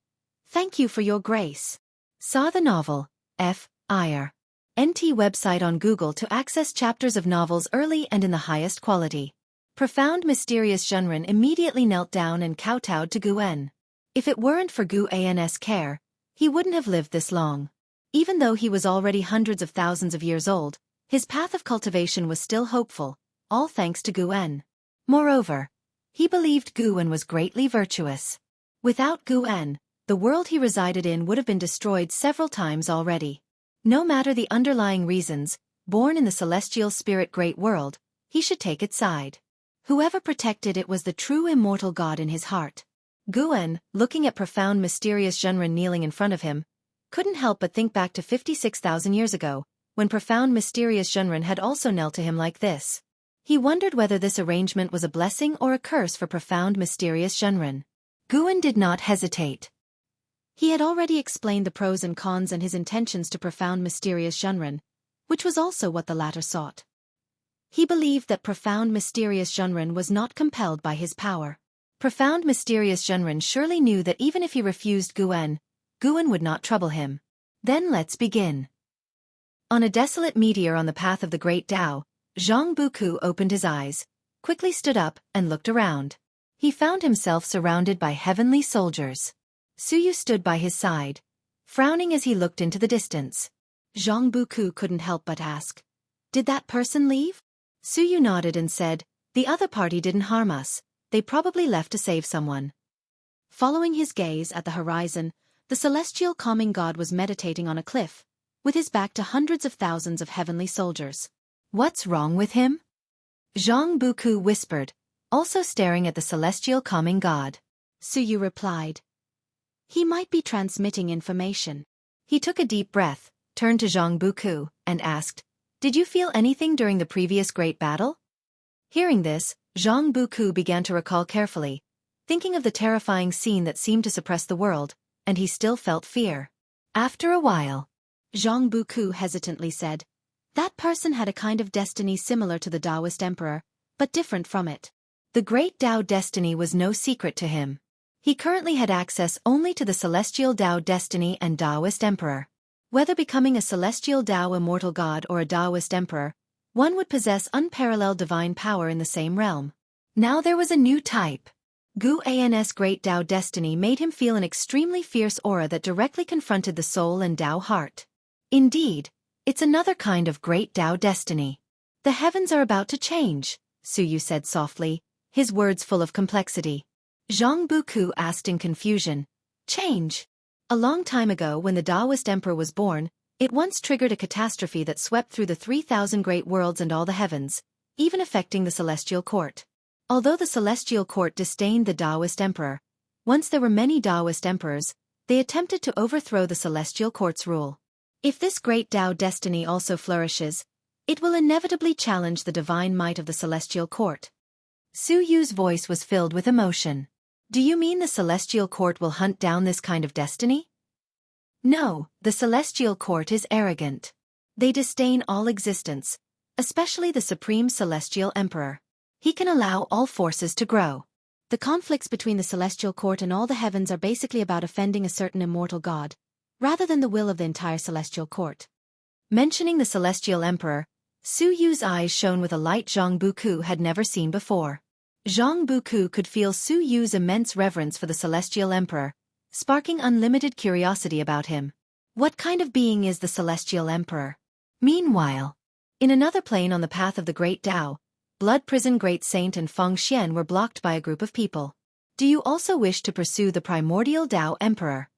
Thank you for your grace. Saw the novel, F.I.R. NT website on Google to access chapters of novels early and in the highest quality. Profound mysterious Zhenren immediately knelt down and kowtowed to Guan. If it weren't for Gu An's care, he wouldn't have lived this long. Even though he was already hundreds of thousands of years old, his path of cultivation was still hopeful, all thanks to Guan. Moreover, he believed Guan was greatly virtuous. Without Guan, the world he resided in would have been destroyed several times already. No matter the underlying reasons, born in the celestial spirit great world, he should take its side. Whoever protected it was the true immortal god in his heart. Guan, looking at profound mysterious Zhenren kneeling in front of him, couldn't help but think back to 56,000 years ago, when profound mysterious Zhenren had also knelt to him like this. He wondered whether this arrangement was a blessing or a curse for profound mysterious Zhenren. Guan did not hesitate. He had already explained the pros and cons and his intentions to profound mysterious Zhenren, which was also what the latter sought. He believed that profound mysterious Zhenren was not compelled by his power. Profound mysterious Zhenren surely knew that even if he refused Guan would not trouble him. Then let's begin. On a desolate meteor on the path of the great Tao, Zhang Buku opened his eyes, quickly stood up, and looked around. He found himself surrounded by heavenly soldiers. Suyu stood by his side, frowning as he looked into the distance. Zhang Buku couldn't help but ask, "Did that person leave?" Suyu nodded and said, "The other party didn't harm us, they probably left to save someone." Following his gaze at the horizon, the celestial calming god was meditating on a cliff, with his back to hundreds of thousands of heavenly soldiers. "What's wrong with him?" Zhang Buku whispered, also staring at the celestial calming god. Suyu replied, "He might be transmitting information." He took a deep breath, turned to Zhang Buku, and asked, "Did you feel anything during the previous great battle?" Hearing this, Zhang Buku began to recall carefully, thinking of the terrifying scene that seemed to suppress the world, and he still felt fear. After a while, Zhang Buku hesitantly said, "That person had a kind of destiny similar to the Taoist emperor, but different from it. The great Tao destiny was no secret to him. He currently had access only to the celestial Tao destiny and Taoist emperor. Whether becoming a celestial Tao immortal god or a Taoist emperor, one would possess unparalleled divine power in the same realm. Now there was a new type. Guan's great Tao destiny made him feel an extremely fierce aura that directly confronted the soul and Tao heart. Indeed, it's another kind of great Tao destiny. The heavens are about to change," Suyu said softly, his words full of complexity. Zhang Buku asked in confusion, "Change?" A long time ago when the Taoist emperor was born, it once triggered a catastrophe that swept through the 3,000 great worlds and all the heavens, even affecting the celestial court. Although the celestial court disdained the Taoist emperor, once there were many Taoist emperors, they attempted to overthrow the celestial court's rule. If this great Tao destiny also flourishes, it will inevitably challenge the divine might of the celestial court. Suyu's voice was filled with emotion. "Do you mean the celestial court will hunt down this kind of destiny?" "No, the celestial court is arrogant. They disdain all existence, especially the supreme celestial emperor. He can allow all forces to grow. The conflicts between the celestial court and all the heavens are basically about offending a certain immortal god, rather than the will of the entire celestial court." Mentioning the celestial emperor, Suyu's eyes shone with a light Zhang Buku had never seen before. Zhang Buku could feel Suyu's immense reverence for the celestial emperor, sparking unlimited curiosity about him. What kind of being is the celestial emperor? Meanwhile, in another plane on the path of the great Tao, Blood Prison Great Saint and Feng Xian were blocked by a group of people. "Do you also wish to pursue the primordial Tao emperor?"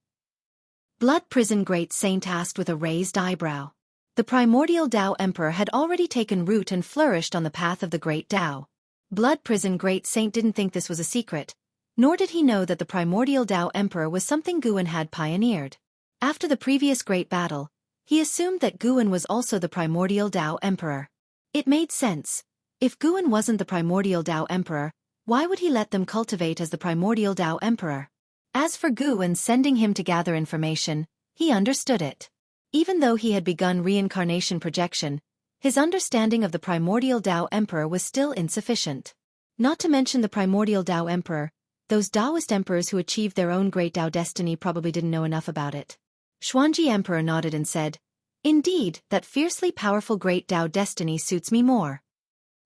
Blood Prison Great Saint asked with a raised eyebrow. The primordial Tao emperor had already taken root and flourished on the path of the great Tao. Blood Prison Great Saint didn't think this was a secret, nor did he know that the primordial Tao emperor was something Guan had pioneered. After the previous great battle, he assumed that Guan was also the primordial Tao emperor. It made sense. If Guan wasn't the primordial Tao emperor, why would he let them cultivate as the primordial Tao emperor? As for Guan sending him to gather information, he understood it. Even though he had begun reincarnation projection, his understanding of the primordial Tao emperor was still insufficient. Not to mention the primordial Tao emperor, those Taoist emperors who achieved their own great Tao destiny probably didn't know enough about it. Xuanji Emperor nodded and said, "Indeed, that fiercely powerful great Tao destiny suits me more."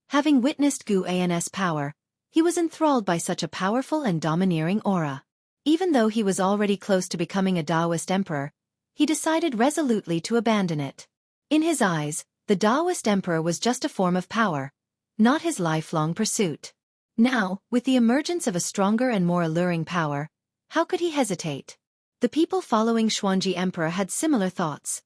Having witnessed Guan's power, he was enthralled by such a powerful and domineering aura. Even though he was already close to becoming a Taoist emperor, he decided resolutely to abandon it. In his eyes, the Taoist emperor was just a form of power, not his lifelong pursuit. Now, with the emergence of a stronger and more alluring power, how could he hesitate? The people following Xuanji Emperor had similar thoughts.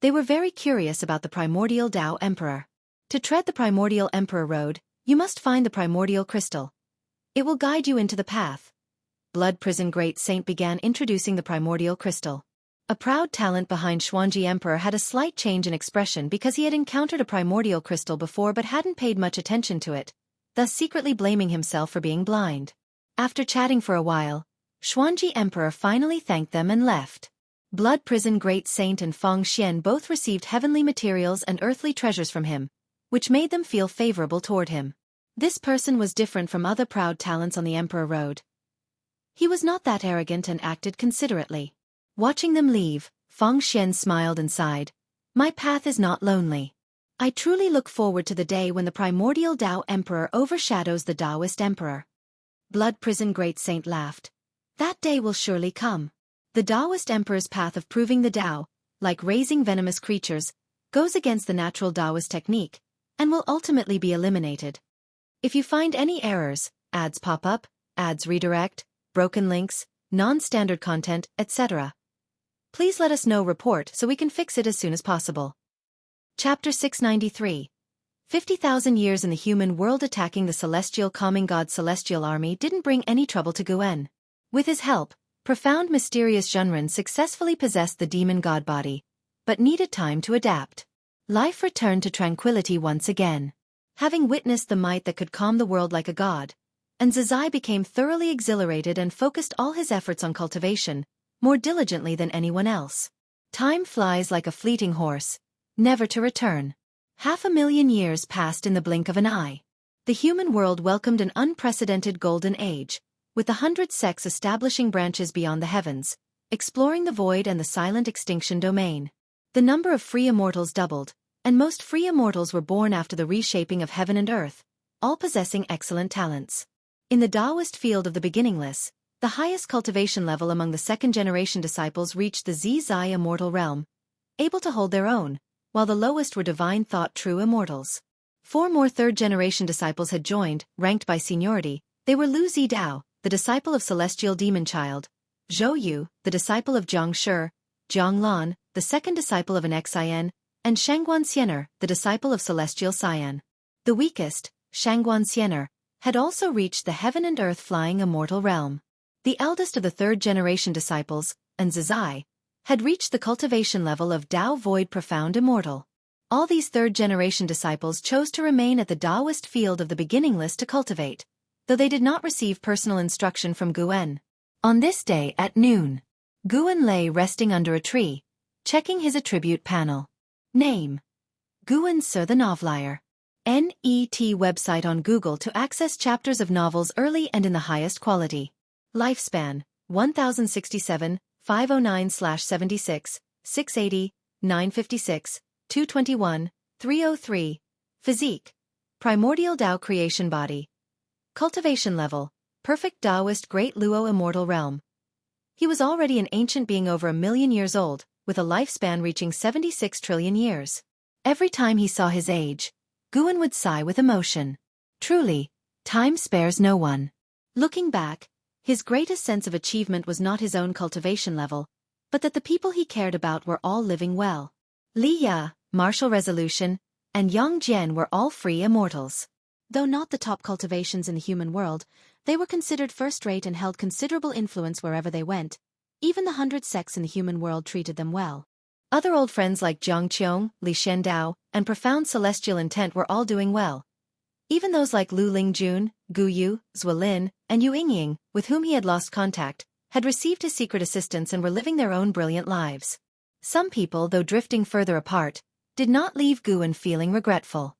They were very curious about the primordial Tao Emperor. To tread the primordial Emperor road, you must find the primordial crystal. It will guide you into the path. Blood Prison Great Saint began introducing the primordial crystal. A proud talent behind Xuanji Emperor had a slight change in expression because he had encountered a primordial crystal before but hadn't paid much attention to it, thus secretly blaming himself for being blind. After chatting for a while, Xuanji Emperor finally thanked them and left. Blood Prison Great Saint and Feng Xian both received heavenly materials and earthly treasures from him, which made them feel favorable toward him. This person was different from other proud talents on the Emperor Road. He was not that arrogant and acted considerately. Watching them leave, Feng Xian smiled and sighed. My path is not lonely. I truly look forward to the day when the primordial Tao Emperor overshadows the Taoist Emperor. Blood Prison Great Saint laughed. That day will surely come. The Taoist Emperor's path of proving the Tao, like raising venomous creatures, goes against the natural Taoist technique, and will ultimately be eliminated. If you find any errors, ads pop up, ads redirect, broken links, non-standard content, etc., please let us know report so we can fix it as soon as possible. Chapter 693. 50,000 years in the human world. Attacking the celestial calming god celestial army didn't bring any trouble to Guen. With his help, profound mysterious Zhenren successfully possessed the demon god body, but needed time to adapt. Life returned to tranquility once again. Having witnessed the might that could calm the world like a god, and Zizai became thoroughly exhilarated and focused all his efforts on cultivation, more diligently than anyone else. Time flies like a fleeting horse, never to return. 500,000 years passed in the blink of an eye. The human world welcomed an unprecedented golden age, with the 100 sects establishing branches beyond the heavens, exploring the void and the silent extinction domain. The number of free immortals doubled, and most free immortals were born after the reshaping of heaven and earth, all possessing excellent talents. In the Taoist field of the beginningless, the highest cultivation level among the second-generation disciples reached the Zizai immortal realm, able to hold their own, while the lowest were divine thought true immortals. 4 more third-generation disciples had joined, ranked by seniority. They were Lu Zidao, the disciple of celestial demon child, Zhou Yu, the disciple of Jiang Shi, Jiang Lan, the second disciple of an Xian, and Shangguan Xiener, the disciple of celestial Cyan. The weakest, Shangguan Xiener, had also reached the heaven and earth flying immortal realm. The eldest of the third-generation disciples, and Zizai, had reached the cultivation level of Tao Void Profound Immortal. All these third-generation disciples chose to remain at the Taoist field of the beginningless to cultivate, though they did not receive personal instruction from Guen. On this day at noon, Guen lay resting under a tree, checking his attribute panel. Name: Guen Sir the Novelier. NET website on Google to access chapters of novels early and in the highest quality. Lifespan: 1067, 509/76, 680, 956, 221, 303. Physique: primordial Tao creation body. Cultivation level: perfect Taoist Great Luo immortal realm. He was already an ancient being over 1,000,000 years old, with a lifespan reaching 76 trillion years. Every time he saw his age, Guen would sigh with emotion. Truly, time spares no one. Looking back, his greatest sense of achievement was not his own cultivation level, but that the people he cared about were all living well. Li Ya, martial resolution, and Yang Jian were all free immortals. Though not the top cultivations in the human world, they were considered first-rate and held considerable influence wherever they went. Even the 100 sects in the human world treated them well. Other old friends like Jiang Qiong, Li Shendao, and Profound Celestial Intent were all doing well. Even those like Lu Lingjun, Gu Yu, Zuolin, and Yu Yingying, with whom he had lost contact, had received his secret assistance and were living their own brilliant lives. Some people, though drifting further apart, did not leave Guen feeling regretful.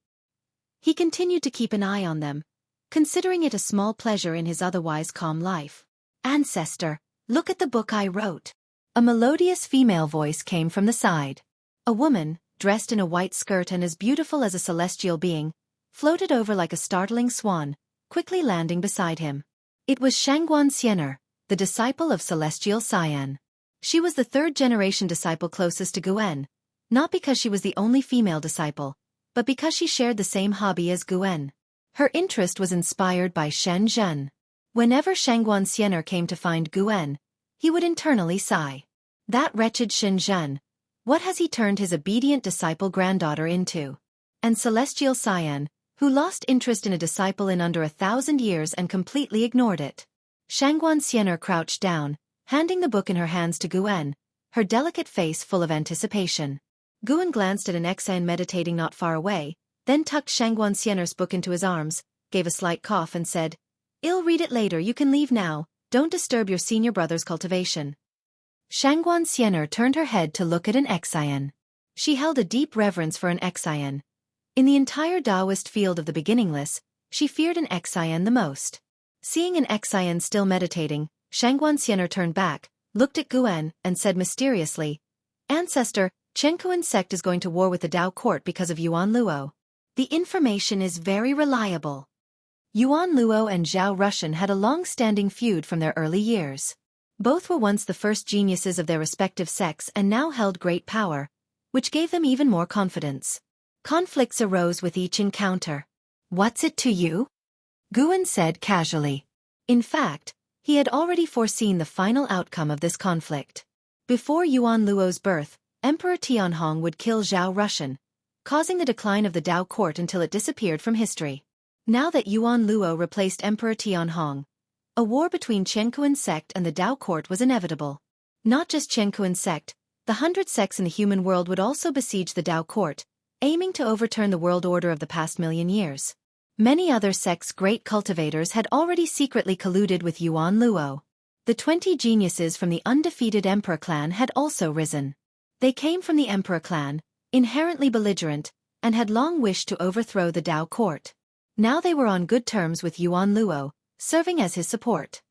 He continued to keep an eye on them, considering it a small pleasure in his otherwise calm life. Ancestor, look at the book I wrote. A melodious female voice came from the side. A woman, dressed in a white skirt and as beautiful as a celestial being, floated over like a startling swan, quickly landing beside him. It was Shangguan Xiener, the disciple of celestial Cyan. She was the third-generation disciple closest to Guen, not because she was the only female disciple, but because she shared the same hobby as Guen. Her interest was inspired by Shen Zhen. Whenever Shangguan Xiener came to find Guen, he would internally sigh. That wretched Shen Zhen, What has he turned his obedient disciple granddaughter into? And Celestial Cyan, who lost interest in a disciple in under 1,000 years and completely ignored it. Shangguan Xian'er crouched down, handing the book in her hands to Guan, her delicate face full of anticipation. Guan glanced at an Xian meditating not far away, then tucked Shangguan Xian'er's book into his arms, gave a slight cough and said, "I'll read it later, you can leave now, don't disturb your senior brother's cultivation." Shangguan Xian'er turned her head to look at an Xian. She held a deep reverence for an Xian. In the entire Taoist field of the beginningless, she feared an Xian the most. Seeing an Xian still meditating, Shangguan Xian'er turned back, looked at Guan, and said mysteriously, "Ancestor, Chenkuan sect is going to war with the Tao court because of Yuan Luo. The information is very reliable." Yuan Luo and Zhao Rushan had a long-standing feud from their early years. Both were once the first geniuses of their respective sects and now held great power, which gave them even more confidence. Conflicts arose with each encounter. "What's it to you?" Guan said casually. In fact, he had already foreseen the final outcome of this conflict. Before Yuan Luo's birth, Emperor Tianhong would kill Zhao Rushan, causing the decline of the Tao court until it disappeared from history. Now that Yuan Luo replaced Emperor Tianhong, a war between Chenkuan sect and the Tao court was inevitable. Not just Chenkuan sect, the 100 sects in the human world would also besiege the Tao court, aiming to overturn the world order of the past million years. Many other sects' great cultivators had already secretly colluded with Yuan Luo. The 20 geniuses from the undefeated Emperor clan had also risen. They came from the Emperor clan, inherently belligerent, and had long wished to overthrow the Tao court. Now they were on good terms with Yuan Luo, serving as his support.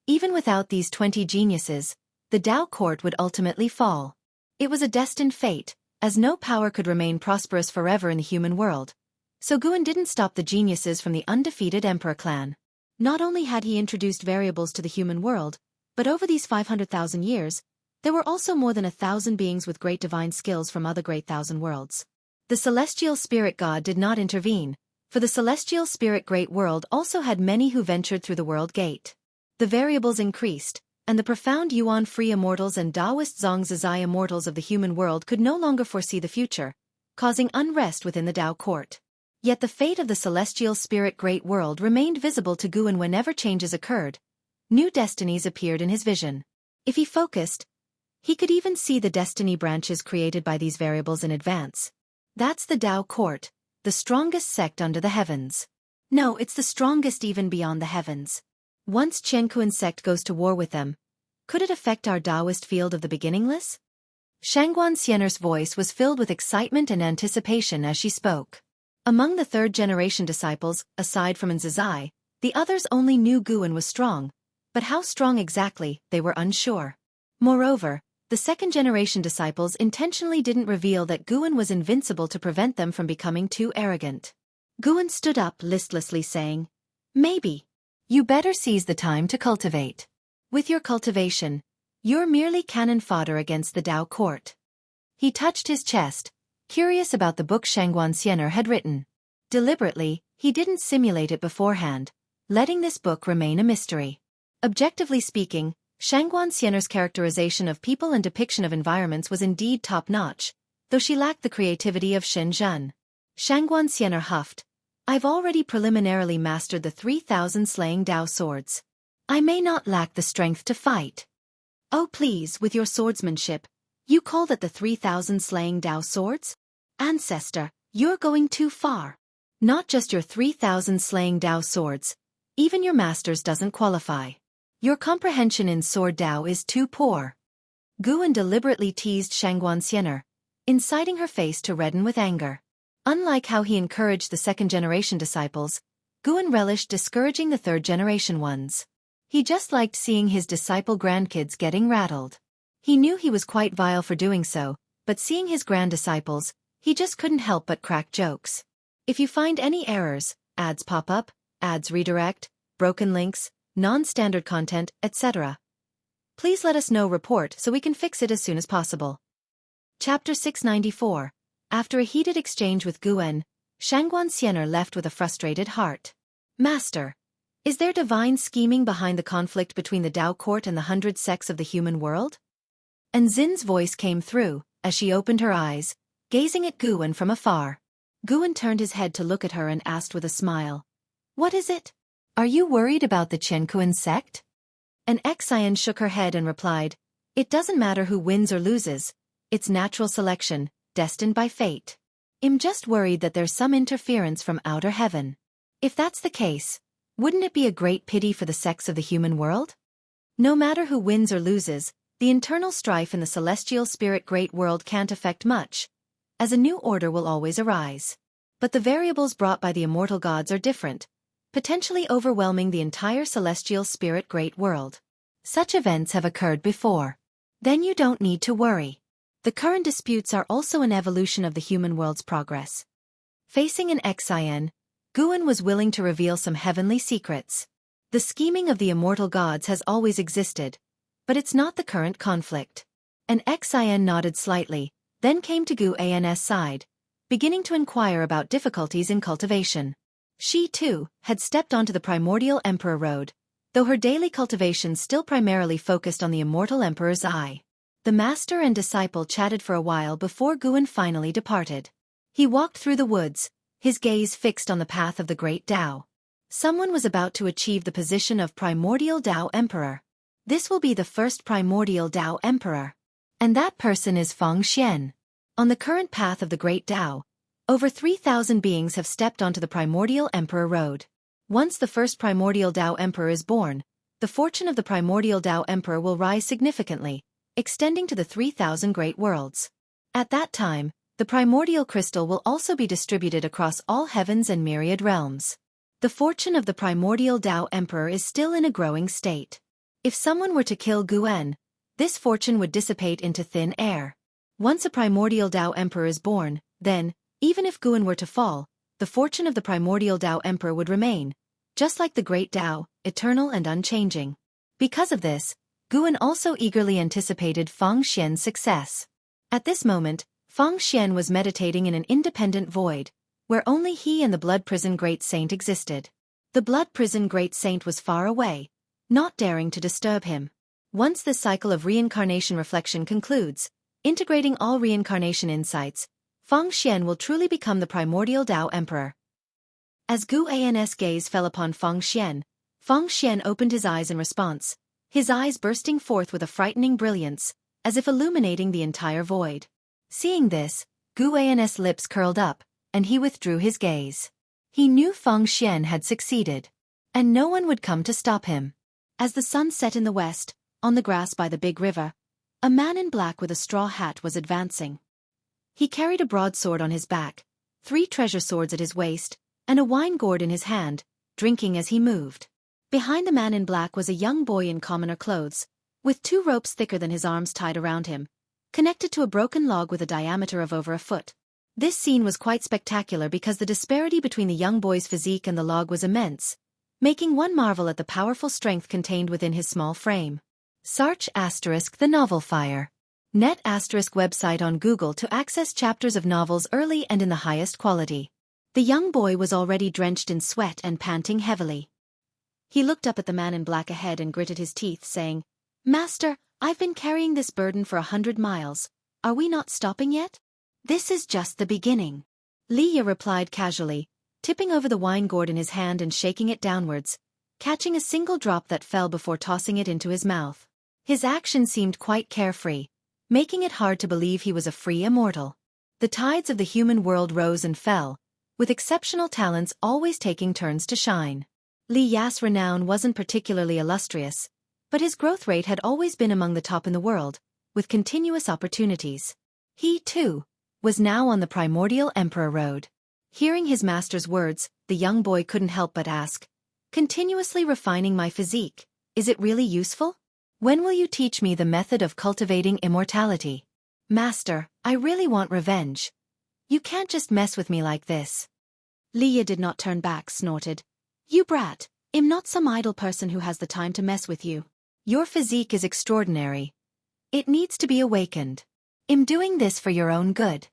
Even without these 20 geniuses, the Tao court would ultimately fall. It was a destined fate, as no power could remain prosperous forever in the human world. So Guan didn't stop the geniuses from the undefeated Emperor clan. Not only had he introduced variables to the human world, but over these 500,000 years, there were also more than 1,000 beings with great divine skills from other great thousand worlds. The celestial spirit god did not intervene, for the celestial spirit great world also had many who ventured through the world gate. The variables increased, and the profound Yuan-free immortals and Taoist Zhongzhizai immortals of the human world could no longer foresee the future, causing unrest within the Tao court. Yet the fate of the celestial spirit great world remained visible to Guan whenever changes occurred. New destinies appeared in his vision. If he focused, he could even see the destiny branches created by these variables in advance. That's the Tao court, the strongest sect under the heavens. No, it's the strongest even beyond the heavens. Once Chenkuan sect goes to war with them, could it affect our Taoist field of the beginningless? Shangguan Xian'er's voice was filled with excitement and anticipation as she spoke. Among the third-generation disciples, aside from Nzizai, the others only knew Guan was strong, but how strong exactly, they were unsure. Moreover, the second-generation disciples intentionally didn't reveal that Guan was invincible to prevent them from becoming too arrogant. Guan stood up listlessly saying, "Maybe. You better seize the time to cultivate. With your cultivation, you're merely cannon fodder against the Tao court." He touched his chest, curious about the book Shangguan Xian'er had written. Deliberately, he didn't simulate it beforehand, letting this book remain a mystery. Objectively speaking, Shangguan Xian'er's characterization of people and depiction of environments was indeed top-notch, though she lacked the creativity of Shen Zhen. Shangguan Xian'er huffed, "I've already preliminarily mastered the 3,000 slaying Tao swords. I may not lack the strength to fight." "Oh please, with your swordsmanship, you call that the 3,000 slaying Tao swords? Ancestor, you're going too far. Not just your 3,000 slaying Tao swords, even your master's doesn't qualify. Your comprehension in sword Tao is too poor." Guan deliberately teased Shangguan Xian'er, inciting her face to redden with anger. Unlike how he encouraged the second-generation disciples, Guan relished discouraging the third-generation ones. He just liked seeing his disciple grandkids getting rattled. He knew he was quite vile for doing so, but seeing his grand-disciples, he just couldn't help but crack jokes. "If you find any errors, ads pop up, ads redirect, broken links, non-standard content, etc. please let us know report so we can fix it as soon as possible." Chapter 694. After a heated exchange with Guan, Shangguan Xian'er left with a frustrated heart. "Master, is there divine scheming behind the conflict between the Tao court and the 100 sects of the human world?" And Zin's voice came through, as she opened her eyes, gazing at Guan from afar. Guan turned his head to look at her and asked with a smile, "What is it? Are you worried about the Qiankuan sect?" And Xian shook her head and replied, "It doesn't matter who wins or loses, it's natural selection, destined by fate. I'm just worried that there's some interference from outer heaven. If that's the case, wouldn't it be a great pity for the sects of the human world? No matter who wins or loses, the internal strife in the celestial spirit great world can't affect much, as a new order will always arise. But the variables brought by the immortal gods are different, potentially overwhelming the entire celestial spirit great world. Such events have occurred before. Then you don't need to worry. The current disputes are also an evolution of the human world's progress." Facing an Xian, Guan was willing to reveal some heavenly secrets. The scheming of the immortal gods has always existed, but it's not the current conflict. An Xian nodded slightly, then came to Guan's side, beginning to inquire about difficulties in cultivation. She, too, had stepped onto the primordial emperor road, though her daily cultivation still primarily focused on the immortal emperor's eye. The master and disciple chatted for a while before Guan finally departed. He walked through the woods, his gaze fixed on the path of the great Tao. Someone was about to achieve the position of primordial Tao emperor. This will be the first primordial Tao emperor. And that person is Feng Xian. On the current path of the great Tao, over 3,000 beings have stepped onto the primordial emperor road. Once the first primordial Tao emperor is born, the fortune of the primordial Tao emperor will rise significantly, extending to the 3,000 great worlds. At that time, the primordial crystal will also be distributed across all heavens and myriad realms. The fortune of the primordial Tao emperor is still in a growing state. If someone were to kill Guan, this fortune would dissipate into thin air. Once a primordial Tao emperor is born, then, even if Guan were to fall, the fortune of the primordial Tao emperor would remain, just like the great Tao, eternal and unchanging. Because of this, Guan also eagerly anticipated Feng Xian's success. At this moment, Feng Xian was meditating in an independent void, where only he and the blood prison great saint existed. The blood prison great saint was far away, not daring to disturb him. Once this cycle of reincarnation reflection concludes, integrating all reincarnation insights, Feng Xian will truly become the primordial Tao emperor. As Guan's gaze fell upon Feng Xian opened his eyes in response, his eyes bursting forth with a frightening brilliance, as if illuminating the entire void. Seeing this, Guan's lips curled up, and he withdrew his gaze. He knew Feng Xian had succeeded, and no one would come to stop him. As the sun set in the west, on the grass by the big river, a man in black with a straw hat was advancing. He carried a broadsword on his back, 3 treasure swords at his waist, and a wine gourd in his hand, drinking as he moved. Behind the man in black was a young boy in commoner clothes, with 2 ropes thicker than his arms tied around him, connected to a broken log with a diameter of over a foot. This scene was quite spectacular because the disparity between the young boy's physique and the log was immense, making one marvel at the powerful strength contained within his small frame. Search * the novel Fire. Net * website on Google to access chapters of novels early and in the highest quality. The young boy was already drenched in sweat and panting heavily. He looked up at the man in black ahead and gritted his teeth, saying, "Master, I've been carrying this burden for 100 miles. Are we not stopping yet?" "This is just the beginning," Liya replied casually, tipping over the wine gourd in his hand and shaking it downwards, catching a single drop that fell before tossing it into his mouth. His action seemed quite carefree, making it hard to believe he was a free immortal. The tides of the human world rose and fell, with exceptional talents always taking turns to shine. Li Ya's renown wasn't particularly illustrious, but his growth rate had always been among the top in the world, with continuous opportunities. He, too, was now on the primordial emperor road. Hearing his master's words, the young boy couldn't help but ask, "Continuously refining my physique, is it really useful? When will you teach me the method of cultivating immortality?" "Master, I really want revenge. You can't just mess with me like this." Liya did not turn back, snorted, "You brat, I'm not some idle person who has the time to mess with you. Your physique is extraordinary. It needs to be awakened. I'm doing this for your own good."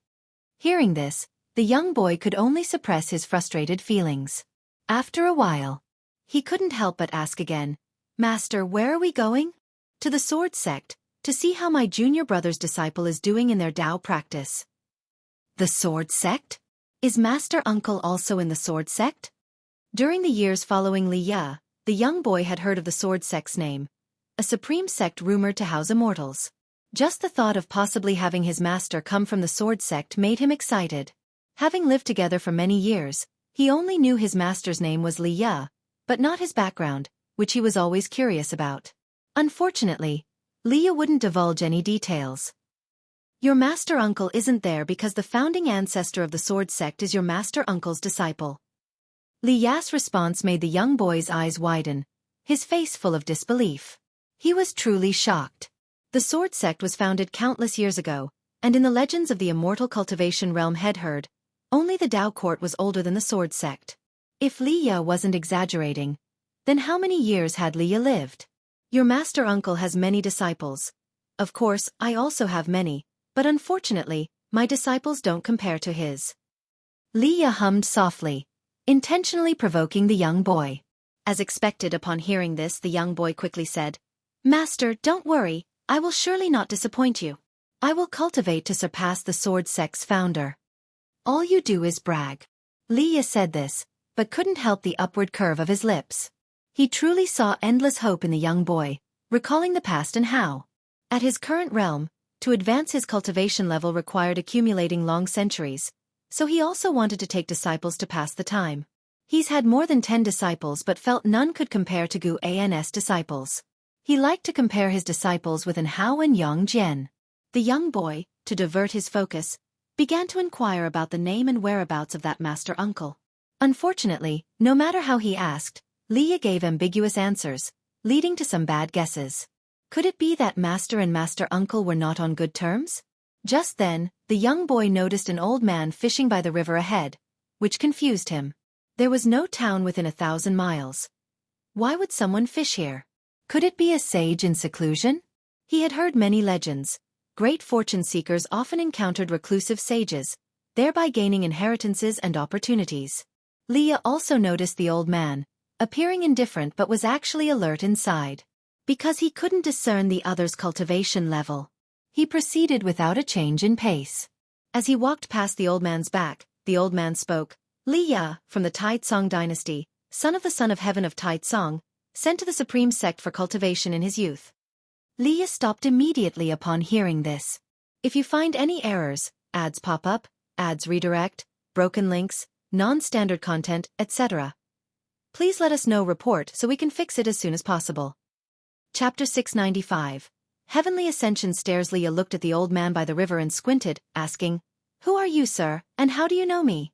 Hearing this, the young boy could only suppress his frustrated feelings. After a while, he couldn't help but ask again, "Master, where are we going?" "To the sword sect, to see how my junior brother's disciple is doing in their Tao practice. The sword sect? Is Master Uncle also in the sword sect? During the years following Li Ya, the young boy had heard of the sword sect's name, a supreme sect rumored to house immortals. Just the thought of possibly having his master come from the sword sect made him excited. Having lived together for many years, he only knew his master's name was Li Ya, but not his background, which he was always curious about. Unfortunately, Li Ya wouldn't divulge any details. Your master uncle isn't there because the founding ancestor of the sword sect is your master uncle's disciple. Li Ya's response made the young boy's eyes widen, his face full of disbelief. He was truly shocked. The sword sect was founded countless years ago, and in the legends of the immortal cultivation realm heard, only the Tao court was older than the sword sect. If Li Ya wasn't exaggerating, then how many years had Li Ya lived? Your master uncle has many disciples. Of course, I also have many, but unfortunately, my disciples don't compare to his. Li Ya hummed softly, intentionally provoking the young boy. As expected, upon hearing this, the young boy quickly said, "Master, don't worry, I will surely not disappoint you. I will cultivate to surpass the sword sect's founder." All you do is brag. Li Ya said this, but couldn't help the upward curve of his lips. He truly saw endless hope in the young boy, recalling the past and how, at his current realm, to advance his cultivation level required accumulating long centuries, so he also wanted to take disciples to pass the time. He's had more than 10 disciples but felt none could compare to Gu An's disciples. He liked to compare his disciples with An Hao and Yang Jian. The young boy, to divert his focus, began to inquire about the name and whereabouts of that master uncle. Unfortunately, no matter how he asked, Li Ya gave ambiguous answers, leading to some bad guesses. Could it be that master and master uncle were not on good terms? Just then, the young boy noticed an old man fishing by the river ahead, which confused him. There was no town within 1,000 miles. Why would someone fish here? Could it be a sage in seclusion? He had heard many legends. Great fortune seekers often encountered reclusive sages, thereby gaining inheritances and opportunities. Li Ya also noticed the old man, appearing indifferent but was actually alert inside. Because he couldn't discern the other's cultivation level, he proceeded without a change in pace. As he walked past the old man's back, the old man spoke. Li Ya, from the Taitsong dynasty, son of heaven of Taitsong, sent to the supreme sect for cultivation in his youth. Li Ya stopped immediately upon hearing this. If you find any errors, ads pop up, ads redirect, broken links, non-standard content, etc., please let us know. Report so we can fix it as soon as possible. Chapter 695. Heavenly Ascension Stairs. Li Ya looked at the old man by the river and squinted, asking, "Who are you, sir, and how do you know me?"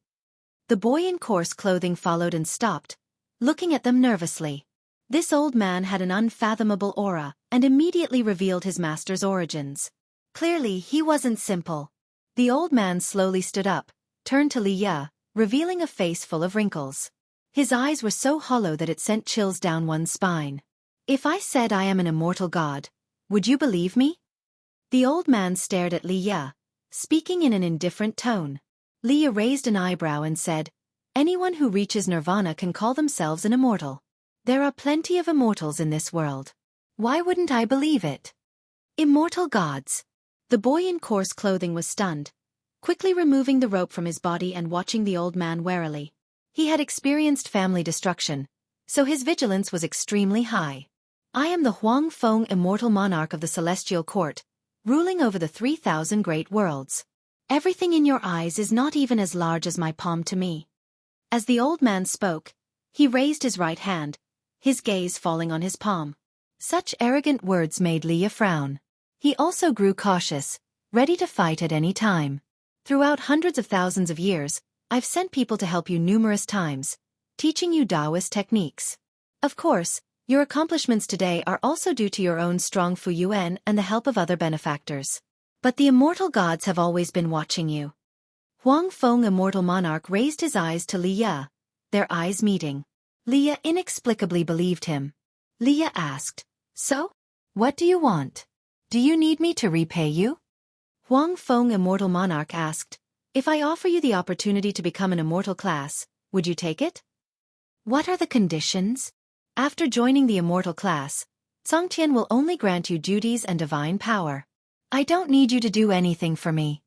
The boy in coarse clothing followed and stopped, looking at them nervously. This old man had an unfathomable aura, and immediately revealed his master's origins. Clearly, he wasn't simple. The old man slowly stood up, turned to Li Ya, revealing a face full of wrinkles. His eyes were so hollow that it sent chills down one's spine. "If I said I am an immortal god, would you believe me?" The old man stared at Li Ya, speaking in an indifferent tone. Li Ya raised an eyebrow and said, "Anyone who reaches nirvana can call themselves an immortal. There are plenty of immortals in this world. Why wouldn't I believe it?" Immortal gods. The boy in coarse clothing was stunned, quickly removing the rope from his body and watching the old man warily. He had experienced family destruction, so his vigilance was extremely high. "I am the Huang Feng, immortal monarch of the celestial court, ruling over the 3,000 great worlds. Everything in your eyes is not even as large as my palm to me." As the old man spoke, he raised his right hand, his gaze falling on his palm. Such arrogant words made Li Ya frown. He also grew cautious, ready to fight at any time. "Throughout hundreds of thousands of years, I've sent people to help you numerous times, teaching you Taoist techniques. Of course, your accomplishments today are also due to your own strong Fu Yuan and the help of other benefactors. But the immortal gods have always been watching you." Huang Feng, immortal monarch, raised his eyes to Li Ya, their eyes meeting. Li Ya inexplicably believed him. Li Ya asked, "So? What do you want? Do you need me to repay you?" Huang Feng, immortal monarch, asked, "If I offer you the opportunity to become an immortal class, would you take it?" "What are the conditions?" After joining the immortal class, Songtian will only grant you duties and divine power. I don't need you to do anything for me.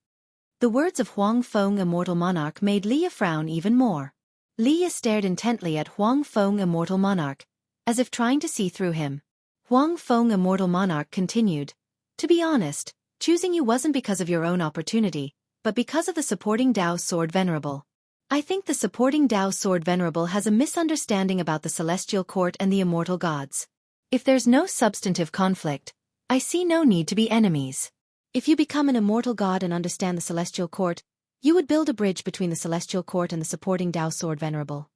The words of Huang Feng, Immortal Monarch, made Leah frown even more. Leah stared intently at Huang Feng, Immortal Monarch, as if trying to see through him. Huang Feng, Immortal Monarch, continued, to be honest, choosing you wasn't because of your own opportunity, but because of the supporting Dao Sword Venerable. I think the supporting Dao Sword Venerable has a misunderstanding about the Celestial Court and the immortal gods. If there's no substantive conflict, I see no need to be enemies. If you become an immortal god and understand the Celestial Court, you would build a bridge between the Celestial Court and the supporting Dao Sword Venerable.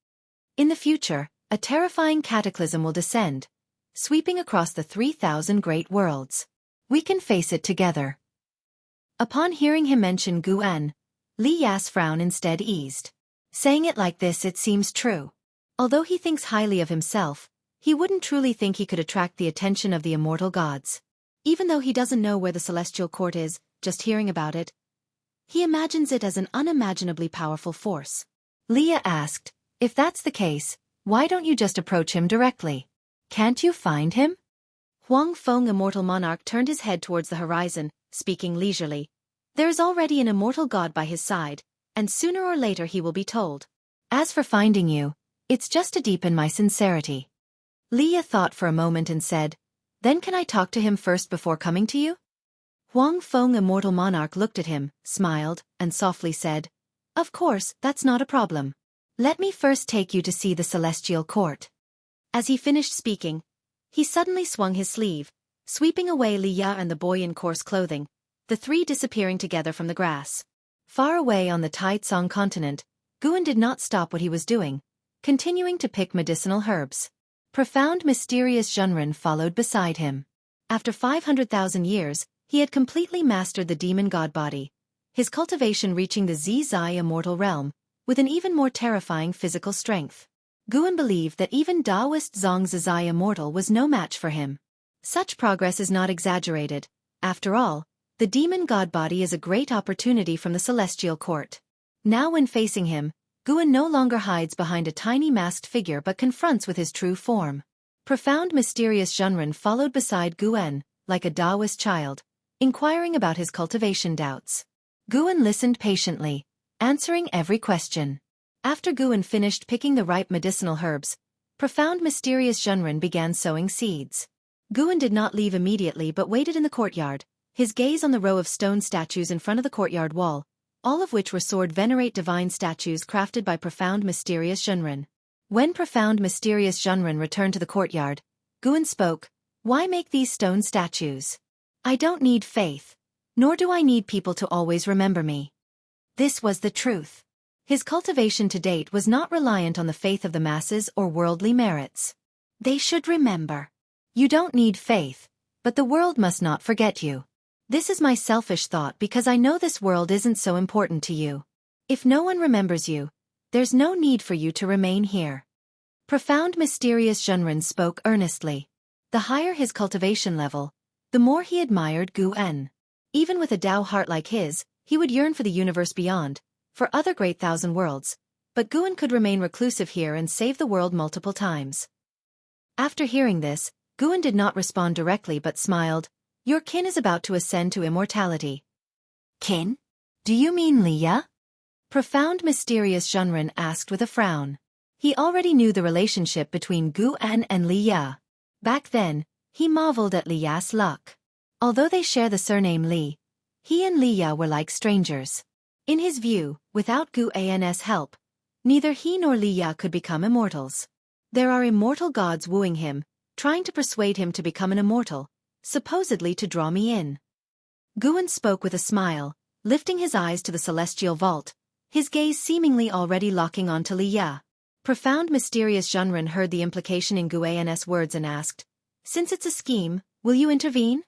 In the future, a terrifying cataclysm will descend, sweeping across the 3,000 great worlds. We can face it together. Upon hearing him mention Guan, Li Ya's frown instead eased. Saying it like this, it seems true. Although he thinks highly of himself, he wouldn't truly think he could attract the attention of the immortal gods. Even though he doesn't know where the Celestial Court is, just hearing about it, he imagines it as an unimaginably powerful force. Leah asked, if that's the case, why don't you just approach him directly? Can't you find him? Huang Feng, Immortal Monarch, turned his head towards the horizon, speaking leisurely. There is already an immortal god by his side, and sooner or later he will be told. As for finding you, it's just to deepen my sincerity. Leah thought for a moment and said, then can I talk to him first before coming to you? Huang Feng, Immortal Monarch, looked at him, smiled, and softly said, of course, that's not a problem. Let me first take you to see the Celestial Court. As he finished speaking, he suddenly swung his sleeve, sweeping away Leah and the boy in coarse clothing, the three disappearing together from the grass. Far away on the Taitsong continent, Guan did not stop what he was doing, continuing to pick medicinal herbs. Profound mysterious Zhenren followed beside him. After 500,000 years, he had completely mastered the demon god body, his cultivation reaching the Zizai immortal realm, with an even more terrifying physical strength. Guan believed that even Taoist Zhang Zizai immortal was no match for him. Such progress is not exaggerated. After all, the demon god body is a great opportunity from the Celestial Court. Now when facing him, Guan no longer hides behind a tiny masked figure but confronts with his true form. Profound mysterious Zhenren followed beside Guan, like a Taoist child, inquiring about his cultivation doubts. Guan listened patiently, answering every question. After Guan finished picking the ripe medicinal herbs, profound mysterious Zhenren began sowing seeds. Guan did not leave immediately but waited in the courtyard, his gaze on the row of stone statues in front of the courtyard wall, all of which were sword venerate divine statues crafted by profound mysterious Zhenren. When profound mysterious Zhenren returned to the courtyard, Guan spoke, why make these stone statues? I don't need faith, nor do I need people to always remember me. This was the truth. His cultivation to date was not reliant on the faith of the masses or worldly merits. They should remember. You don't need faith, but the world must not forget you. This is my selfish thought because I know this world isn't so important to you. If no one remembers you, there's no need for you to remain here. Profound mysterious Zhenren spoke earnestly. The higher his cultivation level, the more he admired Guan. Even with a Tao heart like his, he would yearn for the universe beyond, for other great thousand worlds, but Guan could remain reclusive here and save the world multiple times. After hearing this, Guan did not respond directly but smiled. Your kin is about to ascend to immortality. Kin? Do you mean Leah? Profound mysterious Zhenren asked with a frown. He already knew the relationship between Guan and Leah. Back then, he marveled at Leah's luck. Although they share the surname Li, he and Leah were like strangers. In his view, without Guan's help, neither he nor Leah could become immortals. There are immortal gods wooing him, trying to persuade him to become an immortal, supposedly to draw me in. Guan spoke with a smile, lifting his eyes to the celestial vault, his gaze seemingly already locking onto Leah. Profound mysterious Zhenren heard the implication in Guan's words and asked, since it's a scheme, will you intervene?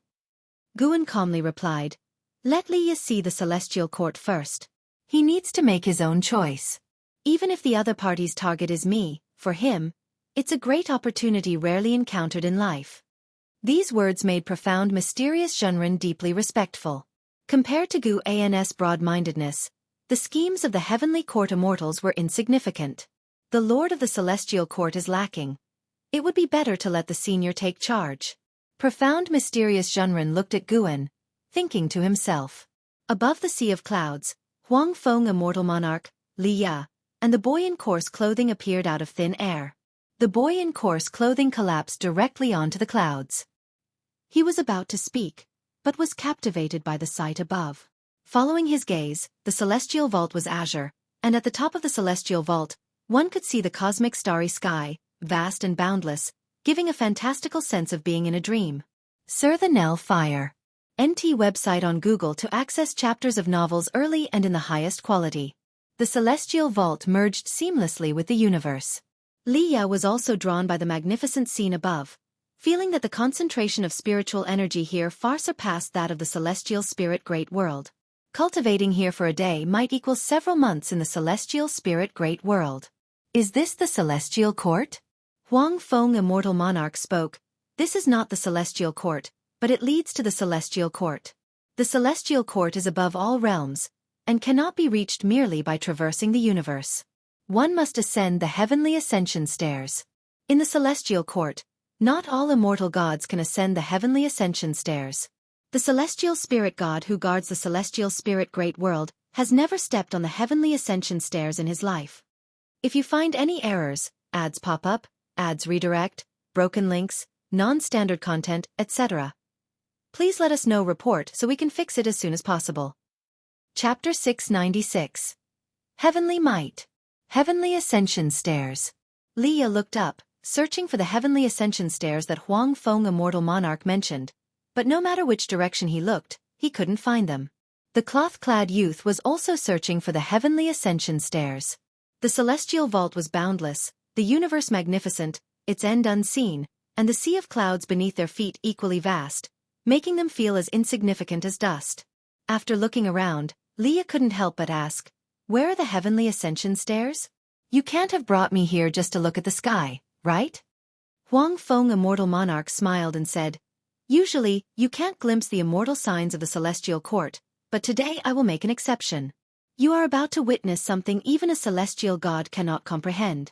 Guan calmly replied, let Leah see the Celestial Court first. He needs to make his own choice. Even if the other party's target is me, for him, it's a great opportunity rarely encountered in life. These words made profound mysterious Zhenren deeply respectful. Compared to Guan's broad-mindedness, the schemes of the heavenly court immortals were insignificant. The Lord of the Celestial Court is lacking. It would be better to let the senior take charge. Profound mysterious Zhenren looked at Guan, thinking to himself. Above the sea of clouds, Huang Feng immortal monarch, Li Ya, and the boy in coarse clothing appeared out of thin air. The boy in coarse clothing collapsed directly onto the clouds. He was about to speak, but was captivated by the sight above. Following his gaze, the celestial vault was azure, and at the top of the celestial vault, one could see the cosmic starry sky, vast and boundless, giving a fantastical sense of being in a dream. Sir the Nell Fire. NT website on Google to access chapters of novels early and in the highest quality. The celestial vault merged seamlessly with the universe. Li Ya was also drawn by the magnificent scene above, feeling that the concentration of spiritual energy here far surpassed that of the celestial spirit great world. Cultivating here for a day might equal several months in the celestial spirit great world. Is this the celestial court? Huang Feng immortal monarch spoke. This is not the celestial court, but it leads to the celestial court. The celestial court is above all realms, and cannot be reached merely by traversing the universe. One must ascend the heavenly ascension stairs. In the celestial court, not all immortal gods can ascend the heavenly ascension stairs. The celestial spirit god who guards the celestial spirit great world has never stepped on the heavenly ascension stairs in his life. If you find any errors, ads pop up, ads redirect, broken links, non-standard content, etc., please let us know report so we can fix it as soon as possible. Chapter 696. Heavenly Might. Heavenly Ascension Stairs. Li Ya looked up, searching for the heavenly ascension stairs that Huang Feng immortal monarch mentioned, but no matter which direction he looked, he couldn't find them. The cloth-clad youth was also searching for the heavenly ascension stairs. The celestial vault was boundless, the universe magnificent, its end unseen, and the sea of clouds beneath their feet equally vast, making them feel as insignificant as dust. After looking around, Li Ya couldn't help but ask, "Where are the heavenly ascension stairs? You can't have brought me here just to look at the sky, right?" Huang Feng immortal monarch smiled and said, "Usually, you can't glimpse the immortal signs of the celestial court, but today I will make an exception. You are about to witness something even a celestial god cannot comprehend."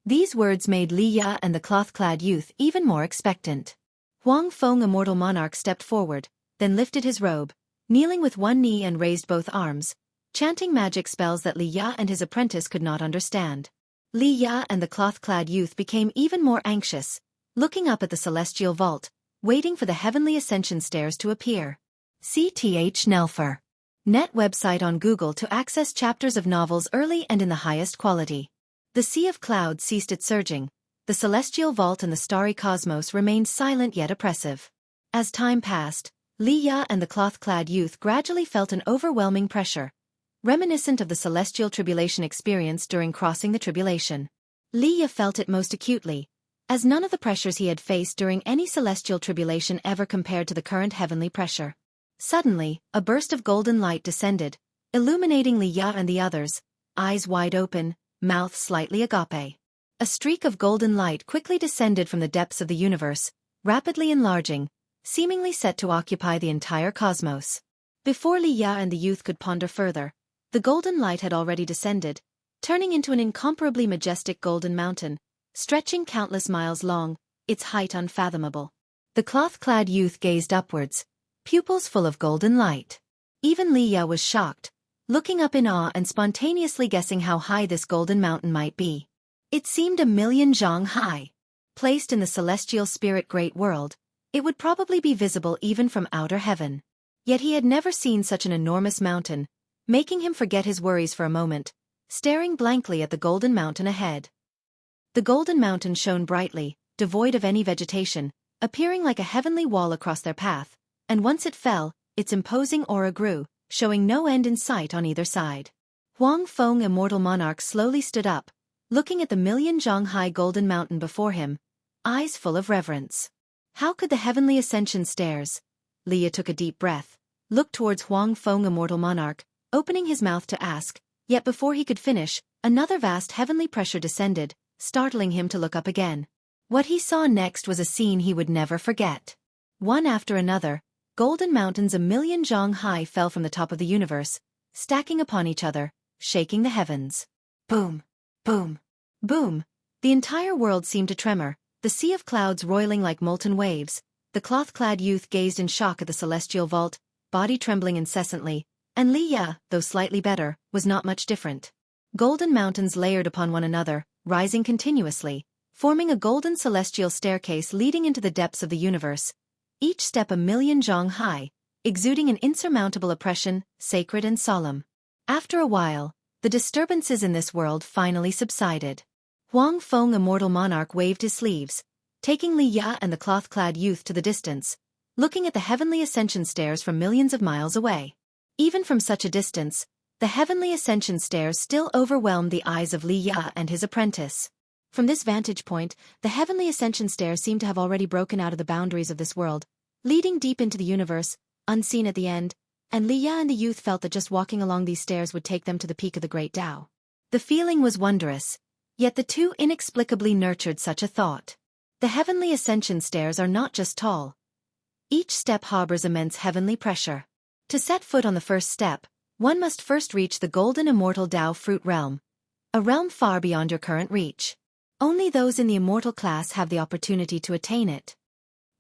These words made Li Ya and the cloth-clad youth even more expectant. Huang Feng immortal monarch stepped forward, then lifted his robe, kneeling with one knee and raised both arms, chanting magic spells that Li Ya and his apprentice could not understand. Li Ya and the cloth-clad youth became even more anxious, looking up at the celestial vault, waiting for the heavenly ascension stairs to appear. CTH Nelfer. Net website on Google to access chapters of novels early and in the highest quality. The sea of clouds ceased its surging, the celestial vault and the starry cosmos remained silent yet oppressive. As time passed, Li Ya and the cloth-clad youth gradually felt an overwhelming pressure, reminiscent of the celestial tribulation experienced during crossing the tribulation. Li Ya felt it most acutely, as none of the pressures he had faced during any celestial tribulation ever compared to the current heavenly pressure. Suddenly, a burst of golden light descended, illuminating Li Ya and the others, eyes wide open, mouth slightly agape. A streak of golden light quickly descended from the depths of the universe, rapidly enlarging, seemingly set to occupy the entire cosmos. Before Li Ya and the youth could ponder further, the golden light had already descended, turning into an incomparably majestic golden mountain, stretching countless miles long, its height unfathomable. The cloth-clad youth gazed upwards, pupils full of golden light. Even Li Ya was shocked, looking up in awe and spontaneously guessing how high this golden mountain might be. It seemed 1,000,000 zhang high. Placed in the celestial spirit great world, it would probably be visible even from outer heaven. Yet he had never seen such an enormous mountain, making him forget his worries for a moment, staring blankly at the golden mountain ahead. The golden mountain shone brightly, devoid of any vegetation, appearing like a heavenly wall across their path, and once it fell, its imposing aura grew, showing no end in sight on either side. Huang Feng immortal monarch slowly stood up, looking at the 1,000,000 zhang high golden mountain before him, eyes full of reverence. How could the heavenly ascension stairs? Li Ya took a deep breath, looked towards Huang Feng immortal monarch, opening his mouth to ask, yet before he could finish, another vast heavenly pressure descended, startling him to look up again. What he saw next was a scene he would never forget. One after another, golden mountains 1,000,000 zhang high fell from the top of the universe, stacking upon each other, shaking the heavens. Boom! Boom! Boom! The entire world seemed to tremor, the sea of clouds roiling like molten waves, The cloth-clad youth gazed in shock at the celestial vault, body trembling incessantly, and Li Ya, though slightly better, was not much different. Golden mountains layered upon one another, rising continuously, forming a golden celestial staircase leading into the depths of the universe, each step 1,000,000 zhang high, exuding an insurmountable oppression, sacred and solemn. After a while, the disturbances in this world finally subsided. Huang Feng, immortal monarch, waved his sleeves, taking Li Ya and the cloth-clad youth to the distance, looking at the heavenly ascension stairs from millions of miles away. Even from such a distance, the heavenly ascension stairs still overwhelmed the eyes of Li Ya and his apprentice. From this vantage point, the heavenly ascension stairs seemed to have already broken out of the boundaries of this world, leading deep into the universe, unseen at the end, and Li Ya and the youth felt that just walking along these stairs would take them to the peak of the great Tao. The feeling was wondrous, yet the two inexplicably nurtured such a thought. The heavenly ascension stairs are not just tall. Each step harbors immense heavenly pressure. To set foot on the first step, one must first reach the golden immortal Tao fruit realm, a realm far beyond your current reach. Only those in the immortal class have the opportunity to attain it.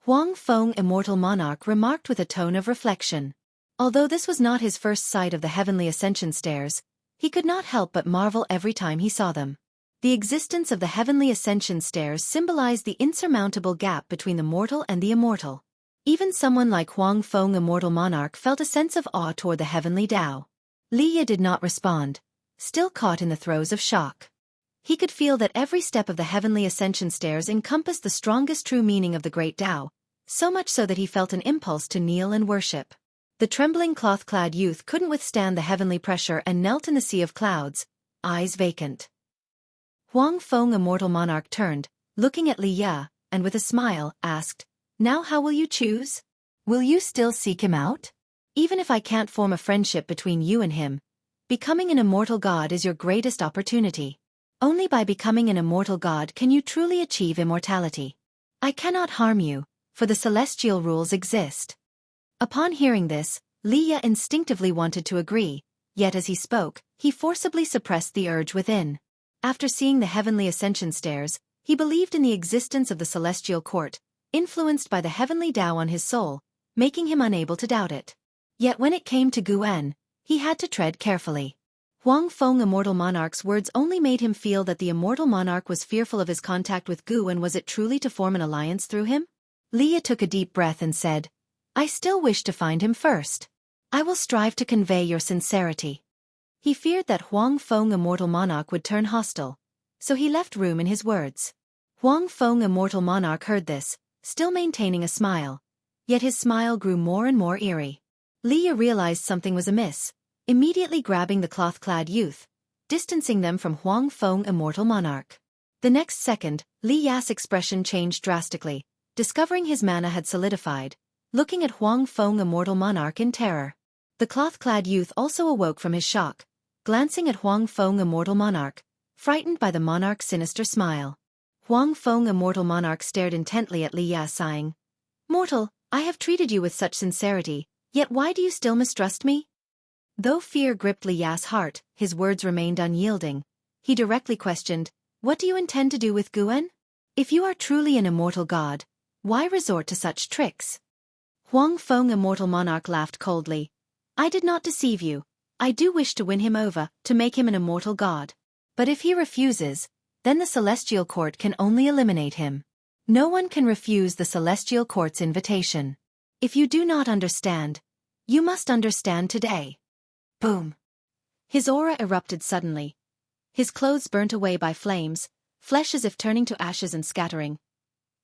Huang Feng, immortal monarch, remarked with a tone of reflection. Although this was not his first sight of the heavenly ascension stairs, he could not help but marvel every time he saw them. The existence of the heavenly ascension stairs symbolized the insurmountable gap between the mortal and the immortal. Even someone like Huang Feng, immortal monarch, felt a sense of awe toward the heavenly Tao. Li Ya did not respond, still caught in the throes of shock. He could feel that every step of the heavenly ascension stairs encompassed the strongest true meaning of the great Tao, so much so that he felt an impulse to kneel and worship. The trembling cloth-clad youth couldn't withstand the heavenly pressure and knelt in the sea of clouds, eyes vacant. Huang Feng, immortal monarch, turned, looking at Li Ya, and with a smile, asked, "Now how will you choose? Will you still seek him out? Even if I can't form a friendship between you and him, becoming an immortal god is your greatest opportunity. Only by becoming an immortal god can you truly achieve immortality. I cannot harm you, for the celestial rules exist." Upon hearing this, Li Ya instinctively wanted to agree, yet as he spoke, he forcibly suppressed the urge within. After seeing the heavenly ascension stairs, he believed in the existence of the celestial court, influenced by the heavenly Tao on his soul, making him unable to doubt it. Yet when it came to Guan, he had to tread carefully. Huang Feng, immortal monarch's words only made him feel that the immortal monarch was fearful of his contact with Gu, and was it truly to form an alliance through him? Li Ya took a deep breath and said, "I still wish to find him first. I will strive to convey your sincerity." He feared that Huang Feng, immortal monarch, would turn hostile, so he left room in his words. Huang Feng, immortal monarch, heard this, still maintaining a smile, yet his smile grew more and more eerie. Li Ya realized something was amiss, immediately grabbing the cloth-clad youth, distancing them from Huang Feng, immortal monarch. The next second, Li Ya's expression changed drastically, discovering his mana had solidified, looking at Huang Feng, immortal monarch, in terror. The cloth-clad youth also awoke from his shock, glancing at Huang Feng, immortal monarch, frightened by the monarch's sinister smile. Huang Feng, immortal monarch, stared intently at Li Ya, sighing, "Mortal, I have treated you with such sincerity, yet why do you still mistrust me?" Though fear gripped Li Ya's heart, his words remained unyielding. He directly questioned, "What do you intend to do with Guan? If you are truly an immortal god, why resort to such tricks?" Huang Feng, immortal monarch, laughed coldly. "I did not deceive you. I do wish to win him over, to make him an immortal god. But if he refuses, then the celestial court can only eliminate him. No one can refuse the celestial court's invitation. If you do not understand, you must understand today." Boom! His aura erupted suddenly. His clothes burnt away by flames, flesh as if turning to ashes and scattering.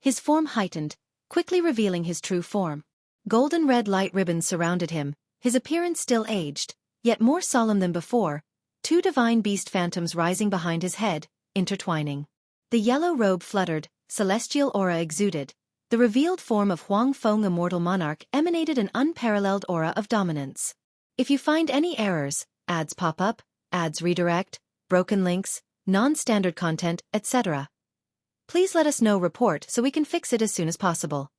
His form heightened, quickly revealing his true form. Golden red light ribbons surrounded him, his appearance still aged, yet more solemn than before, two divine beast phantoms rising behind his head, intertwining. The yellow robe fluttered, celestial aura exuded. The revealed form of Huang Feng, immortal monarch, emanated an unparalleled aura of dominance. If you find any errors, ads pop up, ads redirect, broken links, non-standard content, etc., please let us know. Report so we can fix it as soon as possible.